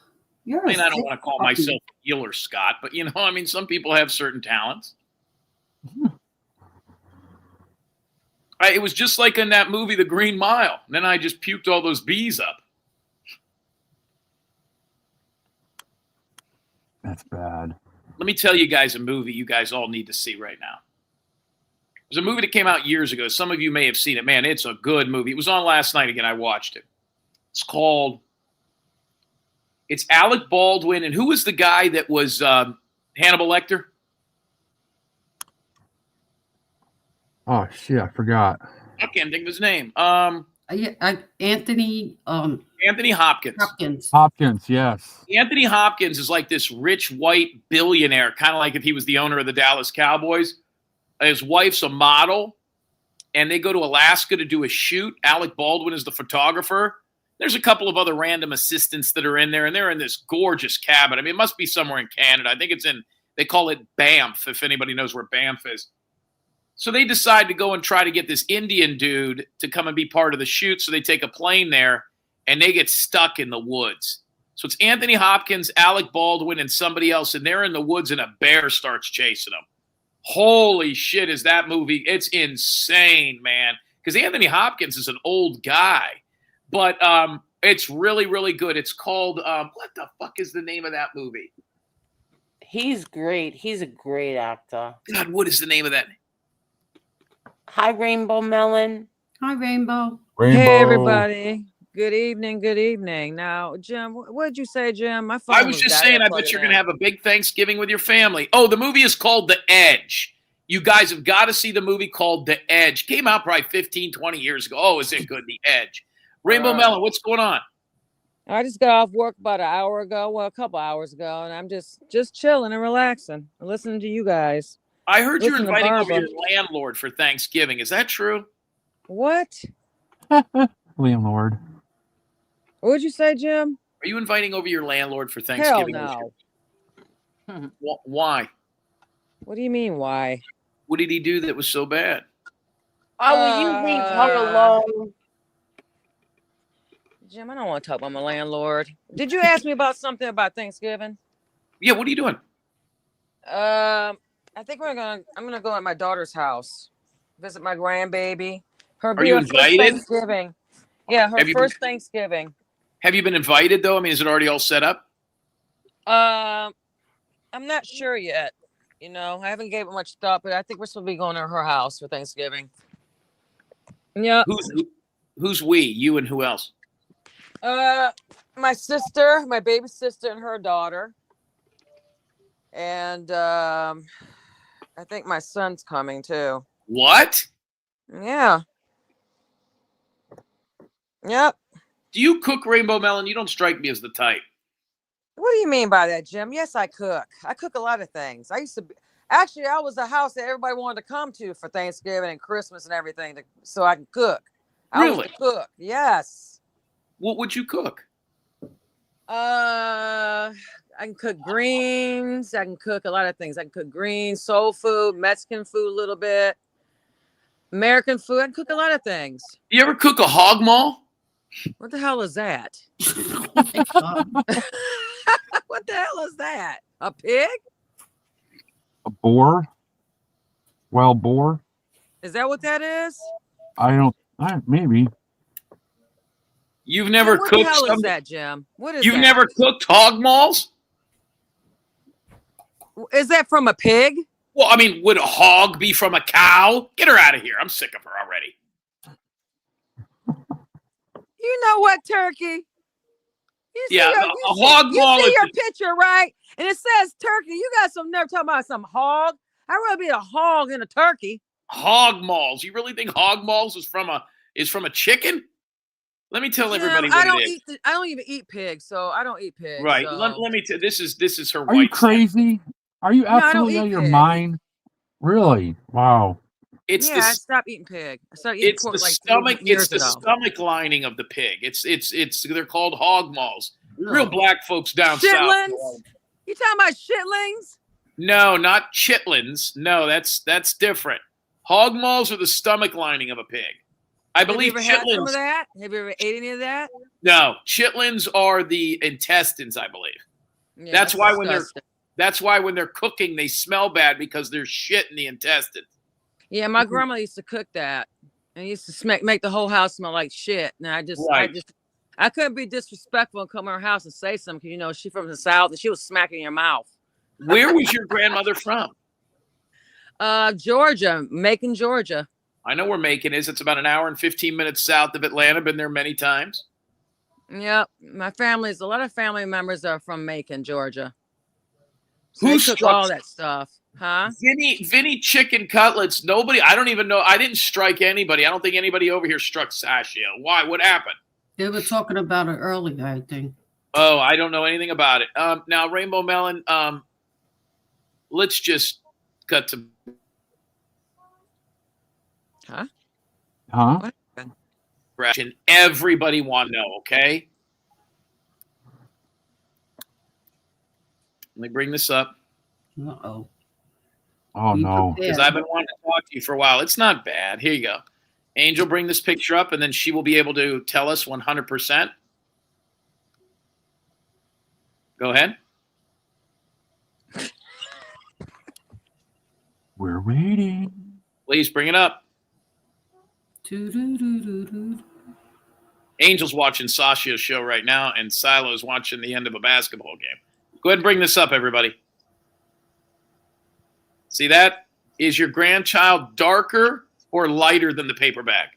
you're I mean, a I don't sick want to call puppy. myself a healer, Scott, but I mean, some people have certain talents. It was just like in that movie, The Green Mile. And then I just puked all those bees up. That's bad. Let me tell you guys a movie you guys all need to see right now. There's a movie that came out years ago. Some of you may have seen it. Man, it's a good movie. It was on last night again. I watched it. It's Alec Baldwin. And who was the guy that was Hannibal Lecter? Oh shit, I forgot. I can't think of his name. Anthony Hopkins. Hopkins, yes. Anthony Hopkins is like this rich white billionaire, kind of like if he was the owner of the Dallas Cowboys. His wife's a model, and they go to Alaska to do a shoot. Alec Baldwin is the photographer. There's a couple of other random assistants that are in there, and they're in this gorgeous cabin. I mean, it must be somewhere in Canada. I think they call it Banff, if anybody knows where Banff is. So they decide to go and try to get this Indian dude to come and be part of the shoot. So they take a plane there, and they get stuck in the woods. So it's Anthony Hopkins, Alec Baldwin, and somebody else, and they're in the woods, and a bear starts chasing them. Holy shit, is that movie? It's insane, man. Because Anthony Hopkins is an old guy. But it's really, really good. It's called, what the fuck is the name of that movie? He's great. He's a great actor. God, what is the name of that? Hi, Rainbow Melon. Hi, Rainbow. Hey, everybody. Good evening. Good evening. Now, Jim, what did you say, Jim? My phone I was just saying, I bet you're going to have a big Thanksgiving with your family. Oh, the movie is called The Edge. You guys have got to see the movie called The Edge. Came out probably 15, 20 years ago. Oh, is it good? The Edge. Rainbow Melon, what's going on? I just got off work about an hour ago. Well, a couple hours ago, and I'm just chilling and relaxing and listening to you guys. I heard you're Listen to inviting over Barbara. your landlord for Thanksgiving. Is that true? What? Landlord. What would you say, Jim? Are you inviting over your landlord for Thanksgiving? Hell no. Why? What do you mean, why? What did he do that was so bad? Oh, will you leave her alone? Jim, I don't want to talk about my landlord. Did you ask me about something about Thanksgiving? Yeah, what are you doing? I think I'm gonna go at my daughter's house, visit my grandbaby. Are you invited? Thanksgiving. Yeah, her first Thanksgiving. Have you been invited though? I mean, is it already all set up? I'm not sure yet. I haven't gave it much thought, but I think we're supposed to be going to her house for Thanksgiving. Yeah. Who's we? You and who else? My sister, my baby sister, and her daughter, and I think my son's coming too. What? Yeah. Yep. Do you cook, Rainbow Melon? You don't strike me as the type. What do you mean by that, Jim? Yes, I cook. I cook a lot of things. I was the house that everybody wanted to come to for Thanksgiving and Christmas and everything, so I can cook. I was the cook. Yes. What would you cook? I can cook greens. I can cook a lot of things. I can cook greens, soul food, Mexican food a little bit, American food. I can cook a lot of things. You ever cook a hog maw? What the hell is that? What the hell is that? A pig? A boar? Wild boar? Is that what that is? Maybe. You've never what cooked. What the hell is that, Jim? What is You've that? never cooked hog maws? Is that from a pig? Well, I mean, would a hog be from a cow? Get her out of here. I'm sick of her already. You know what, Turkey? You see Yeah, your, a hog maw You see is your picture, right? And it says turkey. You got some nerve talking about some hog. I'd rather be a hog than a turkey. hog maws. You really think hog maws is from a chicken? Let me tell everybody what it is. I don't even eat pigs, so I don't eat pigs. Right. So. Let me tell. This is her. Are you crazy? Are you absolutely out of your mind? Really? Wow. I stopped eating pig. I started eating pork like 3 years ago. Stomach lining of the pig. It's they're called hog maws. Real black folks down Chitlins? south. You talking about chitlins? No, not chitlins. No, that's different. Hog maws are the stomach lining of a pig. I believe Have you ever had some of chitlins. that? Have you ever ate any of that? No, chitlins are the intestines, I believe. Yeah, That's why when disgusting. they're cooking, they smell bad because there's shit in the intestines. Yeah, my grandma used to cook that, and used to make the whole house smell like shit. And Right. I couldn't be disrespectful and come to her house and say something. 'Cause, you know, she from the South, and she was smacking your mouth. Where was your grandmother from? Georgia, Macon, Georgia. I know where Macon is. It's about an hour and 15 minutes south of Atlanta. Been there many times. Yep, a lot of family members are from Macon, Georgia. So Who they cook struck all that stuff, huh? Vinny chicken cutlets? Nobody. I don't even know. I didn't strike anybody. I don't think anybody over here struck Sashia. Why? What happened? They were talking about it earlier, I think. Oh, I don't know anything about it. Now, Rainbow Melon, let's just cut to. Huh? Huh? Question. Everybody want to know, okay? Let me bring this up. Uh-oh. Oh no. Because I've been wanting to talk to you for a while. It's not bad. Here you go. Angel, bring this picture up, and then she will be able to tell us 100%. Go ahead. We're waiting. Please bring it up. Angel's watching Sasha's show right now, and Silo's watching the end of a basketball game. Go ahead and bring this up, everybody. See that? Is your grandchild darker or lighter than the paper bag?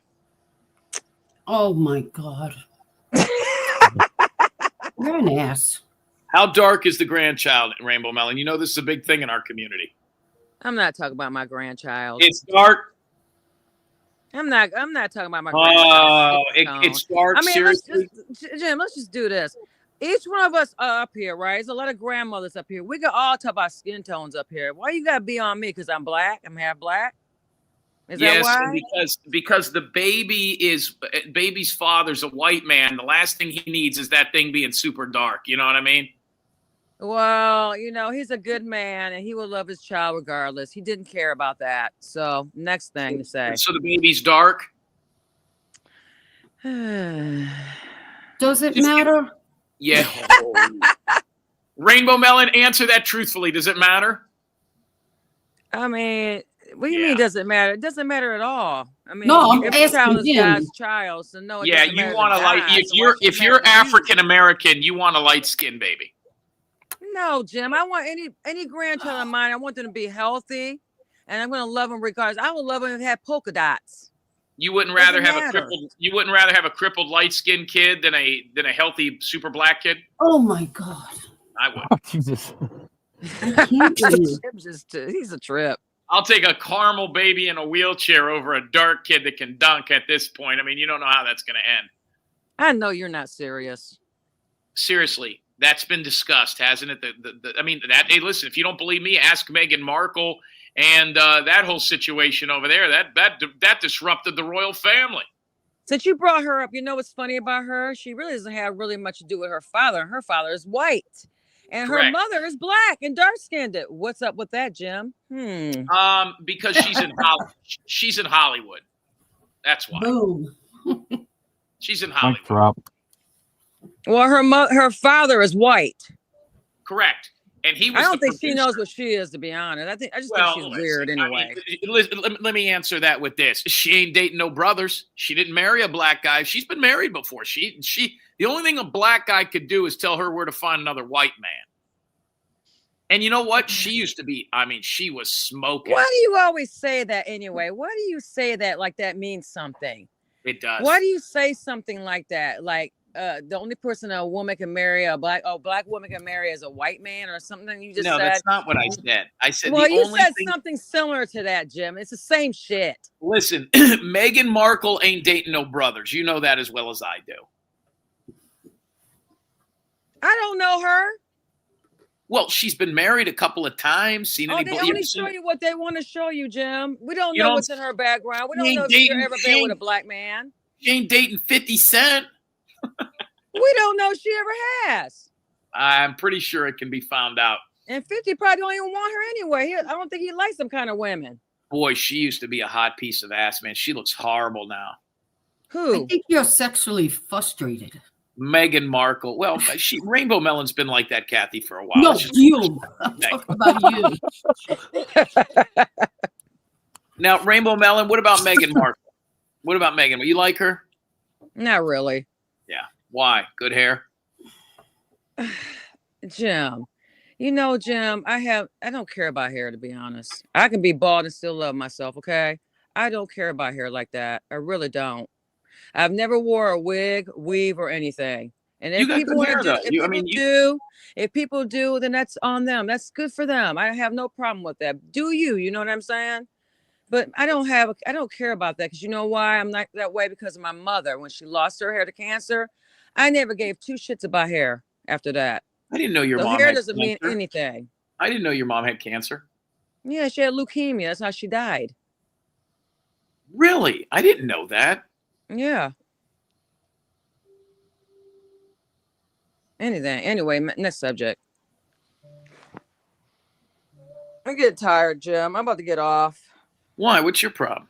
Oh my God. You're an ass. How dark is the grandchild, Rainbow Melon? You know this is a big thing in our community. I'm not talking about my grandchild. It's dark. I'm not talking about my grandchild. It's dark. I mean, Seriously? Jim, let's just do this. Each one of us up here, right? There's a lot of grandmothers up here. We can all talk about skin tones up here. Why you gotta be on me? Because I'm black? I'm half black? Is that why? Because the baby's father's a white man. The last thing he needs is that thing being super dark. You know what I mean? Well, you know, he's a good man and he will love his child regardless. He didn't care about that. So, next thing to say. So the baby's dark? Does it matter? Yeah. Rainbow Melon, answer that truthfully. Does it matter? I mean, what do you mean does it matter? It doesn't matter at all. I mean, No, I'm every child asking is him. God's child, so no, it Yeah, doesn't you matter want to a light. God, If you're African American, you want a light skinned baby. No, Jim. I want any grandchild of mine. I want them to be healthy, and I'm going to love them regardless. I would love them if they had polka dots. You wouldn't rather Doesn't have matter. you wouldn't rather have a crippled light skinned kid than a healthy super black kid? Oh my God. I would. Oh, Jesus. He's a trip. I'll take a caramel baby in a wheelchair over a dark kid that can dunk at this point. I mean, you don't know how that's going to end. I know you're not serious. Seriously, that's been discussed, hasn't it? Hey, listen, if you don't believe me, ask Meghan Markle and that whole situation over there. That disrupted the royal family. Since you brought her up, you know what's funny about her? She really doesn't have really much to do with her father. Her father is white. And her Correct. mother is black and dark-skinned. What's up with that, Jim? Because she's in Hollywood. That's why. Boom. She's in Hollywood. Mic drop. Well, her father is white. Correct. And he was I don't think producer. she knows what she is, to be honest. I just think she's weird anyway. Let me answer that with this. She ain't dating no brothers. She didn't marry a black guy. She's been married before. The only thing a black guy could do is tell her where to find another white man. And you know what? She used to be, she was smoking. Why do you always say that anyway? Why do you say that like that means something? It does. Why do you say something like that? Like the only person a woman can marry, a black woman can marry is a white man or something you just said? No, that's not what I said. I said well, you said thing... something similar to that, Jim. It's the same shit. Listen, Meghan Markle ain't dating no brothers. You know that as well as I do. I don't know her. Well, she's been married a couple of times. Seen They anybody? only show you what they want to show you, Jim. We don't know what's in her background. We don't know if she's ever been with a black man. She ain't dating 50 Cent. We don't know if she ever has. I'm pretty sure it can be found out. And 50 probably don't even want her anyway. I don't think he likes them kind of women. Boy, she used to be a hot piece of ass, man. She looks horrible now. Who? I think you're sexually frustrated. Meghan Markle. Well, Rainbow Melon's been like that, Kathy, for a while. No, It's just- you. I'm talking about you. Now, Rainbow Melon, what about Meghan Markle? What about Meghan? You like her? Not really. Yeah. Why? Good hair? Jim. You know, Jim, I don't care about hair, to be honest. I can be bald and still love myself, okay? I don't care about hair like that. I really don't. I've never wore a wig, weave, or anything. And if You got people good hair, want to though. if people do, then that's on them. That's good for them. I have no problem with that. Do you? You know what I'm saying? But I don't care about that because you know why I'm not that way? Because of my mother. When she lost her hair to cancer, I never gave two shits about hair after that. I didn't know your So mom hair had doesn't mean cancer. anything. I didn't know your mom had cancer. Yeah, she had leukemia. That's how she died. Really? I didn't know that. Yeah. Anything. Anyway, next subject. I'm getting tired, Jim. I'm about to get off. Why? What's your problem?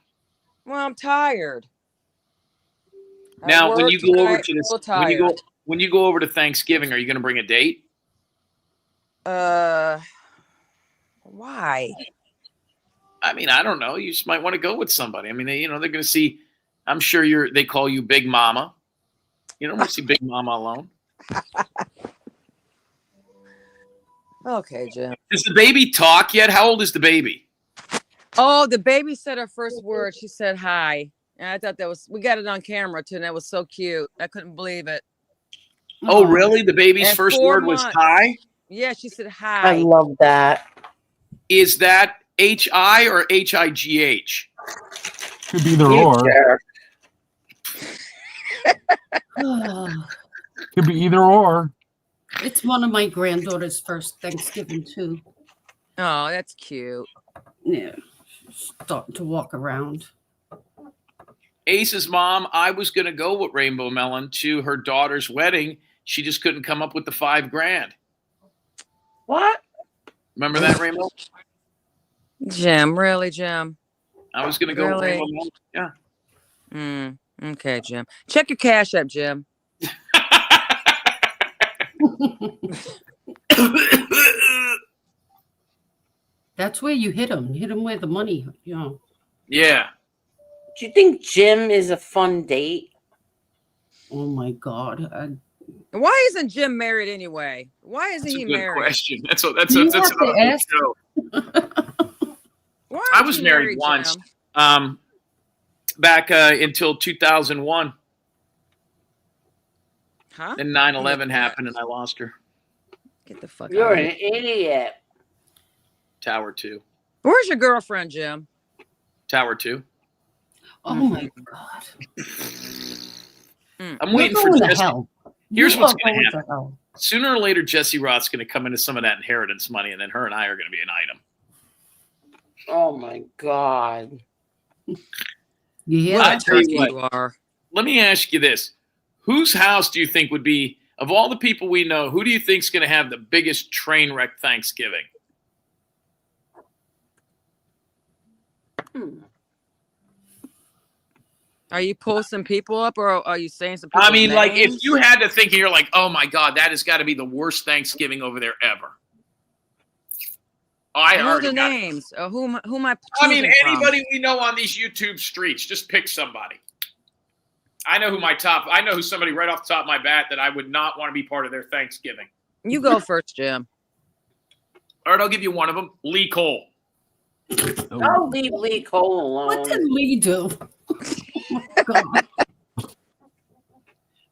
Well, I'm tired. Now, when you go over to this, tired. when you go over to Thanksgiving, are you going to bring a date? Why? I mean, I don't know. You just might want to go with somebody. I mean, they're going to see. I'm sure they call you Big Mama. You don't want to see Big Mama alone. Okay, Jim. Does the baby talk yet? How old is the baby? Oh, the baby said her first word. She said hi. And I thought we got it on camera too, and that was so cute. I couldn't believe it. Oh, really? The baby's And first 4 word was months. hi? Yeah, she said hi. I love that. Is that H-I or H-I-G-H? Could be either or. Could be either or. It's one of my granddaughter's first Thanksgiving too. Oh, that's cute. Yeah, starting to walk around. Ace's mom, I was going to go with Rainbow Melon to her daughter's wedding. She just couldn't come up with the $5,000. What? Remember that, Rainbow? Jim, really, Jim? I was going to go with Really? Rainbow Melon. Yeah. Okay, Jim. Check your cash app, Jim. That's where you hit them. Hit them where the money, you know. Yeah. Do you think Jim is a fun date? Oh my God. Why isn't Jim married anyway? Why isn't That's a he good married? question. That's another You good have to ask. show. Why I aren't was you married once. Jim? Back until 2001. Huh? Then 9/11 happened and I lost her. Get the fuck You're out an of here. idiot. Tower 2. Where's your girlfriend, Jim? Tower 2. Oh my God. I'm waiting for You're going to Jesse. hell. Here's You what's are going to going happen. hell. Sooner or later, Jesse Roth's going to come into some of that inheritance money, and then her and I are going to be an item. Oh my God. Yeah. I tell you what, You are. let me ask you this. Whose house do you think would be, of all the people we know, who do you think is going to have the biggest train wreck Thanksgiving? Are you posting people up, or are you saying some people? I mean, like, if you had to think, you're like, oh my God, that has got to be the worst Thanksgiving over there ever. Oh, I know already the got it. names. Who am I? I mean, choosing from? anybody we know on these YouTube streets, just pick somebody. I know who somebody right off the top of my bat that I would not want to be part of their Thanksgiving. You go first, Jim. All right, I'll give you one of them. Lee Cole. Don't leave Lee Cole alone. What did Lee do? Oh my God.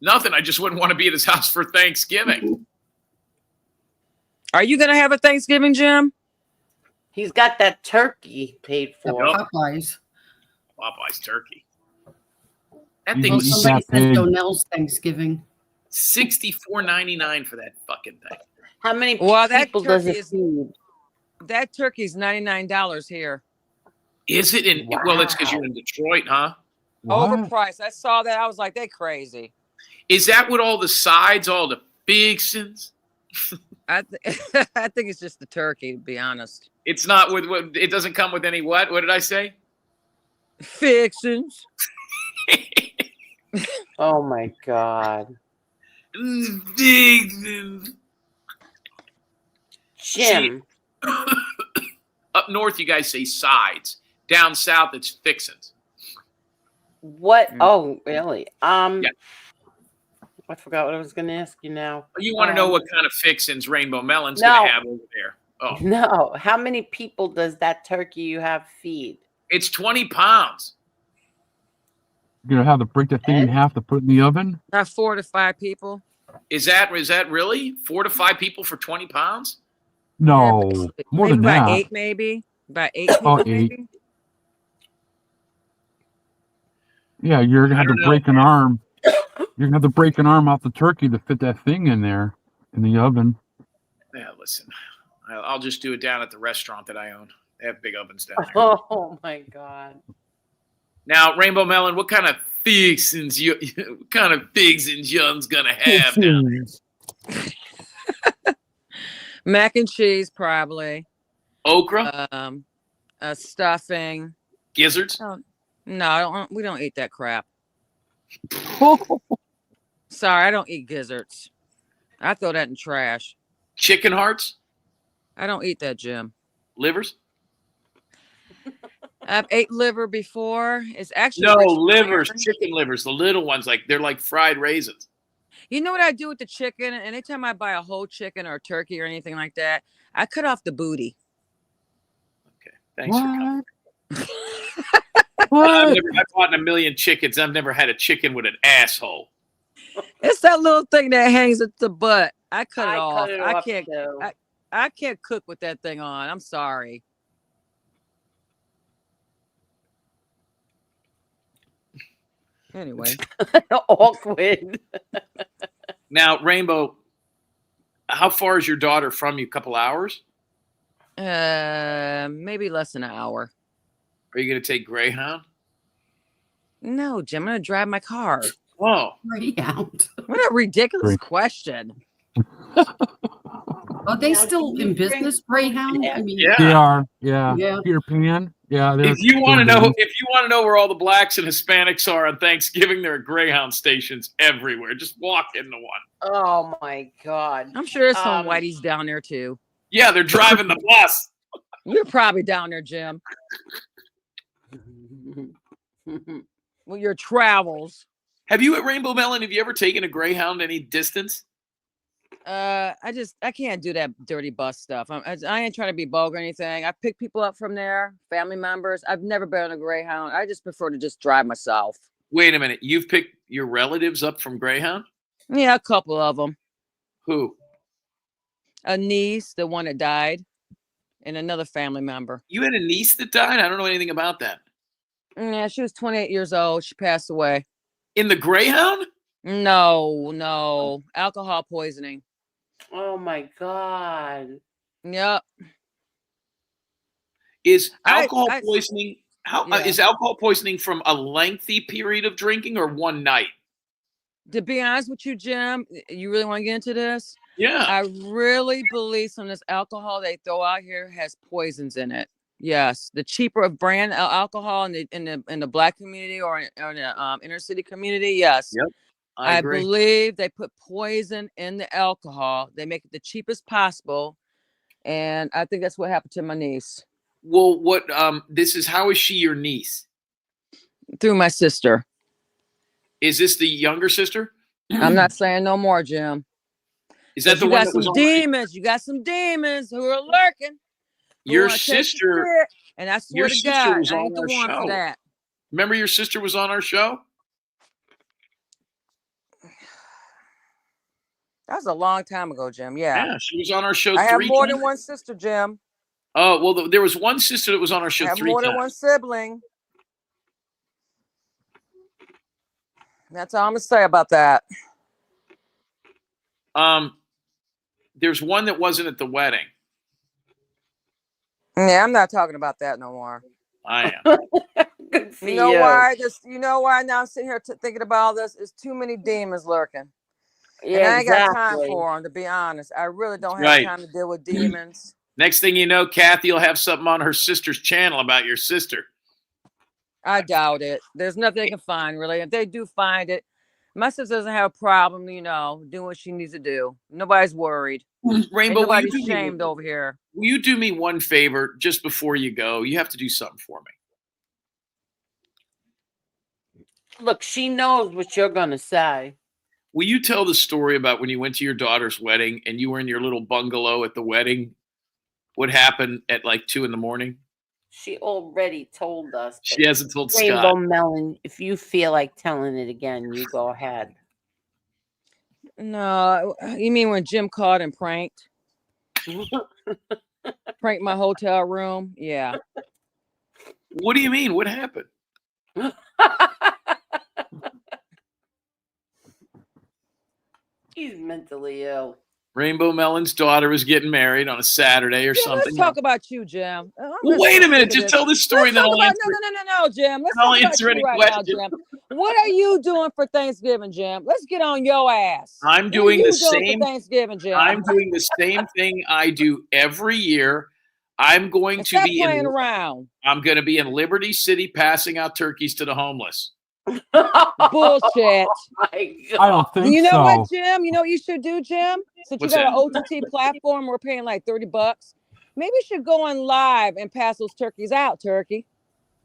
Nothing. I just wouldn't want to be at his house for Thanksgiving. Are you gonna have a Thanksgiving, Jim? He's got that turkey paid for. Yep. Popeyes. Popeyes turkey. That You thing Oh, eat was somebody that said pig. Donnell's Thanksgiving. $64.99 for that fucking thing. How many Well, that people does turkey it is feed? that turkey's $99 here. Is it in? Well, it's because you're in Detroit, huh? What? Overpriced. I saw that. I was like, they crazy. Is that with all the sides, all the fixins? I think it's just the turkey, to be honest. It's not with. It doesn't come with any what? What did I say? Fixins. Oh my God. Jim. Up north, you guys say sides. Down south, it's fixins. What? Oh, really? Yeah. I forgot what I was going to ask you now. You want to know what kind of fixins Rainbow Melon's No. going to have over there? Oh, No. How many people does that turkey you have feed? it's 20 pounds. You're gonna have to break that thing in half to put it in the oven. Not 4 to 5 people. Is that really 4 to 5 people for 20 pounds? No, more Maybe than about that. 8, maybe. About 8 people, About 8. maybe. Yeah, you're gonna have to don't know. break an arm. You're gonna have to break an arm off the turkey to fit that thing in there in the oven. Yeah, listen, I'll just do it down at the restaurant that I own. They have big ovens down there. Oh my God. Now, Rainbow Melon, what kind of fixins what kind of fixins Young's gonna have down there? Mac and cheese, probably. Okra? Stuffing. Gizzards? Oh, no, we don't eat that crap. Sorry, I don't eat gizzards. I throw that in trash. Chicken hearts? I don't eat that, Jim. Livers? I've ate liver before. It's actually No, rich in livers, iron. chicken livers, the little ones, they're like fried raisins. You know what I do with the chicken? Anytime I buy a whole chicken or a turkey or anything like that, I cut off the booty. Okay, thanks for coming. What? I've bought 1 million chickens. I've never had a chicken with an asshole. It's that little thing that hangs at the butt. I cut it off. Cut it I off can't. too. I can't cook with that thing on. I'm sorry. Anyway, Awkward. Now, Rainbow, how far is your daughter from you? A couple hours? maybe less than an hour. Are you going to take Greyhound? No, Jim, I'm gonna drive my car. Whoa. Greyhound. What a ridiculous question. Are they still in business, Greyhound? I mean, They are. Yeah. Yeah. Peter Pan. Yeah. they're If you want to still know, doing- where all the blacks and Hispanics are on Thanksgiving, there are Greyhound stations everywhere. Just walk into one. Oh my God. I'm sure there's some whiteys down there too. Yeah, they're driving the bus. You're probably down there, Jim. With your travels. Have you at Rainbow Melon? Have you ever taken a Greyhound any distance? I can't do that dirty bus stuff. I ain't trying to be bold or anything. I pick people up from there, family members. I've never been on a Greyhound. I just prefer to just drive myself. Wait a minute. You've picked your relatives up from Greyhound? Yeah, a couple of them. Who? A niece, the one that died, and another family member. You had a niece that died? I don't know anything about that. Yeah, she was 28 years old. She passed away. In the Greyhound? No. Alcohol poisoning. Oh my God. Yep. Is alcohol poisoning Yeah. is alcohol poisoning from a lengthy period of drinking or one night? To be honest with you, Jim, you really want to get into this? Yeah. I really believe some of this alcohol they throw out here has poisons in it. Yes, the cheaper of brand alcohol in the black community or in the inner city community. Yes. Yep. I agree. Believe they put poison in the alcohol. They make it the cheapest possible, and I think that's what happened to my niece. Well, how is she your niece? Through my sister. Is this the younger sister? I'm not saying no more, Jim. Is that the you one got that some was on demons? You got some demons who are lurking. who your wanna take your sister? shit, and I swear Your to sister God, was I on ain't the our one for show. that. Remember your sister was on our show? That was a long time ago, Jim. Yeah. Yeah, she was on our show I have 3 more times. than one sister, Jim. Oh, well, there was one sister that was on our show I have 3 more times. than one sibling. That's all I'm gonna say about that. There's one that wasn't at the wedding. Yeah, I'm not talking about that no more. I am. Good for You know you. why? You know why now I'm sitting here thinking about all this? There's too many demons lurking. Yeah, and I ain't got time exactly. for them, to be honest. I really don't have Right. time to deal with demons. Next thing you know, Kathy will have something on her sister's channel about your sister. I doubt it. There's nothing they can find, really. If they do find it, my sister doesn't have a problem, doing what she needs to do. Nobody's worried. Rainbow, Ain't nobody's shamed over here. Will you do me one favor just before you go? You have to do something for me. Look, she knows what you're going to say. Will you tell the story about when you went to your daughter's wedding and you were in your little bungalow at the wedding? What happened at like 2 a.m? She already told us. She hasn't told Rainbow Scott. Melon, if you feel like telling it again, you go ahead. No, you mean when Jim called and pranked? Pranked my hotel room? Yeah. What do you mean? What happened? He's mentally ill. Rainbow Melon's daughter was getting married on a Saturday or something. Let's talk about you, Jim. Well, wait a minute. Just tell this story. Let's talk about, no, Jim. Let's talk about you right now, Jim. What are you doing for Thanksgiving, Jim? Let's get on your ass. I'm doing the same for Thanksgiving, Jim. I'm doing the same thing I do every year. I'm going to be playing around. I'm going to be in Liberty City passing out turkeys to the homeless. Bullshit. I don't think so. You know what, Jim? You know what you should do, Jim? Since What's you got that? an OTT platform, we're paying like $30. Maybe you should go on live and pass those turkeys out, Turkey.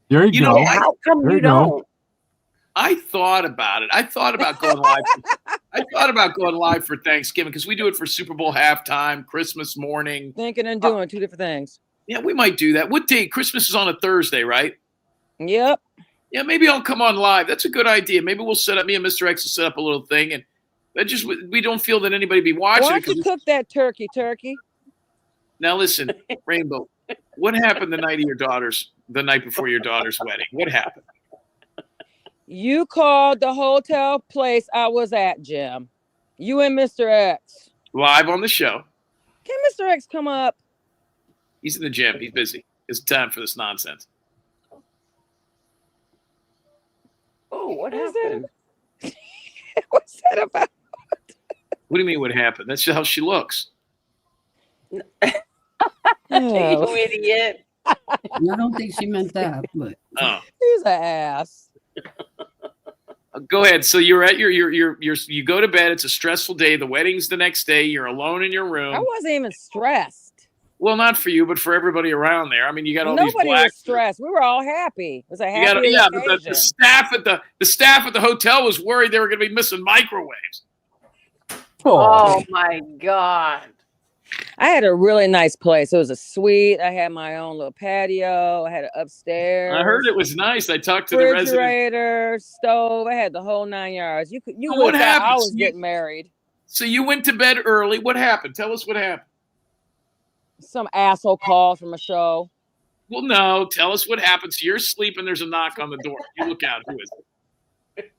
There you go. How come There you don't? I thought about it. I thought about going live. I thought about going live for Thanksgiving because we do it for Super Bowl halftime, Christmas morning. Thinking and doing two different things. Yeah, we might do that. What day? Christmas is on a Thursday, right? Yep. Yeah, maybe I'll come on live. That's a good idea. Maybe we'll set up. Me and Mr. X will set up a little thing, and that just we don't feel that anybody be watching. Why don't you cook that turkey? Now listen, Rainbow. What happened the night before your daughter's wedding? What happened? You called the hotel place I was at, Jim. You and Mr. X. Live on the show. Can Mr. X come up? He's in the gym. He's busy. It's time for this nonsense. Oh, what happened? What's that about? What do you mean what happened? That's how she looks. You idiot. I don't think she meant that, but he's an ass. Go ahead. So you're at you go to bed. It's a stressful day. The wedding's the next day. You're alone in your room. I wasn't even stressed. Well, not for you, but for everybody around there. I mean, you got all these Nobody black. was stressed. We were all happy. It was a happy but the staff at the hotel was worried they were going to be missing microwaves. Oh my God. I had a really nice place. It was a suite. I had my own little patio. I had it upstairs. I heard it was nice. I talked to the resident. Refrigerator, stove. I had the whole 9 yards. You What would have thought I happened? was getting married. So you went to bed early. What happened? Tell us what happened. Some asshole called from a show. Well, no. Tell us what happened. So you're asleep and there's a knock on the door. You look out. Who is it?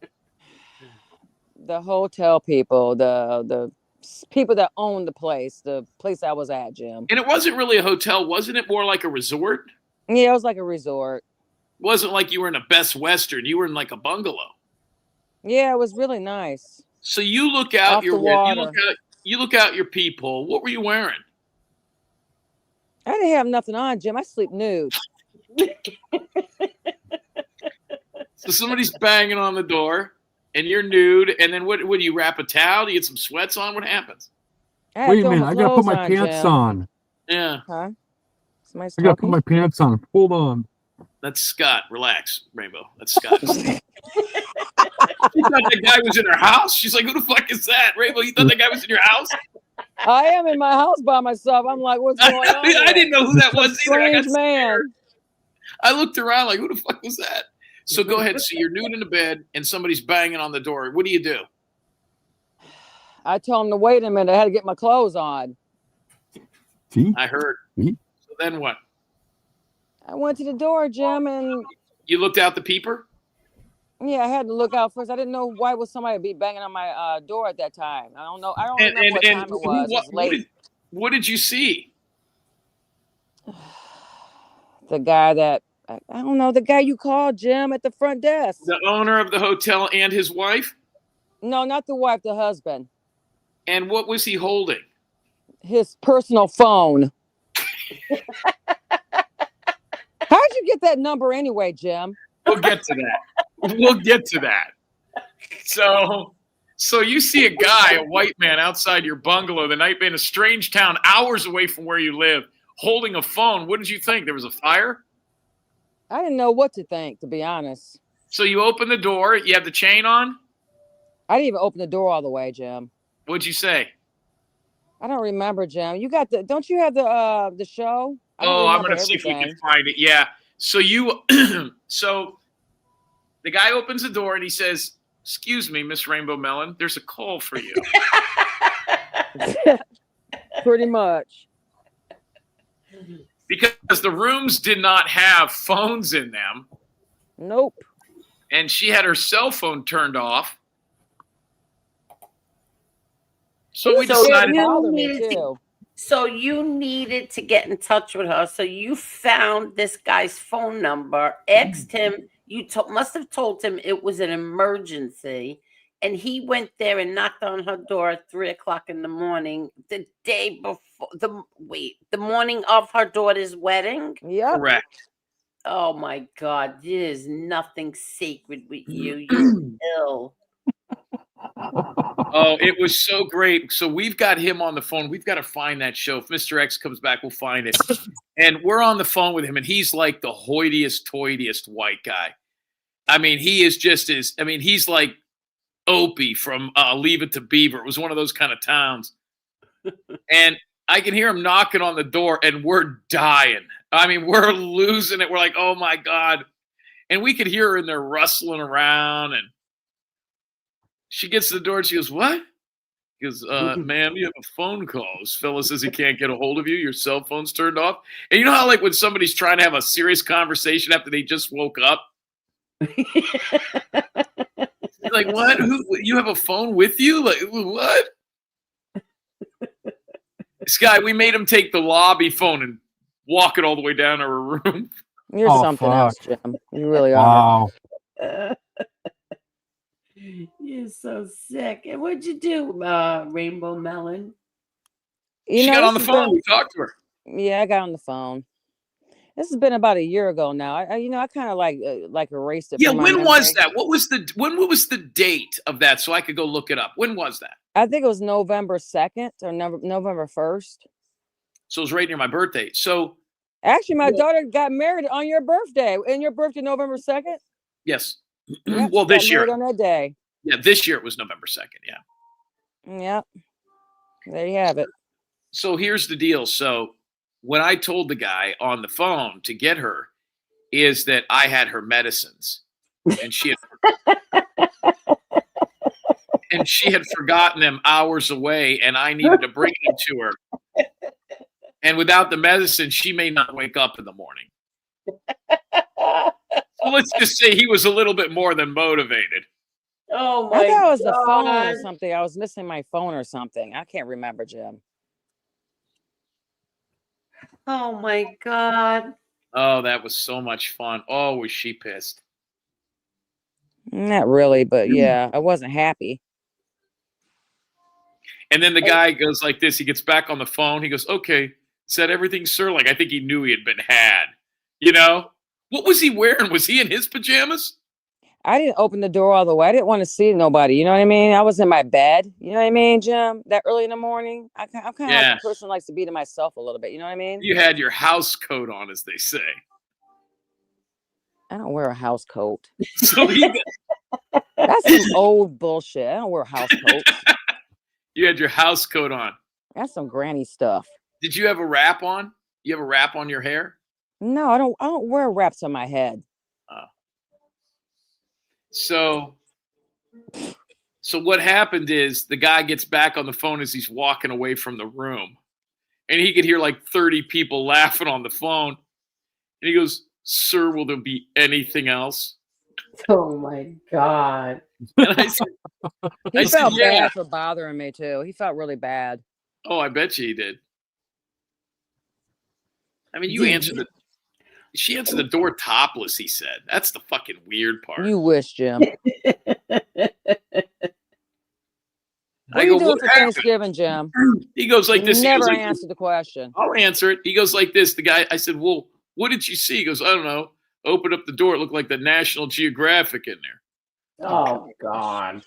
The hotel people, the people that own the place I was at, Jim. And it wasn't really a hotel. Wasn't it more like a resort? Yeah, it was like a resort. It wasn't like you were in a Best Western. You were in like a bungalow. Yeah, it was really nice. So you look out Off the water. you look out your peephole. What were you wearing? I didn't have nothing on, Jim. I sleep nude. So somebody's banging on the door and you're nude. And then what do you wrap a towel? Do you get some sweats on? What happens? Wait a minute. I got to put my pants on. Yeah. Huh? I got to put my pants on. Hold on. That's Scott. Relax, Rainbow. That's Scott. She thought that guy was in her house. She's like, who the fuck is that? Rainbow, you thought that guy was in your house? I am in my house by myself. I'm like, what's going on? I didn't know who that was either. I got Strange man. I looked around like, who the fuck was that? So go ahead. So you're nude in the bed and somebody's banging on the door. What do you do? I told him to wait a minute. I had to get my clothes on. See? I heard. See? So then what? I went to the door, Jim, and You looked out the peeper? yeah, I had to look out first. I didn't know why would somebody be banging on my door at that time. I don't know. I don't remember what time it was. It was late. What did you see? The guy that I don't know. The guy you called, Jim, at the front desk. The owner of the hotel and his wife? No, not the wife. The husband. And what was he holding? His personal phone. How'd you get that number anyway, Jim? We'll get to that. We'll get to that. So you see a guy, a white man, outside your bungalow the night in a strange town, hours away from where you live, holding a phone. What did you think? There was a fire? I didn't know what to think, to be honest. So you open the door. You have the chain on? I didn't even open the door all the way, Jim. What'd you say? I don't remember, Jim. You got don't you have the show? I'm gonna see if we can find it. Yeah. So so the guy opens the door and he says, "Excuse me, Miss Rainbow Melon, there's a call for you." Pretty much. Because the rooms did not have phones in them. Nope. And she had her cell phone turned off. So we decided. So you needed to get in touch with her. So you found this guy's phone number, asked him. You must have told him it was an emergency, and he went there and knocked on her door at 3:00 in the morning, the day before the morning of her daughter's wedding. Yeah, correct. Oh my God, there's nothing sacred with you. You're ill. Oh, it was so great. So we've got him on the phone. We've got to find that show. If Mr. X comes back, we'll find it. And we're on the phone with him, and he's like the hoitiest white guy. I mean, he is just he's like Opie from Leave It to Beaver. It was one of those kind of towns. And I can hear him knocking on the door, and we're dying. I mean, we're losing it. We're like, oh, my God. And we could hear her in there rustling around, and she gets to the door and she goes, "What?" He goes, "Ma'am, you have a phone call. This fella says he can't get a hold of you. Your cell phone's turned off." And you know how, like, when somebody's trying to have a serious conversation after they just woke up? Like, what? You have a phone with you? Like, what? This guy, we made him take the lobby phone and walk it all the way down to her room. You're something else, Jim. You really are. Wow. You're so sick. And what'd you do, Rainbow Melon? She got on the phone. We talked to her. Yeah, I got on the phone. This has been about a year ago now. I kind of like erased it. Yeah, when was that? When was the date of that so I could go look it up? When was that? I think it was November 2nd or November 1st. So it was right near my birthday. So actually, my daughter got married on your birthday. And your birthday, November 2nd? Yes. Yep, well, this year on that day. Yeah, this year it was November 2nd. Yeah. Yep. There you have it. So here's the deal. So when I told the guy on the phone to get her, is that I had her medicines, and she had forgotten them hours away, and I needed to bring them to her. And without the medicine, she may not wake up in the morning. So let's just say he was a little bit more than motivated. Oh my! I thought it was the phone or something. I was missing my phone or something. I can't remember, Jim. Oh my God! Oh, that was so much fun. Oh, was she pissed? Not really, but yeah, I wasn't happy. And then the guy goes like this. He gets back on the phone. He goes, "Okay, is that everything, sir?" Like, I think he knew he had been had. You know? What was he wearing? Was he in his pajamas? I didn't open the door all the way. I didn't want to see nobody. You know what I mean? I was in my bed. You know what I mean, Jim? That early in the morning. I'm kind of like a person who likes to be to myself a little bit. You know what I mean? You had your house coat on, as they say. I don't wear a house coat. So That's some old bullshit. I don't wear house coats. You had your house coat on. That's some granny stuff. Did you have a wrap on? You have a wrap on your hair? No, I don't wear wraps on my head. So what happened is the guy gets back on the phone as he's walking away from the room, and he could hear like 30 people laughing on the phone. And he goes, "Sir, will there be anything else?" Oh my God! And I said, he felt bad for bothering me too. He felt really bad. Oh, I bet you he did. I mean, she answered the door topless, he said. That's the fucking weird part. You wish, Jim. What are you doing for Thanksgiving, Jim? He goes like this. You never answered the question. I'll answer it. He goes like this. The guy, I said, "Well, what did you see?" He goes, "I don't know. opened up the door. It looked like the National Geographic in there. Oh God.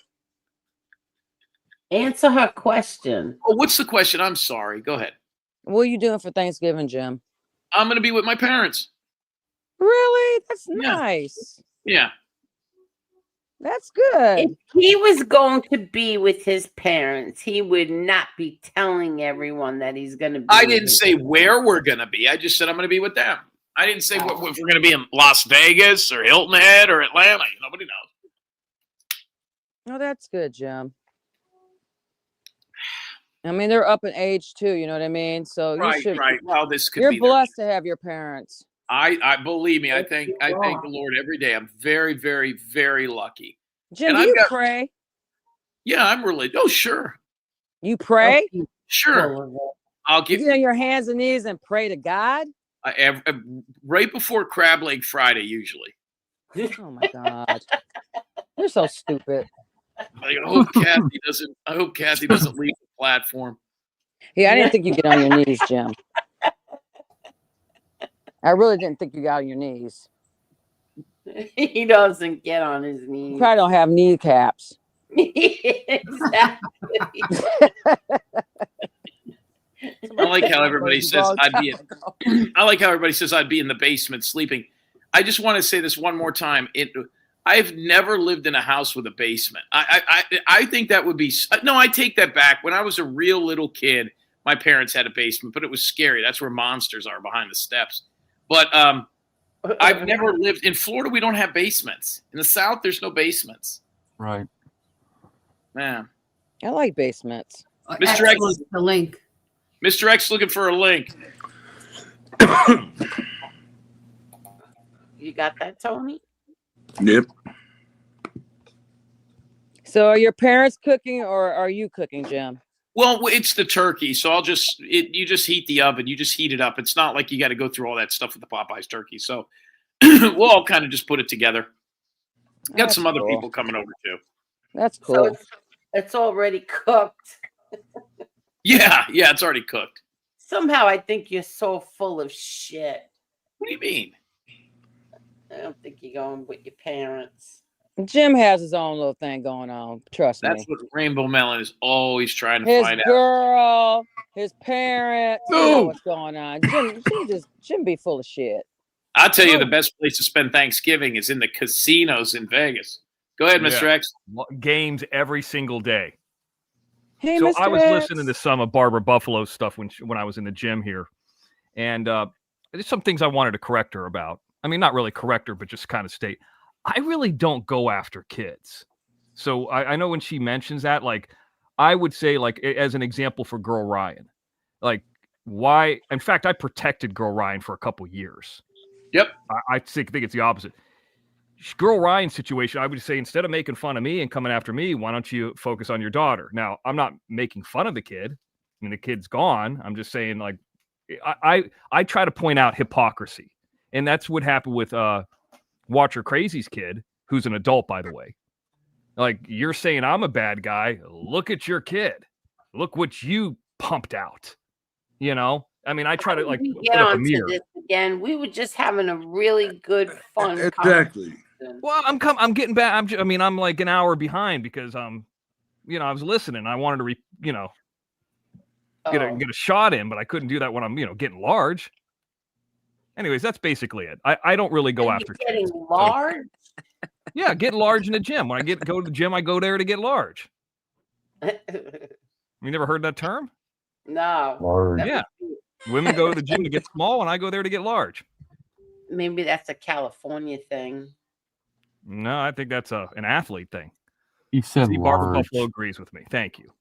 Answer her question. Oh, what's the question? I'm sorry. Go ahead. What are you doing for Thanksgiving, Jim? I'm going to be with my parents. Really? That's nice. Yeah. That's good. If he was going to be with his parents, he would not be telling everyone that he's going to be. I didn't say where we're going to be. I just said I'm going to be with them. I didn't say if we're going to be in Las Vegas or Hilton Head or Atlanta. Nobody knows. Oh, that's good, Jim. I mean, they're up in age too. You know what I mean? So Right, you should. right. Well, this could You're be. blessed to have your parents. I believe me. I thank the Lord every day. I'm very, very, very lucky. Jim, do you pray? Yeah, I'm really. Oh, sure. You pray? Sure. I'll You get on your hands and knees and pray to God. Right before Crab Leg Friday, usually. Oh my God, you're so stupid. I hope Kathy doesn't leave the platform. Yeah, I didn't think you get on your knees, Jim. I really didn't think you got on your knees. He doesn't get on his knees. You probably don't have kneecaps. Exactly. I like how everybody says I'd be. I like how everybody says I'd be in the basement sleeping. I just want to say this one more time. I've never lived in a house with a basement. I think that would be no. I take that back. When I was a real little kid, my parents had a basement, but it was scary. That's where monsters are, behind the steps. But I've never lived in Florida. We don't have basements. In the South, there's no basements. Right. Man, I like basements. Mr. X, the link. Mr. X looking for a link. You got that, Tony? Yep. So are your parents cooking or are you cooking, Jim? Well, it's the turkey, so you just heat the oven. You just heat it up. It's not like you got to go through all that stuff with the Popeyes turkey. So we'll all kind of just put it together. Got some other people coming over too. That's cool. So it's already cooked. Yeah, it's already cooked. Somehow I think you're so full of shit. What do you mean? I don't think you're going with your parents. Jim has his own little thing going on. Trust me. That's what Rainbow Melon is always trying to His find out. girl, his parents, you know No. what's going on. Jim be full of shit. I'll tell you, the best place to spend Thanksgiving is in the casinos in Vegas. Go ahead, Mr. X. Games every single day. Hey, so Mr. I was X. listening to some of Barbara Buffaloe's stuff when I was in the gym here, and there's some things I wanted to correct her about. I mean, not really correct her, but just kind of state, I really don't go after kids. So I know when she mentions that, like, I would say, like, as an example for Girl Ryan, like, why? In fact, I protected Girl Ryan for a couple years. Yep. I think it's the opposite. Girl Ryan's situation, I would say, instead of making fun of me and coming after me, why don't you focus on your daughter? Now, I'm not making fun of the kid. I mean, the kid's gone. I'm just saying, like, I try to point out hypocrisy. And that's what happened with Watcher Crazy's kid, who's an adult, by the way. Like, you're saying I'm a bad guy. Look at your kid. Look what you pumped out. You know? I mean, I try to, like, Get put up a on mirror. to this again. We were just having a really good, fun Exactly. Well, I'm getting back. I'm like an hour behind because I was listening. I wanted to get a shot in, but I couldn't do that when I'm getting large. Anyways, that's basically it. I don't really go after getting kids. large. Yeah, get large in the gym. When I go to the gym, I go there to get large. You never heard that term? No. Large. Yeah. Women go to the gym to get small, and I go there to get large. Maybe that's a California thing. No, I think that's an athlete thing. He said See, Barbara large. Buffaloe agrees with me. Thank you.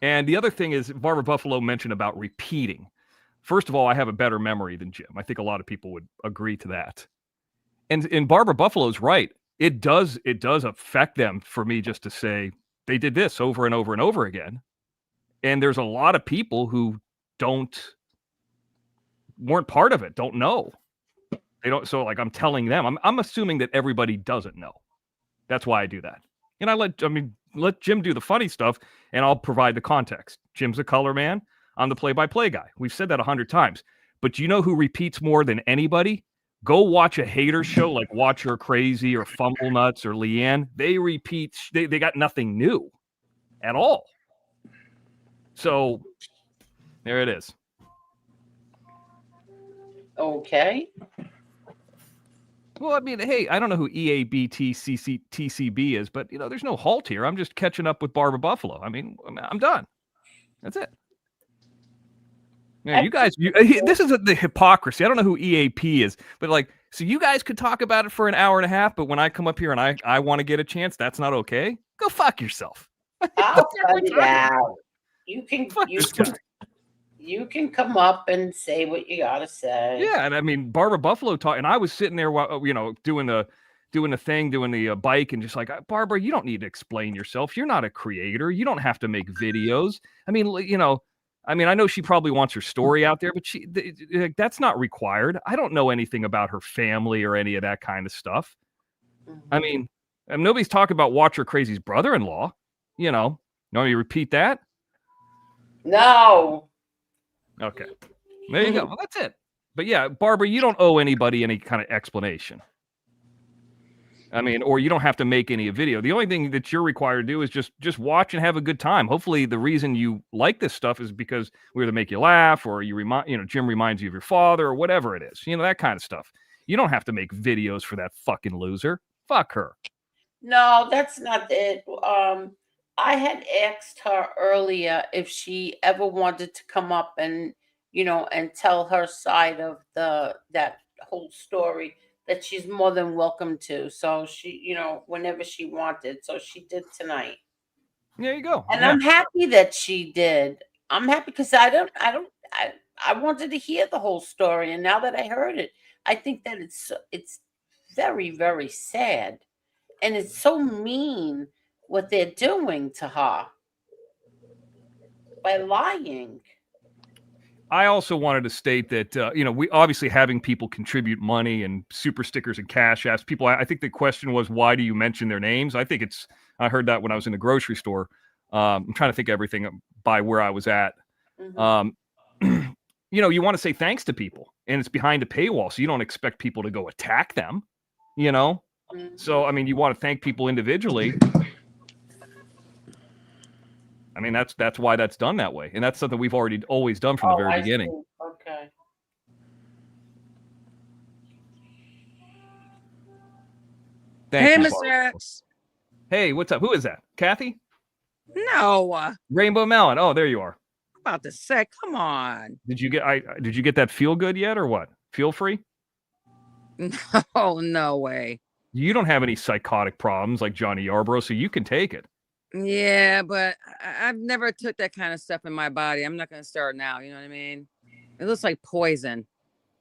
And the other thing is, Barbara Buffaloe mentioned about repeating. First of all, I have a better memory than Jim. I think a lot of people would agree to that. And Barbara Buffaloe's right. It does affect them for me just to say they did this over and over and over again. And there's a lot of people who weren't part of it, don't know. They don't. So, like, I'm telling them, I'm assuming that everybody doesn't know. That's why I do that. And I let Jim do the funny stuff, and I'll provide the context. Jim's a color man. I'm the play-by-play guy. We've said that 100 times. But you know who repeats more than anybody? Go watch a hater show like Watch Her Crazy or Fumble Nuts or Leanne. They repeat. They got nothing new at all. So there it is. Okay. Well, I mean, hey, I don't know who EABTCB is, but there's no halt here. I'm just catching up with Barbara Buffaloe. I mean, I'm done. That's it. Yeah, you guys, this is the hypocrisy. I don't know who EAP is, but so you guys could talk about it for an hour and a half, but when I come up here and I want to get a chance, that's not okay. Go fuck yourself. I'll cut it out. You can come up and say what you gotta say. Yeah, and I mean Barbara Buffaloe taught, and I was sitting there while doing the bike, and just like, Barbara, you don't need to explain yourself. You're not a creator. You don't have to make videos. I mean, I know she probably wants her story out there, but that's not required. I don't know anything about her family or any of that kind of stuff. I mean, nobody's talking about Watch Her Crazy's brother-in-law. You want me to repeat that? No. Okay. There you go. Well, that's it. But yeah, Barbara, you don't owe anybody any kind of explanation. I mean, or you don't have to make any video. The only thing that you're required to do is just watch and have a good time. Hopefully the reason you like this stuff is because we either make you laugh or Jim reminds you of your father or whatever it is. That kind of stuff. You don't have to make videos for that fucking loser. Fuck her. No, that's not it. I had asked her earlier if she ever wanted to come up and tell her side of that whole story, that she's more than welcome to. So she, whenever she wanted. So she did tonight. There you go. And yeah. I'm happy that she did. I'm happy because I wanted to hear the whole story, and now that I heard it, I think that it's very, very sad, and it's so mean what they're doing to her by lying. I also wanted to state that, we obviously having people contribute money and super stickers and cash apps. People, I think the question was, why do you mention their names? I think I heard that when I was in the grocery store. I'm trying to think of everything by where I was at. Mm-hmm. You want to say thanks to people, and it's behind a paywall, so you don't expect people to go attack them, Mm-hmm. So, I mean, you want to thank people individually. I mean, that's why that's done that way. And that's something we've always done from the very beginning. See. Okay. Hey, Mr. X. Hey, what's up? Who is that? Kathy? No. Rainbow Melon. Oh, there you are. About to say, come on. Did you get that feel good yet or what? Feel free? Oh, no way. You don't have any psychotic problems like Johnny Yarbrough, so you can take it. Yeah, but I've never took that kind of stuff in my body. I'm not going to start now. You know what I mean? It looks like poison.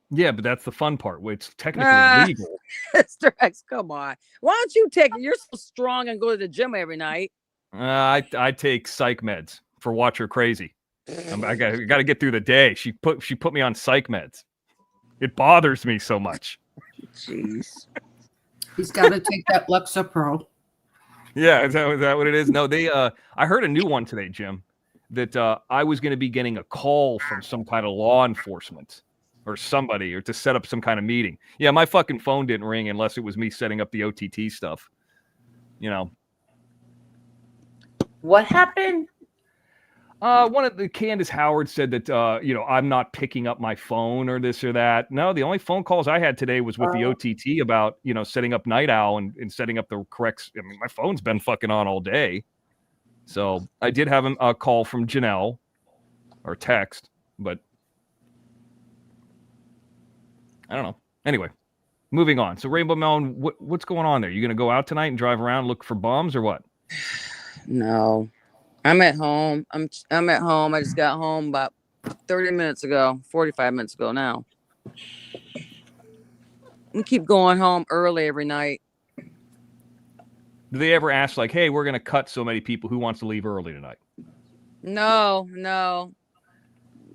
Yeah, but that's the fun part. It's technically legal. Mr. X, come on. Why don't you take it? You're so strong and go to the gym every night. I take psych meds for Watch Her Crazy. I got to get through the day. She put me on psych meds. It bothers me so much. Jeez. He's got to take that Lexapro. Yeah, is that what it is? No, I heard a new one today, Jim, that I was going to be getting a call from some kind of law enforcement or somebody, or to set up some kind of meeting. Yeah, my fucking phone didn't ring unless it was me setting up the OTT stuff. What happened? One of the Candace Howard said that, I'm not picking up my phone or this or that. No, the only phone calls I had today was with the OTT about, setting up Night Owl and setting up the correct. I mean, my phone's been fucking on all day. So I did have a call from Janelle or text, but I don't know. Anyway, moving on. So Rainbow Melon, what's going on there? You going to go out tonight and drive around, look for bums or what? No. I'm at home. I'm at home. I just got home about 30 minutes ago, 45 minutes ago now. We keep going home early every night. Do they ever ask like, hey, we're going to cut so many people, who wants to leave early tonight? No.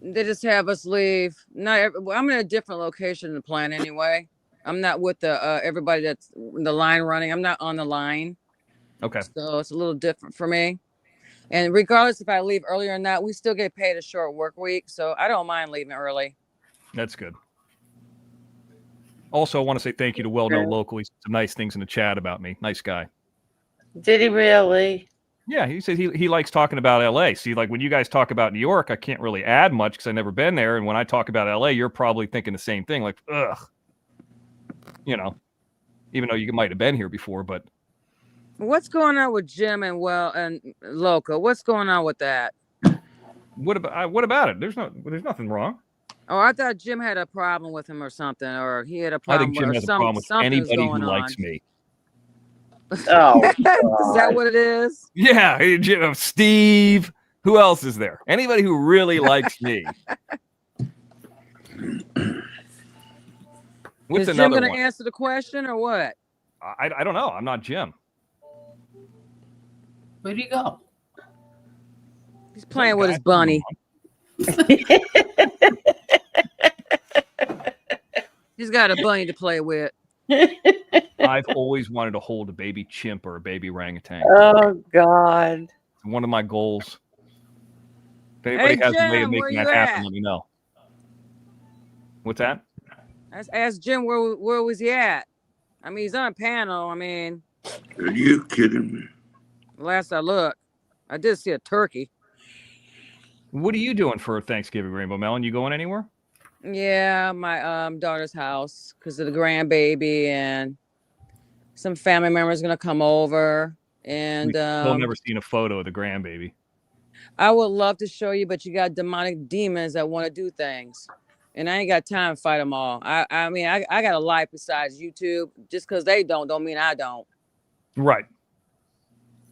They just have us leave. I'm in a different location in the plant anyway. I'm not with the everybody that's the line running. I'm not on the line. Okay. So it's a little different for me. And regardless if I leave earlier or not, we still get paid a short work week. So I don't mind leaving early. That's good. Also, I want to say thank you to Well Known Local. He said some nice things in the chat about me. Nice guy. Did he really? Yeah, he said he likes talking about LA. See, like when you guys talk about New York, I can't really add much because I've never been there. And when I talk about LA, you're probably thinking the same thing. Like, ugh. You know, even though you might have been here before, but What's going on with Jim and Loco? What's going on with that? what about it? There's nothing wrong. Oh, I thought Jim had a problem with him or something, or he had a I problem. think Jim has a problem with anybody who likes me. Oh, is that what it is? Yeah, hey, Jim, Steve. Who else is there? Anybody who really likes me. What's is Jim another going one? to answer the question or what? I don't know. I'm not Jim. Where'd he go? He's playing with his bunny. He's got a bunny to play with. I've always wanted to hold a baby chimp or a baby orangutan. Oh, God. It's one of my goals. If anybody has a way of making that happen, let me know. What's that? Ask Jim where was he at? I mean, he's on a panel. I mean, Are you kidding me? last I looked, I did see a turkey. What are you doing for Thanksgiving, Rainbow Melon? You going anywhere? Yeah, my daughter's house because of the grandbaby, and some family members gonna come over. And I've never seen a photo of the grandbaby. I would love to show you, but you got demonic demons that want to do things, and I ain't got time to fight them all. I mean, I got a life besides YouTube. Just because they don't mean I don't. Right.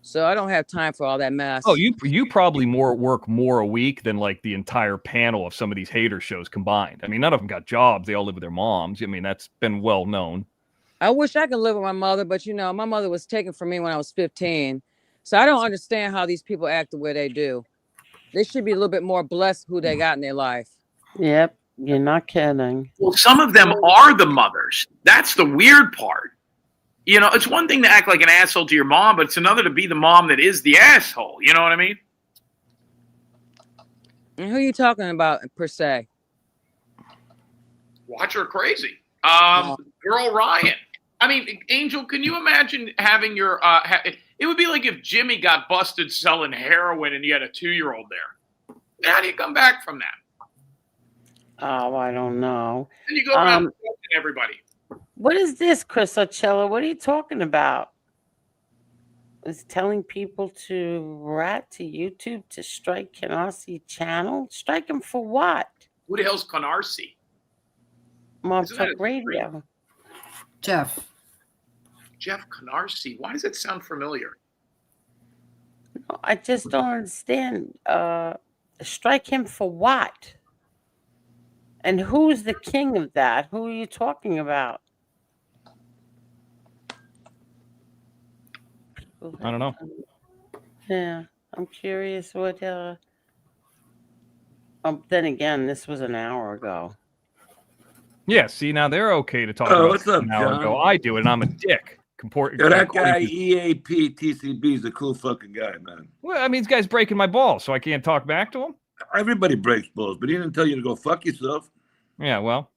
So I don't have time for all that mess. Oh, you probably work more a week than like the entire panel of some of these hater shows combined. I mean, none of them got jobs. They all live with their moms. I mean, that's been well known. I wish I could live with my mother, but my mother was taken from me when I was 15. So I don't understand how these people act the way they do. They should be a little bit more blessed who they got in their life. Yep, you're not kidding. Well, some of them are the mothers. That's the weird part. You know, it's one thing to act like an asshole to your mom, but it's another to be the mom that is the asshole. You know what I mean? And who are you talking about per se? Watch her crazy. Girl Ryan. I mean, Angel, can you imagine having your it would be like if Jimmy got busted selling heroin and you had a 2-year-old there. How do you come back from that? Oh, I don't know. And you go around everybody. What is this, Chris Ocello? What are you talking about? Is telling people to rat to YouTube to strike Canarsie channel? Strike him for what? Who the hell's Canarsie? Mob Talk Radio. Jeff Canarsie. Why does it sound familiar? No, I just don't understand. Strike him for what? And who's the king of that? Who are you talking about? I don't know. Yeah, I'm curious what. Then again, this was an hour ago. Yeah, see, now they're okay to talk about what's up, an hour John? ago. I do it, and I'm a dick. Yeah, that guy EAP TCB is a cool fucking guy, man. Well, I mean, this guy's breaking my balls, so I can't talk back to him. Everybody breaks balls, but he didn't tell you to go fuck yourself. Yeah, well,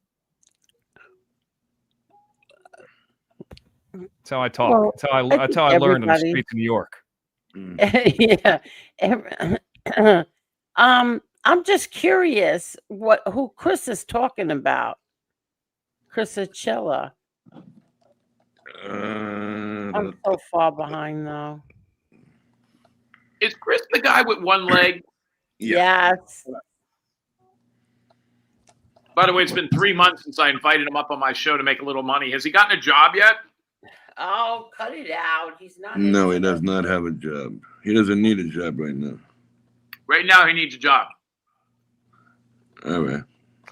that's how I talk. Well, that's how I learned on the streets of New York. Yeah. I'm just curious who Chris is talking about. Chris Ocello. I'm so far behind though. Is Chris the guy with one leg? Yes. By the way, it's been 3 months since I invited him up on my show to make a little money. Has he gotten a job yet? Oh, cut it out. He's not. No, he does not have a job. He doesn't need a job right now. Right now, he needs a job. All right.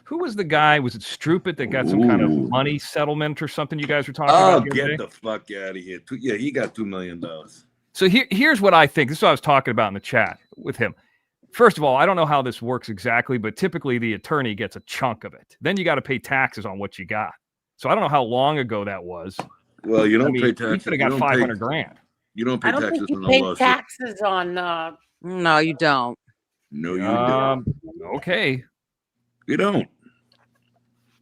Who was the guy? Was it Strupit that got some kind of money settlement or something you guys were talking Oh, about? get the fuck out of here. Yeah, he got $2 million. So here's what I think. This is what I was talking about in the chat with him. First of all, I don't know how this works exactly, but typically the attorney gets a chunk of it. Then you got to pay taxes on what you got. So I don't know how long ago that was. Well, you don't pay taxes. He could have got 500 grand. You don't pay I don't taxes think you on the pay lawsuit. taxes on. No, you don't. No, you don't. Okay. You don't.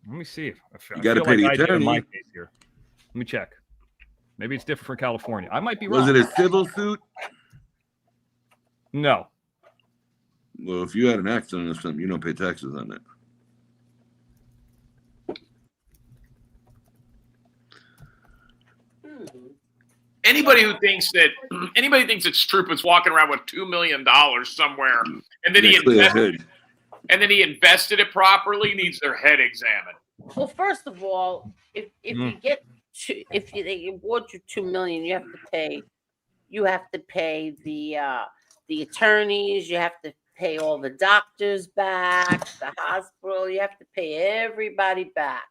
Let me see. I You got to feel pay the I did in my attorney. case here. Let me check. Maybe it's different for California. I might be Was wrong. it a civil suit? No. Well, if you had an accident or something, you don't pay taxes on that. Anybody who thinks that Strupe's walking around with $2 million somewhere, and then he invested it properly, needs their head examined. Well, first of all, if you get they award you $2 million, you have to pay the attorneys, you have to pay all the doctors back, the hospital, you have to pay everybody back.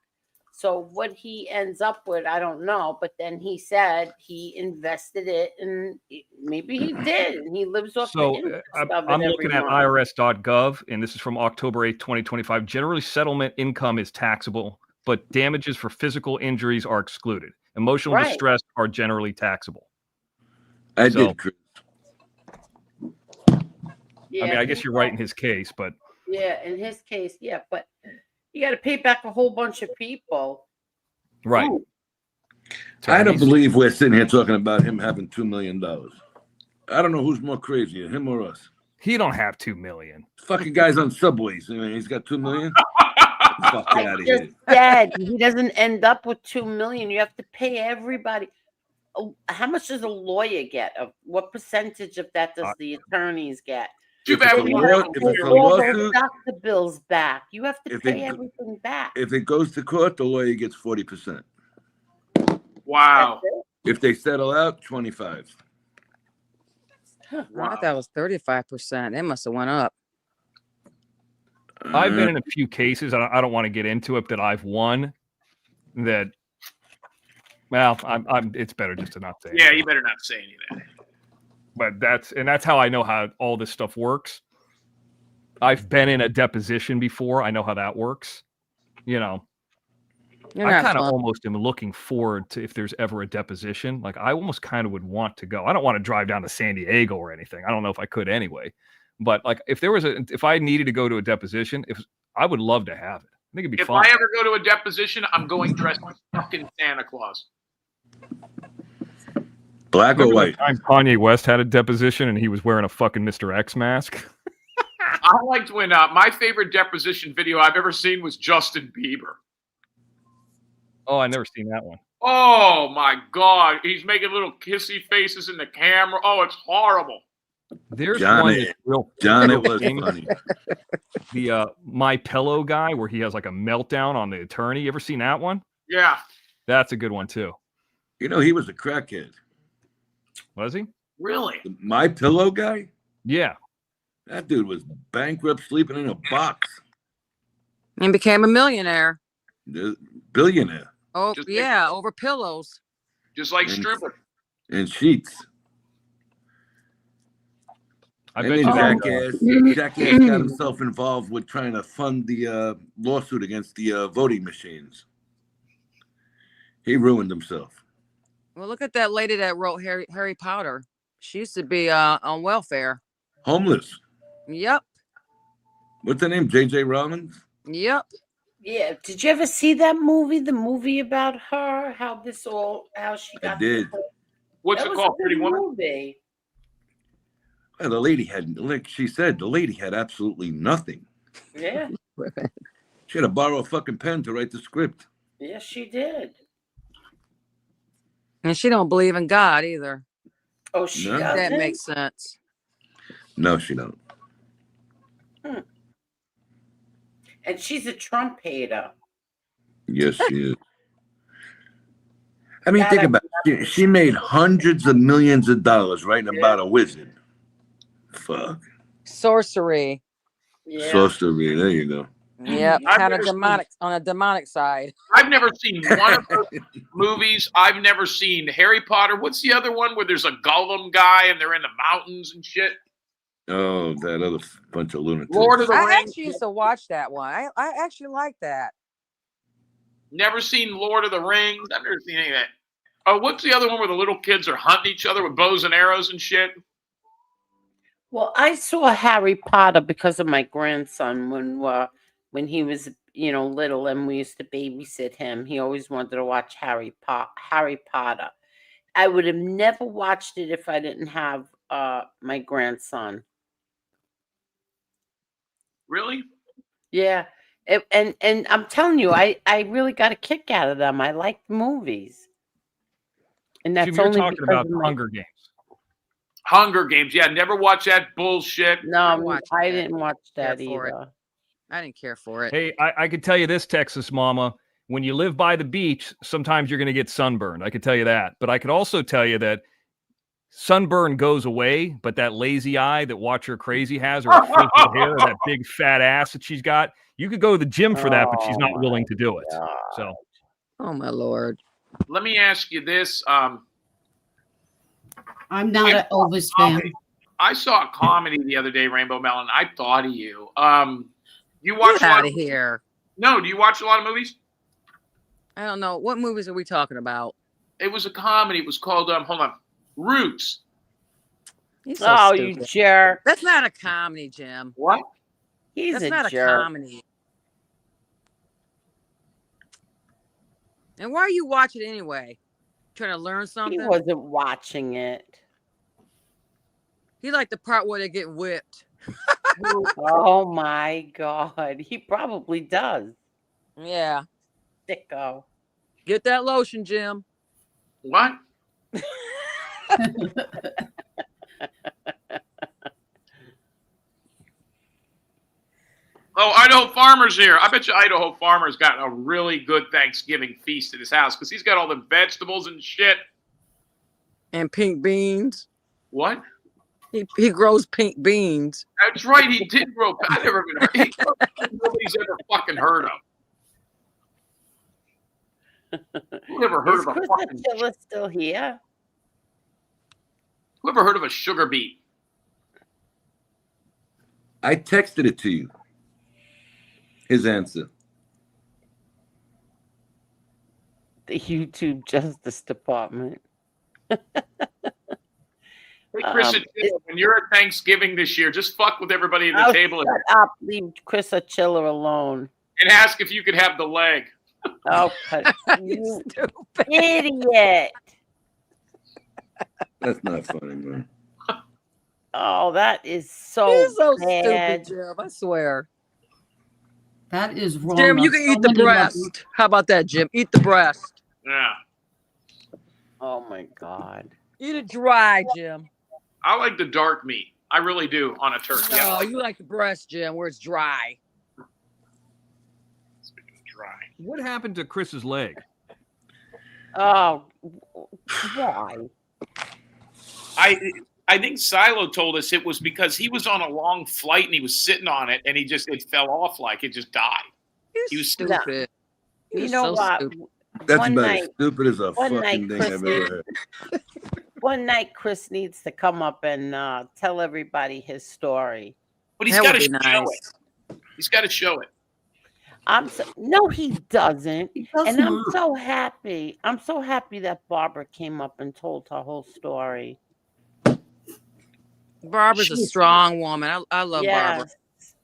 So what he ends up with, I don't know. But then he said he invested it, and maybe he did, and he lives off the interest of it I'm every looking at month. irs.gov, and this is from October 8th, 2025. Generally, settlement income is taxable, but damages for physical injuries are excluded. Emotional distress are generally taxable. I did, Chris. Yeah, I mean, I guess you're right in his case, but yeah, in his case, yeah, but you got to pay back a whole bunch of people. right. I don't believe we're sitting here talking about him having $2 million. I don't know who's more crazy, him or us. He don't have $2 million. Fucking guys on subways. I mean, he's got $2 million. Fuck out of here. Said he doesn't end up with $2 million. You have to pay everybody. How much does a lawyer get? What percentage of that does the attorneys get? If it's a lawsuit, doctor bills back. You have to pay everything back. If it goes to court, the lawyer gets 40%. Wow. If they settle out, 25%. I thought that was 35%. It must have went up. I've been in a few cases. I don't want to get into it, that I've won. That, well, it's better just to not say. Yeah, you better not say any of that. But that's how I know how all this stuff works. I've been in a deposition before. I know how that works. You know, I kind of almost am looking forward to if there's ever a deposition. Like, I almost kind of would want to go. I don't want to drive down to San Diego or anything. I don't know if I could anyway. But like, if I needed to go to a deposition, I would love to have it. I think it'd be fun. If I ever go to a deposition, I'm going dressed like fucking Santa Claus. Black or white? Time Kanye West had a deposition and he was wearing a fucking Mr. X mask. I liked when my favorite deposition video I've ever seen was Justin Bieber. Oh, I never seen that one. Oh my God, he's making little kissy faces in the camera. Oh, it's horrible. There's John, one that's real. it was funny. The My Pillow guy, where he has like a meltdown on the attorney. You ever seen that one? Yeah, that's a good one too. You know, he was a crackhead. Was he? Really? The My Pillow guy? Yeah. That dude was bankrupt, sleeping in a box. And became a millionaire. Billionaire. Oh, yeah, over pillows. Just like Stripper. And sheets. I and bet then Jackass got himself involved with trying to fund the lawsuit against the voting machines. He ruined himself. Well, look at that lady that wrote Harry Potter. She used to be on welfare. Homeless. Yep. What's her name? J.J. Rollins? Yep. Yeah. Did you ever see that movie? The movie about her? How she got. I did. What's it called? Pretty Woman? Movie. Well, the lady had, like she said, the lady had absolutely nothing. Yeah. She had to borrow a fucking pen to write the script. Yes, she did. And she don't believe in God either. Oh, she doesn't? That makes sense. No, she don't. And she's a Trump hater. Yes, she is. I mean, think about it. She made hundreds of millions of dollars writing about a wizard. Fuck. Sorcery. Yeah. Sorcery. There you go. Yep. Kind of demonic on a demonic side. I've never seen one of those movies. I've never seen Harry Potter. What's the other one where there's a golem guy and they're in the mountains and shit? Oh, that other bunch of lunatics. Lord of the Rings. I actually used to watch that one. I actually like that. Never seen Lord of the Rings. I've never seen any of that. Oh, what's the other one where the little kids are hunting each other with bows and arrows and shit? Well, I saw Harry Potter because of my grandson when he was little, and we used to babysit him. He always wanted to watch Harry Potter. I would have never watched it if I didn't have my grandson. Really? Yeah. And I'm telling you, I really got a kick out of them. I like the movies. And that's Jim, you're only talking because about of my Hunger Games. Hunger Games. Yeah, never watch that bullshit. No, I didn't watch that for it. either. I didn't care for it. Hey, I could tell you this, Texas mama. When you live by the beach, sometimes you're going to get sunburned. I could tell you that. But I could also tell you that sunburn goes away, but that lazy eye that Watcher Crazy has, or that frizzy hair, or that big fat ass that she's got, you could go to the gym for that, but she's not willing to do it. So, oh my Lord. Let me ask you this. I'm not an Elvis fan. I saw a comedy the other day, Rainbow Melon. I thought of you. You watch Get a lot out of here. No, do you watch a lot of movies? I don't know. What movies are we talking about? It was a comedy. It was called hold on, Roots. He's so stupid. You jerk. That's not a comedy, Jim. What? He's That's a not jerk. a comedy. And why are you watching it anyway? Trying to learn something? He wasn't watching it. He liked the part where they get whipped. Oh my God. He probably does. Yeah. Sicko. Get that lotion, Jim. What? Oh, Idaho Farmer's here. I bet you Idaho Farmer's got a really good Thanksgiving feast at his house because he's got all the vegetables and shit. And pink beans. What? He grows pink beans. That's right. He did grow. I've never even heard. Nobody's ever fucking heard of. Who ever heard Is of a Chris fucking? Attila still here? Who ever heard of a sugar beet? I texted it to you. His answer. The YouTube Justice Department. Hey, Chris Attila, when you're at Thanksgiving this year, just fuck with everybody at the table Shut up. Leave Chris Attila alone. and ask if you could have the leg. Oh, you idiot. That's not funny, man. Oh, that is so He's so bad. stupid, Jim. I swear. That is wrong. Jim, you on can so eat the many breast. levels. How about that, Jim? Eat the breast. Yeah. Oh my God. Eat it dry, Jim. I like the dark meat. I really do on a turkey. No, you like the breast, Jim, where it's dry. Dry. what happened to Chris's leg? Oh, why? I think Silo told us it was because he was on a long flight and he was sitting on it and it fell off like it just died. He was stupid. You know what? That's One about night- as stupid as a one fucking night, thing Chris I've ever heard. One night, Chris needs to come up and tell everybody his story. But he's That got would to be show nice. it. He's got to show it. No, he doesn't. doesn't. And I'm so happy. I'm so happy that Barbara came up and told her whole story. Barbara's a strong woman. I love Barbara.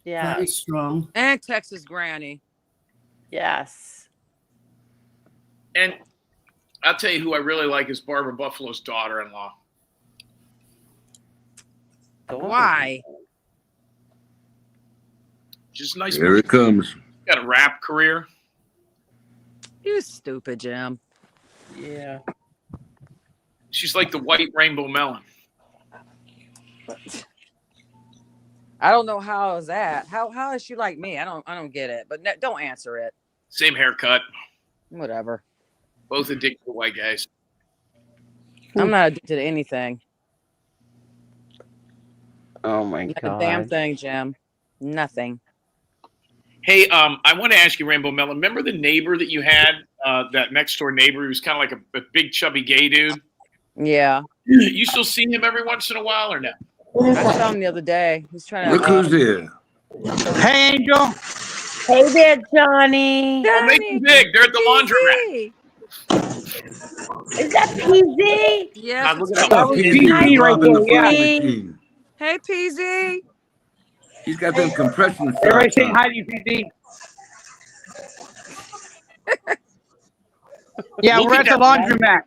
Yeah. Very strong. And Texas Granny. Yes. And I'll tell you who I really like is Barbara Buffaloe's daughter-in-law. Why? Just nice. Here it comes. Got a rap career. You stupid, Jim. Yeah. She's like the white rainbow melon. I don't know how is that. How is she like me? I don't get it. But don't answer it. Same haircut. Whatever. Both addicted to white guys. I'm not addicted to anything. Oh my Not God. a damn thing, Jim. Nothing. Hey, I want to ask you, Rainbow Melon. Remember the neighbor that you had? That next door neighbor. He was kind of like a big, chubby gay dude. Yeah. You still see him every once in a while, or no? I saw him the other day. He's trying to. Look who's here. Hey, Angel. Hey there, Johnny. Oh, make them big. They're at the laundromat. Is that PZ? Yes. Look it's at Oh, that. he's PZ right robbing the there, yeah. fucking machine. Hey, PZ. He's got them compression Everybody straps saying on. hi to you, PD. Yeah, Look we're at at the that laundromat.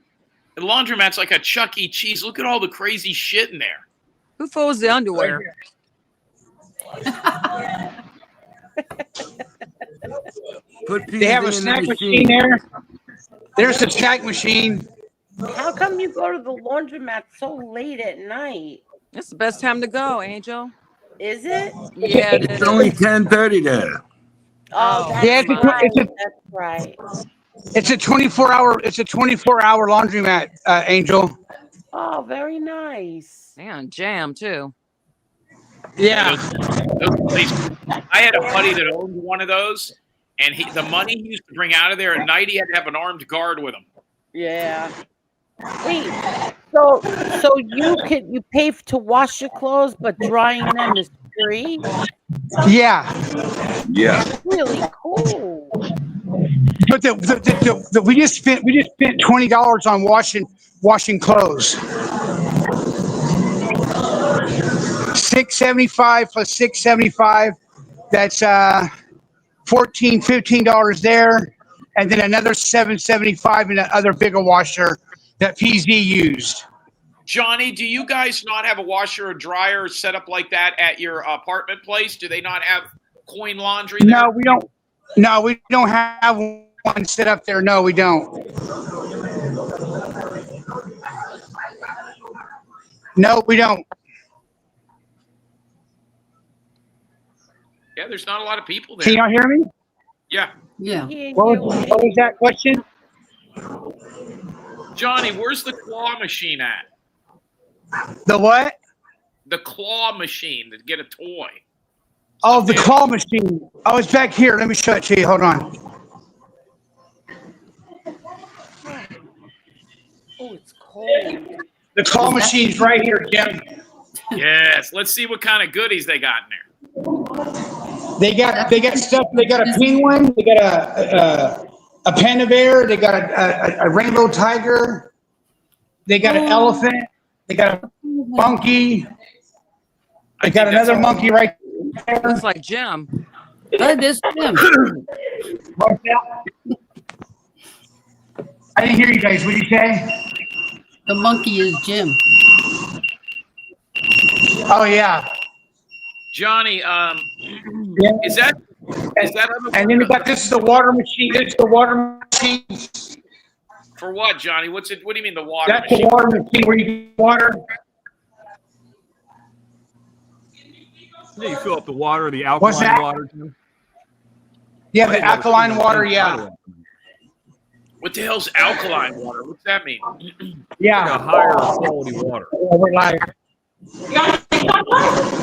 The laundromat's like a Chuck E. Cheese. Look at all the crazy shit in there. Who folds the underwear? They have a snack machine there. There's a snack machine. How come you go to the laundromat so late at night? It's the best time to go, Angel. Is it? Yeah, It's only 10:30 there. Oh, that's Yeah, right. it's a, That's right. it's a 24-hour. It's a 24-hour laundromat, Angel. Oh, very nice. Man, jam too. Yeah. Those places. I had a buddy that owned one of those, and the money he used to bring out of there at night, he had to have an armed guard with him. Yeah. Wait. So you pay to wash your clothes, but drying them is free? Yeah. Yeah. That's really cool. But we just spent $20 on washing clothes. $6.75 plus $6.75. That's $15 there, and then another $7.75 in that other bigger washer that PZ used. Johnny, do you guys not have a washer or dryer set up like that at your apartment place? Do they not have coin laundry there? No, we don't. No, we don't have one set up there. No, we don't. No, we don't. Yeah, there's not a lot of people there. Can y'all hear me? Yeah. Yeah. What was that question? Johnny, where's the claw machine at? The what? The claw machine to get a toy. Oh, the claw machine. Oh, it's back here. Let me show it to you. Hold on. Oh, it's cold. The claw machine's right here, Jim. Yes. Let's see what kind of goodies they got in there. They got stuff. They got a penguin. They got a panda bear. They got a rainbow tiger. They got an elephant. They got a monkey. They got another monkey right there. Looks like Jim. That is Jim. I didn't hear you guys. What did you say? The monkey is Jim. Oh yeah. Johnny, is that And then we got this is the water machine. This is the water machine. for what, Johnny? What do you mean the water That's machine? the water machine where you get water. Yeah, you fill up the water, the What's alkaline that? water. Jim. Yeah, the alkaline water. Yeah. What the hell's alkaline water? What's that mean? Yeah. Like a higher quality water. We're live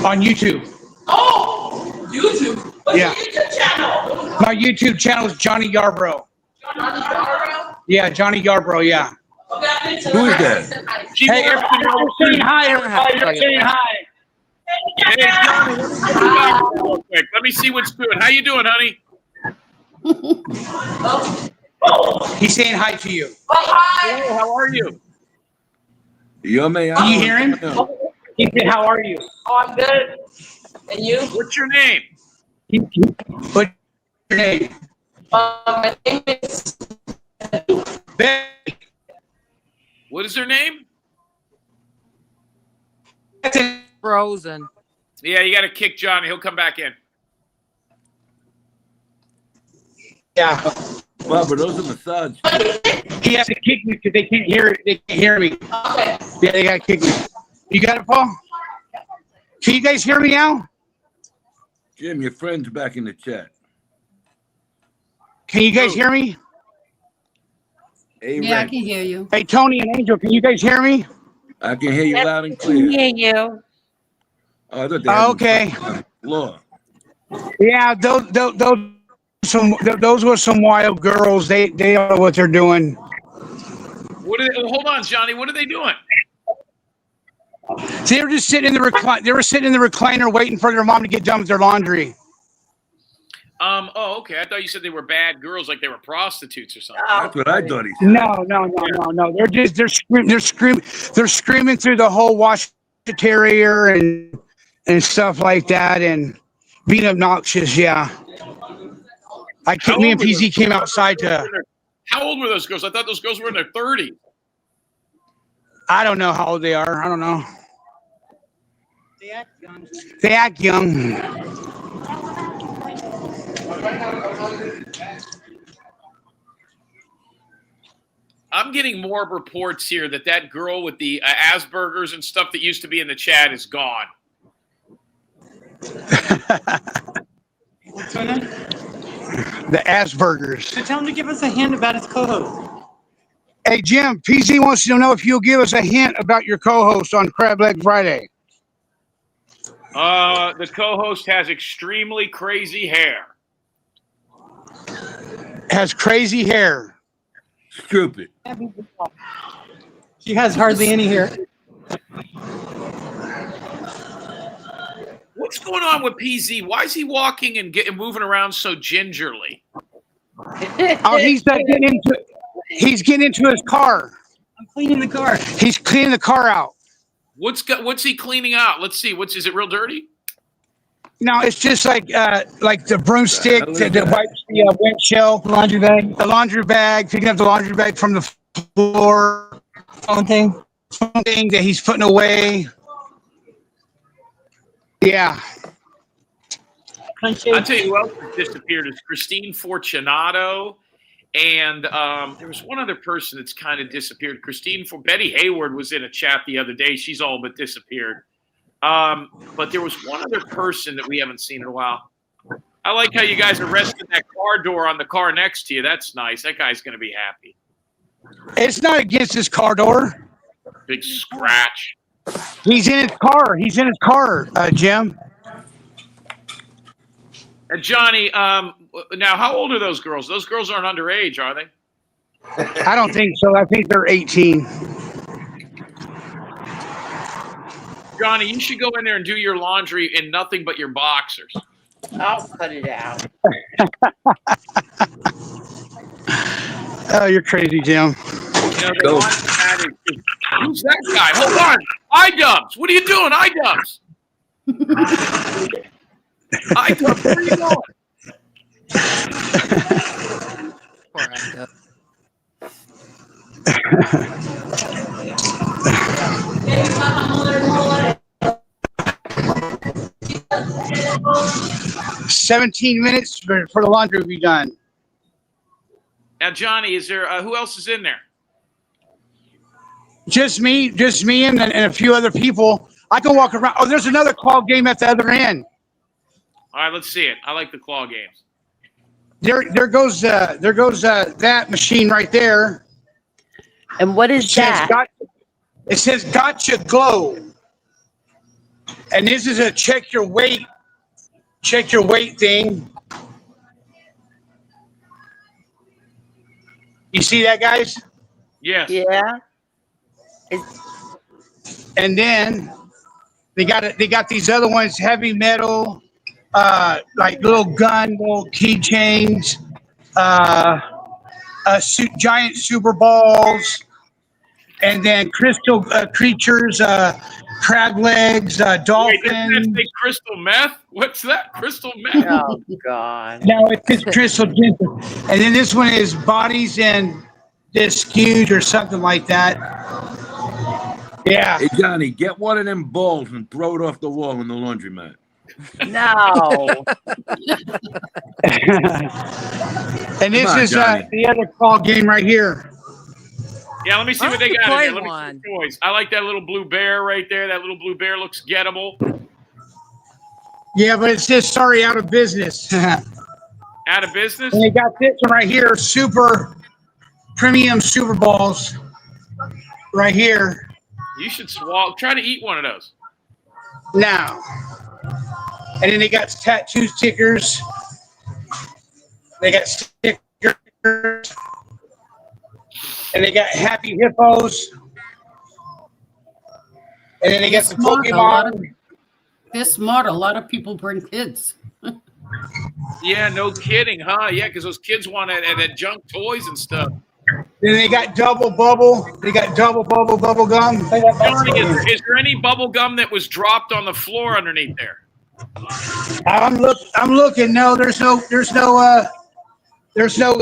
on YouTube. Oh, YouTube. What's Yeah. your YouTube channel? My YouTube channel is Johnny Yarbrough. Johnny Yarbrough? Yeah, Johnny Yarbrough. Yeah. Okay, Who is that? Hey, everybody's saying hi. Everybody, you're saying hi. Hey, Johnny, let me get you back real quick. Let me see what's doing. How you doing, honey? He's saying hi to you. Hello, how are you? Yo me Do you hear him? He said, "How are you?" Oh, I'm good. And you? What's your name? What's your name? My name is Betty. What is her name? Frozen. Yeah, you got to kick Johnny. He'll come back in. Yeah. Well, but those are massage. He has to kick me because they can't hear it. They can't hear me. okay. Yeah, they got to kick me. You got it, Paul? Can you guys hear me now? Jim, your friend's back in the chat. Can you guys hear me? Hey, Yeah, I Red, can hear you. Hey, Tony and Angel, can you guys hear me? I can hear you loud and I can clear. hear you. Oh, I thought they had Okay. Law. Yeah, those were some wild girls. They don't know what they're doing. What are they, hold on, Johnny. What are they doing? They were just sitting in the recliner waiting for their mom to get done with their laundry. Oh, okay. I thought you said they were bad girls, like they were prostitutes or something. That's what I thought he said. No. They're screaming through the whole wash terrier and stuff like that and being obnoxious. Yeah. Me and PZ came outside to. How old were those girls? I thought those girls were in their 30s. I don't know how old they are. I don't know. They act young. I'm getting more reports here that girl with the Asperger's and stuff that used to be in the chat is gone. What's her name? The Asperger's. So tell him to give us a hint about his co-host. Hey, Jim, PZ wants to know if you'll give us a hint about your co-host on Crab Leg Friday. The co-host has extremely crazy hair. Has crazy hair. Stupid. She has hardly any hair. What's going on with PZ? Why is he walking and moving around so gingerly? Oh, he's getting into his car. I'm cleaning the car. He's cleaning the car out. What's he cleaning out? Let's see. Is it real dirty? No, it's just like the broomstick that wipes the windshield, laundry bag, picking up the laundry bag from the floor, phone thing that he's putting away. Yeah. I'll tell you who else has disappeared is Christine Fortunato, and there was one other person that's kind of disappeared. Betty Hayward was in a chat the other day. She's all but disappeared. But there was one other person that we haven't seen in a while. I like how you guys are resting that car door on the car next to you. That's nice. That guy's going to be happy. It's not against his car door. Big scratch. He's in his car. Jim. And Johnny, now how old are those girls? Those girls aren't underage, are they? I don't think so. I think they're 18. Johnny, you should go in there and do your laundry in nothing but your boxers. I'll cut it out. Oh, you're crazy, Jim. Who's that guy? Hold on. iDubbbz. What are you doing, iDubbbz? iDubbbz, where are you going? Poor iDubbbz. 17 minutes for the laundry to be done. Now, Johnny, is there who else is in there? Just me and a few other people. I can walk around. Oh, there's another claw game at the other end. All right, let's see it. I like the claw games. There goes that machine right there. And what is that? It says Gotcha Glow. And this is a check your weight thing. You see that, guys? Yes. Yeah. And then they got these other ones, heavy metal, like little keychains, giant super balls, and then crystal creatures, crab legs, dolphins. Wait, doesn't that say crystal meth? What's that? Crystal meth? Oh, God. No, it's just crystal ginger. And then this one is bodies and dispute or something like that. Yeah. Hey, Johnny, get one of them balls and throw it off the wall in the laundromat. No. And this is the other call game right here. Yeah, let me see what they got in there. Let me one. see the toys. I like that little blue bear right there. That little blue bear looks gettable. Yeah, but it says sorry, out of business. Out of business? And they got this one right here, super premium super balls right here. You should try to eat one of those. Now. And then they got tattoo stickers. They got stickers. And they got happy hippos. And then they got the Pokemon. They're smart. A lot of people bring kids. Yeah, no kidding, huh? Yeah, because those kids want that junk toys and stuff. Then they got double bubble. They got double bubble gum. Johnny, is there any bubble gum that was dropped on the floor underneath there? I'm looking. No, there's no There's no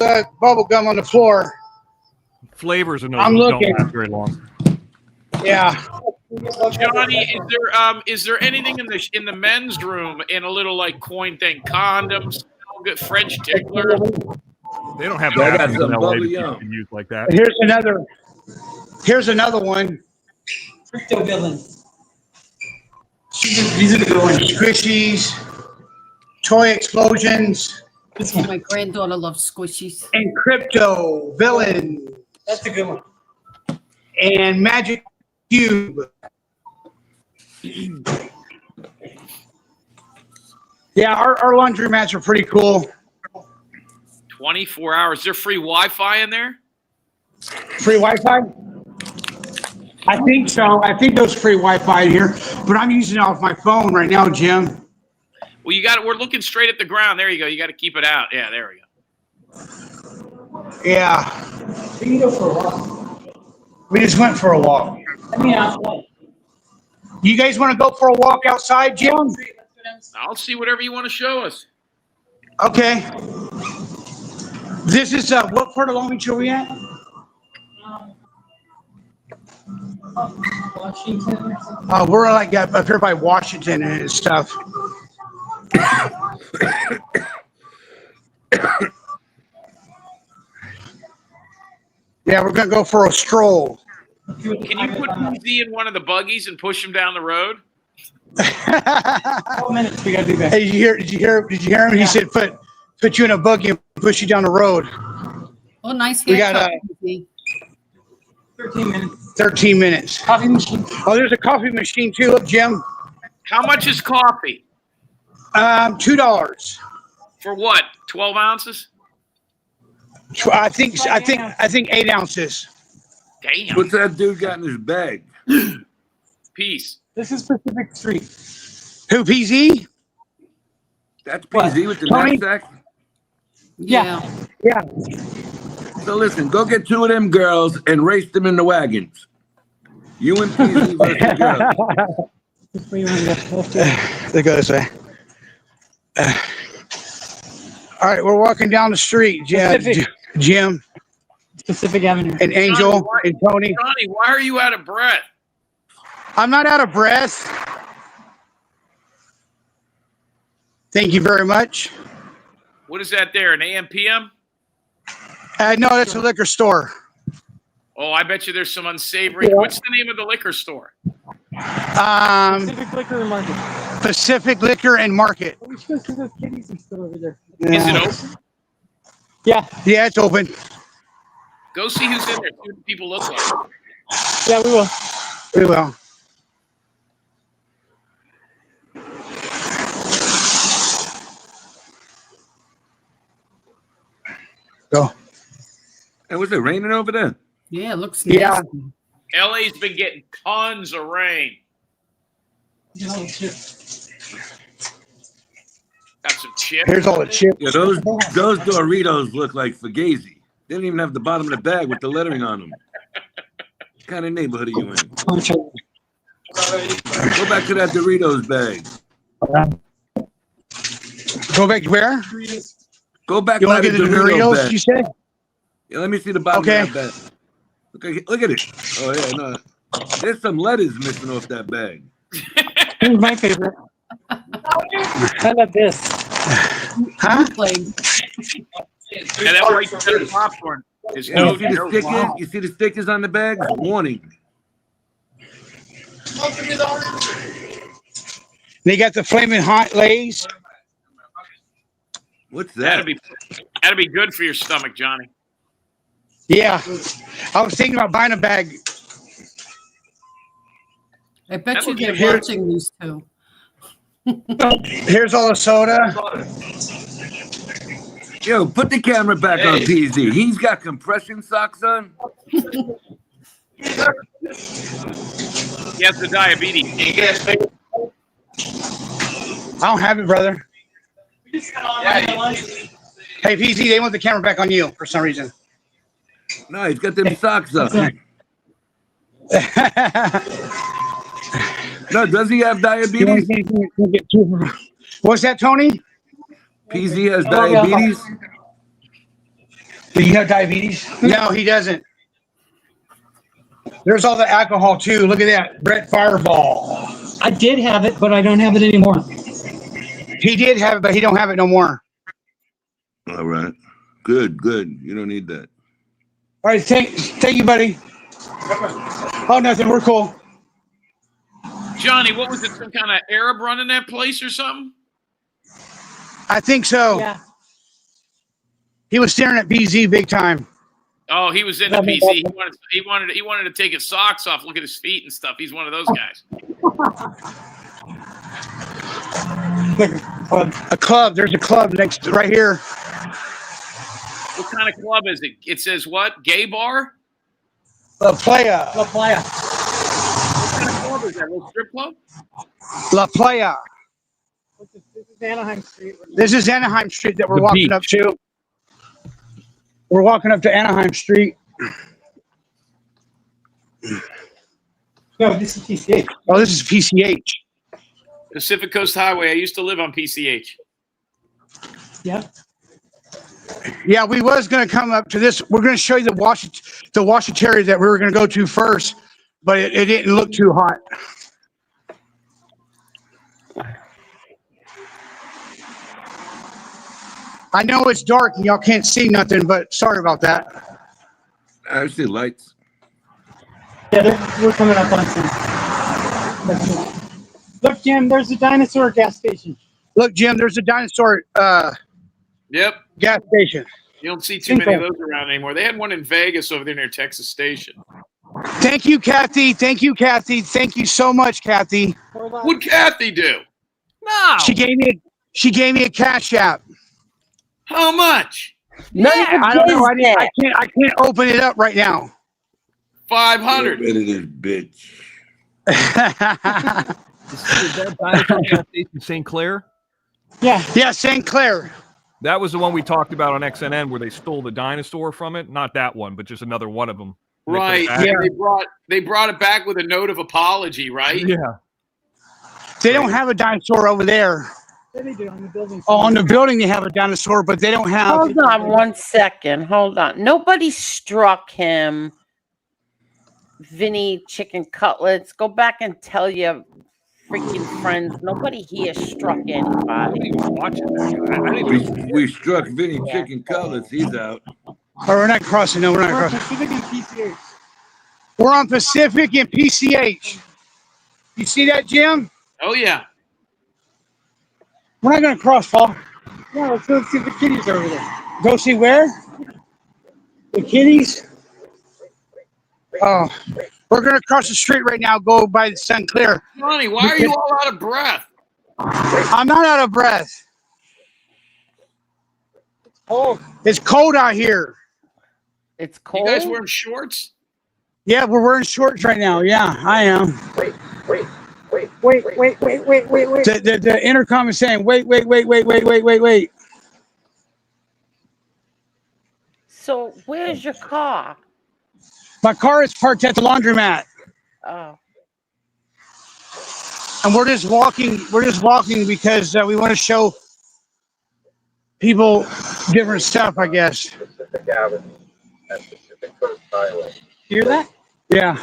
bubble gum on the floor. Flavors and I'm those looking. don't last very long. Yeah. Johnny, is there anything in the men's room in a little like coin thing? Condoms, good French tickler. They don't have I got bathrooms in some LA bubbly that you yum. can use like that. Here's another one. Crypto villains. These are the good ones. Squishies, toy explosions, My granddaughter loves squishies. and crypto villain, That's a good one. and magic cube. Yeah, our laundromats are pretty cool. 24 hours. Is there free Wi-Fi in there? Free Wi-Fi? I think so. I think there's free Wi-Fi in here, but I'm using it off my phone right now, Jim. Well, we're looking straight at the ground. There you go. You got to keep it out. Yeah, there we go. Yeah. We can go for a walk. We just went for a walk. I mean, outside. You guys want to go for a walk outside, Jim? I'll see whatever you want to show us. Okay. This is what part of Long Beach are we at? Washington. We're like up here by Washington and stuff. Yeah, we're gonna go for a stroll. Can you put PZ in one of the buggies and push him down the road? 12 minutes. We gotta do that. Hey, did you hear him? Yeah. He said put you in a buggy and push you down the road. Oh, nice We got haircut. 13 minutes. 13 minutes. Coffee machine. Oh, there's a coffee machine too. Look, Jim. How much is coffee? $2. For what? 12 ounces? I think 8 ounces. Damn. What's that dude got in his bag? Peace. This is Pacific Street. Who, PZ? That's PZ with the Tony? knapsack? Yeah. Yeah. So listen, go get 2 of them girls and race them in the wagons. You and PZ versus the girls. They go this way. All right, we're walking down the street, Jim Pacific Avenue. and Angel and Tony. Johnny, why are you out of breath? I'm not out of breath. Thank you very much. What is that there, an AM PM? No, that's a liquor store. Oh, I bet you there's some unsavory. What's the name of the liquor store? Pacific Liquor and Market. Pacific Liquor and Market. We should go see those kitties and stuff over there. Is it open? Yeah. Yeah, it's open. Go see who's in there. See what the people look like. Yeah, we will. We will. Go. Hey, was it raining over there? Yeah, it looks nasty. Yeah. LA's been getting tons of rain. Got some chips. Here's all the chips. Yeah, those Doritos look like Fugazi. They didn't even have the bottom of the bag with the lettering on them. What kind of neighborhood are you in? Go back to that Doritos bag. Go back to where? Go back You to want the to get the Doritos Doritos, bag. you said? Yeah, let me see the bottom Okay. of that bag. Look at it. Oh, yeah, no. There's some letters missing off that bag. Here's my favorite. I love this. Huh? And that white cheddar popcorn is Yeah, no, you see the no stickers? wow. You see the stickers on the bag? Warning. They got the flaming hot Lays. What's that? That'd be good for your stomach, Johnny. Yeah. I was thinking about buying a bag. I bet That'll you they're get- watching these two. Here's all the soda. Yo, put the camera back on PZ. He's got compression socks on. He has the diabetes. I don't have it, brother. Hey, PZ, they want the camera back on you for some reason. No, he's got them socks on. No, does he have diabetes? What's that, Tony? PZ has diabetes. Do you have diabetes? No, he doesn't. There's all the alcohol too. Look at that, Brett Fireball. I did have it, but I don't have it anymore. He did have it, but he don't have it no more. All right. Good. You don't need that. All right, thank you, buddy. Oh, nothing. We're cool. Johnny, what was it? Some kind of Arab running that place or something? I think so. Yeah. He was staring at BZ big time. Oh, he was into PC. He wanted to take his socks off, look at his feet and stuff. He's one of those guys. A club. There's a club right here. What kind of club is it? It says what? Gay bar? La Playa. What kind of club is that? A little strip club? La Playa. This is Anaheim Street. This is Anaheim Street that we're The walking beach. up to. We're walking up to Anaheim Street. No, this is PCH. Oh, this is PCH. Pacific Coast Highway. I used to live on PCH. Yeah. Yeah, we was going to come up to this. We're going to show you the washateria that we were going to go to first, but it didn't look too hot. I know it's dark and y'all can't see nothing, but sorry about that. I see lights. Yeah, we're coming up on some. Look, Jim, there's a dinosaur gas station. Look, Jim, there's a dinosaur Yep. gas station. You don't see too many of those around anymore. They had one in Vegas over there near Texas Station. Thank you, Kathy. Thank you, Kathy. Thank you so much, Kathy. What'd Kathy do? No. She gave me a cash app. How much? I don't know. I can't open it up right now. 500. Get rid of this bitch. Is that dinosaur gas station St. Clair? Yeah, St. Clair. That was the one we talked about on XNN where they stole the dinosaur from it. Not that one, but just another one of them. Right. Yeah. They brought it back with a note of apology, right? Yeah. They don't have a dinosaur over there. Yeah, they do on the building. Oh, on the building they have a dinosaur, but they don't have. Hold on 1 second. Hold on. Nobody struck him. Vinny chicken cutlets. Go back and tell your freaking friends. Nobody here struck anybody. Watching that. We struck Vinny Chicken Cutlets. He's out. Oh, we're not crossing. No, we're not crossing. Pacific and PCH. We're on Pacific and PCH. You see that, Jim? Oh, yeah. We're not going to cross, Paul. Yeah, let's go see the kitties over there. Go see where? The kitties? Oh, we're going to cross the street right now, go by the St. Clair. Ronnie, why are you all out of breath? I'm not out of breath. It's cold. It's cold out here. It's cold. You guys wearing shorts? Yeah, we're wearing shorts right now. Yeah, I am. Wait. The intercom is saying, wait. So where's your car? My car is parked at the laundromat. Oh. And we're just walking because we want to show people different stuff, I guess. Hear that? Yeah.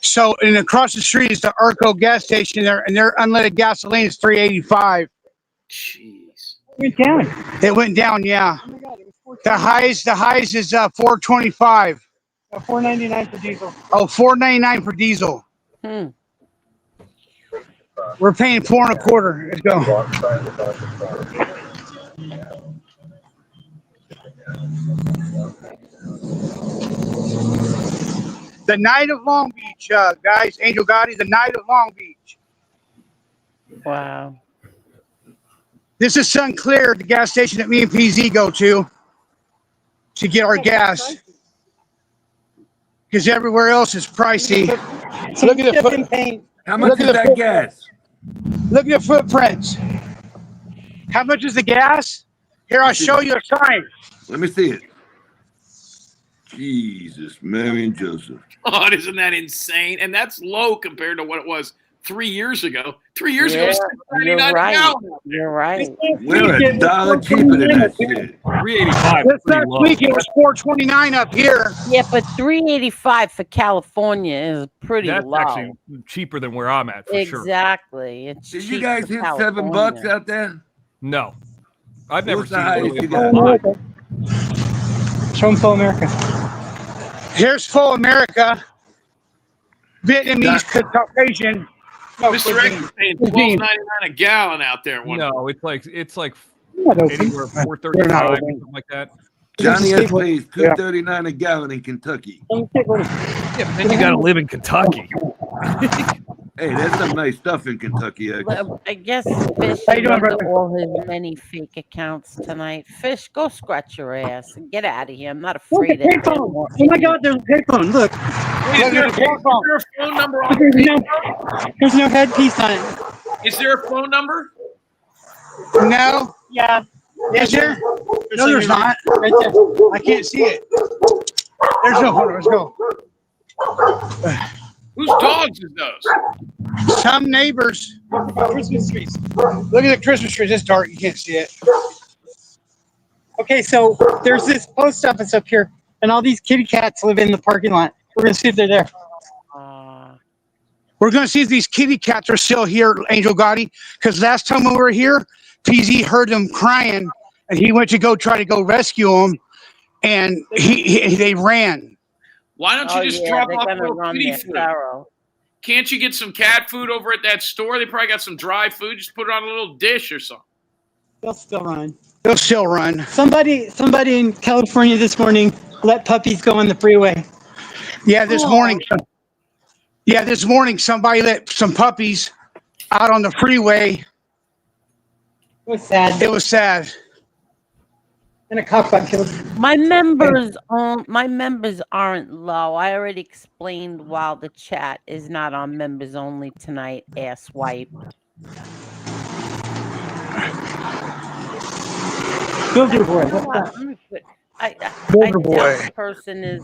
So, and across the street is the Arco gas station there, and their unleaded gasoline is $3.85. Jeez. It went down. It went down, yeah. Oh my God, it was The highs is $4.25. $4.99 for diesel. Oh, $4.99 for diesel. We're paying $4.25. Let's go. The night of Long Beach, guys. Angel Gotti, the night of Long Beach. Wow. This is St. Clair, the gas station that me and PZ go to get our gas. Because everywhere else is pricey. Look at the footprint. How much is that gas? Look at the footprints. How much is the gas? Here, I'll show you a sign. Let me see it. Jesus, Mary and Joseph. God, isn't that insane? And that's low compared to what it was 3 years ago. 3 years ago, Yeah, it was you're $6.99 a right. gallon. You're right. We're a dollar cheaper than that shit. 385 This is pretty last low. week it was $4.29 up here. Yeah, but 385 for California is pretty That's low. actually cheaper than where I'm at for sure. Exactly. It's Did cheap you guys for hit California. $7 out there? No, I've never What's the seen highest really you above got? 5. Show them full America. Here's full America. Vietnamese, Caucasian. No, Mr. X is paying cuisine. $12.99 a gallon out there. At one No, it's like Not open. anywhere They're not 435, open. something like that. Johnny S pays $2.39 a gallon in Kentucky. Yeah, but then you got to live in Kentucky. Hey, there's some nice stuff in Kentucky. Actually. Well, I guess Fish How you is doing, under brother? all his many fake accounts tonight. Fish, go scratch your ass and get out of here. I'm not Look afraid at of payphone. anyone. Oh my God, there's a payphone. Look. Is there a phone number on There's no headpiece on it. Is there a phone number? No. Yeah. Is there? No, there's not. Right there. I can't see it. There's no photo. Let's go. Whose dogs is those? Some neighbors. Christmas trees. Look at the Christmas trees. It's dark. You can't see it. Okay, so there's this post office up here, and all these kitty cats live in the parking lot. We're gonna see if they're there. We're going to see if these kitty cats are still here, Angel Gotti, because last time we were here, PZ heard them crying, and he went to try to go rescue them, and they ran. Why don't you just drop off gonna little run kitty their food? pharaoh. Can't you get some cat food over at that store? They probably got some dry food. Just put it on a little dish or something. They'll still run. They'll still run. Somebody in California this morning let puppies go on the freeway. Yeah, this morning. Yeah, this morning somebody let some puppies out on the freeway. It was sad. It was sad. And a cop got killed. My members aren't low. I already explained while the chat is not on members only tonight. Ass wipe. Builder boy. I Builder doubt boy. the person is.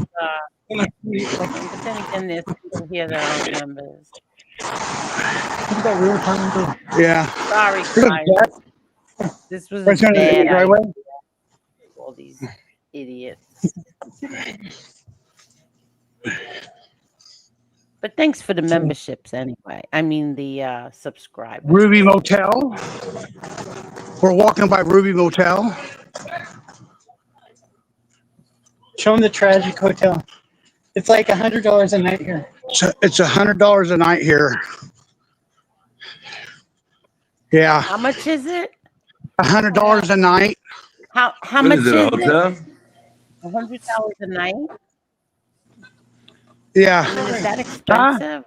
But then again, there's people here that aren't members. Yeah. Sorry, guys. This was a Where's gonna be bad the driveway? idea. All these idiots. But thanks for the memberships anyway. I mean the subscribers. Ruby Motel. We're walking by Ruby Motel. Show them the tragic hotel. It's like $100 a night here. So it's $100 a night here. Yeah, How much is it? $100 a night. How What much is is it, a it? hotel? $100 a night? Yeah. I mean, is that expensive?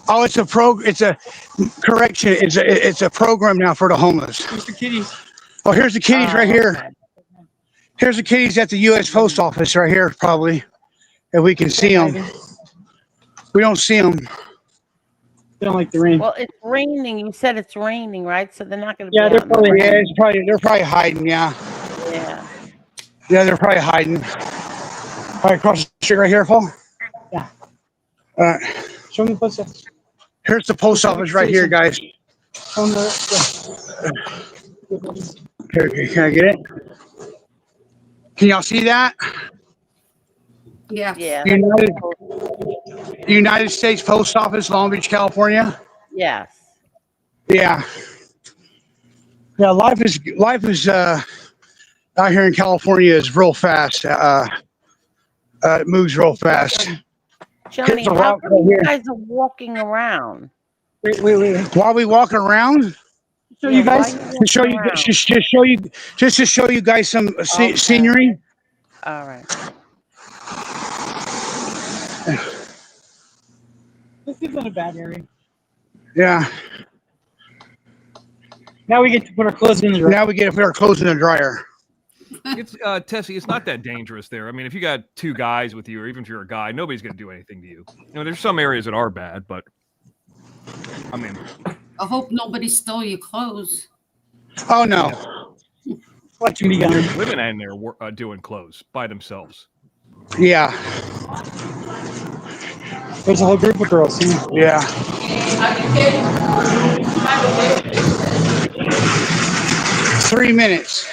Oh, it's a correction. It's a program now for the homeless. Here's the kitties. Oh, here's the kitties right here. Okay. Here's the kitties at the U.S. Post Office right here, probably. If we can see them. We don't see them. They don't like the rain. Well, it's raining. You said it's raining, right? So they're not going to Yeah, be they're out in the probably- rain. Yeah, they're probably hiding. Yeah, Yeah. they're probably hiding. All right, across the street right here, Paul. Yeah. All right. Show them the post office. Here's the post office right here, guys. Show them the, Here, can I get it? Can y'all see that? Yeah. Yeah. United States Post Office, Long Beach, California. Yes. Yeah. Yeah, life is out here in California is real fast. It moves real fast. Johnny, Here's a how rock come right you here. guys are walking around? wait. While we walk around, Show you guys. to show you, just to show you guys some scenery. All right. This isn't a bad area. Yeah. Now we get to put our clothes in the dryer. Now we get to put our clothes in the dryer. It's Tessie, it's not that dangerous there. I mean, if you got two guys with you, or even if you're a guy, nobody's going to do anything to you. You know, there's some areas that are bad, but I mean, I hope nobody stole your clothes. Oh no. Watch me go. there's women in there doing clothes by themselves. Yeah. There's a whole group of girls. Yeah. 3 minutes.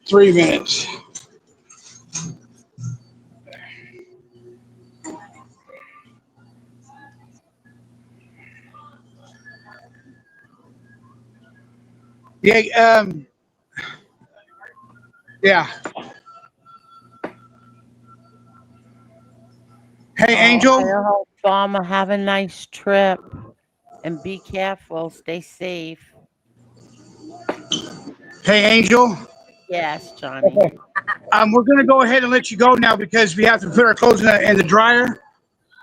Three minutes. Yeah. Yeah. Hey, Angel. I hope Mama have a nice trip and be careful. Stay safe. Hey, Angel. Yes, Johnny. Okay. We're going to go ahead and let you go now because we have to put our clothes in the dryer.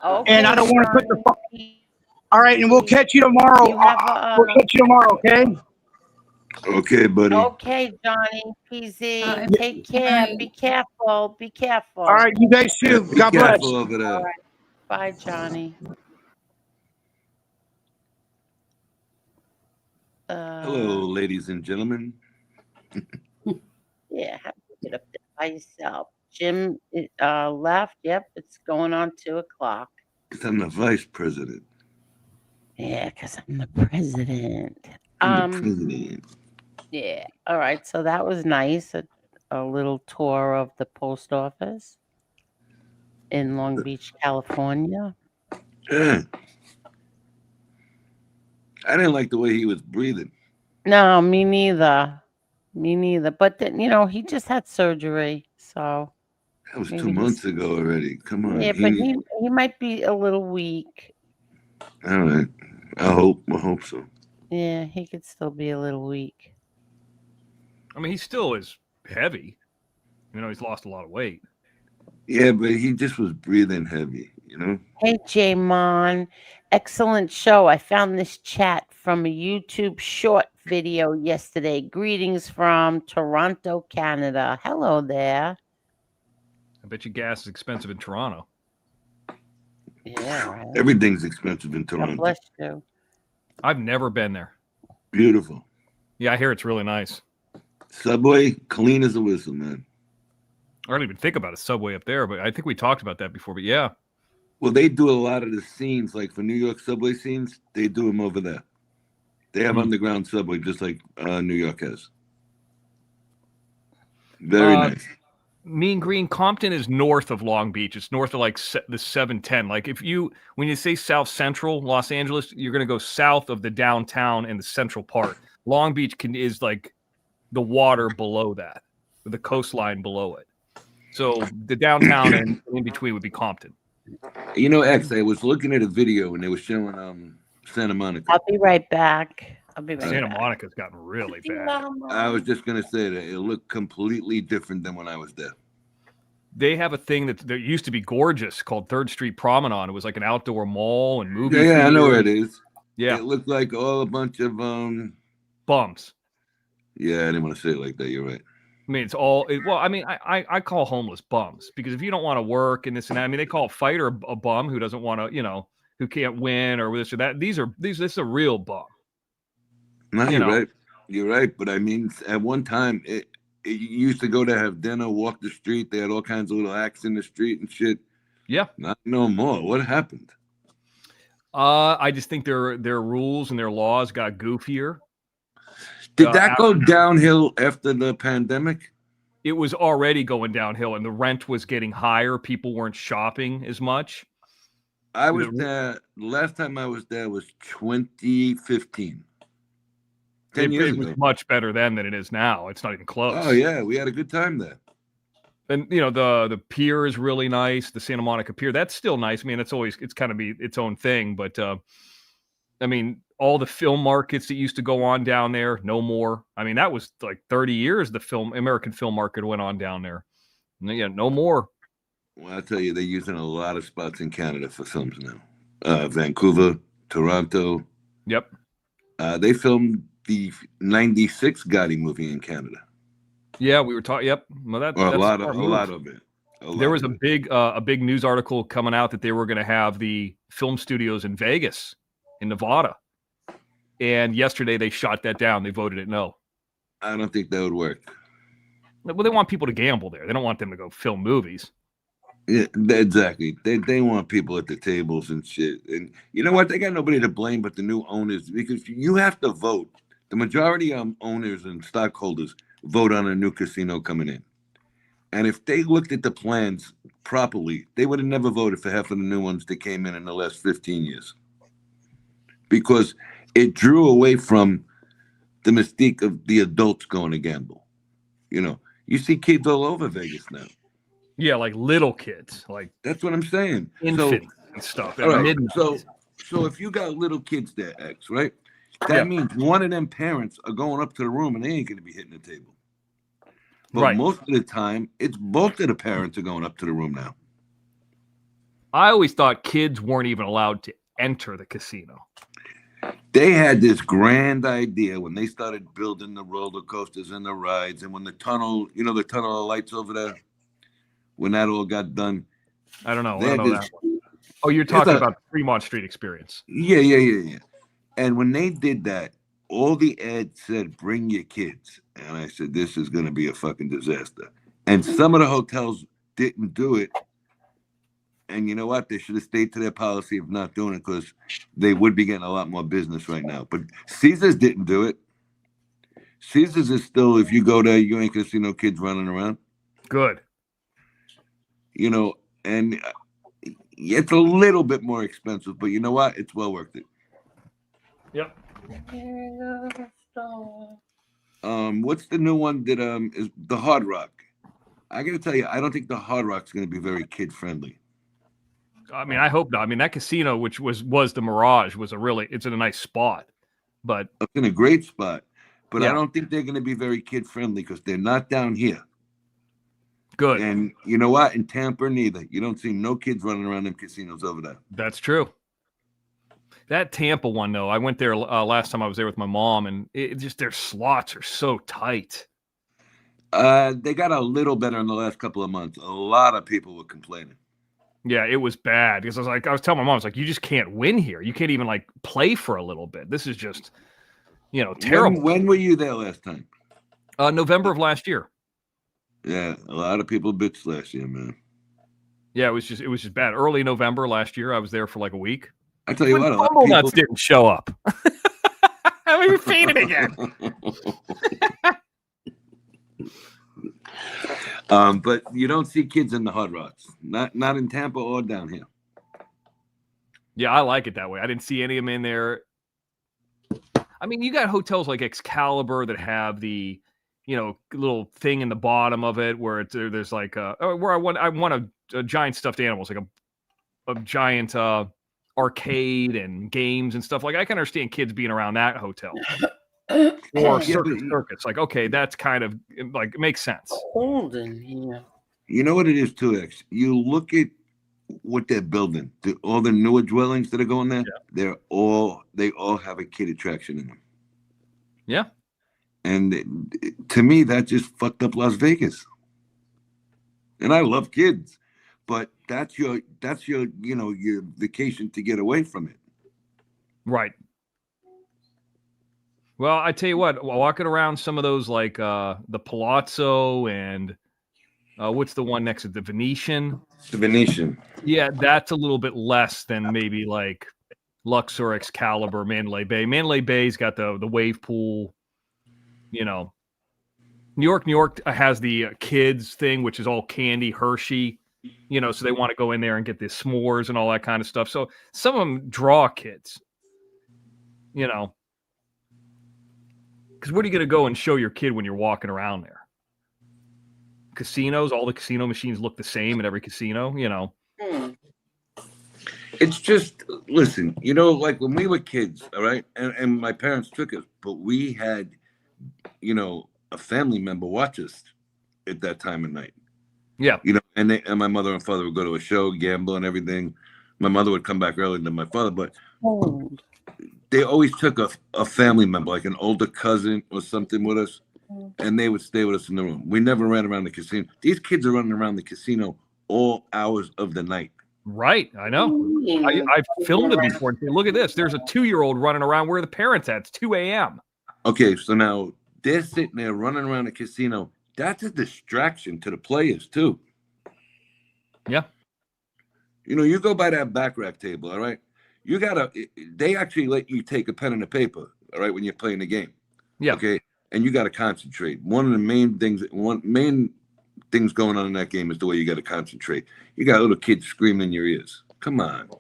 Okay. And I don't want to put the. All right, and we'll catch you tomorrow. We'll catch you tomorrow, okay? Okay, buddy. Okay, Johnny. PZ. Take care. Be careful. Be careful. All right, you guys too. Be God bless. careful over there. All right. Bye, Johnny. Hello, ladies and gentlemen. Yeah, have to get up there by yourself. Jim left. Yep, it's going on 2:00. Because I'm the vice president. Yeah, because I'm the president. I'm the president. Yeah. All right. So that was nice. A little tour of the post office in Long Beach, California. Yeah. I didn't like the way he was breathing. No, me neither. Me neither. But then, he just had surgery, so That was maybe 2 months ago already. Come on. yeah, but he might be a little weak. All right. I hope so. Yeah, he could still be a little weak. I mean, he still is heavy. He's lost a lot of weight. Yeah, but he just was breathing heavy, Hey, J-Mon. Excellent show. I found this chat from a YouTube short video yesterday. Greetings from Toronto, Canada. Hello there. I bet you gas is expensive in Toronto. Yeah, right. Everything's expensive in God Toronto. bless you. I've never been there. Beautiful. Yeah, I hear it's really nice. Subway, clean as a whistle, man. I don't even think about a Subway up there, but I think we talked about that before. But yeah. Well, they do a lot of the scenes, like for New York subway scenes, they do them over there. They have underground subway just like New York has. Very nice. Mean Green, Compton is north of Long Beach. It's north of like the 710. Like when you say South Central Los Angeles, you're going to go south of the downtown and the central part. Long Beach is like the water below that, with the coastline below it. So the downtown and in between would be Compton. X, I was looking at a video and they were showing Santa Monica. I'll be right back. Santa Monica's gotten really bad. I was just going to say that it looked completely different than when I was there. They have a thing that used to be gorgeous called 3rd Street Promenade. It was like an outdoor mall and movie Yeah, theater. I know where it is. Yeah. It looked like a bunch of bums. Yeah, I didn't want to say it like that. You're right. I mean, it's all well. I mean, I call homeless bums because if you don't want to work and this and that, I mean, they call a fighter a bum who doesn't want to, who can't win or this or that. This is a real bum. No, you're right. You're right. But I mean, at one time, it used to go to have dinner, walk the street. They had all kinds of little acts in the street and shit. Yeah. Not no more. What happened? I just think their rules and their laws got goofier. Did that go downhill after the pandemic? It was already going downhill, and the rent was getting higher. People weren't shopping as much. I was there. Last time I was there was 2015. 10 years It was ago. much better then than it is now. It's not even close. Oh yeah, we had a good time there. And the pier is really nice. The Santa Monica Pier, that's still nice. I mean, it's kind of be its own thing. But I mean, all the film markets that used to go on down there, no more. I mean, that was like 30 years. The American film market went on down there. Yeah, no more. Well, I'll tell you, they're using a lot of spots in Canada for films now. Vancouver, Toronto. Yep. They filmed the '96 Gotti movie in Canada. Yeah, we were talking. Yep. Well, that's a lot of it. There was a big news article coming out that they were going to have the film studios in Vegas, in Nevada, and yesterday they shot that down. They voted it no. I don't think that would work. Well, they want people to gamble there. They don't want them to go film movies. Yeah, exactly. They want people at the tables and shit. And you know what? They got nobody to blame but the new owners, because you have to vote. The majority of owners and stockholders vote on a new casino coming in. And if they looked at the plans properly, they would have never voted for half of the new ones that came in the last 15 years. Because it drew away from the mystique of the adults going to gamble. You know, you see kids all over Vegas now. Yeah, like little kids. Like that's what I'm saying. Infants and stuff. All right. Midnight. So if you got little kids there, X, right? That means one of them parents are going up to the room and they ain't going to be hitting the table. But most of the time, it's both of the parents are going up to the room now. I always thought kids weren't even allowed to enter the casino. They had this grand idea when they started building the roller coasters and the rides, and when the tunnel, the tunnel of lights over there, when that all got done. I don't know. I don't know that one. Oh, you're talking about the Fremont Street experience. Yeah. And when they did that, all the ads said, bring your kids. And I said, this is going to be a fucking disaster. And some of the hotels didn't do it. And you know what? They should have stayed to their policy of not doing it, because they would be getting a lot more business right now. But Caesars didn't do it. Caesars is still, if you go there, you ain't going to see no kids running around. Good. And it's a little bit more expensive, but you know what? It's well worth it. Yep. What's the new one that is the Hard Rock? I got to tell you, I don't think the Hard Rock's going to be very kid friendly. I mean, I hope not. I mean, that casino, which was the Mirage, it's in a nice spot, but it's in a great spot. But I don't think they're going to be very kid friendly, because they're not down here. Good. And you know what? In Tampa, neither. You don't see no kids running around them casinos over there. That's true. That Tampa one, though, I went there last time I was there with my mom, and their slots are so tight. They got a little better in the last couple of months. A lot of people were complaining. Yeah, it was bad, because I was telling my mom, I was like, you just can't win here. You can't even play for a little bit. This is just, terrible. When were you there last time? November of last year. Yeah, a lot of people bitched last year, man. Yeah, it was just bad. Early November last year, I was there for like a week. I tell you what, a lot of people didn't show up. We were faded again. But you don't see kids in the Hard Rocks, not in Tampa or down here. Yeah, I like it that way. I didn't see any of them in there. I mean, you got hotels like Excalibur that have the, little thing in the bottom of it where there's like where I want a giant stuffed animals, like a giant arcade and games and stuff. Like, I can understand kids being around that hotel. Or circus. Like, okay, that's kind of it makes sense. Cold in here. You know what it is too, X? You look at what they're building, all the newer dwellings that are going there, they all have a kid attraction in them. Yeah. And to me, that just fucked up Las Vegas. And I love kids, but that's your your vacation to get away from it. Right. Well, I tell you what, walking around some of those like the Palazzo and what's the one next to the Venetian? The Venetian. Yeah, that's a little bit less than maybe like Luxor, Excalibur, Mandalay Bay. Mandalay Bay's got the wave pool. New York has the kids thing, which is all candy, Hershey. So they want to go in there and get the s'mores and all that kind of stuff. So some of them draw kids. Because where are you going to go and show your kid when you're walking around there? Casinos, all the casino machines look the same at every casino, It's just, listen, like when we were kids, all right, and my parents took us, but we had, a family member watch us at that time of night. Yeah. And my mother and father would go to a show, gamble and everything. My mother would come back earlier than my father, but they always took a family member, like an older cousin or something with us, and they would stay with us in the room. We never ran around the casino. These kids are running around the casino all hours of the night. Right, I know. I've filmed it before and say, look at this. There's a 2-year-old running around where the parents at. It's 2 a.m. Okay, so now they're sitting there running around the casino that's a distraction to the players too. Yeah. You know, you go by that back rack table, all right? They actually let you take a pen and a paper, all right, when you're playing the game. Yeah. Okay. And you got to concentrate. One of the main things going on in that game is the way you got to concentrate. You got little kids screaming in your ears. Come on.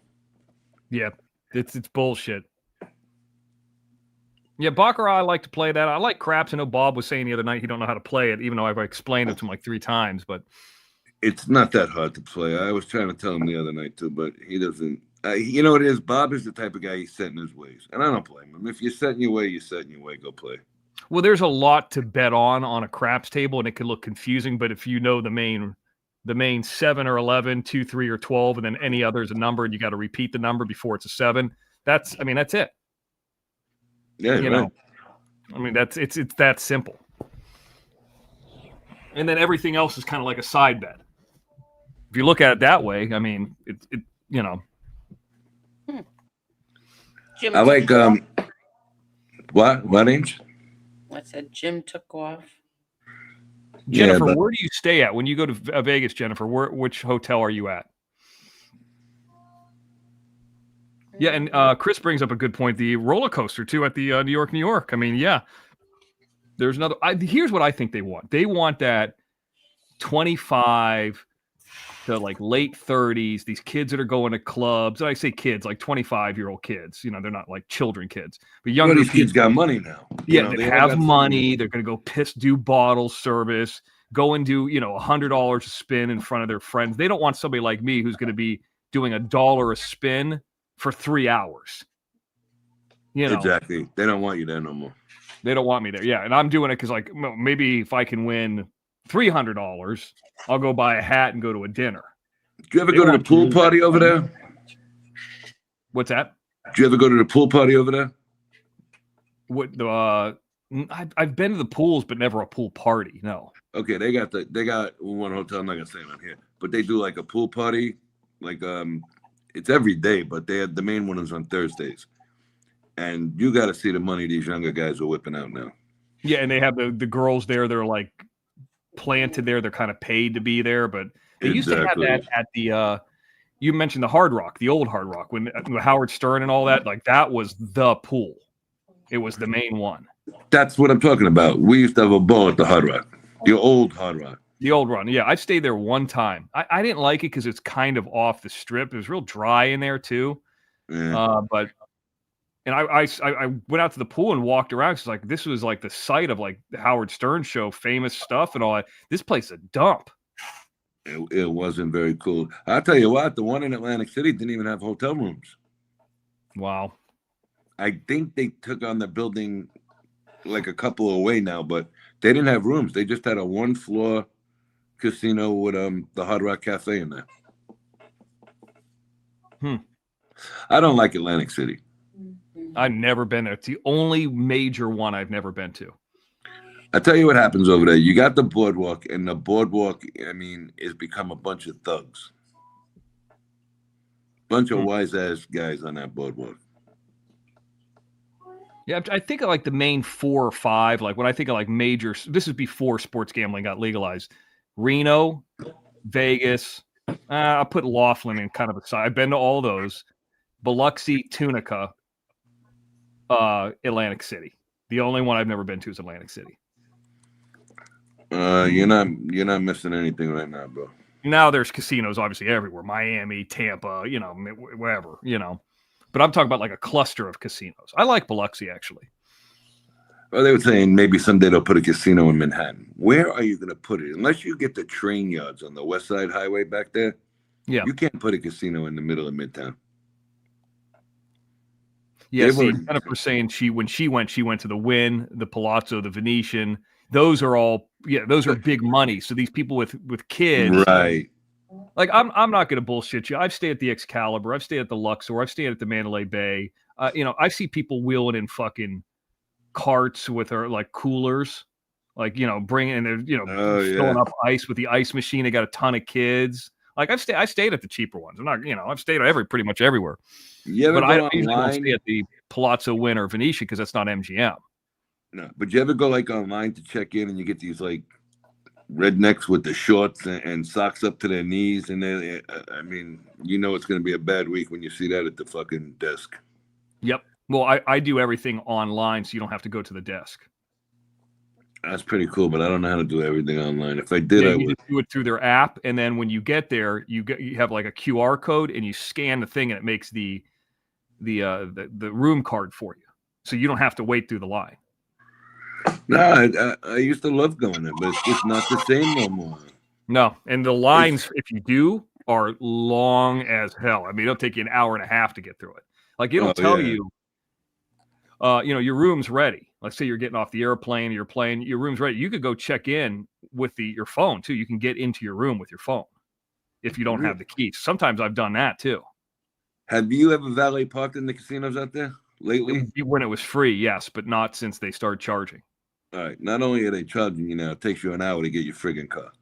Yeah. It's bullshit. Yeah, Baccarat, I like to play that. I like craps. I know Bob was saying the other night he don't know how to play it, even though I've explained it to him like 3 times. But it's not that hard to play. I was trying to tell him the other night too, but he doesn't. You know what it is? Bob is the type of guy he's set in his ways, and I don't blame him. If you're set in your way, you're set in your way. Go play. Well, there's a lot to bet on a craps table, and it can look confusing. But if you know the main 7 or 11, 2, 3, or 12, and then any other is a number, and you got to repeat the number before it's a 7. That's it. Yeah, you know, I mean, it's that simple. And then everything else is kind of like a side bet. If you look at it that way, I mean, it you know. Jim I like took off. what age? I said Jim took off. Jennifer, Yeah, where do you stay at when you go to Vegas, Jennifer? Which hotel are you at? Yeah, and Chris brings up a good point. The roller coaster, too, at the New York. I mean, yeah. There's another. Here's what I think they want. They want that 25 to like late 30s. These kids that are going to clubs. And I say kids, like 25-year-old kids. You know, they're not like children kids. But younger these kids got money now. Yeah, You know, they all have got money. They're going to go do bottle service, go and do, $100 a spin in front of their friends. They don't want somebody like me who's going to be doing $1 a spin for 3 hours. Exactly. They don't want you there no more. They don't want me there. Yeah, and I'm doing it because, like, maybe if I can win $300, I'll go buy a hat and go to a dinner. Do you ever go to the pool party over there? What's that? Do you ever go to the pool party over there? What the? I've been to the pools, but never a pool party. No. Okay, they got one hotel. I'm not gonna say it on here, but they do like a pool party. Like it's every day, but they had the main one is on Thursdays. And you got to see the money these younger guys are whipping out now. Yeah, and they have the girls there. They're like planted there. They're kind of paid to be there, but they used to have that at the. You mentioned the Hard Rock, the old Hard Rock, when Howard Stern and all that. Like that was the pool. It was the main one. That's what I'm talking about. We used to have a ball at the Hard Rock, the old Hard Rock. The old run. Yeah, I stayed there one time. I didn't like it because it's kind of off the strip. It was real dry in there too. Yeah. And I went out to the pool and walked around. It's like this was like the site of like the Howard Stern show, famous stuff and all that. This place is a dump. It wasn't very cool. I'll tell you what, the one in Atlantic City didn't even have hotel rooms. Wow. I think they took on the building like a couple away now, but they didn't have rooms. They just had a 1-floor casino with the Hard Rock Cafe in there. I don't like Atlantic City. I've never been there. It's the only major one I've never been to. I tell you what happens over there. You got the boardwalk, and the boardwalk, I mean, has become a bunch of thugs. Bunch of wise-ass guys on that boardwalk. Yeah, I think of like the main 4 or 5. Like when I think of like major, this is before sports gambling got legalized. Reno, Vegas. I'll put Laughlin in kind of aside. I've been to all those. Biloxi, Tunica, Atlantic City. The only one I've never been to is Atlantic City. You're not missing anything right now, bro. Now there's casinos obviously everywhere. Miami, Tampa, wherever, But I'm talking about like a cluster of casinos. I like Biloxi actually. Well, they were saying maybe someday they'll put a casino in Manhattan. Where are you going to put it? Unless you get the train yards on the West Side Highway back there. Yeah. You can't put a casino in the middle of Midtown. Yeah, Jennifer saying when she went to the Wynn, the Palazzo, the Venetian. Those are all, those are big money. So these people with kids, right? Like I'm not going to bullshit you. I've stayed at the Excalibur. I've stayed at the Luxor. I've stayed at the Mandalay Bay. I see people wheeling in fucking carts with her like coolers, like bringing in filling up ice with the ice machine. They got a ton of kids. Like I stayed at the cheaper ones. I'm not, I've stayed pretty much everywhere. But I usually don't stay at the Palazzo, Wynn, or Venetian because that's not MGM. No, but you ever go like online to check in and you get these like rednecks with the shorts and socks up to their knees, and I mean, you know it's going to be a bad week when you see that at the fucking desk. Yep. Well, I do everything online, so you don't have to go to the desk. That's pretty cool, but I don't know how to do everything online. If I did, I you would. just do it through their app, and then when you get there, you have like a QR code, and you scan the thing, and it makes the room card for you, so you don't have to wait through the line. No, I used to love going there, but it's just not the same no more. No, and the lines, if you do, are long as hell. I mean, it'll take you an hour and a half to get through it. Like it'll tell you, your room's ready. Let's say you're getting off the airplane, your room's ready. You could go check in with your phone too. You can get into your room with your phone if you don't have the keys. Sometimes I've done that too. Have you ever valet parked in the casinos out there lately? When it was free, yes, but not since they started charging. All right. Not only are they charging you now, it takes you an hour to get your friggin' car.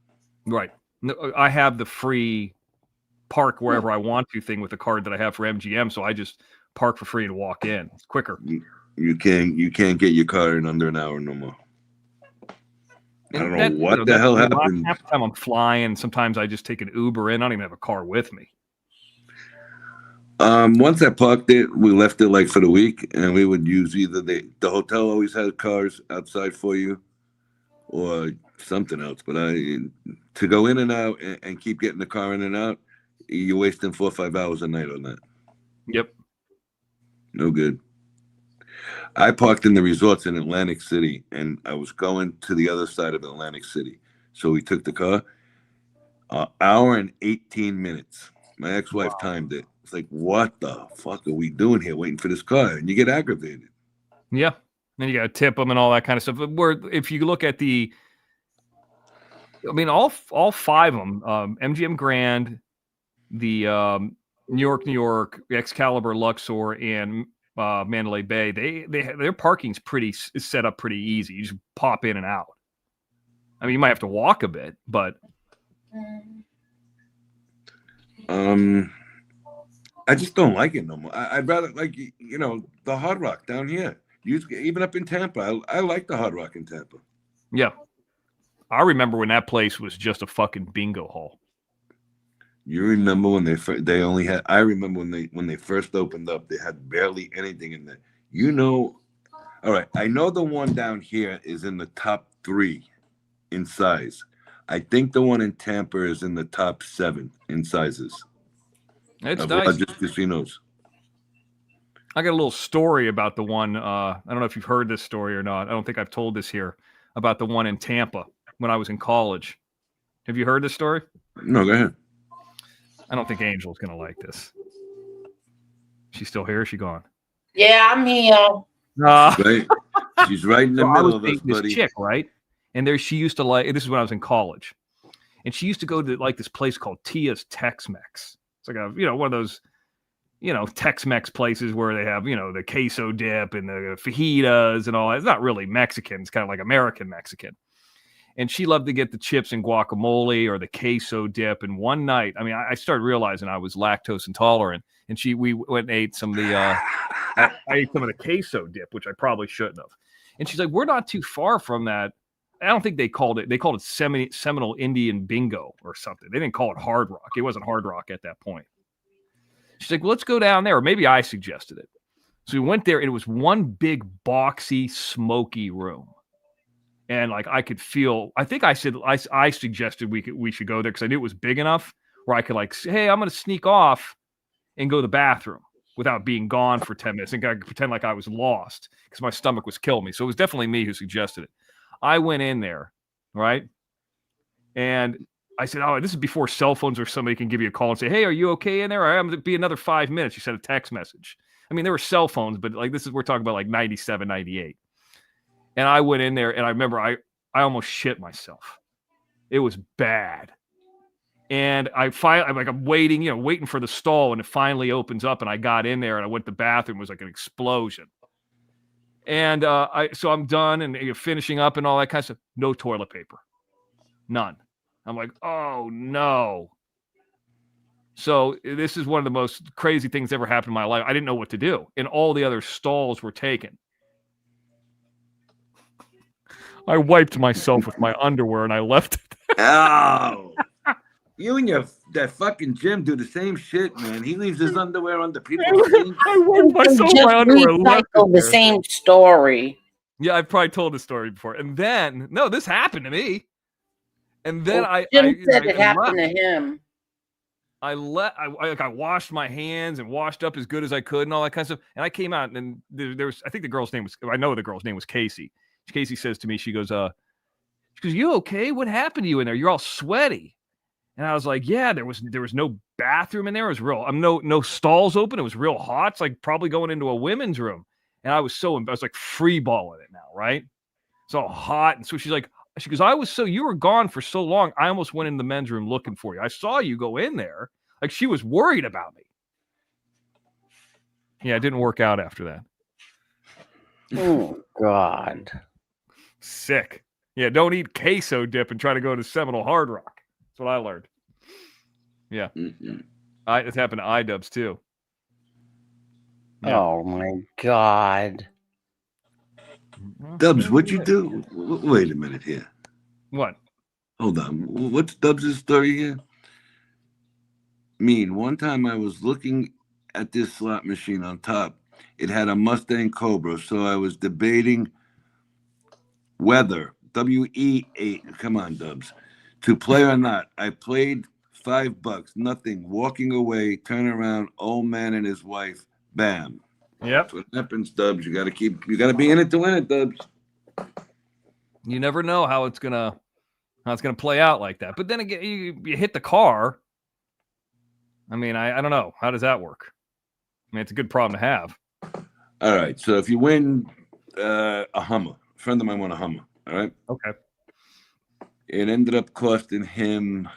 Right. No, I have the free park wherever I want to thing with the card that I have for MGM, so I just park for free and walk in. It's quicker. You can't get your car in under an hour no more. I don't know what the hell happened. Half the time I'm flying. Sometimes I just take an Uber in. I don't even have a car with me. Once I parked it, we left it like for the week, and we would use either the hotel always had cars outside for you, or something else. But to go in and out and keep getting the car in and out, you're wasting 4 or 5 hours a night on that. Yep. No good. I parked in the resorts in Atlantic City, and I was going to the other side of Atlantic City. So we took the car, hour and 18 minutes. My ex-wife timed it. It's like, what the fuck are we doing here waiting for this car? And you get aggravated. Yeah. Then you got to tip them and all that kind of stuff. Where if you look at all 5 of them, MGM Grand, the New York, Excalibur, Luxor, and Mandalay Bay, their parking's is set up pretty easy. You just pop in and out. I mean, you might have to walk a bit, but I just don't like it no more. I'd rather like the Hard Rock down here. Even up in Tampa, I like the Hard Rock in Tampa. Yeah, I remember when that place was just a fucking bingo hall. You remember when they only had? I remember when they first opened up, they had barely anything in there. All right. I know the one down here is in the top 3 in size. I think the one in Tampa is in the top 7 in sizes. It's of nice. Largest casinos. I got a little story about the one. I don't know if you've heard this story or not. I don't think I've told this here about the one in Tampa when I was in college. Have you heard this story? No, go ahead. I don't think Angel's going to like this. She's still here? Or is she gone? Yeah, I'm here. Right. She's right in the middle of us, this buddy. chick, right? And she used to this is when I was in college. And she used to go to like this place called Tia's Tex-Mex. It's like one of those, Tex-Mex places where they have, the queso dip and the fajitas and all that. It's not really Mexican. It's kind of like American Mexican. And she loved to get the chips and guacamole or the queso dip. And one night, I started realizing I was lactose intolerant. And we went and ate some of the, I ate some of the queso dip, which I probably shouldn't have. And she's like, we're not too far from that. I don't think they called it Seminole Indian Bingo or something. They didn't call it Hard Rock. It wasn't Hard Rock at that point. She's like, well, let's go down there. Or maybe I suggested it. So we went there, and it was one big, boxy, smoky room. And like I could feel, I think I said, I suggested we should go there because I knew it was big enough where I could like say, hey, I'm going to sneak off and go to the bathroom without being gone for 10 minutes. And I could pretend like I was lost because my stomach was killing me. So it was definitely me who suggested it. I went in there, right? And I said, oh, this is before cell phones where somebody can give you a call and say, hey, are you okay in there? I'm going to be another 5 minutes. You sent a text message. I mean, there were cell phones, but like we're talking about like 97, 98. And I went in there and I remember I almost shit myself. It was bad. And I'm waiting for the stall, and it finally opens up, and I got in there and I went to the bathroom. It was like an explosion. And so I'm done and finishing up and all that kind of stuff. No toilet paper. None. I'm like, oh no. So this is one of the most crazy things that ever happened in my life. I didn't know what to do. And all the other stalls were taken. I wiped myself with my underwear and I left it. Oh, you and that fucking Jim do the same shit, man. He leaves his underwear under people's feet. I won You some of just my underwear left recycle in the there. same story. Yeah, I've probably told this story before. And then, no, this happened to me. And then Well, Jim said it I happened left. to him. I washed my hands and washed up as good as I could and all that kind of stuff. And I came out and there was, I think I know the girl's name was Casey. Casey says to me, she goes, you okay? What happened to you in there? You're all sweaty. And I was like, yeah, there was no bathroom in there. It was real. No stalls open. It was real hot. It's like probably going into a women's room. And I was like free balling it now, right? It's all hot. And so she goes, you were gone for so long. I almost went in the men's room looking for you. I saw you go in there. Like she was worried about me. Yeah, it didn't work out after that. Oh, God. Sick. Yeah, don't eat queso dip and try to go to Seminole Hard Rock. That's what I learned. Yeah. It's happened to iDubbbz too. Yeah. Oh, my God. Dubs, what'd you do? Wait a minute here. What? Hold on. What's Dubs' story here? One time I was looking at this slot machine on top. It had a Mustang Cobra, so I was debating whether WE8, come on, Dubs, to play or not. I played $5, nothing. Walking away, turn around, old man and his wife, bam. Yep. That's what happens, Dubs. You gotta be in it to win it, Dubs. You never know how it's gonna play out like that. But then again, you hit the car. I mean, I don't know. How does that work? I mean, it's a good problem to have. All right. So if you win a Hummer, a friend of mine won a Hummer. All right. Okay. It ended up costing him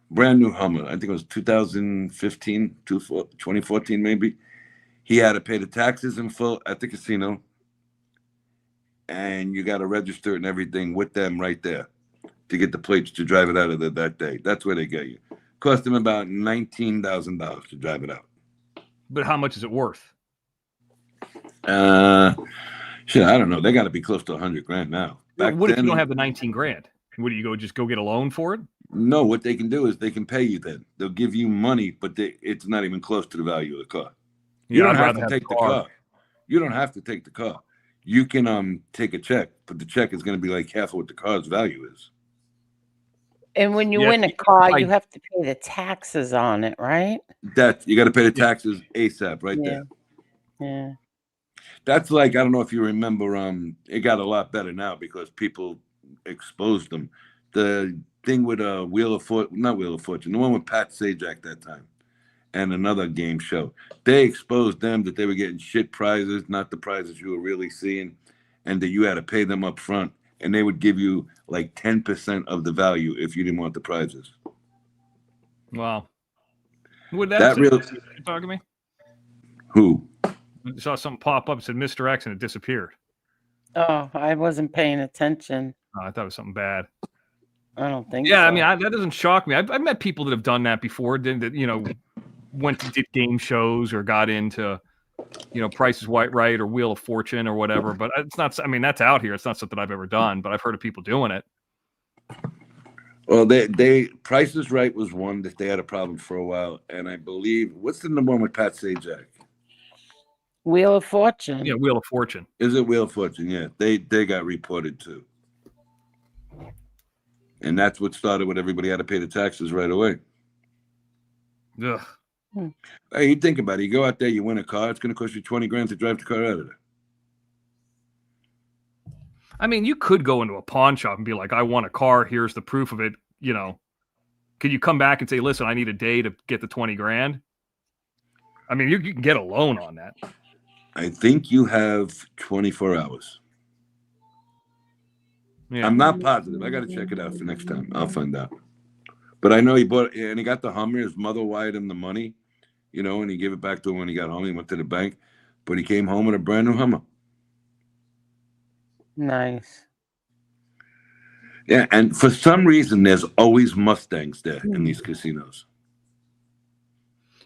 brand new Hummer. I think it was 2015, 2014 maybe. He had to pay the taxes in full at the casino. And you got to register it and everything with them right there to get the plates to drive it out of there that day. That's where they get you. Cost him about $19,000 to drive it out. But how much is it worth? Shit, I don't know. They got to be close to $100,000 now. What if you don't have the 19 grand? What do you just go get a loan for it? No, what they can do is they can pay you then. They'll give you money, but it's not even close to the value of the car. You don't have to take the car. You don't have to take the car. You can take a check, but the check is going to be like half of what the car's value is. And when you win a car, you have to pay the taxes on it, right? You got to pay the taxes ASAP right there. Yeah. That's like, I don't know if you remember, it got a lot better now because people exposed them. The thing with not Wheel of Fortune, the one with Pat Sajak that time, and another game show. They exposed them that they were getting shit prizes, not the prizes you were really seeing, and that you had to pay them up front, and they would give you like 10% of the value if you didn't want the prizes. Wow. Would that really? You talking to me? Who? I saw something pop up, said Mr. X, and it disappeared. Oh, I wasn't paying attention. Oh, I thought it was something bad. I don't think so. Yeah, I mean, that doesn't shock me. I've met people that have done that before, that did game shows or got into, Price is Right or Wheel of Fortune or whatever. But it's not, I mean, that's out here. It's not something I've ever done, but I've heard of people doing it. Well, Price is Right was one that they had a problem for a while. And I believe, what's the number one with Pat Sajak? Wheel of Fortune. Yeah, Wheel of Fortune. Is it Wheel of Fortune? Yeah, they got reported too. And that's what started with everybody had to pay the taxes right away. Ugh. Hey, you think about it. You go out there, you win a car. It's going to cost you $20,000 to drive the car out of there. I mean, you could go into a pawn shop and be like, I want a car. Here's the proof of it. Could you come back and say, listen, I need a day to get the $20,000? I mean, you can get a loan on that. I think you have 24 hours. Yeah. I'm not positive. I got to check it out for next time. I'll find out. But I know he bought it, and he got the Hummer. His mother wired him the money, and he gave it back to him when he got home. He went to the bank, but he came home with a brand new Hummer. Nice. Yeah, and for some reason, there's always Mustangs there in these casinos.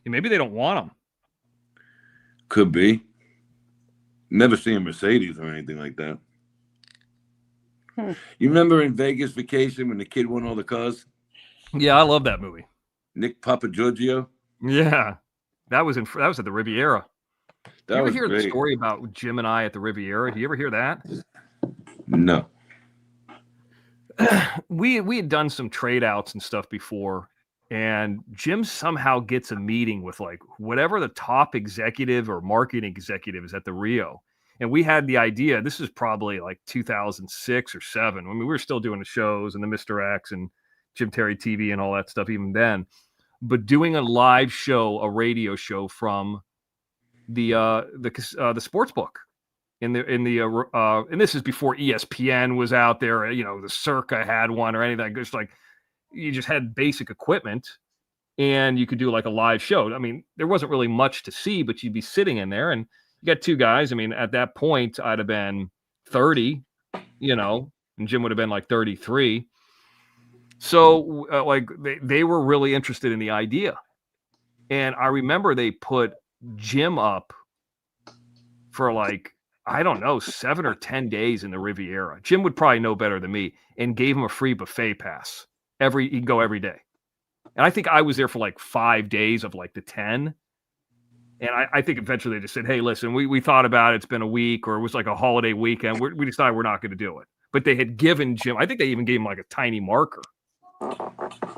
Yeah, maybe they don't want them. Could be. Never see a Mercedes or anything like that. You remember in Vegas Vacation when the kid won all the cars? Yeah, I love that movie. Nick Papagiorgio. Yeah, that was at the Riviera. That you ever was hear great. the story about Jim and I at the Riviera? Do you ever hear that? No. We had done some trade outs and stuff before, and Jim somehow gets a meeting with like whatever the top executive or marketing executive is at the Rio. And we had the idea, this is probably like 2006 or 7. I mean, we were still doing the shows and the Mr. X and Jim Terry TV and all that stuff even then. But doing a live show, a radio show from the sports book and this is before ESPN was out there. You know, the Circa had one or anything. Just like you just had basic equipment and you could do like a live show. I mean, there wasn't really much to see, but you'd be sitting in there and you got two guys. I mean, at that point, I'd have been 30, you know, and Jim would have been like 33. So like they were really interested in the idea. And I remember they put Jim up for like, I don't know, 7 or 10 days in the Riviera. Jim would probably know better than me, and gave him a free buffet pass. He can go every day. And I think I was there for like 5 days of like the 10. And I think eventually they just said, hey, listen, we thought about it. It's been a week, or it was like a holiday weekend. We decided we're not going to do it. But they had given Jim, I think they even gave him like a tiny marker.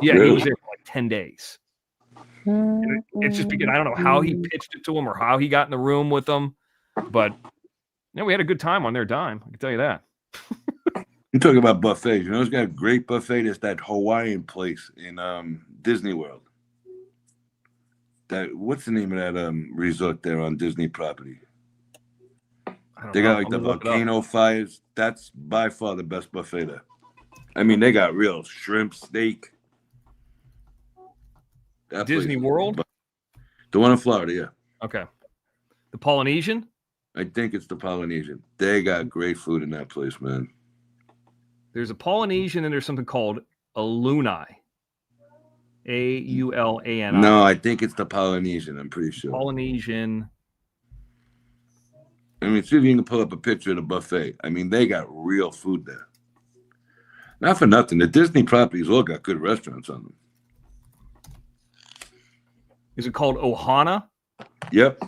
Yeah, Really? he was there for like 10 days. And it's just because I don't know how he pitched it to him or how he got in the room with them. But we had a good time on their dime. I can tell you that. You talking about buffets? You know, it's got a great buffet. It's that Hawaiian place in Disney World. What's the name of that resort there on Disney property? They got like the volcano fires. That's by far the best buffet there. I mean, they got real shrimp, steak. That Disney World? The one in Florida, yeah. Okay. The Polynesian? I think it's the Polynesian. They got great food in that place, man. There's a Polynesian and there's something called Aluni. Aulani. No, I think it's the Polynesian. I'm pretty sure. Polynesian. I mean, see if you can pull up a picture of the buffet. I mean, they got real food there. Not for nothing. The Disney properties all got good restaurants on them. Is it called Ohana? Yep.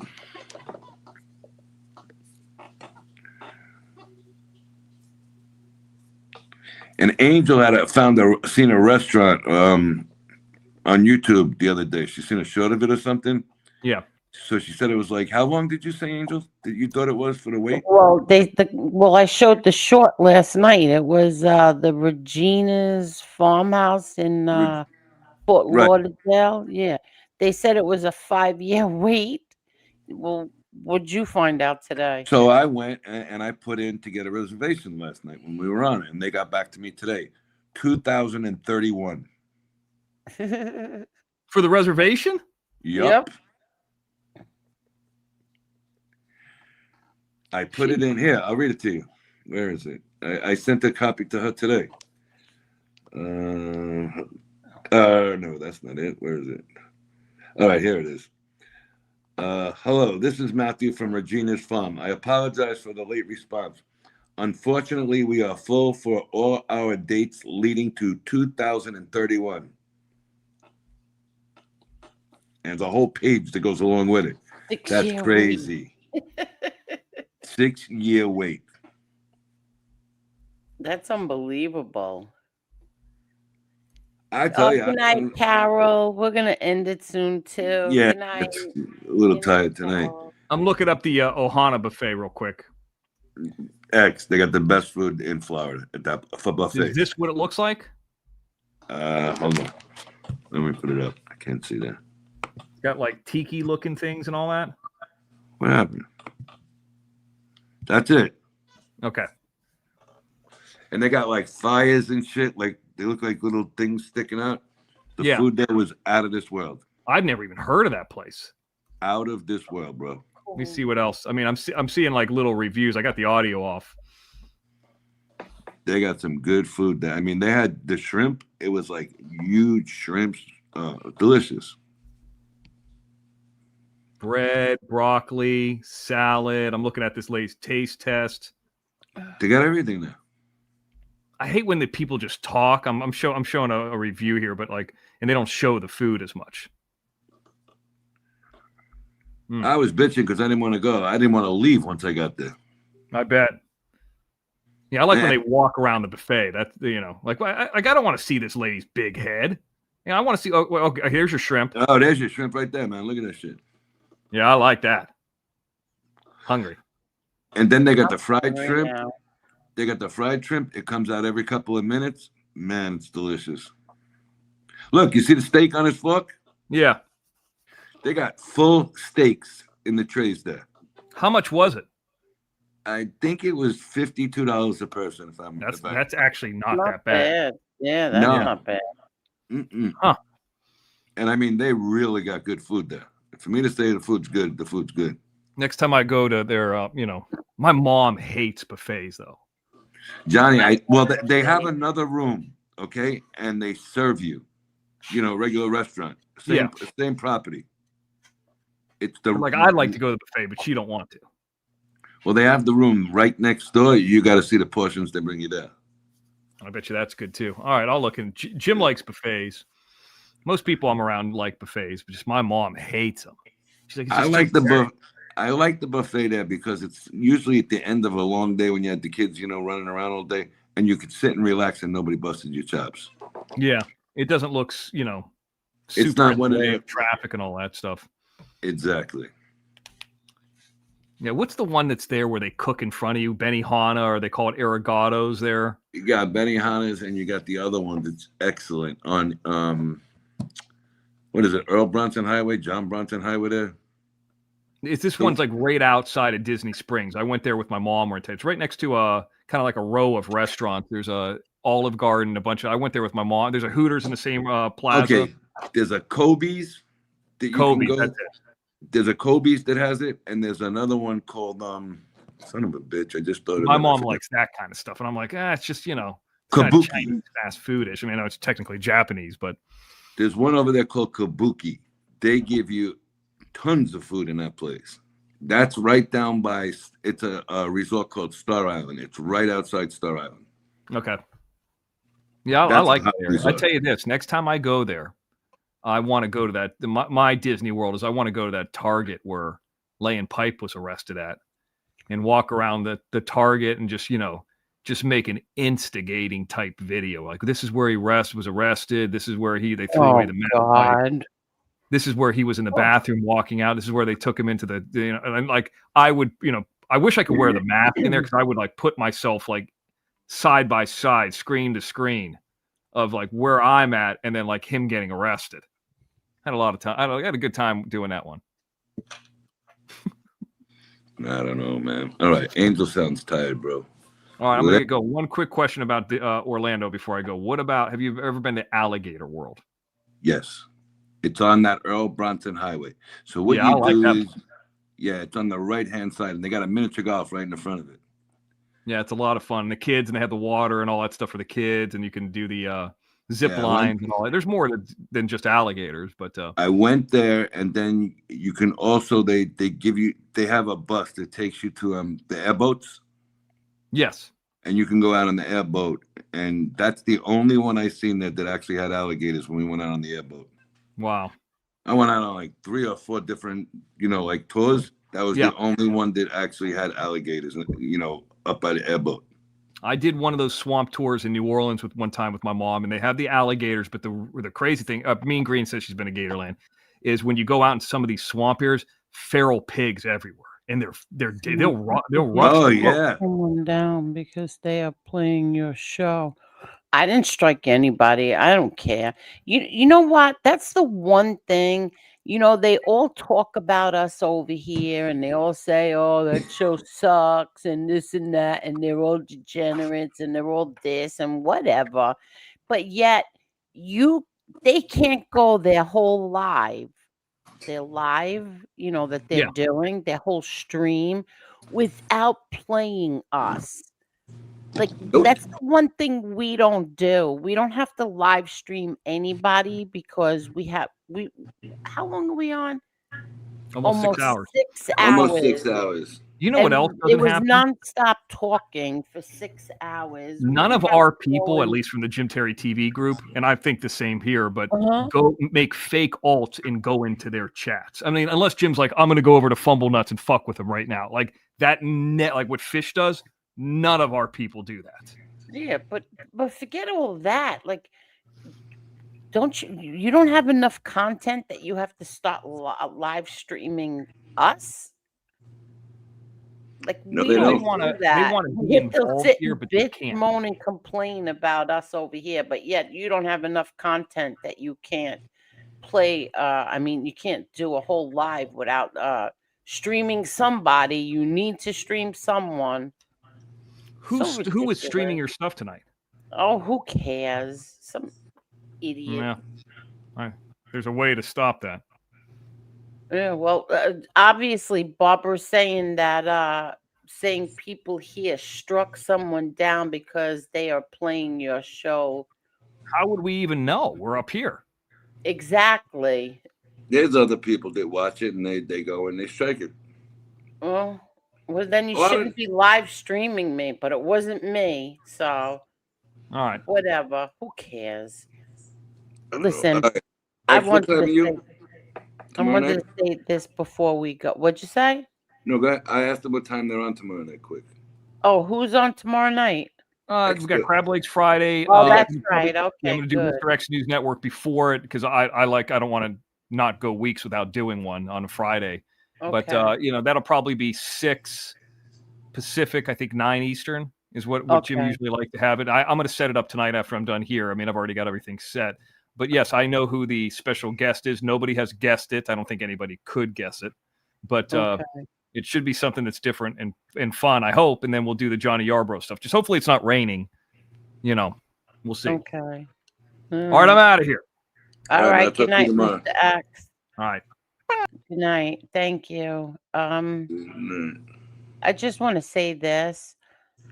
And Angel seen a restaurant on YouTube the other day. She seen a short of it or something. Yeah. So she said it was like, how long did you say, Angel, that you thought it was for the wait? Well, I showed the short last night. It was the Regina's farmhouse in Fort Lauderdale. Yeah, they said it was a 5-year wait. Well, what'd you find out today? So I went and I put in to get a reservation last night when we were on it, and they got back to me today, 2031. For the reservation? Yep. I put it in here. I'll read it to you. Where is it? I sent a copy to her today. No, that's not it. Where is it? All right, here it is. Hello, this is Matthew from Regina's Farm. I apologize for the late response. Unfortunately, we are full for all our dates leading to 2031. And the whole page that goes along with it. That's crazy. 6-year wait. That's unbelievable. I tell you. Good night, Carol. We're going to end it soon, too. Yeah, Good night. it's a little tired tonight. I'm looking up the Ohana buffet real quick. They got the best food in Florida at that for buffet. Is this what it looks like? Hold on. Let me put it up. I can't see that. It's got like tiki looking things and all that. What happened? That's it. Okay. And they got like fires and shit. Like they look like little things sticking out. The food there was out of this world. I've never even heard of that place. Out of this world, bro. Let me see what else. I mean, I'm seeing like little reviews. I got the audio off. They got some good food there. I mean, they had the shrimp. It was like huge shrimps. Delicious. Bread, broccoli, salad. I'm looking at this latest taste test. They got everything there. I hate when the people just talk. I'm showing a review here, but like, and they don't show the food as much. I was bitching because I didn't want to go. I didn't want to leave once I got there. I bet. Yeah, I like when they walk around the buffet. That's, you know, like I don't want to see this lady's big head. Yeah, I want to see. Oh, well, okay, here's your shrimp. Oh, there's your shrimp right there, man. Look at that shit. Yeah, I like that. Hungry. And then they got the fried shrimp. They got the fried shrimp. It comes out every couple of minutes. Man, it's delicious. Look, you see the steak on his fork? Yeah. They got full steaks in the trays there. How much was it? I think it was $52 a person. That's actually not that bad. Yeah, that's not bad. Huh. And I mean, they really got good food there. For me to say the food's good, the food's good. Next time I go to their, you know, my mom hates buffets though. Johnny, they have another room, okay, and they serve you, you know, regular restaurant, same property. It's the like I'd like to go to the buffet, but she don't want to. Well, they have the room right next door. You got to see the portions they bring you there. I bet you that's good too. All right, I'll look in. Jim likes buffets. Most people I'm around like buffets, but just my mom hates them. She's like, I like the buffet there because it's usually at the end of a long day when you had the kids, you know, running around all day, and you could sit and relax and nobody busted your chops. Yeah, it doesn't look, you know, it's not one of the traffic and all that stuff. Exactly. Yeah, what's the one that's there where they cook in front of you? Benihana, or they call it Arigatos there? You got Benihana's, and you got the other one that's excellent on what is it? Earl Bronson Highway, John Bronson Highway there. This one's like right outside of Disney Springs. I went there with my mom. It's right next to a kind of like a row of restaurants. There's a Olive Garden, a bunch of. I went there with my mom. There's a Hooters in the same plaza. Okay, there's a Kobe's. Kobe's. That's it. There's a Kobe's that has it, and there's another one called son of a bitch. I just thought my mom likes that kind of stuff, and I'm like, it's just, you know, Kabuki, kind of fast foodish. I mean, I know it's technically Japanese, but there's one over there called Kabuki. They give you tons of food in that place. That's right down by. It's a resort called Star Island. It's right outside Star Island. Okay. Yeah, I like that area. I tell you this: next time I go there, I want to go to that. My Disney World is I want to go to that Target where Layan Pipe was arrested at, and walk around the Target and just, you know, just make an instigating type video. Like, this is where he was arrested. This is where they threw away the metal pipe. This is where he was in the bathroom walking out. This is where they took him into the, you know, and like I would, you know, I wish I could wear the mask in there because I would like put myself like side by side, screen to screen of like where I'm at and then like him getting arrested. Had a lot of time. I had a good time doing that one. I don't know, man. All right. Angel sounds tired, bro. All right. I'm going to go. One quick question about Orlando before I go. What about, have you ever been to Alligator World? Yes. It's on that Earl Bronson Highway. So what it's on the right-hand side, and they got a miniature golf right in the front of it. Yeah, it's a lot of fun. The kids, and they have the water and all that stuff for the kids, and you can do the zip lines and all that. There's more than just alligators, but I went there, and then you can also they have a bus that takes you to the airboats. Yes, and you can go out on the airboat, and that's the only one I seen that actually had alligators when we went out on the airboat. Wow, I went out on like 3 or 4 different, you know, like tours. That was the only one that actually had alligators, you know, up by the airboat. I did one of those swamp tours in New Orleans one time with my mom, and they have the alligators. But the crazy thing, Mean Green says she's been to Gatorland, is when you go out in some of these swamp areas, feral pigs everywhere, and they'll rush. Oh yeah, someone down because they are playing your show. I didn't strike anybody. I don't care. You know what? That's the one thing. You know, they all talk about us over here and they all say, oh, that show sucks and this and that. And they're all degenerates and they're all this and whatever. But yet they can't go their whole live, you know, that they're doing, their whole stream without playing us. Like, that's the one thing we don't do. We don't have to live stream anybody because how long are we on? Almost 6 hours. 6 hours. Almost 6 hours. You know what else And it doesn't was happen? nonstop talking for 6 hours. We None didn't of have our to go people, at and least from the Jim Terry TV group, and I think the same here, but Uh-huh. go make fake alts and go into their chats. I mean, unless Jim's like, I'm going to go over to Fumble Nuts and fuck with them right now. Like that net, like what Fish does, none of our people do that. Yeah, but forget all that. Like, don't you don't have enough content that you have to start live streaming us? Like, No, we they Well, they don't don't. want to do they that. want to be You have to involved sit here, and but they bitch, can't. moan, and complain about us over here, but yet you don't have enough content that you can't play. I mean, you can't do a whole live without streaming somebody. You need to stream someone. So Who is streaming ridiculous. your stuff tonight? Oh, who cares? Some idiot. Yeah, there's a way to stop that. Yeah, well, obviously, Barbara's saying that saying people here struck someone down because they are playing your show. How would we even know? We're up here. Exactly. There's other people that watch it and they go and they strike it. Well, then you Well, shouldn't be live streaming me, but it wasn't me, so All right. whatever. Who cares? I don't know. Listen, All right. I X, what wanted time to are say you? I Tomorrow wanted night? to say this before we go. What'd you say? No, go ahead. I asked them what time they're on tomorrow night, quick. Oh, who's on tomorrow night? We got Crab Lakes Friday. Oh, that's probably- right. yeah, I'm Okay, going to do good. Mr. X News Network before it because I don't want to not go weeks without doing one on a Friday. But Okay. that'll probably be 6 Pacific, I think 9 Eastern is what Jim Okay. usually like to have it. I'm going to set it up tonight after I'm done here. I mean, I've already got everything set. But yes, I know who the special guest is. Nobody has guessed it. I don't think anybody could guess it. But Okay. it should be something that's different and fun, I hope. And then we'll do the Johnny Yarbrough stuff. Just hopefully it's not raining. We'll see. Okay. All right, I'm out of here. All right. Good talk to you night, tomorrow. Mr. X. All right. Good night. Thank you. I just want to say this,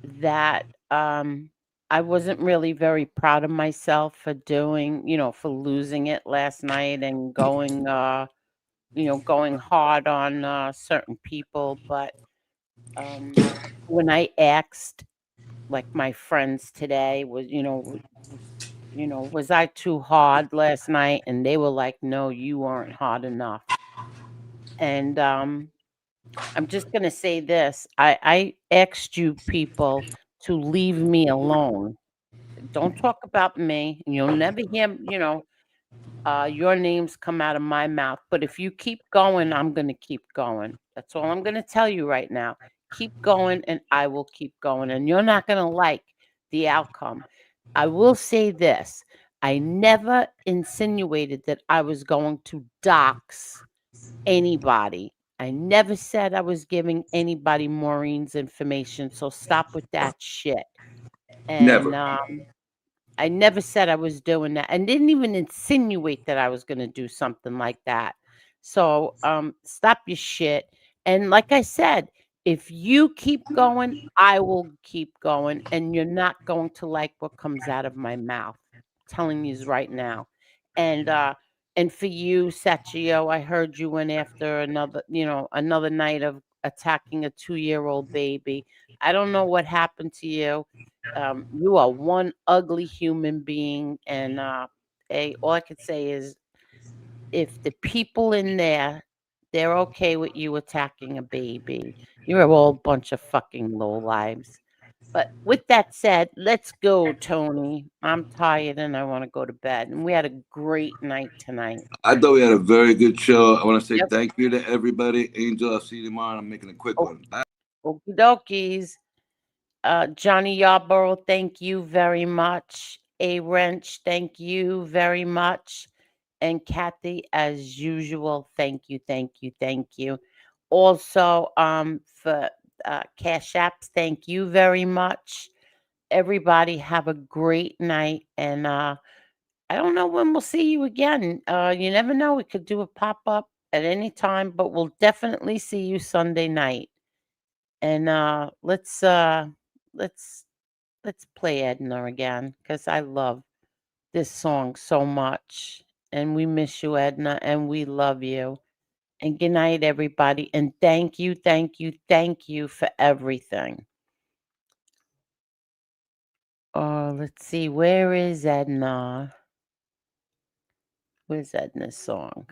that I wasn't really very proud of myself for for losing it last night and going going hard on certain people. But when I asked like my friends today was I too hard last night? And they were like, no, you weren't hard enough. And I'm just going to say this. I asked you people to leave me alone. Don't talk about me. You'll never hear, your names come out of my mouth. But if you keep going, I'm going to keep going. That's all I'm going to tell you right now. Keep going and I will keep going. And you're not going to like the outcome. I will say this. I never insinuated that I was going to dox anybody. I never said I was giving anybody Maureen's information. So stop with that shit. And Never. I never said I was doing that and didn't even insinuate that I was going to do something like that. So stop your shit. And like I said, if you keep going, I will keep going. And you're not going to like what comes out of my mouth. I'm telling you right now. And for you, Sachio, I heard you went after another night of attacking a 2-year-old baby. I don't know what happened to you. You are one ugly human being, and all I could say is, if the people in there, they're okay with you attacking a baby, you're all a bunch of fucking lowlives. But with that said, let's go, Tony. I'm tired and I want to go to bed. And we had a great night tonight. I thought we had a very good show. I want to say Yep. thank you to everybody. Angel, I'll see you tomorrow. I'm making a quick one. Bye. Okie dokies. Johnny Yarborough, thank you very much. A Wrench, thank you very much. And Kathy, as usual, thank you, thank you, thank you. Also, for Cash Apps, thank you very much. Everybody have a great night. And I don't know when we'll see you again. You never know. We could do a pop-up at any time, but we'll definitely see you Sunday night. And let's play Edna again, because I love this song so much. And we miss you, Edna, and we love you. And good night, everybody. And thank you for everything. Oh, let's see. Where is Edna? Where's Edna's song?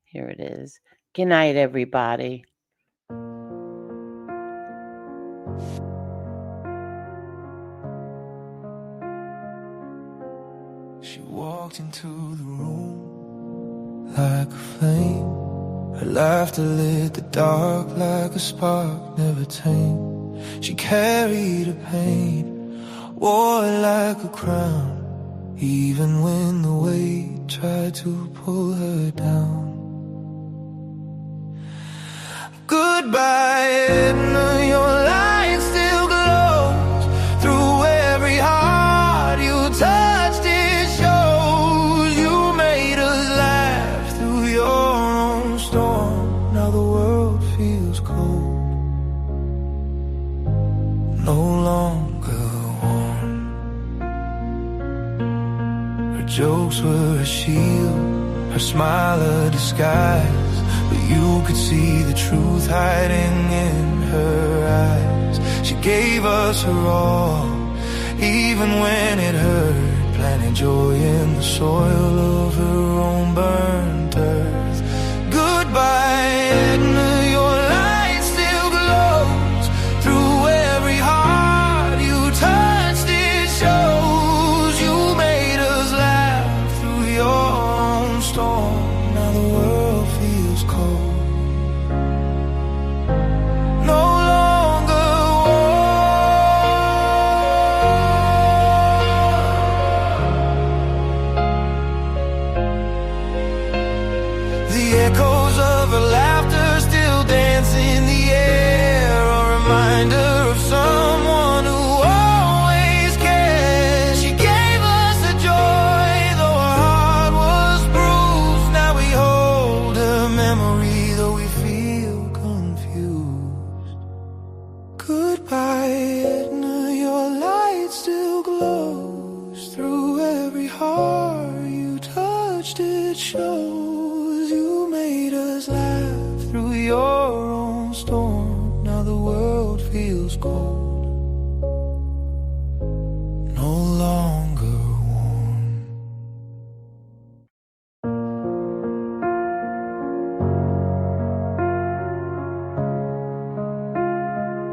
Here it is. Good night, everybody. She walked into the room like a flame. Her laughter lit the dark like a spark never tamed. She carried a pain, wore it like a crown, even when the weight tried to pull her down. Goodbye, Edna, your light still glows through every heart you touched. It shows you made us laugh through your own storm. Now the world feels cold, no longer warm. Her jokes were a shield, her smile a disguise, but you could see the truth hiding in her eyes. She gave us her all, even when it hurt, planting joy in the soil of her own burnt earth. Goodbye, Edna, your light still glows through every heart you touched. It shows you made us laugh through your own storm. Now the world feels cold, no longer warm. The echoes of her laughter still dance in the air, a reminder of someone who always cares. She gave us the joy, though her heart was bruised. Now we hold her memory, though we feel confused. Goodbye, Edna, your light still glows through every heart you touched. It shows you made us laugh through your own storm. Now the world feels cold.